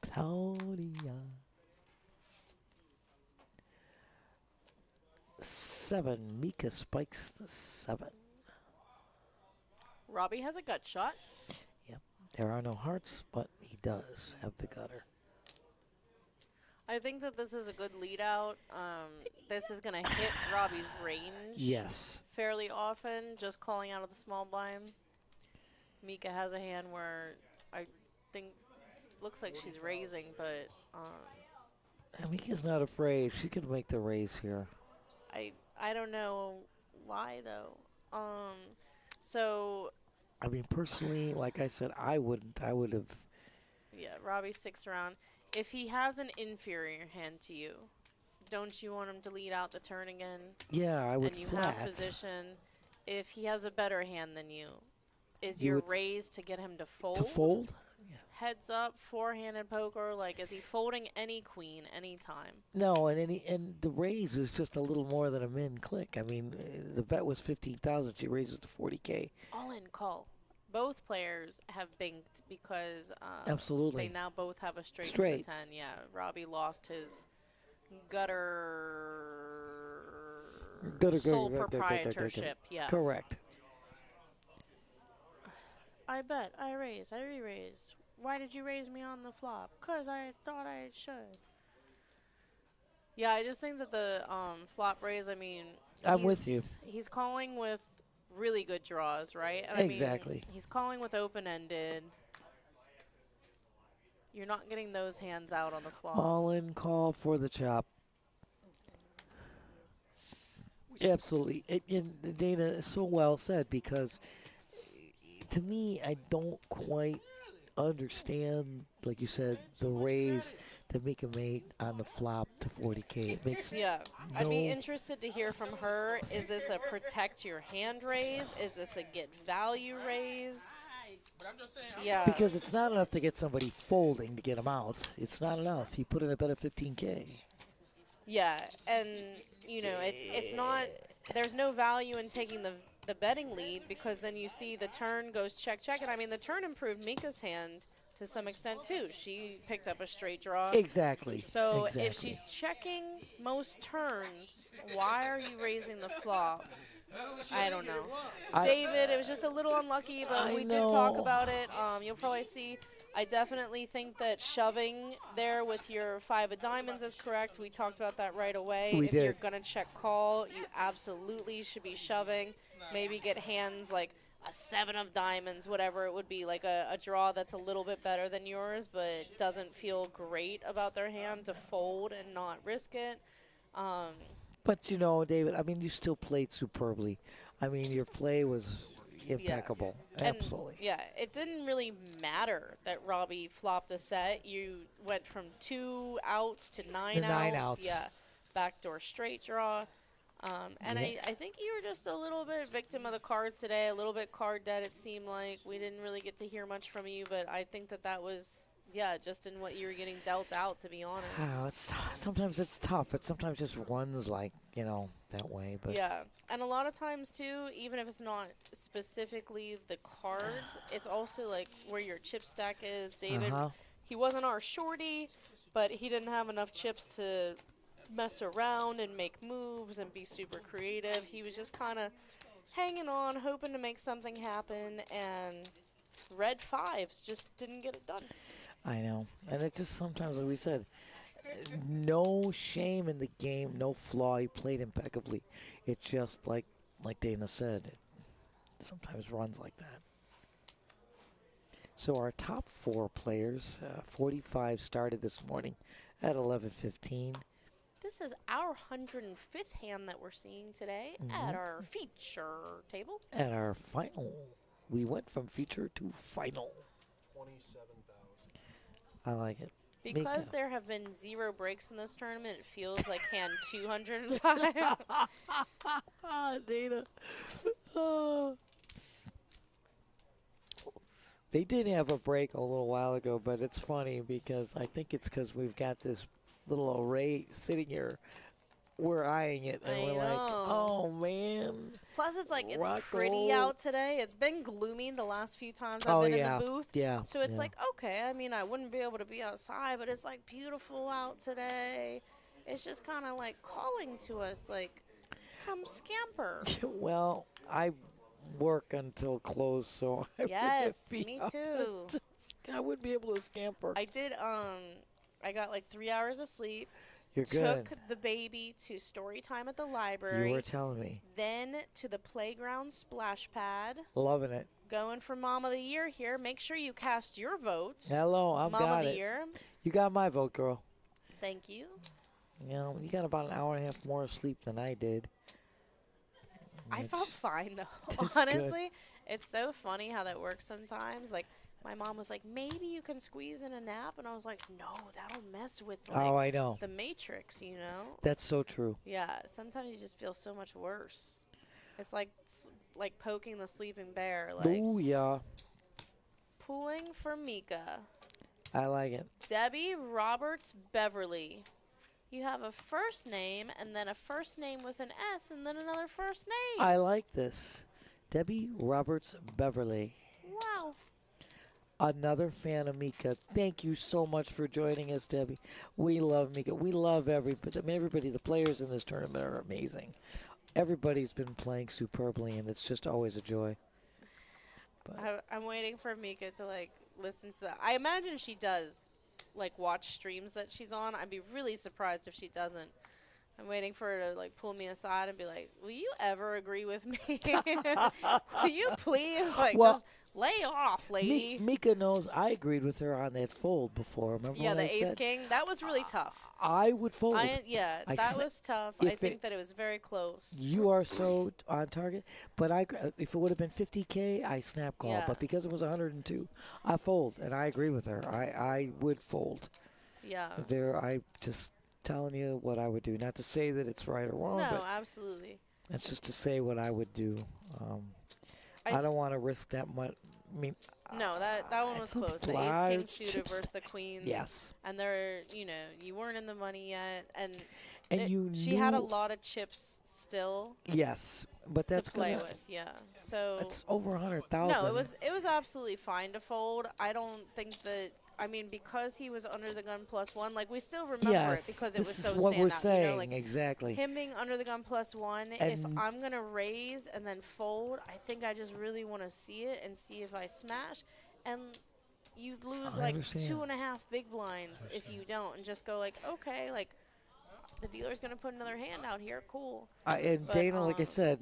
Claudia. 7. Mika spikes the 7. Robbie has a gut shot. Yep. There are no hearts, but he does have the gutter. I think that this is a good lead out. This is going to hit Robbie's range. Yes. Fairly often, just calling out of the small blind. Mika has a hand where I think looks like she's raising, but Mika's not afraid. She could make the raise here. I don't know why though. So I mean, personally, like I said, I wouldn't. I would have. yeah, Robbie sticks around. If he has an inferior hand to you, don't you want him to lead out the turn again? Yeah, I would and you flat. have position. If he has a better hand than you, is You your would raise to get him to fold? To fold? Heads up, four-handed poker. Like, is he folding any queen anytime? No, and the raise is just a little more than a min click. I mean, the bet was 15,000. She raises to 40K. All in call. Both players have binked because Absolutely. they now both have a straight, Straight. to the 10. Yeah, Robbie lost his gutter sole proprietorship. Yeah. Correct. I bet. I raise. I re-raise. Why did you raise me on the flop? 'Cause I thought I should. Yeah, I just think that the flop raise, I mean... I'm with you. He's calling with really good draws, right? And Exactly. I mean, he's calling with open-ended. You're not getting those hands out on the flop. All in call for the chop. Absolutely. And Dana, so well said, because to me, I don't quite understand, like you said, the raise that Mika made on the flop to 40K. It makes Yeah, no I'd be interested to hear from her. Is this a protect your hand raise? Is this a get value raise? Yeah. Because it's not enough to get somebody folding to get him out. It's not enough. He put in a bet of 15K. Yeah, and you know, it's not. There's no value in taking the betting lead, because then you see the turn goes check check, and I mean the turn improved Mika's hand to some extent too. She picked up a straight draw. Exactly. So exactly. if she's checking most turns, why are you raising the flop? I don't know. David, it was just a little unlucky, but we did talk about it. You'll probably see. I definitely think that shoving there with your 5 of diamonds is correct. We talked about that right away. We if did. you're going to check call, you absolutely should be shoving. Maybe get hands like a 7 of diamonds, whatever it would be, like a draw that's a little bit better than yours, but doesn't feel great about their hand to fold and not risk it. But, you know, David, I mean, you still played superbly. I mean, your play was impeccable. And, Absolutely. yeah, it didn't really matter that Robbie flopped a set. You went from 2 outs to 9 outs. 9 outs. Yeah, backdoor straight draw. And I think you were just a little bit victim of the cards today, a little bit card dead, it seemed like. We didn't really get to hear much from you, but I think that was, yeah, just in what you were getting dealt out, to be honest. Sometimes it's tough. It sometimes just runs like, you know, that way. But yeah, and a lot of times, too, even if it's not specifically the cards, it's also, like, where your chip stack is. David, he wasn't our shorty, but he didn't have enough chips to mess around and make moves and be super creative. He was just kind of hanging on, hoping to make something happen, and red 5s just didn't get it done. I know. And it just sometimes, like we said, no shame in the game, no flaw. He played impeccably. It just, like Dana said, it sometimes runs like that. So our top 4 players, 45 started this morning at 11:15. This is our 105th hand that we're seeing today at our feature table. At our final, we went from feature to final. 27,000. I like it. Because Mika. there have been 0 breaks in this tournament, it feels like hand 205. Dana. They did have a break a little while ago, but it's funny because I think it's because we've got this little array sitting here. We're eyeing it, and I we're like, know. oh, man. Plus, it's like it's Rock pretty roll. out today. It's been gloomy the last few times I've been in the booth. Yeah. So it's yeah. like, okay, I mean, I wouldn't be able to be outside, but it's like beautiful out today. It's just kind of like calling to us, like, come scamper. Well, I work until close, so I Yes, wouldn't be me able too. I wouldn't be able to scamper. I did, I got like 3 hours of sleep. You're good. Took the baby to story time at the You library. were telling me. Then to the playground splash pad. Loving it. Going for Mom of the Year here. Make sure you cast your vote. Hello, I've Mom got of the it. Year. You got my vote, girl. Thank you. You know, you got about an hour and a half more sleep than I did. I Which- felt fine though. That's good. Honestly, it's so funny how that works sometimes. Like my mom was like, "Maybe you can squeeze in a nap," and I was like, "No, that'll mess with like Oh, I know. the Matrix." You know? That's so true. Yeah. Sometimes you just feel so much worse. It's like poking the sleeping bear. Like Ooh, yeah. pulling for Mika. I like it. Debbie Roberts Beverly. You have a first name and then a first name with an S and then another first name. I like this. Debbie Roberts Beverly. Wow. Another fan of Mika. Thank you so much for joining us, Debbie. We love Mika. We love everybody. I mean, everybody, the players in this tournament are amazing. Everybody's been playing superbly, and it's just always a joy. I'm waiting for Mika to like listen to that. I imagine she does like watch streams that she's on. I'd be really surprised if she doesn't. I'm waiting for her to like pull me aside and be like, "Will you ever agree with me? Will you please like Well, just lay off, lady?" Mika knows I agreed with her on that fold before. Remember Yeah, what the I ace said? king. That was really tough. I would fold. Yeah, I that sna- was tough. I if think it- that it was very close. You are so on target, but if it would have been 50K, I snap call. Yeah. But because it was 102, I fold, and I agree with her. I would fold. Yeah. I just telling you what I would do. Not to say that it's right or wrong, No, but absolutely. it's just to say what I would do. I don't want to risk that much. I mean, No, that one was it's a close. The ace large king suited chip versus the stack. queens. yes, And they're, you weren't in the money yet, and and she had a knew- lot of chips still Yes, but that's to play gonna. with. Yeah. So That's over 100,000. no, it was absolutely fine to fold. I don't think that. I mean, because he was under the gun +1, like we still remember Yes, it because it this was is so what we're standout. saying Like exactly. him being under the gun +1. If And- I'm gonna raise and then fold, I think I just really want to see it and see if I smash. And you lose I like understand. 2.5 big blinds if you don't, and just go like, okay, like the dealer's gonna put another hand out here. Cool. And But, Dana, like I said,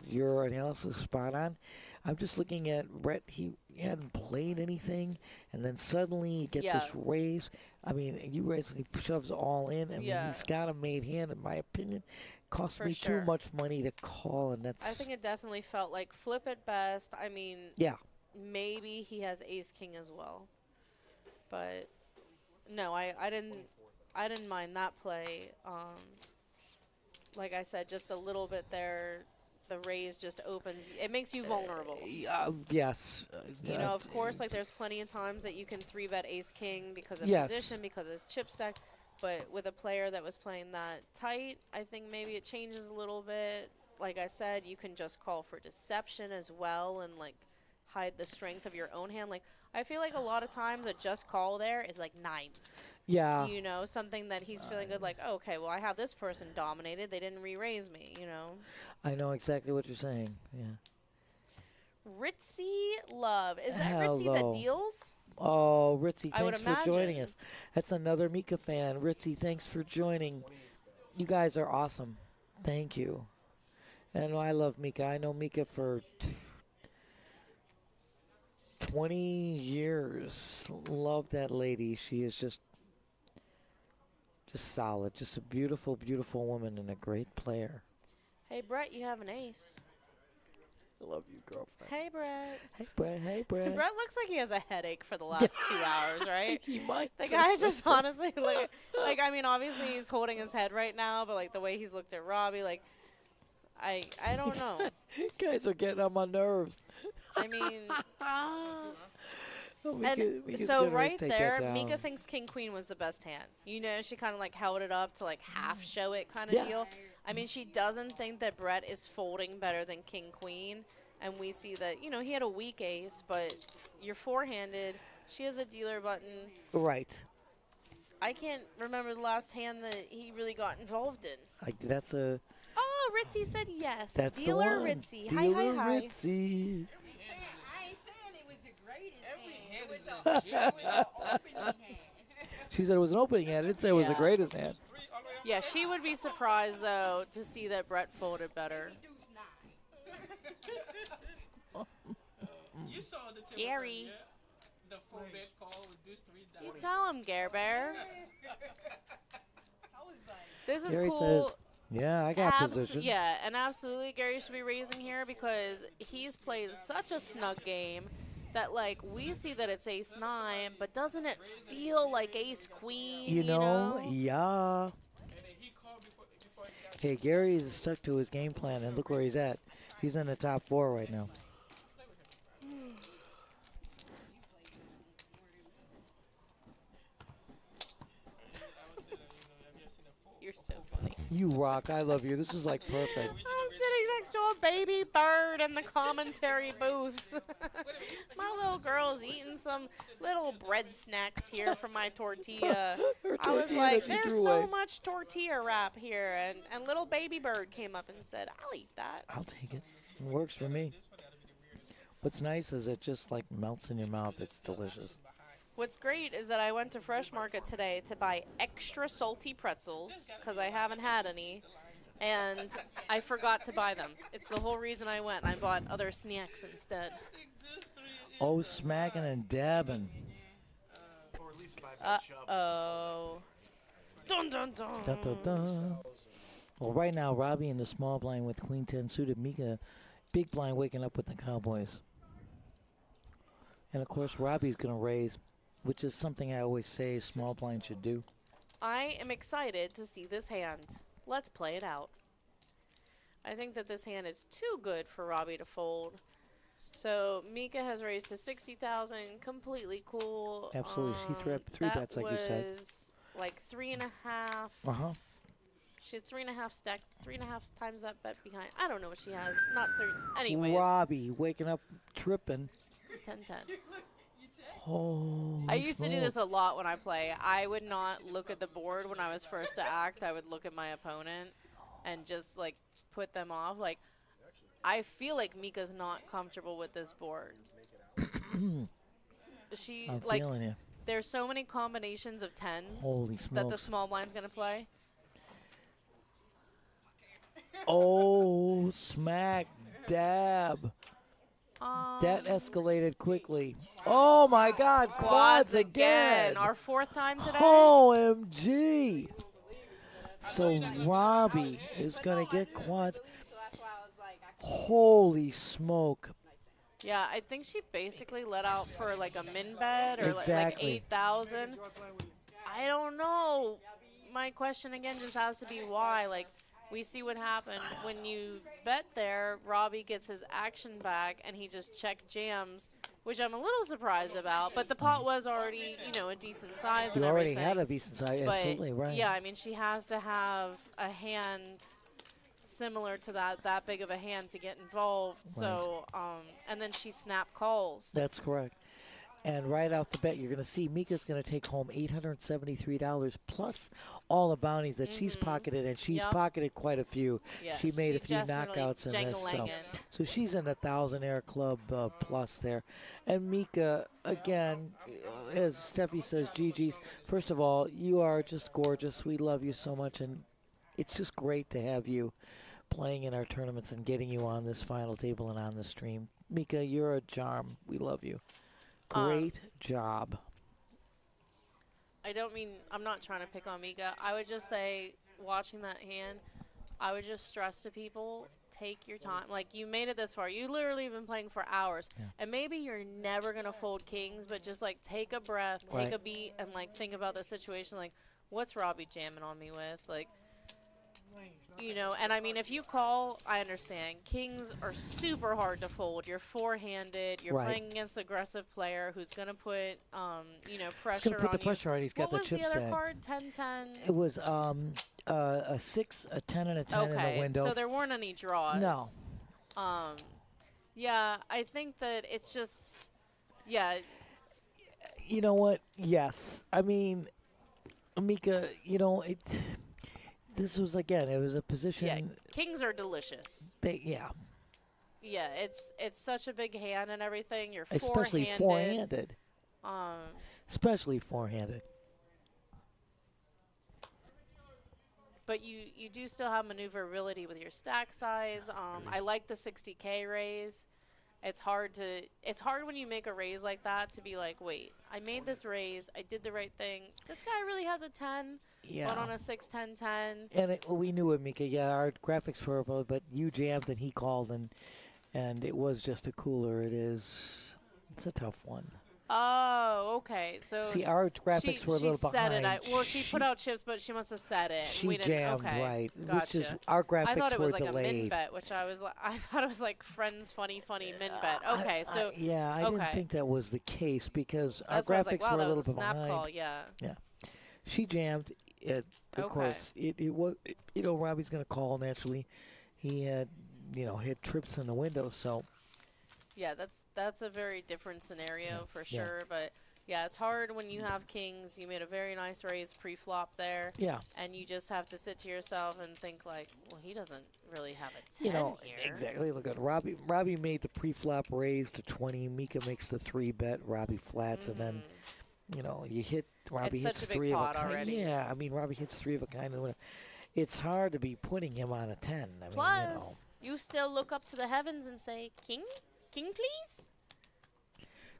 your analysis is spot on. I'm just looking at Brett. He hadn't played anything, and then suddenly you get Yeah. this raise. I mean, you raise and he shoves all in. I mean, Yeah. he's got a made hand, in my opinion. Cost For me sure. too much money to call, and that's I think it definitely felt like flip at best. I mean, yeah. maybe he has ace king as well, but no, I didn't mind that play. Like I said, just a little bit there. The raise just opens. It makes you vulnerable. Yes. You know, of course, like there's plenty of times that you can 3-bet ace king because of Yes. position, because of his chip stack. But with a player that was playing that tight, I think maybe it changes a little bit. Like I said, you can just call for deception as well and like hide the strength of your own hand. Like I feel like a lot of times a just call there is like nines. Yeah. You know, something that he's feeling good like, oh, okay, well I have this person dominated. They didn't re-raise me, you know. I know exactly what you're saying. Yeah. Ritzy Love. Is that Ritzy Hello. that deals? Oh, Ritzy, I would thanks for joining imagine. us. That's another Mika fan. Ritzy, thanks for joining. You guys are awesome. Thank you. And I love Mika. I know Mika for 20 years. Love that lady. She is just Just solid. Just a beautiful, beautiful woman and a great player. Hey, Brett, you have an ace. I love you, girlfriend. Hey, Brett. Hey, Brett. Hey, Brett. Brett looks like he has a headache for the last 2 hours, right? He might. The guy just honestly, like, I mean, obviously he's holding his head right now, but, like, the way he's looked at Robbie, like, I don't know. Guys are getting on my nerves. I mean, Mika's so gonna right take there, that down. Mika thinks King Queen was the best hand. You know, she kind of, like, held it up to, like, half show it kind of Yeah. deal. I mean, she doesn't think that Brett is folding better than King Queen. And we see that, you know, he had a weak ace, but you're four-handed. She has a dealer button. Right. I can't remember the last hand that he really got involved in. That's a. Oh, Ritzy said yes. That's Dealer the one. Ritzy. Dealer Hi. I Ritzy. ain't saying it was the greatest hand. It was an opening hand. She said it was an opening hand. I didn't say it was the Yeah. greatest hand. Yeah, she would be surprised, though, to see that Brett folded better. Deuce nine. You saw the tip Gary. the full bet call with deuce 3 down. You tell him, Gare Bear. I was like, This is Gary cool. says, yeah, I got position. Yeah, and absolutely Gary should be raising here because he's played such a snug game that, like, we see that it's ace-9, but doesn't it feel like ace-queen, You know, yeah. And then he called before he got Hey, Gary is stuck to his game plan, and look where he's at. He's in the top 4 right now. You're so funny. You rock. I love you. This is like perfect. I'm sitting next to a baby bird in the commentary booth. My little girl's eating some little bread snacks here from my tortilla. Her I was tortilla like, she there's threw so away. much tortilla wrap here. And little baby bird came up and said, I'll eat that. I'll take it. It works for me. What's nice is it just like melts in your mouth. It's delicious. What's great is that I went to Fresh Market today to buy extra salty pretzels because I haven't had any, and I forgot to buy them. It's the whole reason I went. I bought other snacks instead. Oh, smacking and dabbing. Uh-oh. Dun, dun, dun. Dun, dun, dun. Well, right now, Robbie in the small blind with Queen 10 suited. Mika, big blind waking up with the Cowboys. And, of course, Robbie's going to raise, which is something I always say small blind should do. I am excited to see this hand. Let's play it out. I think that this hand is too good for Robbie to fold. So Mika has raised to 60,000. Completely cool. Absolutely. She threw up 3 bets, like you said. That was like 3.5. Uh-huh. She has 3.5 stacks, 3.5 times that bet behind. I don't know what she has. Not 3. Anyways, Robbie waking up tripping. 10-10. Oh, I used to do this a lot when I play. I would not look at the board when I was first to act. I would look at my opponent and just, like, put them off. Like, I feel like Mika's not comfortable with this board. She, I'm like, feeling you. there's so many combinations of 10s Holy that the smokes. small blind's going to play. Oh, smack dab. That escalated quickly. Oh, my God. Quads again. Our 4th time today. OMG. So Robbie is going to get quads. Holy smoke. Yeah, I think she basically let out for like a min bet or like Exactly. 8,000. I don't know. My question again just has to be why. Like, we see what happened when you bet there. Robbie gets his action back and he just check jams, which I'm a little surprised about. But the pot was already, you know, a decent size. You and already everything. had a decent size. But Absolutely right. yeah, I mean, she has to have a hand similar to that big of a hand to get involved. So, and then she snap calls. That's correct. And right off the bat, you're going to see Mika's going to take home $873 plus all the bounties that she's pocketed, and she's pocketed quite a few. Yeah, she made a she few definitely knockouts in this. jangling So she's in the 1,000 Club plus there. And Mika, again, as Steffi says, GG's. First of all, you are just gorgeous. We love you so much, and it's just great to have you playing in our tournaments and getting you on this final table and on the stream. Mika, you're a charm. We love you. Great job. I don't mean, I'm not trying to pick on Mika. I would just say, watching that hand, I would just stress to people, take your time. Like, you made it this far. You literally have been playing for hours. Yeah. And maybe you're never going to fold kings, but just, like, take a breath, take Right. a beat, and, like, think about the situation. Like, what's Robbie jamming on me with? Like, you know, and I mean, if you call, I understand. Kings are super hard to fold. You're four-handed. You're Right. playing against an aggressive player who's going to put, you know, He's pressure going to put on the pressure on. He's got what the was chip the other set. card? 10-10? It was a 6, a 10, and a 10 in the window. So there weren't any draws. No. Yeah, I think that it's just, yeah, You know what? Yes. I mean, Mika, you know, this was, again, it was a position. yeah. Kings are delicious. Yeah. Yeah, it's such a big hand and everything. You're Especially four-handed. four-handed. Especially four-handed. But you do still have maneuverability with your stack size. I like the 60K raise. It's hard when you make a raise like that to be like, wait, I made this raise, I did the right thing. This guy really has a 10, Yeah. but on a 6-10-10. And we knew it, Mika. Yeah, our graphics were, but you jammed and he called, and it was just a cooler. It's a tough one. Oh, okay. So See, our graphics were a little she said behind. it. Well, she put out chips, but she must have said it. She we didn't, jammed, okay. right. Gotcha. Which is, our graphics I thought it was were like a min delayed. bet, which I was like, I thought it was like friends funny min bet. Okay, so yeah, I didn't think that was the case because that's our why I was like, graphics wow, were a that little was a bit snap behind. call. Yeah. Yeah, she jammed. Of Okay. course, it was. You know, Robbie's going to call naturally. He had, hit trips in the window, so. Yeah, that's a very different scenario for yeah. sure, but. Yeah, it's hard when you have kings. You made a very nice raise pre-flop there. Yeah. And you just have to sit to yourself and think like, well, he doesn't really have a 10 here. Exactly. Look at Robbie. Robbie made the pre-flop raise to 20. Mika makes the 3-bet. Robbie flats, and then, you hit. Robbie it's hits such a big 3 pot of a kind. already. Yeah, I mean, Robbie hits 3 of a kind. It's hard to be putting him on a 10. I mean, Plus, you still look up to the heavens and say, King, please.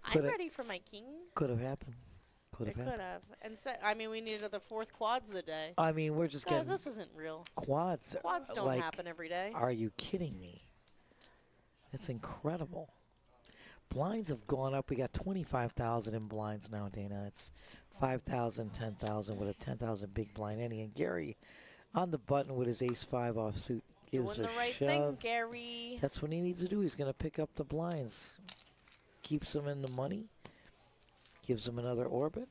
I'm ready for my king. Could have happened. It could have. And so, I mean, we needed the 4th quads of the day. I mean, we're just Guys, getting this isn't real. quads. Quads don't happen every day. Are you kidding me? It's incredible. Blinds have gone up. We got 25,000 in blinds now, Dana. It's 5,000, 10,000 with a 10,000 big blind any. And Gary on the button with his ace-5 offsuit gives Doing a the right shove. thing, Gary. That's what he needs to do. He's going to pick up the blinds. Keeps him in the money. Gives him another orbit.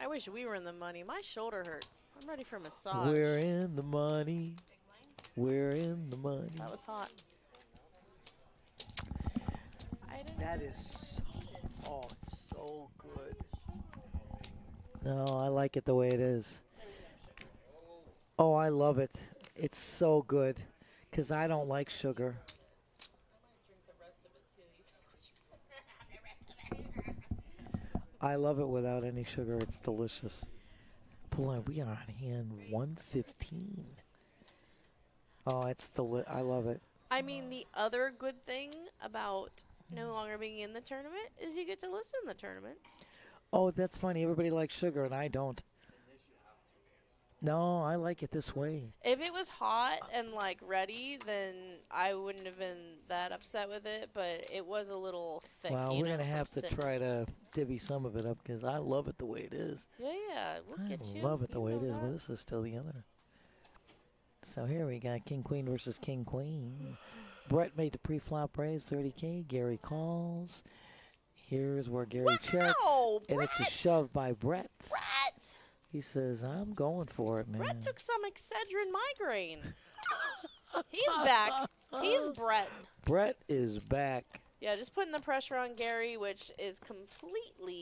I wish we were in the money. My shoulder hurts. I'm ready for a massage. We're in the money. We're in the money. That was hot. That is it's so good. No, I like it the way it is. Oh, I love it. It's so good because I don't like sugar. I love it without any sugar. It's delicious. Pull on. We are on hand 115. Oh, it's I love it. I mean, the other good thing about no longer being in the tournament is you get to listen in the tournament. Oh, that's funny. Everybody likes sugar, and I don't. No, I like it this way. If it was hot and like ready, then I wouldn't have been that upset with it. But it was a little thick. Well, we're gonna have to sitting. try to divvy some of it up because I love it the way it is. Yeah, we'll get you. I love it the You way know it is. that. Well, this is still the other. So here we got King Queen versus King Queen. Brett made the pre-flop raise, 30K. Gary calls. Here's where Gary checks, and it's a shove by Brett. Brett! He says, "I'm going for it, man." Brett took some Excedrin migraine. He's back. He's Brett. Brett is back. Yeah, just putting the pressure on Gary, which is completely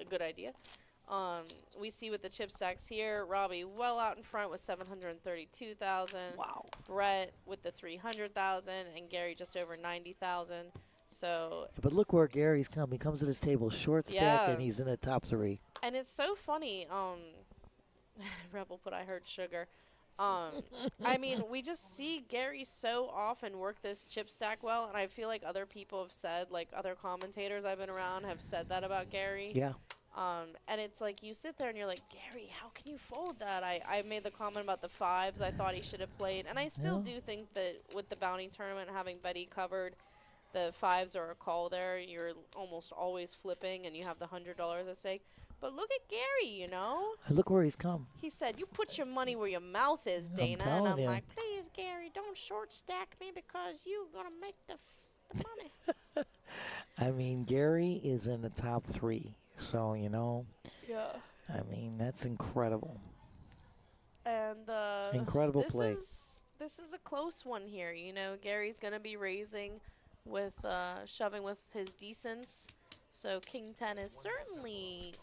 a good idea. We see with the chip stacks here, Robbie well out in front with 732,000. Wow. Brett with the 300,000, and Gary just over 90,000. So. But look where Gary's come. He comes to this table short stack, and he's in the top 3. And it's so funny. Rebel put I heard sugar. I mean, we just see Gary so often work this chip stack well, and I feel like other people have said, like other commentators I've been around have said that about Gary. Yeah. And it's like you sit there and you're like, Gary, how can you fold that? I made the comment about the fives. I thought he should have played. And I still do think that with the bounty tournament, having Betty covered, the fives are a call there. You're almost always flipping and you have the $100 at stake. But look at Gary, you know. Look where he's come. He said, you put your money where your mouth is, Dana. telling And I'm you. like, please, Gary, don't short stack me because you're going to make the money. I mean, Gary is in the top 3. So, you know. Yeah. I mean, that's incredible. And Incredible play. This is a close one here. You know, Gary's going to be raising with shoving with his decents. So King 10 is certainly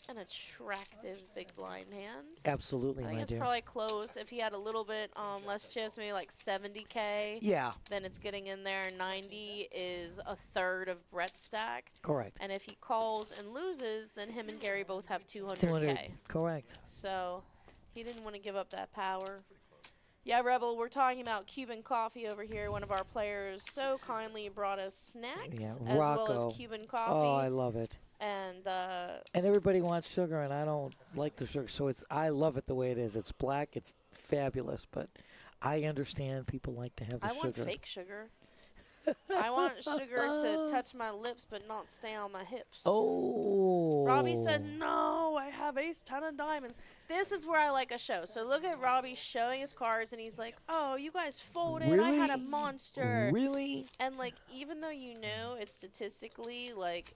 an attractive big blind hand. Absolutely, I my think it's dear. probably close. If he had a little bit less chips, maybe like 70K, Yeah, then it's getting in there. 90 is a third of Brett's stack. correct. And if he calls and loses, then him and Gary both have 200K. 200, correct. So he didn't want to give up that power. Yeah, Rebel, we're talking about Cuban coffee over here. One of our players so kindly brought us snacks Yeah, as well Rocco. as Cuban coffee. Oh, I love it. And And everybody wants sugar, and I don't like the sugar, so I love it the way it is. It's black, it's fabulous, but I understand people like to have the I sugar. want fake sugar. I want sugar to touch my lips but not stay on my hips. Oh. Robbie said, no, I have ace 10 of diamonds. This is where I like a show. So look at Robbie showing his cards, and he's like, oh, you guys folded. I had a Really? monster. Really? And, like, even though you know it's statistically, like,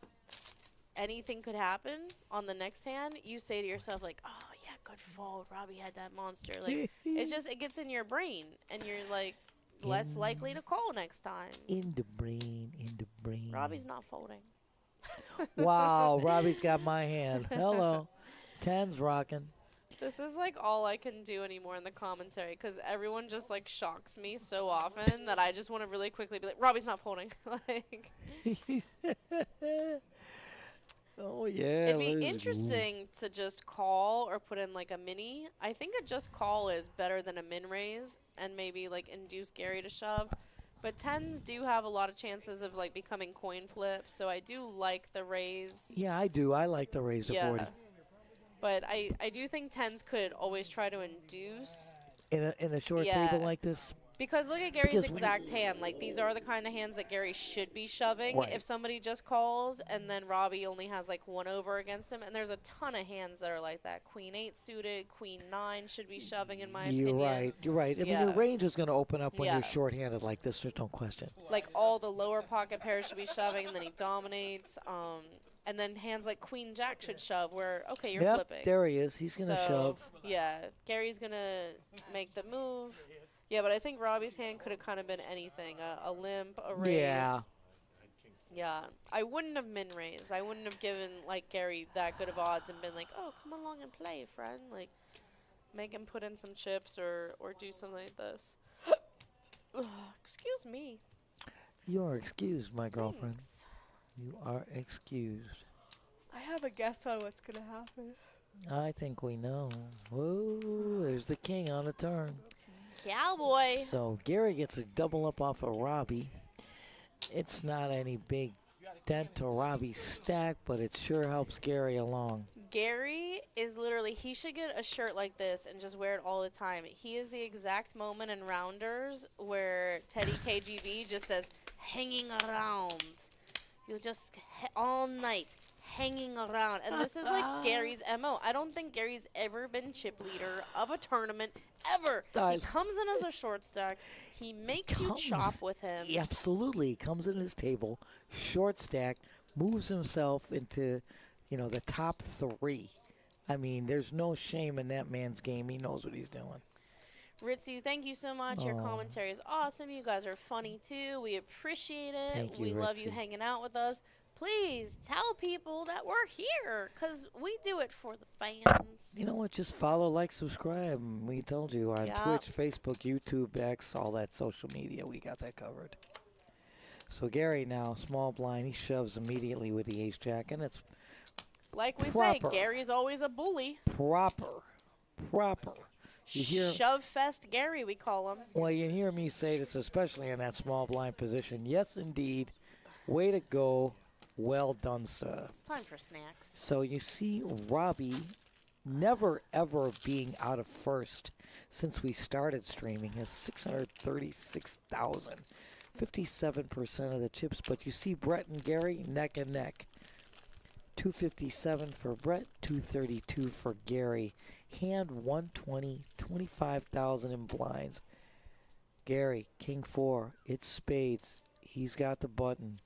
anything could happen on the next hand, you say to yourself, like, oh, yeah, good fold. Robbie had that monster. Like, it gets in your brain, and you're, like, less likely to call next time. In the brain, in the brain. Robbie's not folding. Wow, Robbie's got my hand. Hello. 10's rocking. This is like all I can do anymore in the commentary because everyone just like shocks me so often that I just want to really quickly be like, Robbie's not folding. Like, Oh, yeah. it'd be Liz. interesting to just call or put in like a mini. I think a just call is better than a min raise and maybe like induce Gary to shove. But 10s do have a lot of chances of like becoming coin flips, so I do like the raise. Yeah, I do. I like the raise to 40. But I do think 10s could always try to induce. In a short Yeah. table like this? Because look at Gary's Because when exact hand. Like, these are the kind of hands that Gary should be shoving Right. if somebody just calls, and then Robbie only has, like, 1 over against him. And there's a ton of hands that are like that. Queen 8 suited, Queen 9 should be shoving, in my You're opinion. right. You're right. I mean, Yeah. your range is going to open up when Yeah. you're short-handed like this. There's no question. Like, all the lower pocket pairs should be shoving, and then he dominates. And then hands like Queen Jack should shove, where, okay, you're Yep, flipping. there he is. He's going to shove. Yeah, Gary's going to make the move. Yeah, but I think Robbie's hand could have kind of been anything. A limp, a raise. Yeah. Yeah. I wouldn't have min raised. I wouldn't have given, like, Gary that good of odds and been like, oh, come along and play, friend. Like, make him put in some chips or do something like this. Excuse me. You are excused, my girlfriend. Thanks. You are excused. I have a guess on what's going to happen. I think we know. Whoa, there's the king on a turn. Cowboy. So Gary gets a double up off of Robbie. It's not any big dent to Robbie's stack, but it sure helps Gary along. Gary is literally, he should get a shirt like this and just wear it all the time. He is the exact moment in Rounders where Teddy KGB just says, hanging around. You'll just, all night, hanging around. And this is like Gary's MO. I don't think Gary's ever been chip leader of a tournament, ever. He comes in as a short stack. He makes you chop with him. He absolutely comes in his table, short stack, moves himself into, you know, the top 3. I mean, there's no shame in that man's game. He knows what he's doing. Ritzy, thank you so much. Your commentary is awesome. You guys are funny, too. We appreciate it. Thank you, we love you Ritzy. hanging out with us. Please tell people that we're here because we do it for the fans. You know what? Just follow, like, subscribe. We told you on Yep. Twitch, Facebook, YouTube, X, all that social media. We got that covered. So Gary now, small blind, he shoves immediately with the ace-jack, and it's Like we proper. say, Gary's always a bully. proper. You hear? Shove fest Gary, we call him. Well, you hear me say this, especially in that small blind position. Yes, indeed. Way to go. Well done, sir. It's time for snacks. So you see Robbie never ever being out of first since we started streaming has 636,000. 57% of the chips, but you see Brett and Gary neck and neck. 257 for Brett, 232 for Gary. Hand 120, 25,000 in blinds. Gary, King 4, it's spades. He's got the button.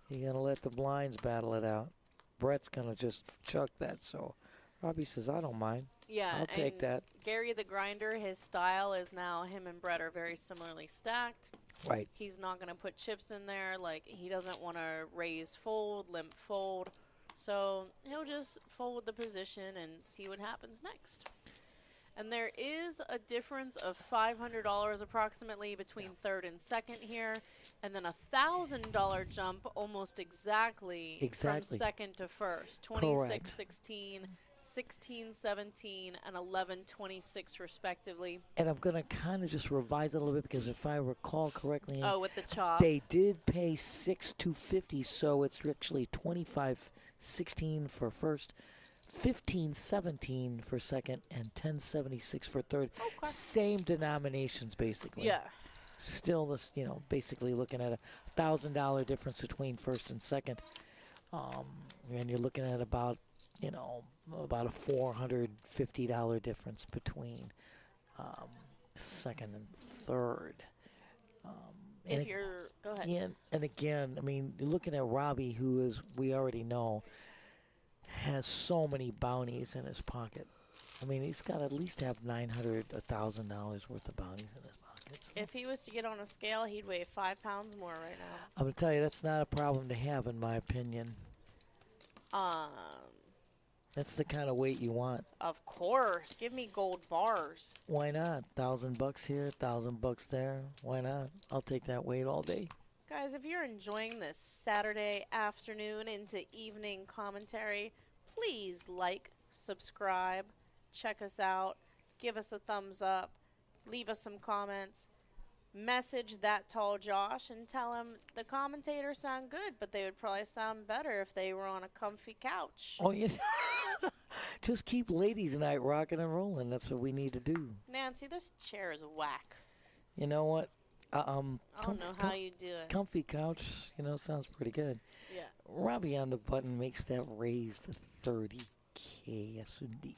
You're going to let the blinds battle it out. Brett's going to just chuck that, so Robbie says, I don't mind. Yeah, I'll take that. Gary the Grinder, his style is now him and Brett are very similarly stacked. Right. He's not going to put chips in there. Like, he doesn't want to raise fold, limp fold. So he'll just fold the position and see what happens next. And there is a difference of $500 approximately between third and second here. And then a $1,000 jump almost exactly from second to first. 26-16. 16-17 and 11-26 respectively. And I'm going to kind of just revise it a little bit because if I recall correctly, with the chop, they did pay 6,250, so it's actually 25-16 for first, 15-17 for second, and 10-76 for third. Okay. Same denominations basically. Yeah. Still this, basically looking at a $1,000 difference between first and second. And you're looking at about a $450 difference between second and third. Go ahead. And again, I mean, you're looking at Robbie, who is, we already know, has so many bounties in his pocket. I mean, he's got to at least have $900, $1,000 worth of bounties in his pockets. If he was to get on a scale, he'd weigh 5 pounds more right now. I'm going to tell you, that's not a problem to have, in my opinion. That's the kind of weight you want. Of course. Give me gold bars. Why not? $1,000 here, $1,000 there. Why not? I'll take that weight all day. Guys, if you're enjoying this Saturday afternoon into evening commentary, please like, subscribe, check us out, give us a thumbs up, leave us some comments. Message that tall Josh and tell him the commentators sound good, but they would probably sound better if they were on a comfy couch. Oh, yeah. Just keep ladies' night rocking and rolling. That's what we need to do. Nancy, this chair is whack. You know what? I don't know how you do it. Comfy couch, sounds pretty good. Yeah. Robbie on the button makes that raise to 30K. Yes, indeed.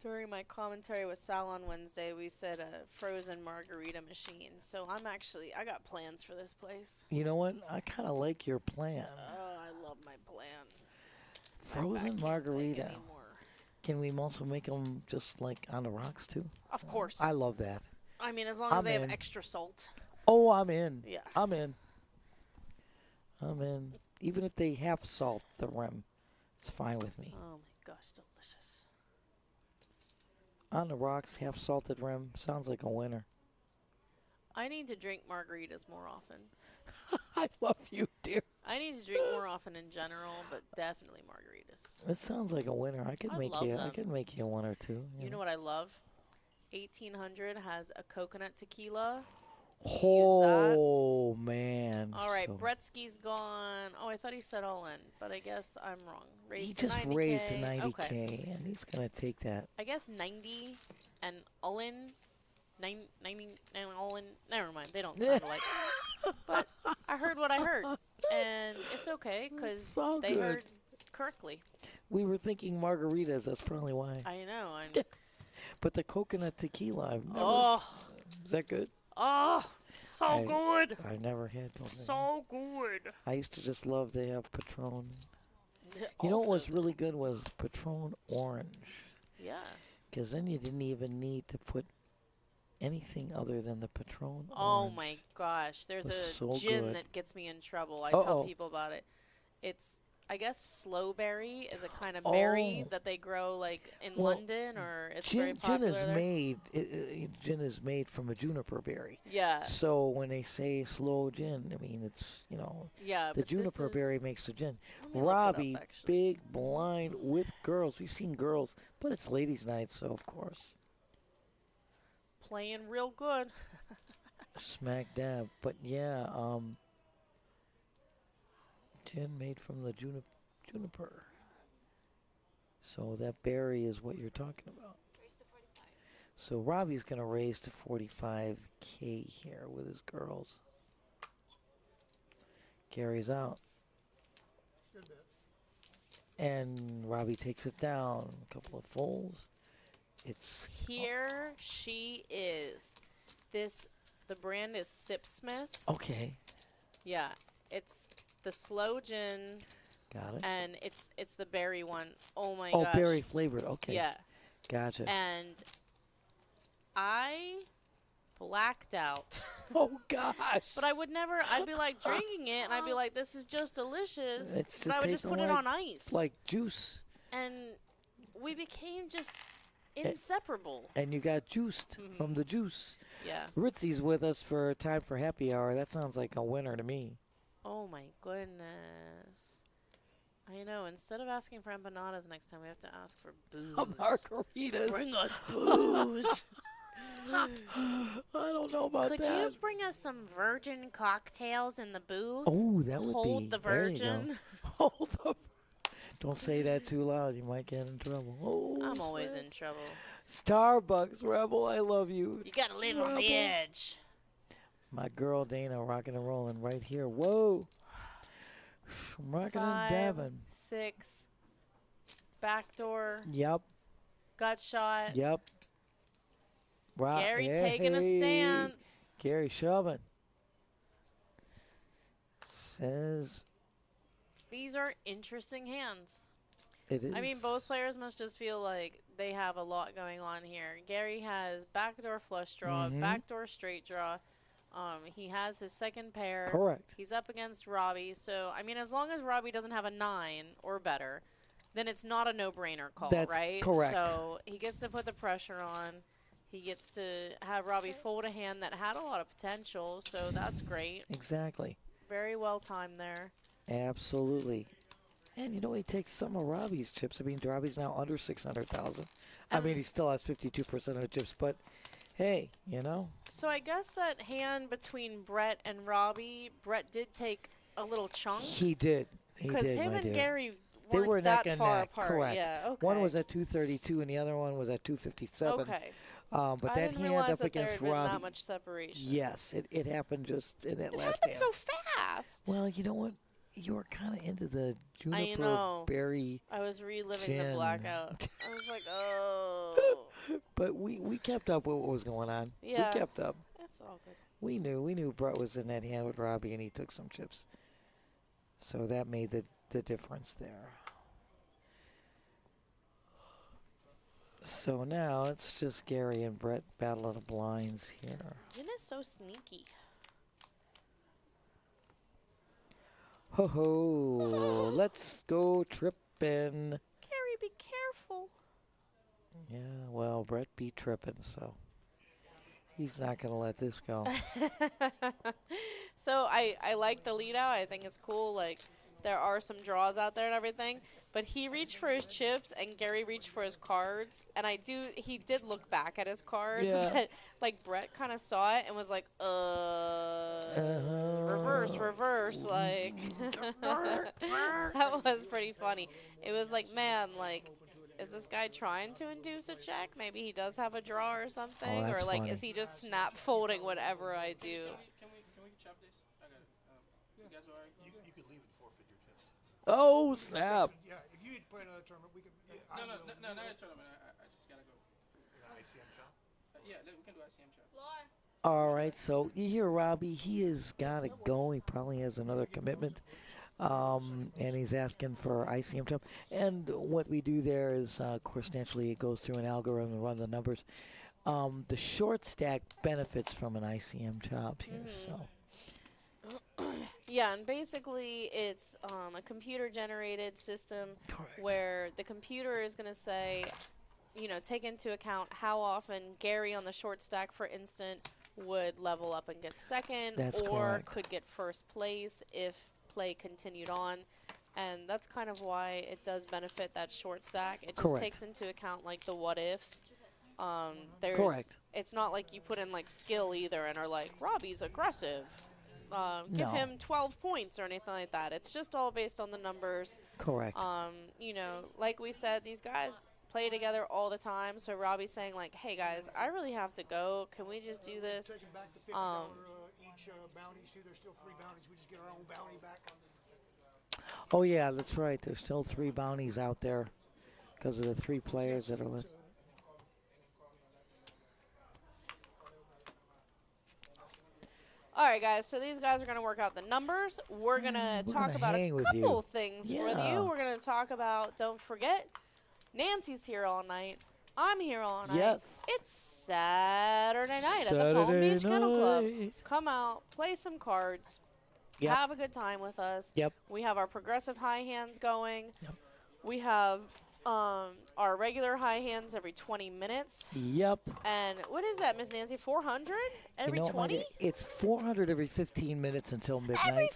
During my commentary with Sal on Wednesday, we said a frozen margarita machine. So I got plans for this place. You know what? I kind of like your plan. Oh, I love my plan. Frozen margarita. Can we also make them just like on the rocks too? Of course. I love that. I mean, as long as they have extra salt. Oh, I'm in. Yeah. I'm in. Even if they half salt the rim, it's fine with me. Oh my gosh, delicious. On the rocks, half salted rim, sounds like a winner. I need to drink margaritas more often. I love you, dear. I need to drink more often in general, but definitely margaritas. It sounds like a winner. I could make you one or two. You know what I love? 1800 has a coconut tequila. Oh, man. All right, Bretsky's gone. Oh, I thought he said all in, but I guess I'm wrong. He just raised to 90K, and he's going to take that. I guess 90 and all in, 90 and all in. Never mind, they don't sound alike. But I heard what I heard, and it's okay because they heard correctly. We were thinking margaritas. That's probably why. I know. But the coconut tequila, I've never. Oh, is that good? Oh, so good. I never had coconut. So good. I used to just love to have Patron. You know what was really good was Patron Orange. Yeah. Because then you didn't even need to put anything other than the Patron Oh Orange. my gosh. There's a so gin good. that gets me in trouble. I tell people about it. It's, I guess, slowberry is a kind of berry that they grow like in London, or it's very popular there. Gin is made from a juniper berry. Yeah. So when they say slow gin, I mean it's yeah, the juniper berry makes the gin. Robbie, big blind with girls. We've seen girls, but it's ladies' night, so of course. Playing real good. Smack dab, but yeah, Gin made from the juniper. So that berry is what you're talking about. So Robbie's going to raise to 45K here with his girls. Gary's out. And Robbie takes it down. A couple of folds. It's Here she is. The brand is Sipsmith. okay. Yeah, it's the slow gin, Got it. and it's the berry one. Oh my Oh, gosh. berry flavored. Okay. Yeah, Gotcha. and I blacked out. Oh gosh. But I would never. I'd be like drinking it, and I'd be like, "This is just delicious." It's but I just would just tasting put it like- on ice, Like juice. and we became just inseparable. And you got juiced from the juice. Yeah. Ritzy's with us for time for happy hour. That sounds like a winner to me. Oh my goodness. I know. Instead of asking for empanadas next time, we have to ask for booze. Margaritas. Bring us booze. I don't know about Could that. you bring us some virgin cocktails in the booth? Oh, that would be. Hold the there you go. virgin. Hold the. Don't say that too loud. You might get in trouble. Oh, I'm always sweat. in trouble. Starbucks Rebel, I love you. You gotta live on the Rebel. edge. My girl Dana rocking and rolling right here. Whoa. Rocking and 5, dabbing. 6. Backdoor. Yep. Gut shot. Yep. Gary taking a stance. Gary shoving. Says These are interesting hands. it is. I mean, both players must just feel like they have a lot going on here. Gary has backdoor flush draw, Mhm. backdoor straight draw. He has his second pair. Correct. He's up against Robbie. So, I mean, as long as Robbie doesn't have a 9 or better, then it's not a no-brainer call, That's right? correct. So he gets to put the pressure on. He gets to have Robbie fold a hand that had a lot of potential, so that's great. Exactly. Very well timed there. Absolutely. And you know, he takes some of Robbie's chips. I mean, Robbie's now under 600,000. I mean, he still has 52% of the chips, but hey, you know. So I guess that hand between Brett and Robbie, Brett did take a little chunk. He did. He Because did, him my and dear. Gary They weren't were that neck and far neck. apart. Correct. Yeah, okay. One was at 232 and the other one was at 257. Okay. But I that didn't hand realize up that there against had been Robbie. that much separation. Yes, it happened just in that It last happened hand. so fast. Well, you know what? You were kind of into the juniper know. berry, I was reliving the gin. blackout. I was like, oh. but we kept up with what was going on. Yeah. We kept up. That's all good. We knew Brett was in that hand with Robbie, and he took some chips. So that made the difference there. So now it's just Gary and Brett battling the blinds here. Yin is so sneaky. Ho ho! Let's go tripping. Gary, be careful. Yeah, well, Brett be tripping, so he's not gonna let this go. So I like the lead out. I think it's cool. Like, there are some draws out there and everything. But he reached for his chips and Gary reached for his cards. And he did look back at his cards. Yeah. But, like, Brett kind of saw it and was like, reverse, like. That was pretty funny. It was like, man, like, is this guy trying to induce a check? Maybe he does have a draw or something. that's Or, like, funny. is he just snap folding whatever I do? Can we chop this? I got it. You guys all right? You could leave and forfeit your chips. Oh snap! Yeah, if you need to play another tournament, we can. No, not a tournament. I just gotta go. ICM shop? Yeah, we can do ICM chop. All right, so you hear Robbie. He has got to go. He probably has another commitment, and he's asking for ICM chop. And what we do there is, of course, naturally it goes through an algorithm and run the numbers. The short stack benefits from an ICM chop here. So Yeah, and basically it's a computer-generated system Correct. where the computer is going to say, take into account how often Gary on the short stack, for instance, would level up and get second, That's or correct. could get first place if play continued on. And that's kind of why it does benefit that short stack. It just Correct. takes into account, like, the what-ifs. There's, Correct. It's not like you put in, like, skill either and are like, Robbie's aggressive. give No. him 12 points or anything like that. It's just all based on the numbers. Correct. You know, like we said, these guys play together all the time. So Robbie's saying like, hey guys, I really have to go. Can we just do this? Taking back the $50 each bounties too. There's still 3 bounties. We just get our own bounty back. Oh, yeah, that's right. There's still 3 bounties out there because of the 3 players that are left. All right, guys. So these guys are going to work out the numbers. We're going to talk gonna about a hang with couple you. things with Yeah. you. We're going to talk about, don't forget, Nancy's here all night. I'm here all night. Yes. It's Saturday night at the Palm Beach Kennel Club. Come out, play some cards, Yep. have a good time with us. Yep. We have our progressive high hands going. Yep. We have our regular high hands every 20 minutes. Yep. And what is that, Miss Nancy? 400 every You know what, 20? It's 400 every 15 minutes until midnight. Every 15.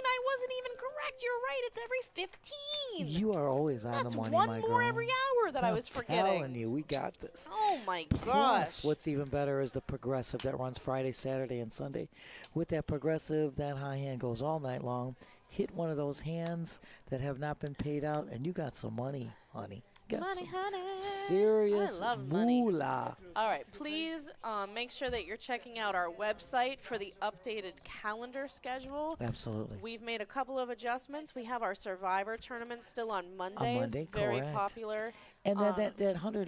I wasn't even correct. You're right. It's every 15. You are always on That's the money, one my more girl. every hour that I was I'm forgetting. telling you, we got this. Oh my Plus, gosh. what's even better is the progressive that runs Friday, Saturday, and Sunday. With that progressive, that high hand goes all night long. Hit one of those hands that have not been paid out, and you got some money, honey. Got Money, some honey. serious I love money. moolah. All right, please make sure that you're checking out our website for the updated calendar schedule. Absolutely. We've made a couple of adjustments. We have our Survivor tournament still on Mondays. Monday, very correct. popular. And then that $100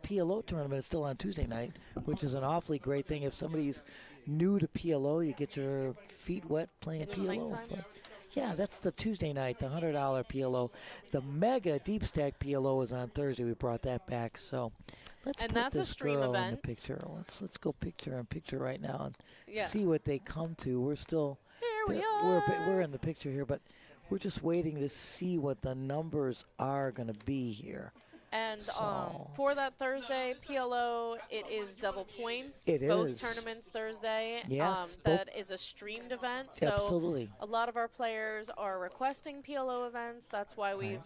PLO tournament is still on Tuesday night, which is an awfully great thing. If somebody's new to PLO, you get your feet wet playing It is PLO. nighttime? Yeah, that's the Tuesday night, the $100 PLO. The mega deep stack PLO is on Thursday. We brought that back. So let's And put that's a this stream girl event. in the picture. Let's go picture in picture right now and Yeah. see what they come to. We're still Here we we're in the picture here, but we're just waiting to see what the numbers are going to be here. And So- for that Thursday PLO, it is double points. It both is. tournaments Thursday. Yes, That is a streamed event. So Absolutely. a lot of our players are requesting PLO events. That's why we've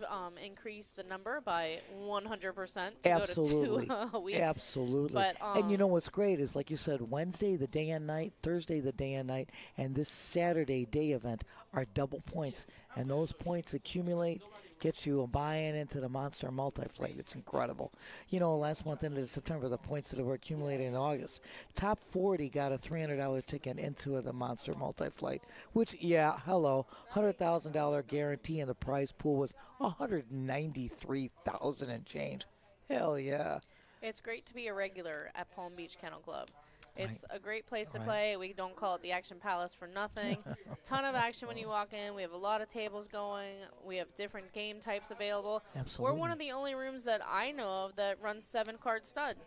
increased the number by 100% to Absolutely. go to 2 a week. Absolutely. But, and you know what's great is, like you said, Wednesday the day and night, Thursday the day and night, and this Saturday day event are double points. And those points accumulate, gets you a buy-in into the Monster Multi-Flight. It's incredible. You know, last month into September, the points that were accumulated in August, top 40 got a $300 ticket into the Monster Multi-Flight, which, yeah, hello, $100,000 guarantee, and the prize pool was $193,000 and change. Hell yeah. It's great to be a regular at Palm Beach Kennel Club. It's Right. a great place to Right. play. We don't call it the Action Palace for nothing. Ton of action when you walk in. We have a lot of tables going. We have different game types available. Absolutely. We're one of the only rooms that I know of that runs 7-card stud.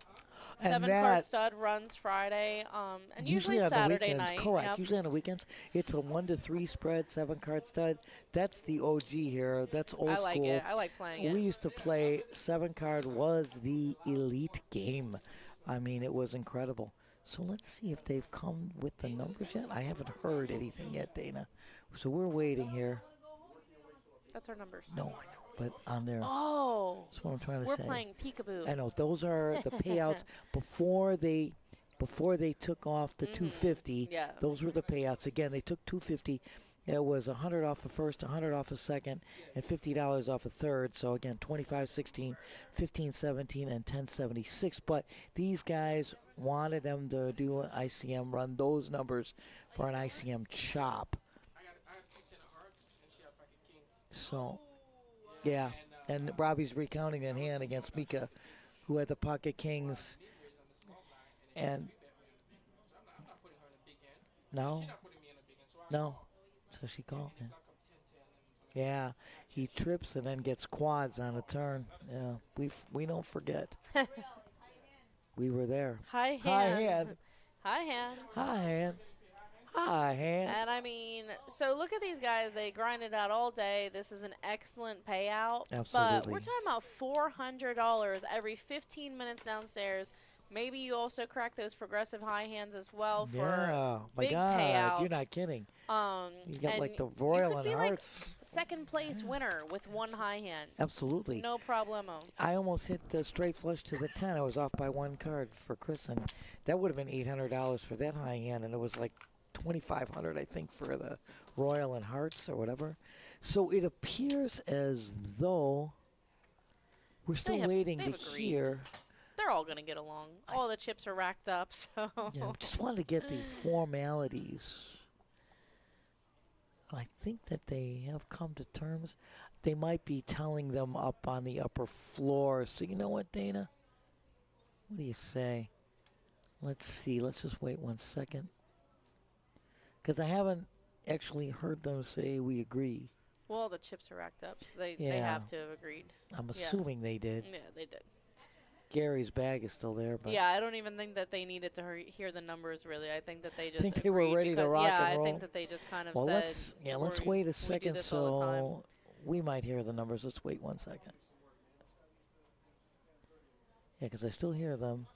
And 7-card that- stud runs Friday, and usually on the Saturday weekends, night. correct. Yep. Usually on the weekends, it's a 1-3 spread, 7-card stud. That's the OG here. That's old I school. like it. I like playing it. We used to play 7-card was the elite game. I mean, it was incredible. So let's see if they've come with the numbers yet. I haven't heard anything yet, Dana. So we're waiting here. That's our numbers. No, I know, but on there. Oh. That's what I'm trying to We're say. playing peekaboo. I know those are the payouts before they took off the 250. Yeah. Those were the payouts. Again, they took 250. It was 100 off a first, 100 off a second, and $50 off a third. So again, 25.16, 15.17, and 10.76. But these guys wanted them to do an ICM, run those numbers for an ICM chop. So, yeah. And Robbie's recounting in hand against Mika, who had the pocket kings. And no. So she called him. Yeah, he trips and then gets quads on a turn. Yeah, we don't forget. We were there. High High hand. hand. High hand. High hand. High hand. And I mean, so look at these guys. They grinded out all day. This is an excellent payout. But Absolutely. we're talking about $400 every 15 minutes downstairs. Maybe you also crack those progressive high hands as well for Yeah, my big God, payouts. you're not kidding. You got and like the you Royal could and be Hearts. like second place winner with one high hand. Absolutely. No problemo. I almost hit the straight flush to the 10. I was off by one card for Chris, and that would have been $800 for that high hand, and it was like $2,500, I think, for the Royal and Hearts or whatever. So it appears as though we're still waiting to hear. They're all going to get along. All the chips are racked up, so. Yeah, just wanted to get the formalities. I think that they have come to terms. They might be telling them up on the upper floor. So you know what, Dana? What do you say? Let's see. Let's just wait 1 second. Because I haven't actually heard them say we agree. Well, the chips are racked up, so they have to have agreed. I'm assuming they did. Yeah, they did. Gary's bag is still there. But yeah, I don't even think that they needed to hear the numbers, really. I think that they just think they were ready to rock and roll. Yeah, I think that they just kind of said, let's wait a second. So we might hear the numbers. Let's wait 1 second. Yeah, because I still hear them.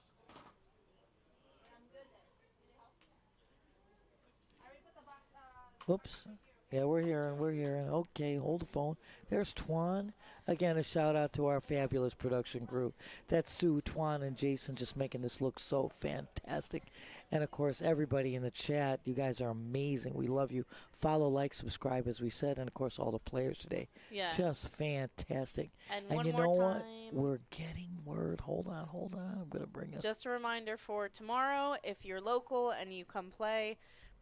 Whoops. Yeah, we're hearing. Okay, hold the phone. There's Twan. Again, a shout out to our fabulous production crew. That's Sue, Twan, and Jason just making this look so fantastic. And, of course, everybody in the chat. You guys are amazing. We love you. Follow, like, subscribe, as we said. And, of course, all the players today. Yeah. Just fantastic. And you one know more what? time. We're getting word. Hold on. I'm going to bring it. Just a reminder for tomorrow, if you're local and you come play,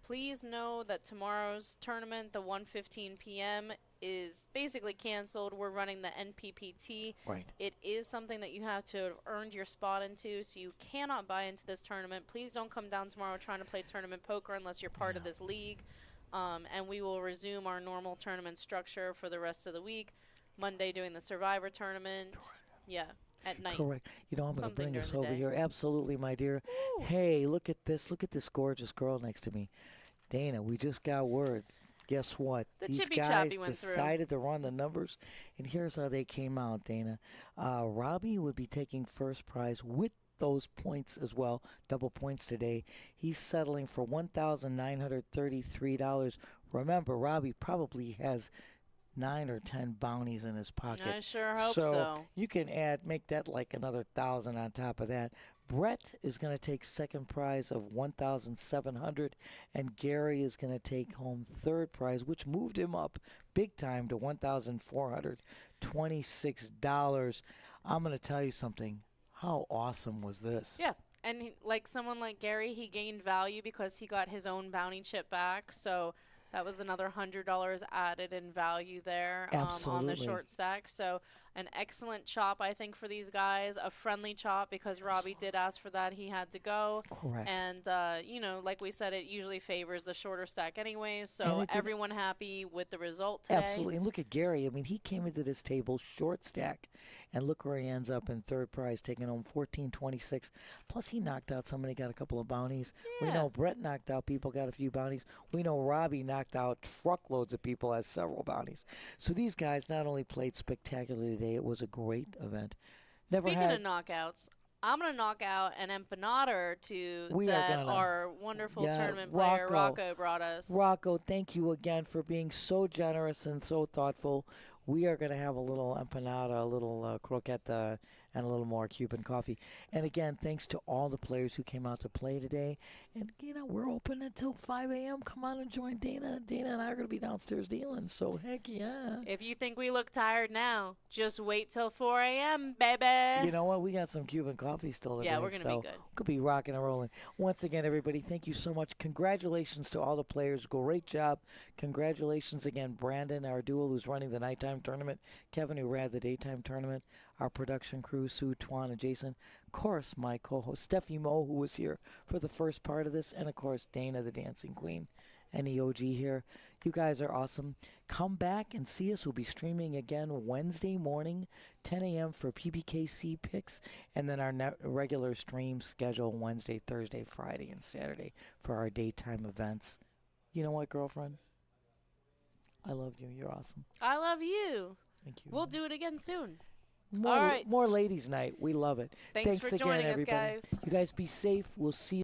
please know that tomorrow's tournament, the 1:15 p.m., is basically canceled. We're running the NPPT. Right. It is something that you have to have earned your spot into, so you cannot buy into this tournament. Please don't come down tomorrow trying to play tournament poker unless you're part of this league. And we will resume our normal tournament structure for the rest of the week. Monday doing the Survivor tournament. Yeah. At night. Correct. You know, I'm going to bring this over day. here. Absolutely, my dear. Ooh. Hey, look at this. Look at this gorgeous girl next to me. Dana, we just got word. Guess what? These guys decided to run the numbers, and here's how they came out, Dana. Robbie would be taking first prize with those points as well, double points today. He's settling for $1,933. Remember, Robbie probably has 9 or 10 bounties in his pocket. I sure hope so. You can make that like another 1,000 on top of that. Brett is going to take second prize of $1,700, and Gary is going to take home third prize, which moved him up big time to $1,426. I'm going to tell you something. How awesome was this? Yeah. And like someone like Gary, he gained value because he got his own bounty chip back. So that was another $100 added in value there on the short stack. So an excellent chop, I think, for these guys. A friendly chop because Robbie did ask for that. He had to go. Correct. And, you know, like we said, it usually favors the shorter stack anyways. So everyone happy with the result today. Absolutely. And look at Gary. I mean, he came into this table short stack. And look where he ends up in third prize, taking home $1,426. Plus, he knocked out somebody, got a couple of bounties. Yeah. We know Brett knocked out people, got a few bounties. We know Robbie knocked out truckloads of people, has several bounties. So these guys not only played spectacularly today, it was a great event. Speaking of knockouts, I'm going to knock out an empanada or two our wonderful tournament player, Rocco, brought us. Rocco, thank you again for being so generous and so thoughtful. We are going to have a little empanada, a little croquette, and a little more Cuban coffee. And again, thanks to all the players who came out to play today. And, you know, we're open until 5 a.m. Come on and join Dana. Dana and I are going to be downstairs dealing, so heck yeah. If you think we look tired now, just wait till 4 a.m., baby. You know what? We got some Cuban coffee still today. Yeah, we're going to be good. Could be rocking and rolling. Once again, everybody, thank you so much. Congratulations to all the players. Great job. Congratulations again, Brandon, our duo who's running the nighttime tournament, Kevin, who ran the daytime tournament, our production crew, Sue, Twan, and Jason. Of course, my co-host, Stefymo, who was here for the first part of this, and, of course, Dana, the Dancing Queen, and the OG here. You guys are awesome. Come back and see us. We'll be streaming again Wednesday morning, 10 a.m. for PBKC picks, and then our regular stream schedule Wednesday, Thursday, Friday, and Saturday for our daytime events. You know what, girlfriend? I love you. You're awesome. I love you. Thank you. We'll do it again soon. All right. More ladies' night. We love it. Thanks for again, joining us, everybody. guys. You guys be safe. We'll see you.